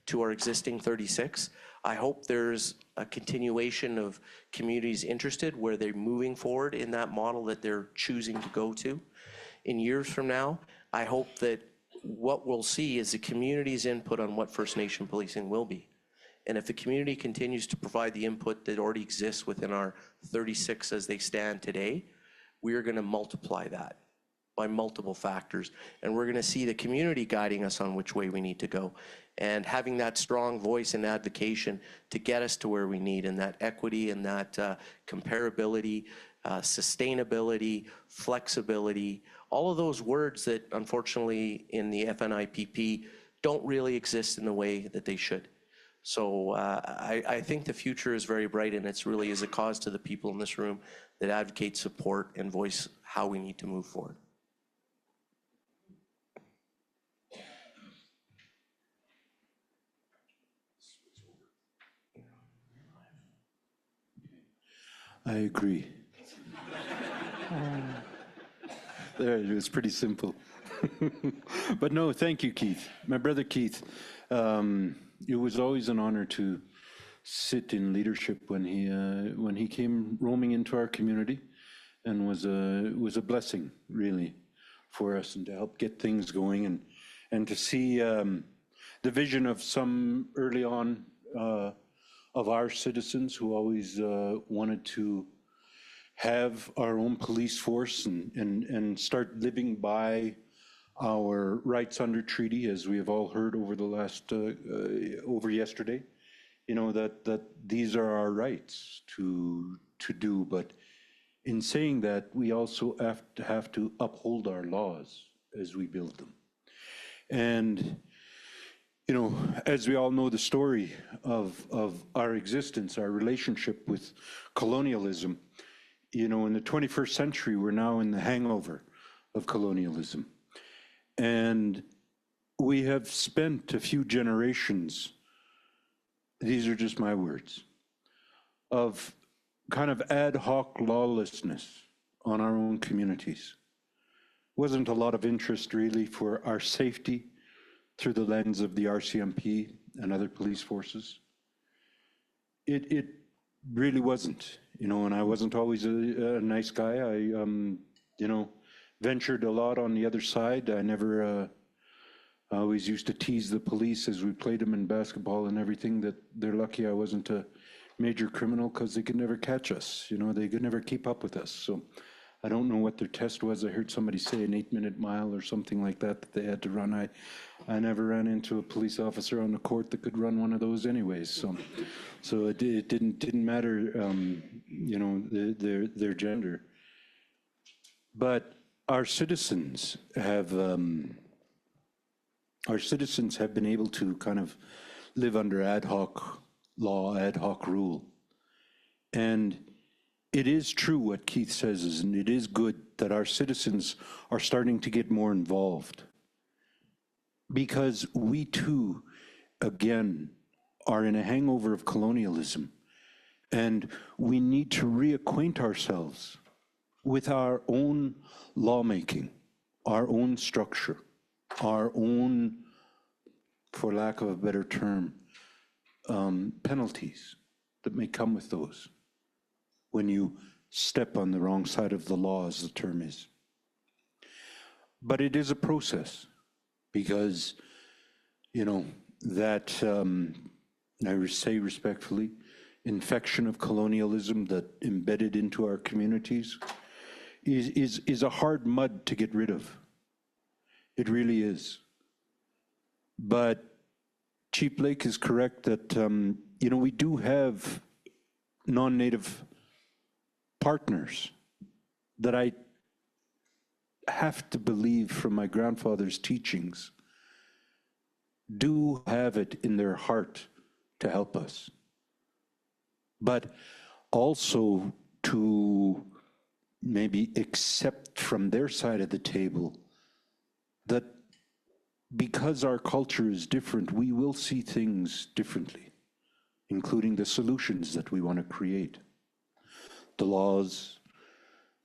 S2: to our existing 36. I hope there's a continuation of communities interested where they're moving forward in that model that they're choosing to go to. In years from now, I hope that what we'll see is the community's input on what First Nation policing will be. And if the community continues to provide the input that already exists within our 36 as they stand today, we are going to multiply that by multiple factors. And we're going to see the community guiding us on which way we need to go. And having that strong voice and advocation to get us to where we need, and that equity and that comparability, sustainability, flexibility, all of those words that unfortunately in the FNIPP don't really exist in the way that they should. So I think the future is very bright, and it's really is a cause to the people in this room that advocate, support, and voice how we need to move forward.
S7: I agree. There, it was pretty simple. But no, thank you, Keith. My brother Keith, it was always an honor to sit in leadership when he came roaming into our community, and was a blessing really for us, and to help get things going, and to see the vision of some early on of our citizens who always wanted to have our own police force and start living by our rights under treaty, as we have all heard over the last, over yesterday, you know, that these are our rights to do. But in saying that, we also have to uphold our laws as we build them. And, you know, as we all know the story of our existence, our relationship with colonialism, you know, in the 21st century, we're now in the hangover of colonialism. And we have spent a few generations, these are just my words, of kind of ad hoc lawlessness on our own communities. Wasn't a lot of interest really for our safety through the lens of the RCMP and other police forces. It really wasn't, you know, and I wasn't always a nice guy. I, you know, ventured a lot on the other side. I always used to tease the police as we played them in basketball and everything, that they're lucky I wasn't a major criminal, because they could never catch us. You know, they could never keep up with us. So I don't know what their test was. I heard somebody say an 8-minute mile or something like that they had to run. I never ran into a police officer on the court that could run one of those anyways. So it didn't matter, you know, their gender. But our citizens have been able to kind of live under ad hoc law, ad hoc rule. And it is true what Keith says, and it is good that our citizens are starting to get more involved, because we too, again, are in a hangover of colonialism, and we need to reacquaint ourselves with our own lawmaking, our own structure, our own, for lack of a better term, penalties that may come with those when you step on the wrong side of the law, as the term is. But it is a process, because, you know, that, I say respectfully, infection of colonialism that embedded into our communities is a hard mud to get rid of. It really is. But Chief Blake is correct that, you know, we do have non-native partners that I have to believe, from my grandfather's teachings, do have it in their heart to help us. But also to maybe accept from their side of the table that because our culture is different, we will see things differently, including the solutions that we want to create. The laws,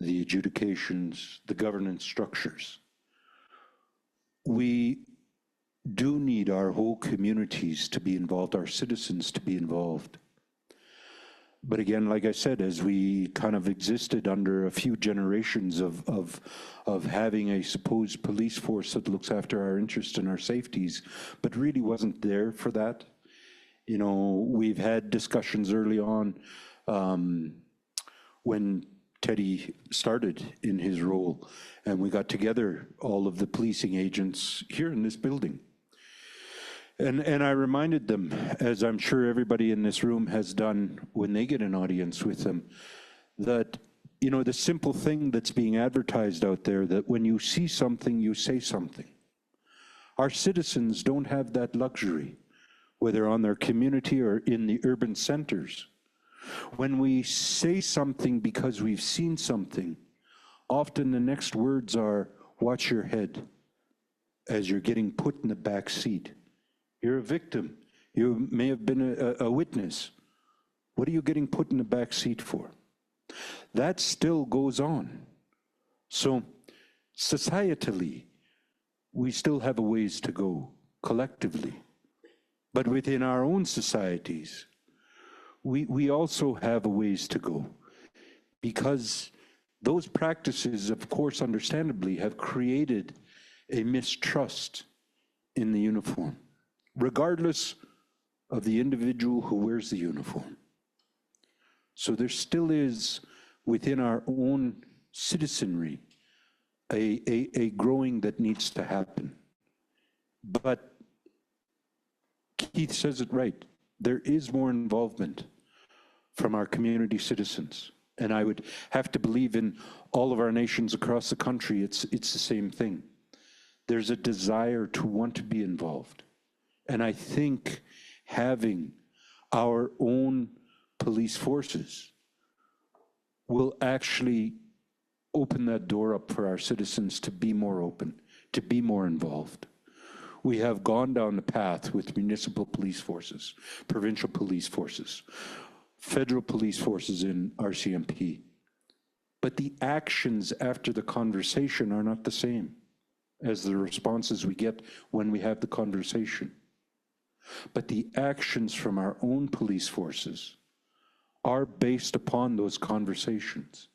S7: the adjudications, the governance structures. We do need our whole communities to be involved, our citizens to be involved. But again, like I said, as we kind of existed under a few generations of having a supposed police force that looks after our interests and our safeties, but really wasn't there for that. You know, we've had discussions early on when Teddy started in his role, and we got together all of the policing agents here in this building. And I reminded them, as I'm sure everybody in this room has done when they get an audience with them, that, you know, the simple thing that's being advertised out there, that when you see something, you say something. Our citizens don't have that luxury, whether on their community or in the urban centers. When we say something because we've seen something, often the next words are, watch your head, as you're getting put in the back seat. You're a victim. You may have been a witness. What are you getting put in the back seat for? That still goes on. So societally, we still have a ways to go, collectively. But within our own societies, we also have a ways to go, because those practices, of course, understandably, have created a mistrust in the uniform, regardless of the individual who wears the uniform. So there still is, within our own citizenry, a growing that needs to happen. But Keith says it right. There is more involvement from our community citizens. And I would have to believe in all of our nations across the country, it's the same thing. There's a desire to want to be involved. And I think having our own police forces will actually open that door up for our citizens to be more open, to be more involved. We have gone down the path with municipal police forces, provincial police forces, federal police forces in RCMP. But the actions after the conversation are not the same as the responses we get when we have the conversation. But the actions from our own police forces are based upon those conversations.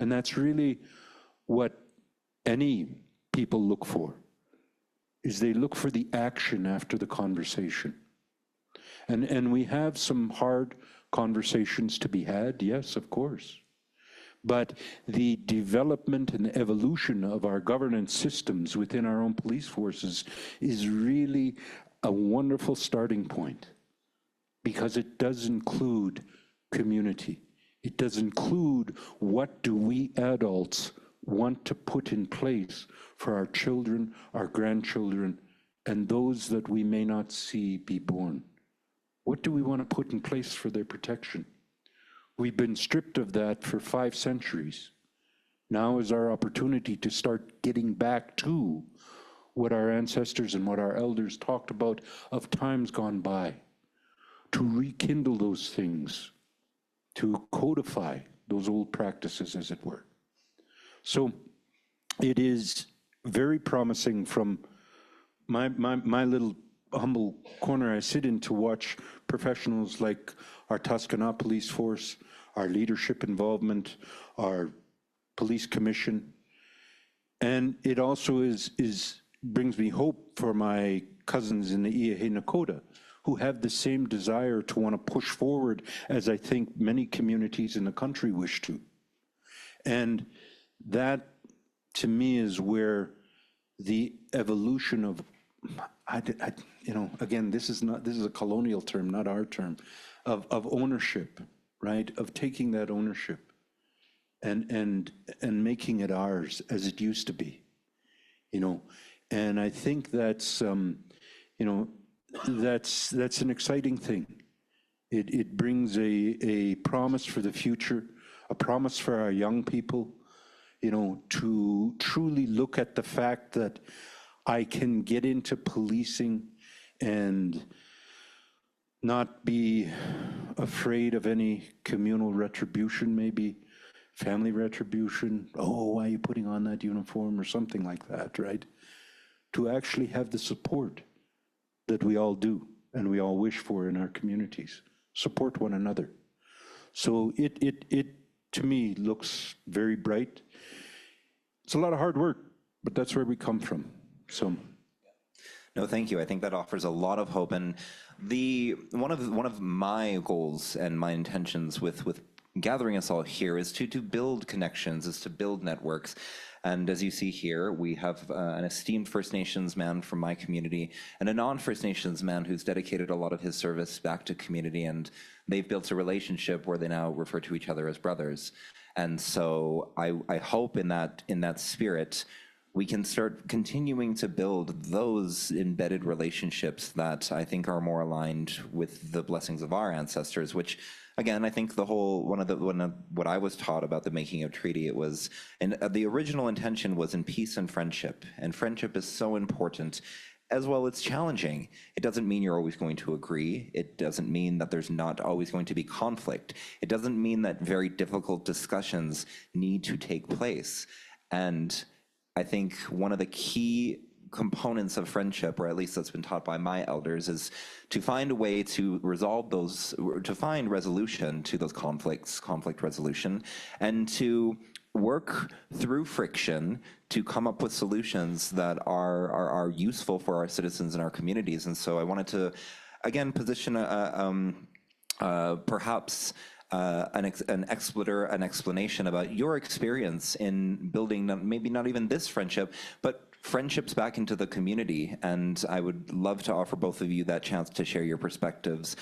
S7: And that's really what any people look for, is they look for the action after the conversation. And we have some hard conversations to be had, yes, of course. But the development and evolution of our governance systems within our own police forces is really a wonderful starting point, because it does include community. It does include what do we adults want to put in place for our children, our grandchildren, and those that we may not see be born. What do we want to put in place for their protection? We've been stripped of that for 5 centuries. Now is our opportunity to start getting back to what our ancestors and what our elders talked about of times gone by, to rekindle those things, to codify those old practices, as it were. So it is very promising from my little humble corner I sit in to watch professionals like our Tsuut'ina police force, our leadership involvement, our police commission. And it also brings me hope for my cousins in the Iahei Nakota, who have the same desire to want to push forward as I think many communities in the country wish to. And that, to me, is where the evolution of, you know, again, this is a colonial term, not our term, of ownership, right? Of taking that ownership and making it ours as it used to be, you know. And I think that's, you know, that's an exciting thing. It brings a promise for the future, a promise for our young people, you know, to truly look at the fact that I can get into policing and not be afraid of any communal retribution, maybe family retribution. Oh, why are you putting on that uniform or something like that, right? To actually have the support that we all do and we all wish for in our communities. Support one another. So it to me looks very bright. It's a lot of hard work, but that's where we come from. So.
S1: No, thank you. I think that offers a lot of hope. And one of my goals and my intentions with gathering us all here is to build connections, is to build networks. And as you see here, we have an esteemed First Nations man from my community and a non-First Nations man who's dedicated a lot of his service back to community, and they've built a relationship where they now refer to each other as brothers. And so I hope in that spirit, we can start continuing to build those embedded relationships that I think are more aligned with the blessings of our ancestors, which again, I think what I was taught about the making of treaty, it was, and the original intention was in peace and friendship is so important. As well, it's challenging. It doesn't mean you're always going to agree. It doesn't mean that there's not always going to be conflict. It doesn't mean that very difficult discussions need to take place. And I think one of the key components of friendship, or at least that's been taught by my elders, is to find a way to resolve those, to find resolution to those conflicts, conflict resolution, and to work through friction to come up with solutions that are useful for our citizens and our communities. And so I wanted to, again, position perhaps an explanation about your experience in building maybe not even this friendship, but friendships back into the community. And I would love to offer both of you that chance to share your perspectives.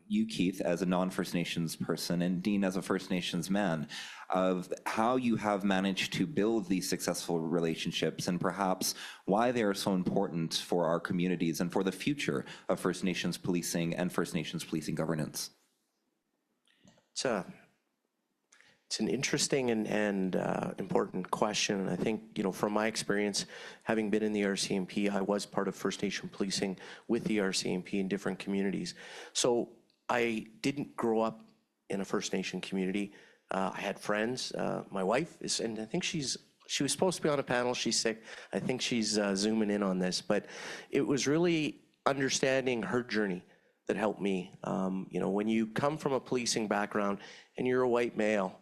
S1: You, Keith, as a non-First Nations person, and Dean, as a First Nations man, of how you have managed to build these successful relationships and perhaps why they are so important for our communities and for the future of First Nations policing and First Nations policing governance.
S2: It's an interesting and important question. And I think, from my experience, having been in the RCMP, I was part of First Nation policing with the RCMP in different communities. So I didn't grow up in a First Nation community. I had friends. My wife is, and I think she was supposed to be on a panel. She's sick. I think she's zooming in on this. But it was really understanding her journey that helped me. When you come from a policing background and you're a white male,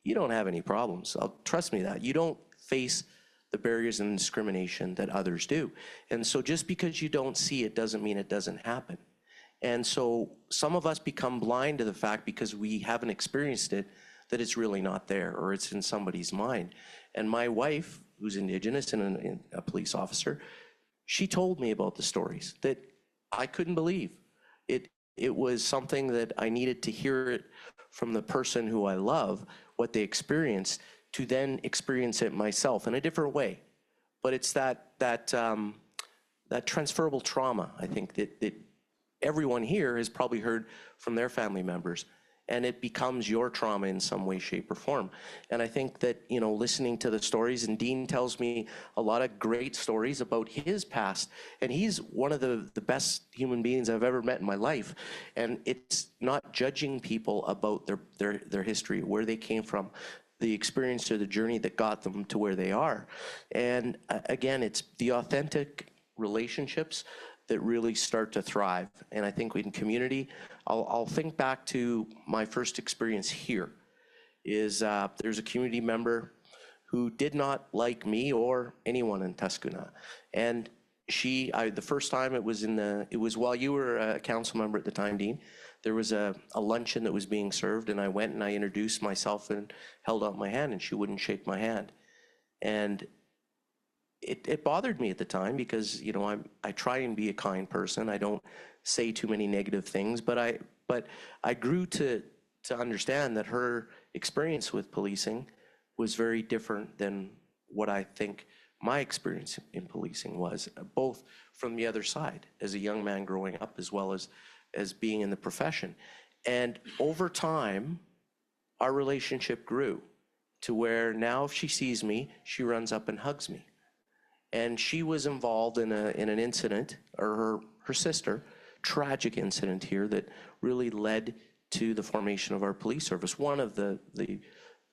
S2: you don't have any problems. Trust me that. You don't face the barriers and discrimination that others do. And so just because you don't see it doesn't mean it doesn't happen. And so some of us become blind to the fact because we haven't experienced it, that it's really not there or it's in somebody's mind. And my wife, who's Indigenous and a police officer, she told me about the stories that I couldn't believe. It was something that I needed to hear it from the person who I love, what they experienced, to then experience it myself in a different way. But it's that transferable trauma, I think, that everyone here has probably heard from their family members, and it becomes your trauma in some way, shape, or form. And I think that, listening to the stories, and Dean tells me a lot of great stories about his past, and he's one of the best human beings I've ever met in my life. And it's not judging people about their history, where they came from, the experience or the journey that got them to where they are. And again, it's the authentic relationships that really start to thrive. And I think in community, I'll think back to my first experience here, is there's a community member who did not like me or anyone in Tsuut'ina. And the first time it was while you were a council member at the time, Dean, there was a luncheon that was being served, and I went and I introduced myself and held out my hand, and she wouldn't shake my hand. And it bothered me at the time because, I try and be a kind person. I don't say too many negative things, but I grew to understand that her experience with policing was very different than what I think my experience in policing was, both from the other side as a young man growing up as well as being in the profession. And over time, our relationship grew to where now if she sees me, she runs up and hugs me. And she was involved in an incident, or her sister, tragic incident here that really led to the formation of our police service. One of the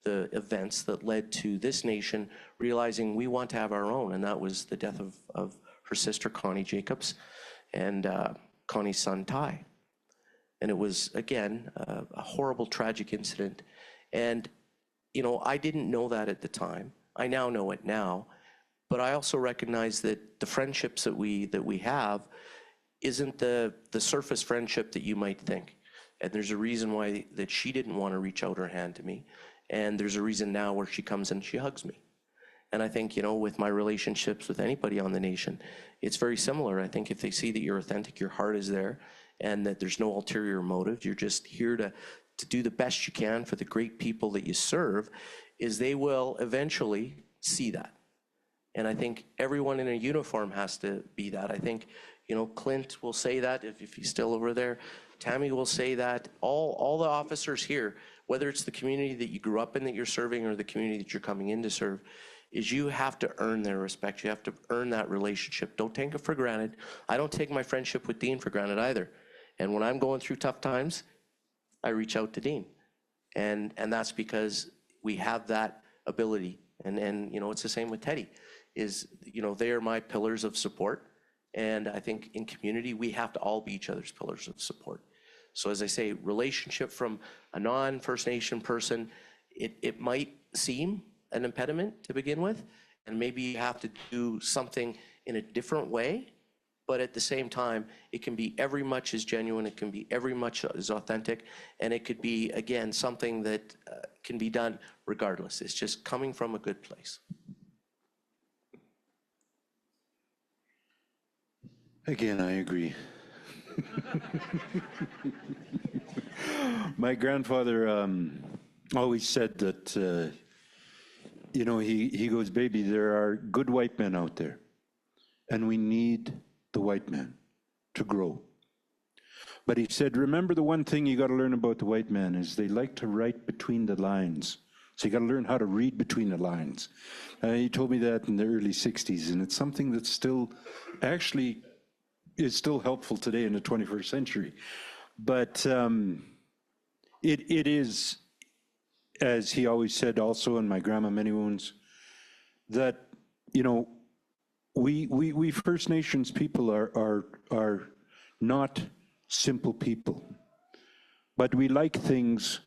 S2: events that led to this nation realizing we want to have our own, and that was the death of her sister, Connie Jacobs, and Connie's son, Ty. And it was, again, a horrible, tragic incident. And, you know, I didn't know that at the time. I now know it now. But I also recognize that the friendships that we have isn't the surface friendship that you might think. And there's a reason why that she didn't want to reach out her hand to me. And there's a reason now where she comes and she hugs me. And I think, you know, with my relationships with anybody on the nation, it's very similar. I think if they see that you're authentic, your heart is there, and that there's no ulterior motive, you're just here to do the best you can for the great people that you serve, is they will eventually see that. And I think everyone in a uniform has to be that. I think, you know, Clint will say that if he's still over there. Tammy will say that. All the officers here, whether it's the community that you grew up in that you're serving or the community that you're coming in to serve, is you have to earn their respect. You have to earn that relationship. Don't take it for granted. I don't take my friendship with Dean for granted either. And when I'm going through tough times, I reach out to Dean. And that's because we have that ability. And you know, it's the same with Teddy. Is, you know, they are my pillars of support. And I think in community, we have to all be each other's pillars of support. So as I say, relationship from a non-First Nation person, it might seem an impediment to begin with, and maybe you have to do something in a different way, but at the same time, it can be every much as genuine, it can be every much as authentic, and it could be, again, something that can be done regardless. It's just coming from a good place.
S7: Again, I agree. My grandfather always said that, you know, he goes, baby, there are good white men out there, and we need the white man to grow. But he said, remember the one thing you got to learn about the white man is they like to write between the lines. So you got to learn how to read between the lines. He told me that in the early 60s, and it's something that's still actually is still helpful today in the 21st century. But it is, as he always said also, and my grandma many wounds, that, you know, we First Nations people are not simple people, but we like things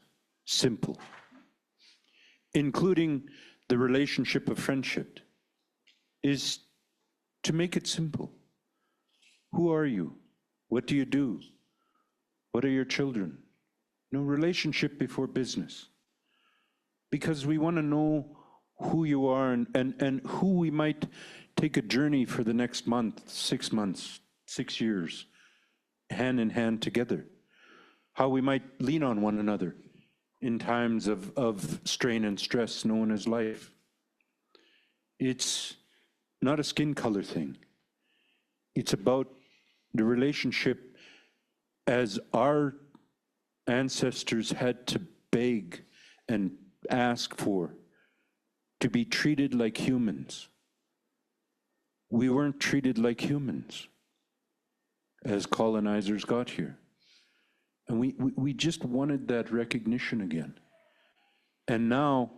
S7: simple, including the relationship of friendship, is to make it simple. Who are you? What do you do? What are your children? No relationship before business. Because we want to know who you are and who we might take a journey for the next month, 6 months, 6 years, hand in hand together. How we might lean on one another in times of strain and stress known as life. It's not a skin color thing. It's about the relationship as our ancestors had to beg and ask for, to be treated like humans. We weren't treated like humans as colonizers got here. And we just wanted that recognition again. And now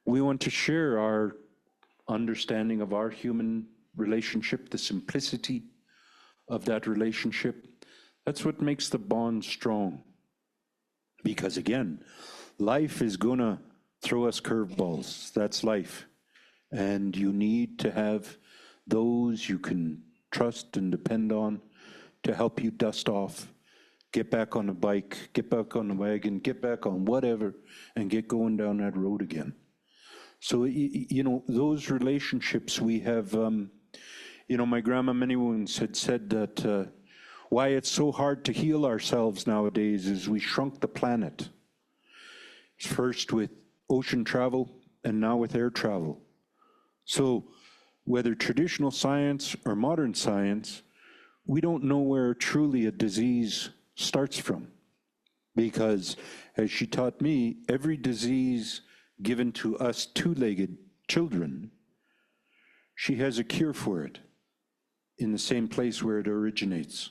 S7: we want to share our understanding of our human relationship, the simplicity of that relationship. That's what makes the bond strong. Because again, life is gonna throw us curveballs. That's life. And you need to have those you can trust and depend on to help you dust off, get back on the bike, get back on the wagon, get back on whatever, and get going down that road again. So, you know, those relationships we have, you know, my grandma many wounds had said that why it's so hard to heal ourselves nowadays is we shrunk the planet. First with ocean travel and now with air travel. So whether traditional science or modern science, we don't know where truly a disease starts from. Because as she taught me, every disease given to us two-legged children she has a cure for it in the same place where it originates.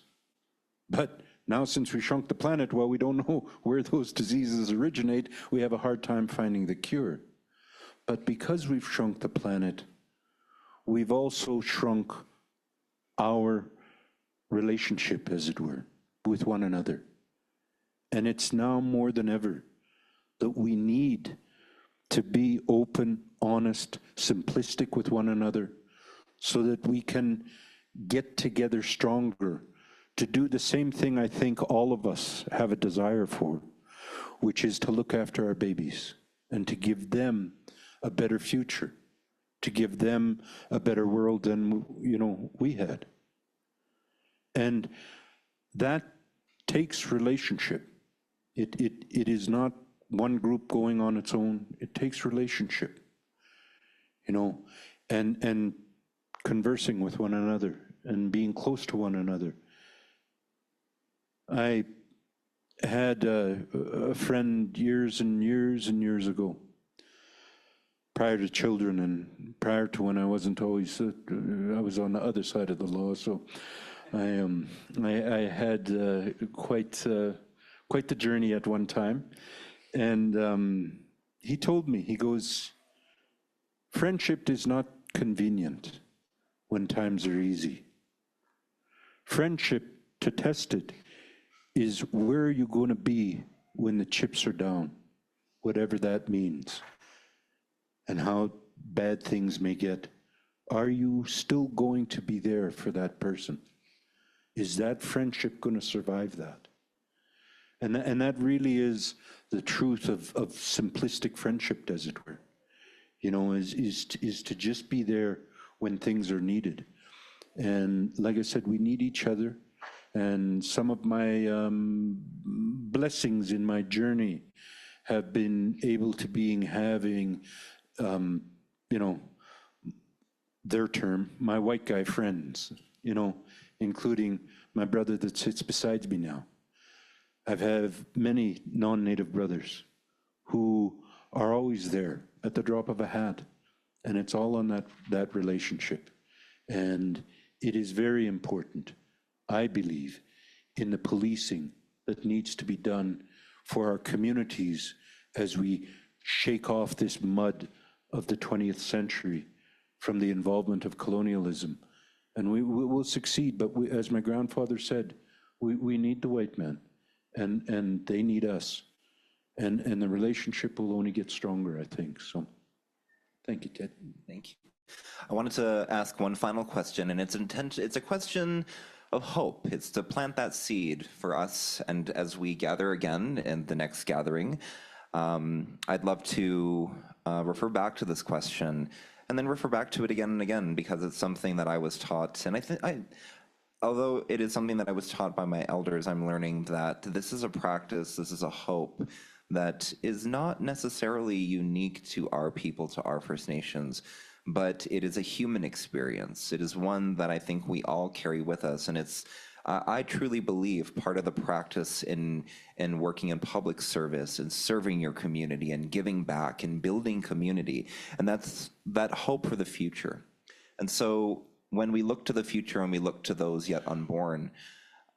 S7: But now, since we shrunk the planet, well, we don't know where those diseases originate. We have a hard time finding the cure. But because we've shrunk the planet, we've also shrunk our relationship, as it were, with one another. And it's now more than ever that we need to be open, honest, simplistic with one another so that we can get together stronger to do the same thing I think all of us have a desire for, which is to look after our babies and to give them a better future, to give them a better world than, you know, we had. And that takes relationship. It is not one group going on its own. It takes relationship, you know, and conversing with one another and being close to one another. I had a friend years and years and years ago, prior to children and prior to when I wasn't always, I was on the other side of the law, so I had quite the journey at one time. And he told me, he goes, friendship is not convenient when times are easy. Friendship, to test it, is where are you going to be when the chips are down, whatever that means, and how bad things may get. Are you still going to be there for that person? Is that friendship going to survive that? And that really is the truth of simplistic friendship, as it were. You know, is to just be there when things are needed. And like I said, we need each other. And some of my blessings in my journey have been able to having, you know, their term, my white guy friends, you know, including my brother that sits beside me now. I've had many non-native brothers who are always there at the drop of a hat, and it's all on that relationship. And it is very important, I believe, in the policing that needs to be done for our communities as we shake off this mud of the 20th century from the involvement of colonialism. And we will succeed, but as my grandfather said, we need the white man, and they need us. And the relationship will only get stronger, I think. So thank you, Ted.
S1: Thank you. I wanted to ask one final question, and it's a question of hope. It's to plant that seed for us, and as we gather again in the next gathering, I'd love to refer back to this question and then refer back to it again and again, because it's something that I was taught, and although it is something that I was taught by my elders, I'm learning that this is a practice, this is a hope that is not necessarily unique to our people, to our First Nations, but it is a human experience. It is one that I think we all carry with us, and it's, I truly believe, part of the practice in working in public service and serving your community and giving back and building community, and that's that hope for the future. And so when we look to the future and we look to those yet unborn,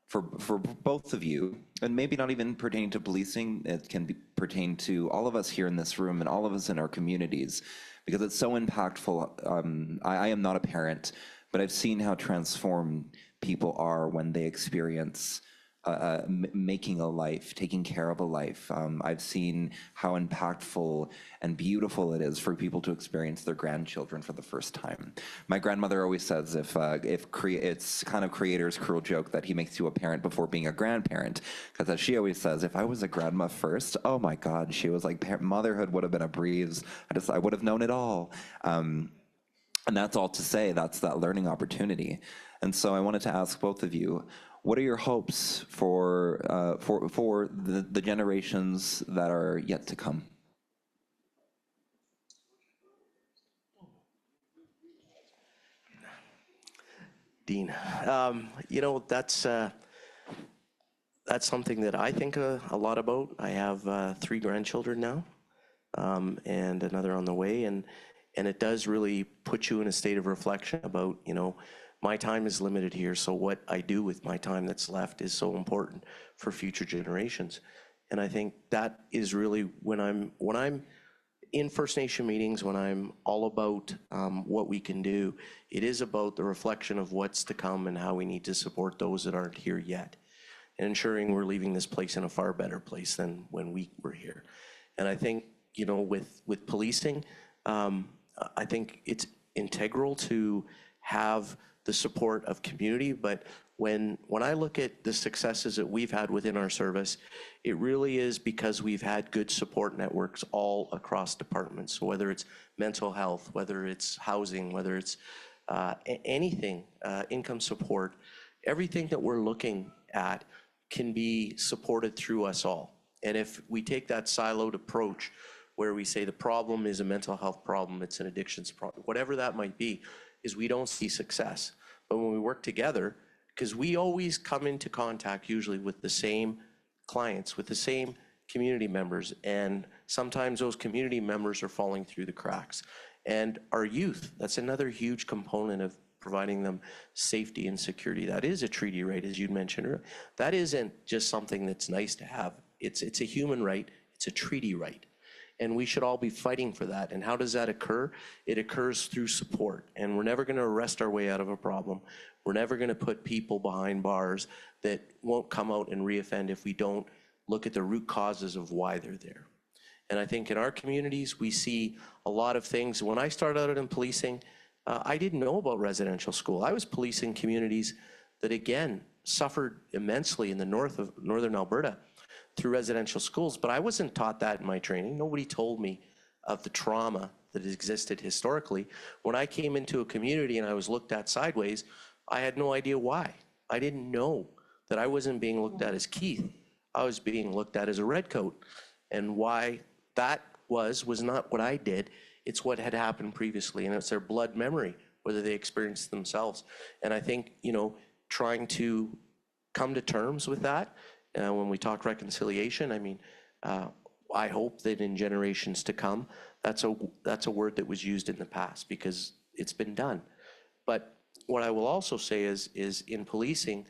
S1: for both of you, and maybe not even pertaining to policing, it can pertain to all of us here in this room and all of us in our communities, because it's so impactful. I am not a parent, but I've seen how transformed people are when they experience making a life, taking care of a life. I've seen how impactful and beautiful it is for people to experience their grandchildren for the first time. My grandmother always says, it's kind of Creator's cruel joke that he makes you a parent before being a grandparent, because as she always says, if I was a grandma first, oh my God, she was like, motherhood would have been a breeze. I would have known it all. And that's all to say, that's that learning opportunity. And so I wanted to ask both of you, what are your hopes for the generations that are yet to come?
S2: Dean, you know, that's something that I think a lot about. I have 3 grandchildren now, and another on the way, and And it does really put you in a state of reflection about, my time is limited here, so what I do with my time that's left is so important for future generations. And I think that is really when I'm in First Nation meetings, when I'm all about what we can do, it is about the reflection of what's to come and how we need to support those that aren't here yet, and ensuring we're leaving this place in a far better place than when we were here. And I think, with policing, I think it's integral to have the support of community, but when I look at the successes that we've had within our service, it really is because we've had good support networks all across departments. So whether it's mental health, whether it's housing, whether it's anything, income support, everything that we're looking at can be supported through us all. And if we take that siloed approach where we say the problem is a mental health problem, it's an addictions problem, whatever that might be, is we don't see success. But when we work together, because we always come into contact usually with the same clients, with the same community members, and sometimes those community members are falling through the cracks. And our youth, that's another huge component of providing them safety and security. That is a treaty right, as you mentioned earlier. That isn't just something that's nice to have. It's a human right, it's a treaty right. And we should all be fighting for that. And how does that occur? It occurs through support. And we're never gonna arrest our way out of a problem. We're never gonna put people behind bars that won't come out and reoffend if we don't look at the root causes of why they're there. And I think in our communities, we see a lot of things. When I started out in policing, I didn't know about residential school. I was policing communities that, again, suffered immensely in the north of northern Alberta through residential schools, but I wasn't taught that in my training. Nobody told me of the trauma that existed historically. When I came into a community and I was looked at sideways, I had no idea why. I didn't know that I wasn't being looked at as Keith. I was being looked at as a redcoat. And why that was not what I did. It's what had happened previously, and it's their blood memory, whether they experienced themselves. And I think, trying to come to terms with that, when we talk reconciliation, I mean, I hope that in generations to come, that's a word that was used in the past because it's been done. But what I will also say is in policing,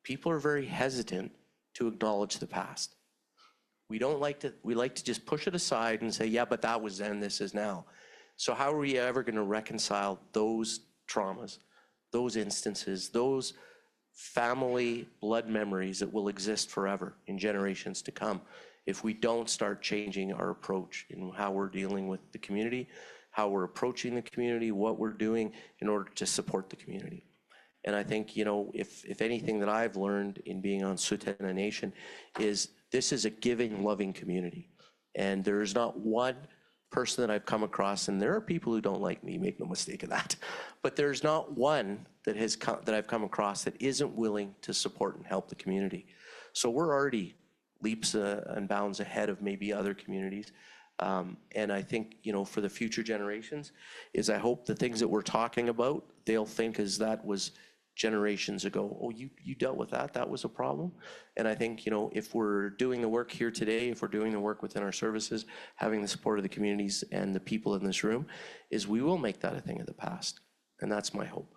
S2: people are very hesitant to acknowledge the past. We like to just push it aside and say, yeah, but that was then, this is now. So how are we ever going to reconcile those traumas, those instances, those family blood memories that will exist forever in generations to come if we don't start changing our approach in how we're dealing with the community, how we're approaching the community, what we're doing in order to support the community. And I think, if anything that I've learned in being on Tsuut'ina Nation is this is a giving, loving community. And there is not one person that I've come across, and there are people who don't like me, make no mistake of that, but there's not one that I've come across that isn't willing to support and help the community. So we're already leaps and bounds ahead of maybe other communities. And I think, for the future generations, is I hope the things that we're talking about, they'll think as that was generations ago. Oh, you dealt with that? That was a problem? And I think, if we're doing the work here today, if we're doing the work within our services, having the support of the communities and the people in this room, is we will make that a thing of the past. And that's my hope.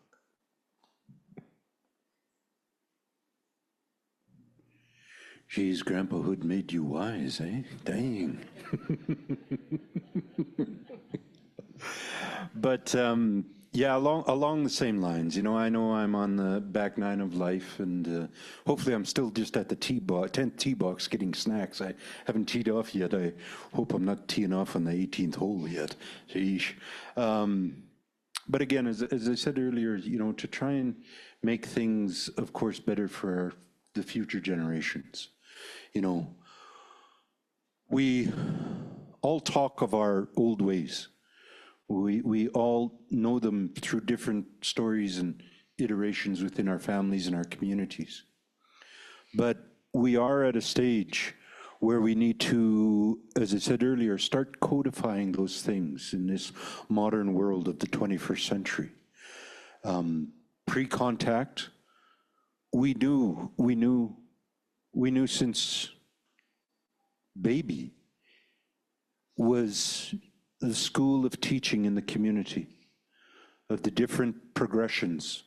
S7: Geez, Grandpahood made you wise, eh? Dang. But yeah, along the same lines, I know I'm on the back nine of life, and hopefully I'm still just at the 10th tee box getting snacks. I haven't teed off yet. I hope I'm not teeing off on the 18th hole yet. Sheesh. But again, as I said earlier, to try and make things, of course, better for the future generations. We all talk of our old ways. We all know them through different stories and iterations within our families and our communities. But we are at a stage where we need to, as I said earlier, start codifying those things in this modern world of the 21st century. Pre-contact, we knew since baby was the school of teaching in the community, of the different progressions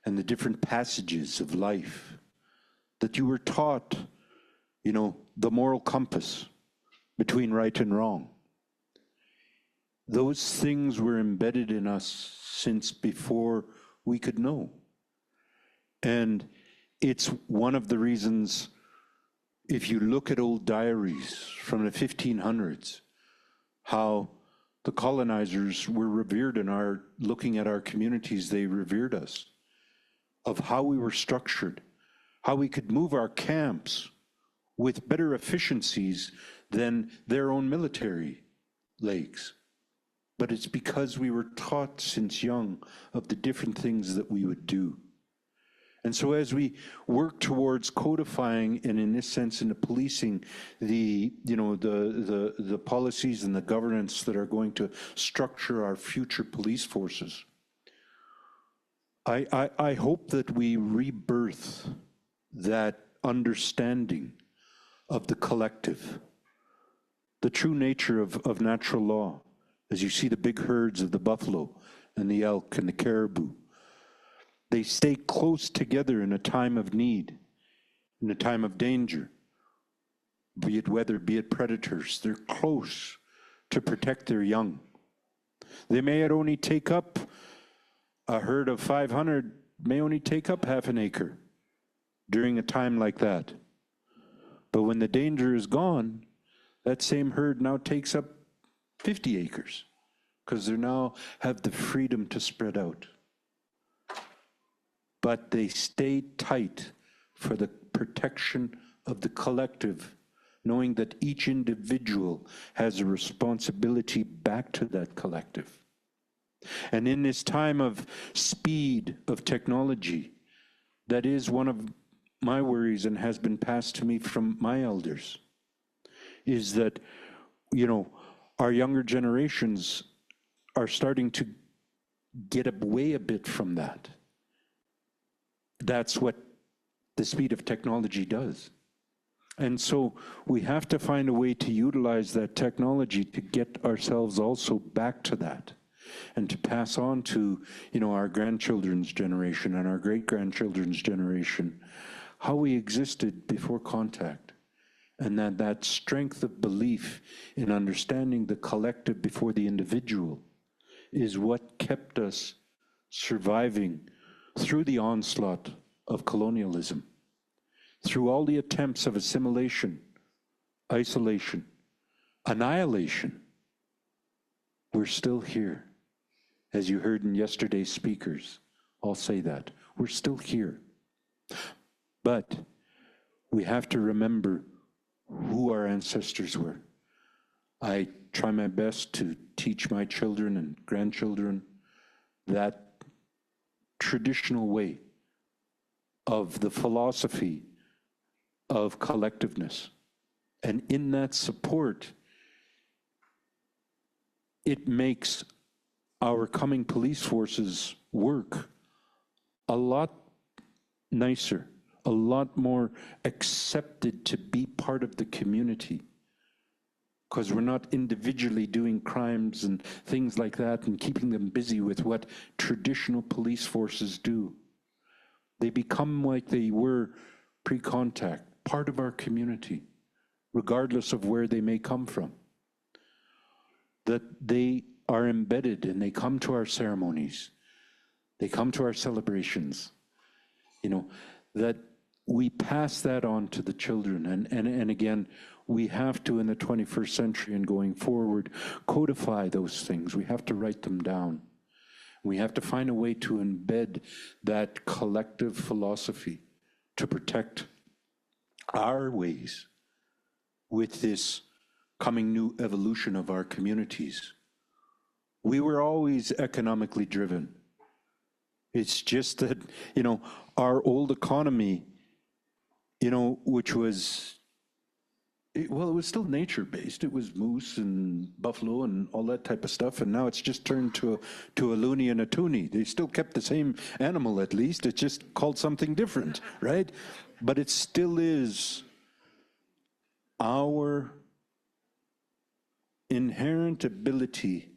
S7: and the different passages of life, that you were taught, you know, the moral compass between right and wrong. Those things were embedded in us since before we could know. And it's one of the reasons, if you look at old diaries from the 1500s, how the colonizers were revered in our, looking at our communities, they revered us, of how we were structured, how we could move our camps with better efficiencies than their own military legs. But it's because we were taught since young of the different things that we would do. And so as we work towards codifying, and in this sense in the policing, the, you know, the policies and the governance that are going to structure our future police forces, I hope that we rebirth that understanding of the collective, the true nature of natural law, as you see the big herds of the buffalo and the elk and the caribou. They stay close together in a time of need, in a time of danger, be it weather, be it predators. They're close to protect their young. They may only take up, a herd of 500 may only take up half an acre during a time like that. But when the danger is gone, that same herd now takes up 50 acres because they now have the freedom to spread out. But they stay tight for the protection of the collective, knowing that each individual has a responsibility back to that collective. And in this time of speed of technology, that is one of my worries and has been passed to me from my elders, is that, you know, our younger generations are starting to get away a bit from that. That's what the speed of technology does. And so we have to find a way to utilize that technology to get ourselves also back to that, and to pass on to, you know, our grandchildren's generation and our great-grandchildren's generation, how we existed before contact. And that strength of belief in understanding the collective before the individual is what kept us surviving through the onslaught of colonialism, through all the attempts of assimilation, isolation, annihilation. We're still here. As you heard in yesterday's speakers, I'll say that. We're still here. But we have to remember who our ancestors were. I try my best to teach my children and grandchildren that traditional way of the philosophy of collectiveness. And in that support, it makes our coming police forces work a lot nicer, a lot more accepted to be part of the community, because we're not individually doing crimes and things like that and keeping them busy with what traditional police forces do. They become like they were pre-contact, part of our community, regardless of where they may come from. That they are embedded and they come to our ceremonies, they come to our celebrations, you know, that we pass that on to the children. And again, we have to, in the 21st century and going forward, codify those things. We have to write them down. We have to find a way to embed that collective philosophy to protect our ways with this coming new evolution of our communities. We were always economically driven. It's just that, you know, our old economy, you know, which was, well, it was still nature-based. It was moose and buffalo and all that type of stuff, and now it's just turned to a loony and a toonie. They still kept the same animal, at least. It's just called something different, right? But it still is our inherent ability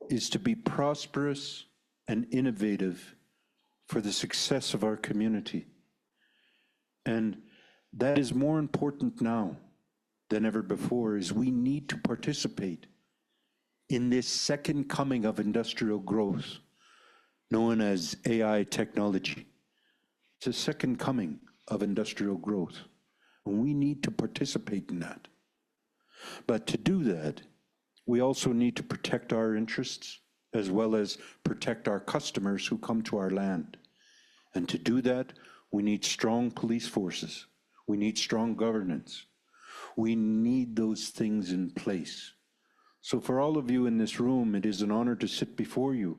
S7: is to be prosperous and innovative for the success of our community. And that is more important now than ever before, is we need to participate in this second coming of industrial growth, known as AI technology. It's a second coming of industrial growth, and we need to participate in that. But to do that, we also need to protect our interests as well as protect our customers who come to our land. And to do that, we need strong police forces. We need strong governance. We need those things in place. So for all of you in this room, it is an honor to sit before you.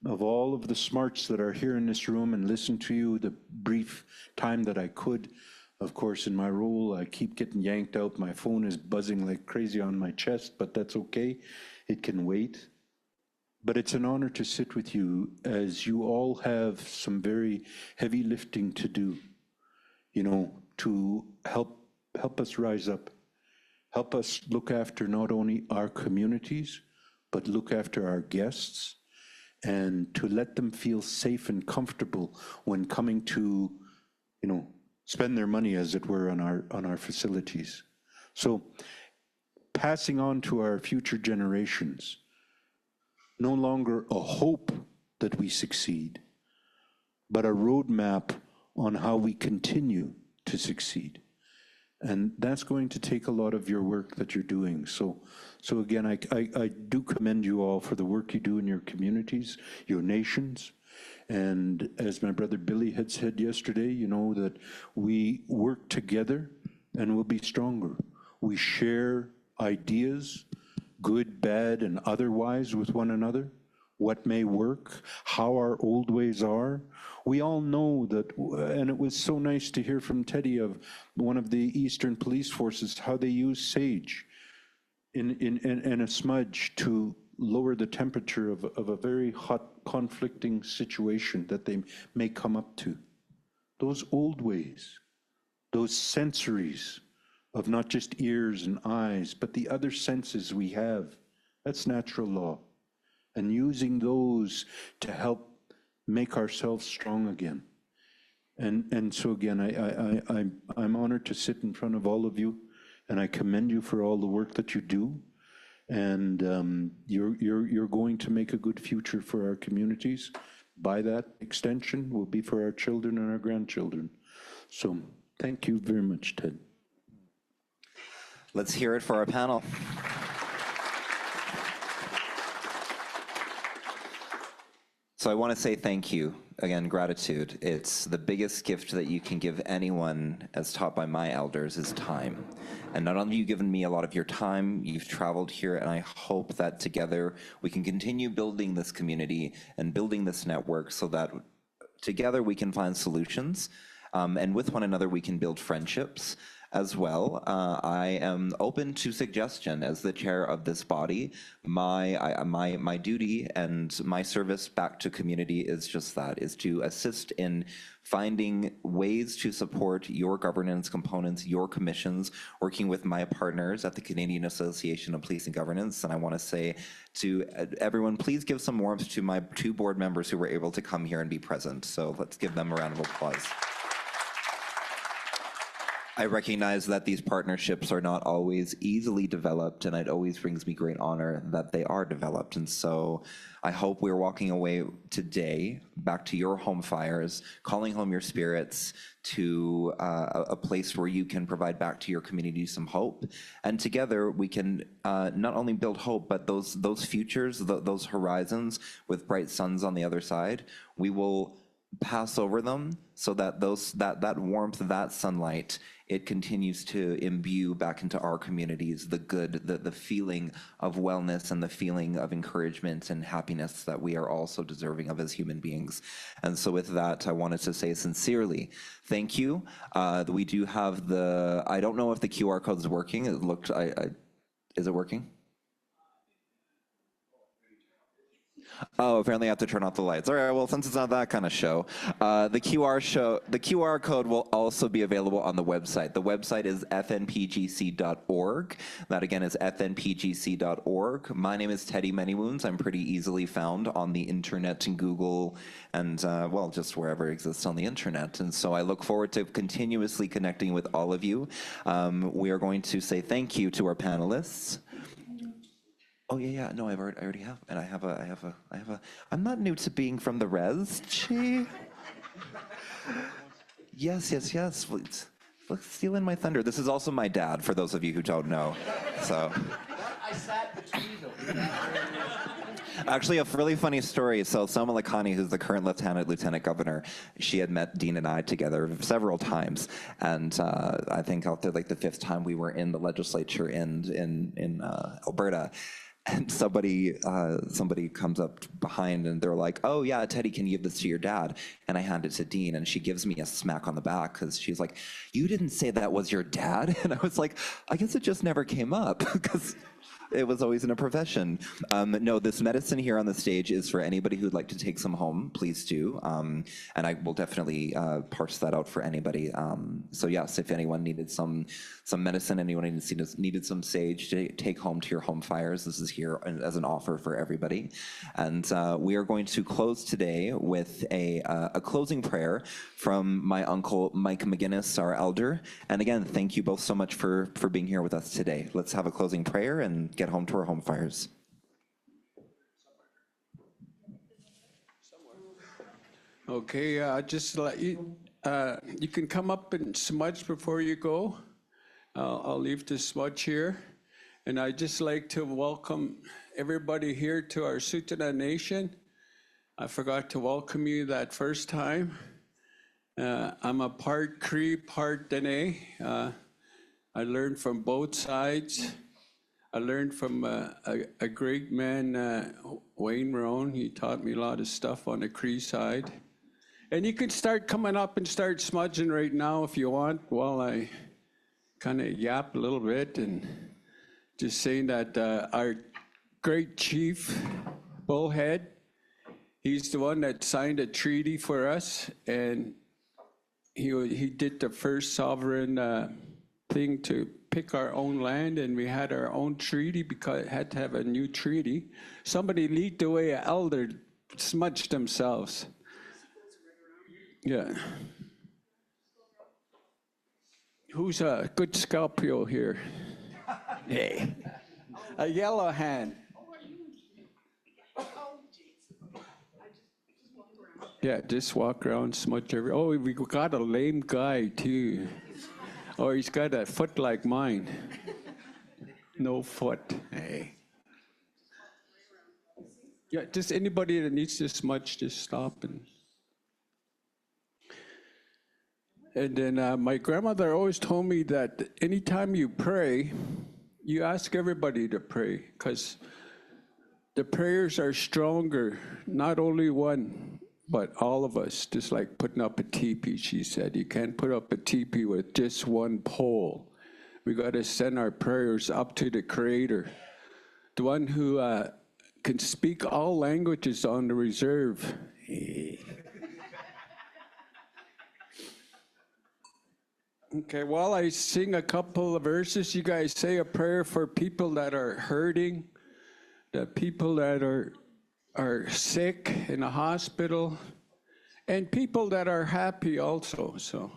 S7: Of all of the smarts that are here in this room and listen to you the brief time that I could, of course, in my role, I keep getting yanked out. My phone is buzzing like crazy on my chest, but that's okay. It can wait. But it's an honor to sit with you as you all have some very heavy lifting to do, you know, to help us rise up, help us look after not only our communities, but look after our guests, and to let them feel safe and comfortable when coming to, you know, spend their money, as it were, on our facilities. So passing on to our future generations, no longer a hope that we succeed, but a roadmap on how we continue to succeed. And that's going to take a lot of your work that you're doing. So again, I do commend you all for the work you do in your communities, your nations. And as my brother Billy had said yesterday, you know, that we work together and we'll be stronger. We share ideas, good, bad, and otherwise with one another, what may work, how our old ways are. We all know that, and it was so nice to hear from Teddy of one of the Eastern Police Forces, how they use sage in a smudge to lower the temperature of a very hot, conflicting situation that they may come up to. Those old ways, those sensories of not just ears and eyes, but the other senses we have, that's natural law. And using those to help make ourselves strong again. And so again, I'm honored to sit in front of all of you, and I commend you for all the work that you do. And you're going to make a good future for our communities. By that extension, will be for our children and our grandchildren. So thank you very much, Ted.
S1: Let's hear it for our panel. So I want to say thank you. Again, gratitude. It's the biggest gift that you can give anyone, as taught by my elders, is time. And not only have you given me a lot of your time, you've traveled here, and I hope that together we can continue building this community and building this network so that together we can find solutions, and with one another we can build friendships as well. I am open to suggestion as the chair of this body. My duty and my service back to community is just that, is to assist in finding ways to support your governance components, your commissions, working with my partners at the Canadian Association of Police and Governance. And I want to say to everyone, please give some warmth to my 2 board members who were able to come here and be present. So let's give them a round of applause. I recognize that these partnerships are not always easily developed, and it always brings me great honor that they are developed. And so I hope we're walking away today back to your home fires, calling home your spirits to a place where you can provide back to your community some hope. And together we can not only build hope, but those futures, those horizons with bright suns on the other side, we will pass over them so that that warmth, that sunlight, it continues to imbue back into our communities the good, the feeling of wellness and the feeling of encouragement and happiness that we are also deserving of as human beings. And so with that, I wanted to say sincerely, thank you. We do have I don't know if the QR code is working. It looked, is it working? Oh, apparently I have to turn off the lights. All right, well, since it's not that kind of show, the QR code will also be available on the website. The website is fnpgc.org. That again is fnpgc.org. My name is Teddy Manywounds. I'm pretty easily found on the internet and Google and, well, just wherever exists on the internet. And so I look forward to continuously connecting with all of you. We are going to say thank you to our panelists. Oh yeah. No, I already have, and I have a. I'm not new to being from the res. Gee. Yes. Look, stealing my thunder. This is also my dad, for those of you who don't know. So.
S8: I sat between them.
S1: Actually, a really funny story. So Selma Lakhani, who's the current lieutenant governor, she had met Dean and I together several times, and I think after like the 5th time we were in the legislature in Alberta. And somebody comes up behind and they're like, oh yeah, Teddy, can you give this to your dad? And I hand it to Dean and she gives me a smack on the back because she's like, you didn't say that was your dad? And I was like, I guess it just never came up because it was always in a profession. No, this medicine here on the stage is for anybody who'd like to take some home, please do. And I will definitely parse that out for anybody. So yes, if anyone needed some medicine, anyone needed some sage to take home to your home fires, this is here as an offer for everybody. And we are going to close today with a closing prayer from my uncle, Mike McGinnis, our elder. And again, thank you both so much for being here with us today. Let's have a closing prayer and get home to our home fires.
S9: Okay, just let you, you can come up and smudge before you go. I'll leave the smudge here. And I'd just like to welcome everybody here to our Tsuut'ina Nation. I forgot to welcome you that first time. I'm a part Cree, part Dene. I learned from both sides. I learned from a great man, Wayne Roan. He taught me a lot of stuff on the Cree side. And you can start coming up and start smudging right now if you want, while I kind of yap a little bit and just saying that our great chief, Bullhead, he's the one that signed a treaty for us, and he did the first sovereign thing to pick our own land, and we had our own treaty because it had to have a new treaty. Somebody lead the way, an elder smudged themselves. Yeah. Who's a good Scorpio here? Hey. A yellow hand. Yeah, just walk around, smudge every. Oh, we got a lame guy too. Oh, he's got a foot like mine. No foot. Hey. Yeah, just anybody that needs to smudge, just stop and then my grandmother always told me that anytime you pray, you ask everybody to pray, because the prayers are stronger, not only one, but all of us, just like putting up a teepee, she said. You can't put up a teepee with just one pole. We got to send our prayers up to the Creator, the one who can speak all languages on the reserve. Okay, while I sing a couple of verses, you guys say a prayer for people that are hurting, the people that are sick in a hospital, and people that are happy also, so.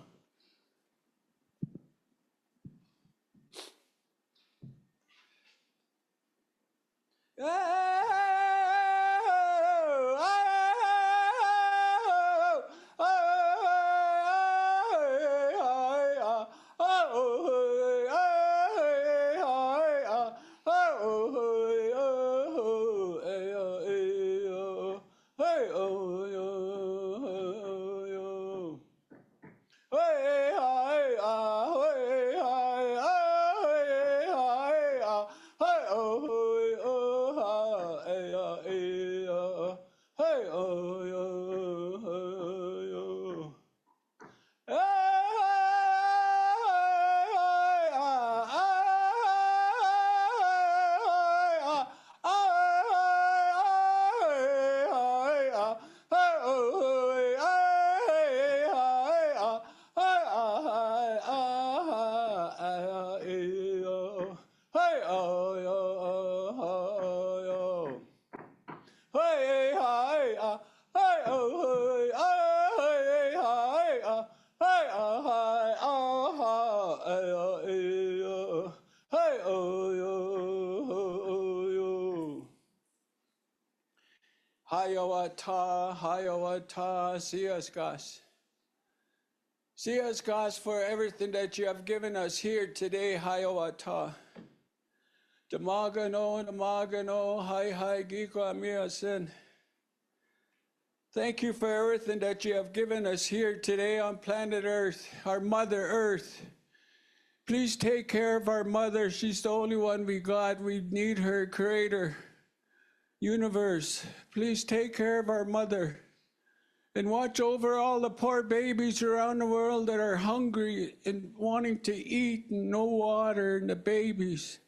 S9: Oh, hayawata, hayawata, see us, God. See us, God, for everything that you have given us here today, hayawata. Damagano, hi, giko amiasin. Thank you for everything that you have given us here today on planet Earth, our Mother Earth. Please take care of our mother. She's the only one we got. We need her, Creator, universe. Please take care of our mother and watch over all the poor babies around the world that are hungry and wanting to eat and no water, and the babies.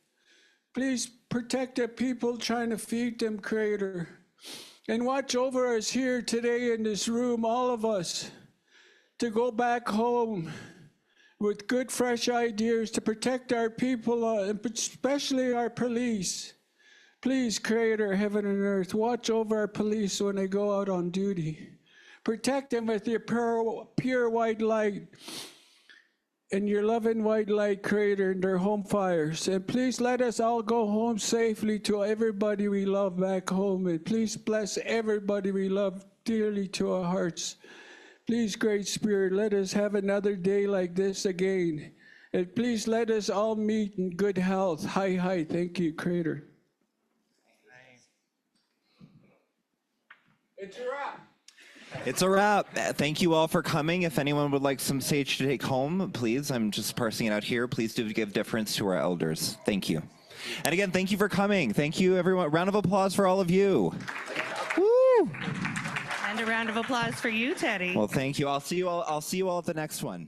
S9: Please protect the people trying to feed them, Creator. And watch over us here today in this room, all of us, to go back home with good, fresh ideas to protect our people, especially our police. Please, Creator, heaven and earth, watch over our police when they go out on duty. Protect them with your pure white light and your loving white light, Creator, in their home fires. And please let us all go home safely to everybody we love back home. And please bless everybody we love dearly to our hearts. Please, Great Spirit, let us have another day like this again. And please let us all meet in good health. Hi. Thank you, Creator. It's a wrap.
S1: It's a wrap. Thank you all for coming. If anyone would like some sage to take home, please, I'm just parsing it out here. Please do give deference to our elders. Thank you. And again, thank you for coming. Thank you, everyone. Round of applause for all of you. Woo!
S3: And a round of applause for you, Teddy.
S1: Well, thank you. I'll see you all at the next one.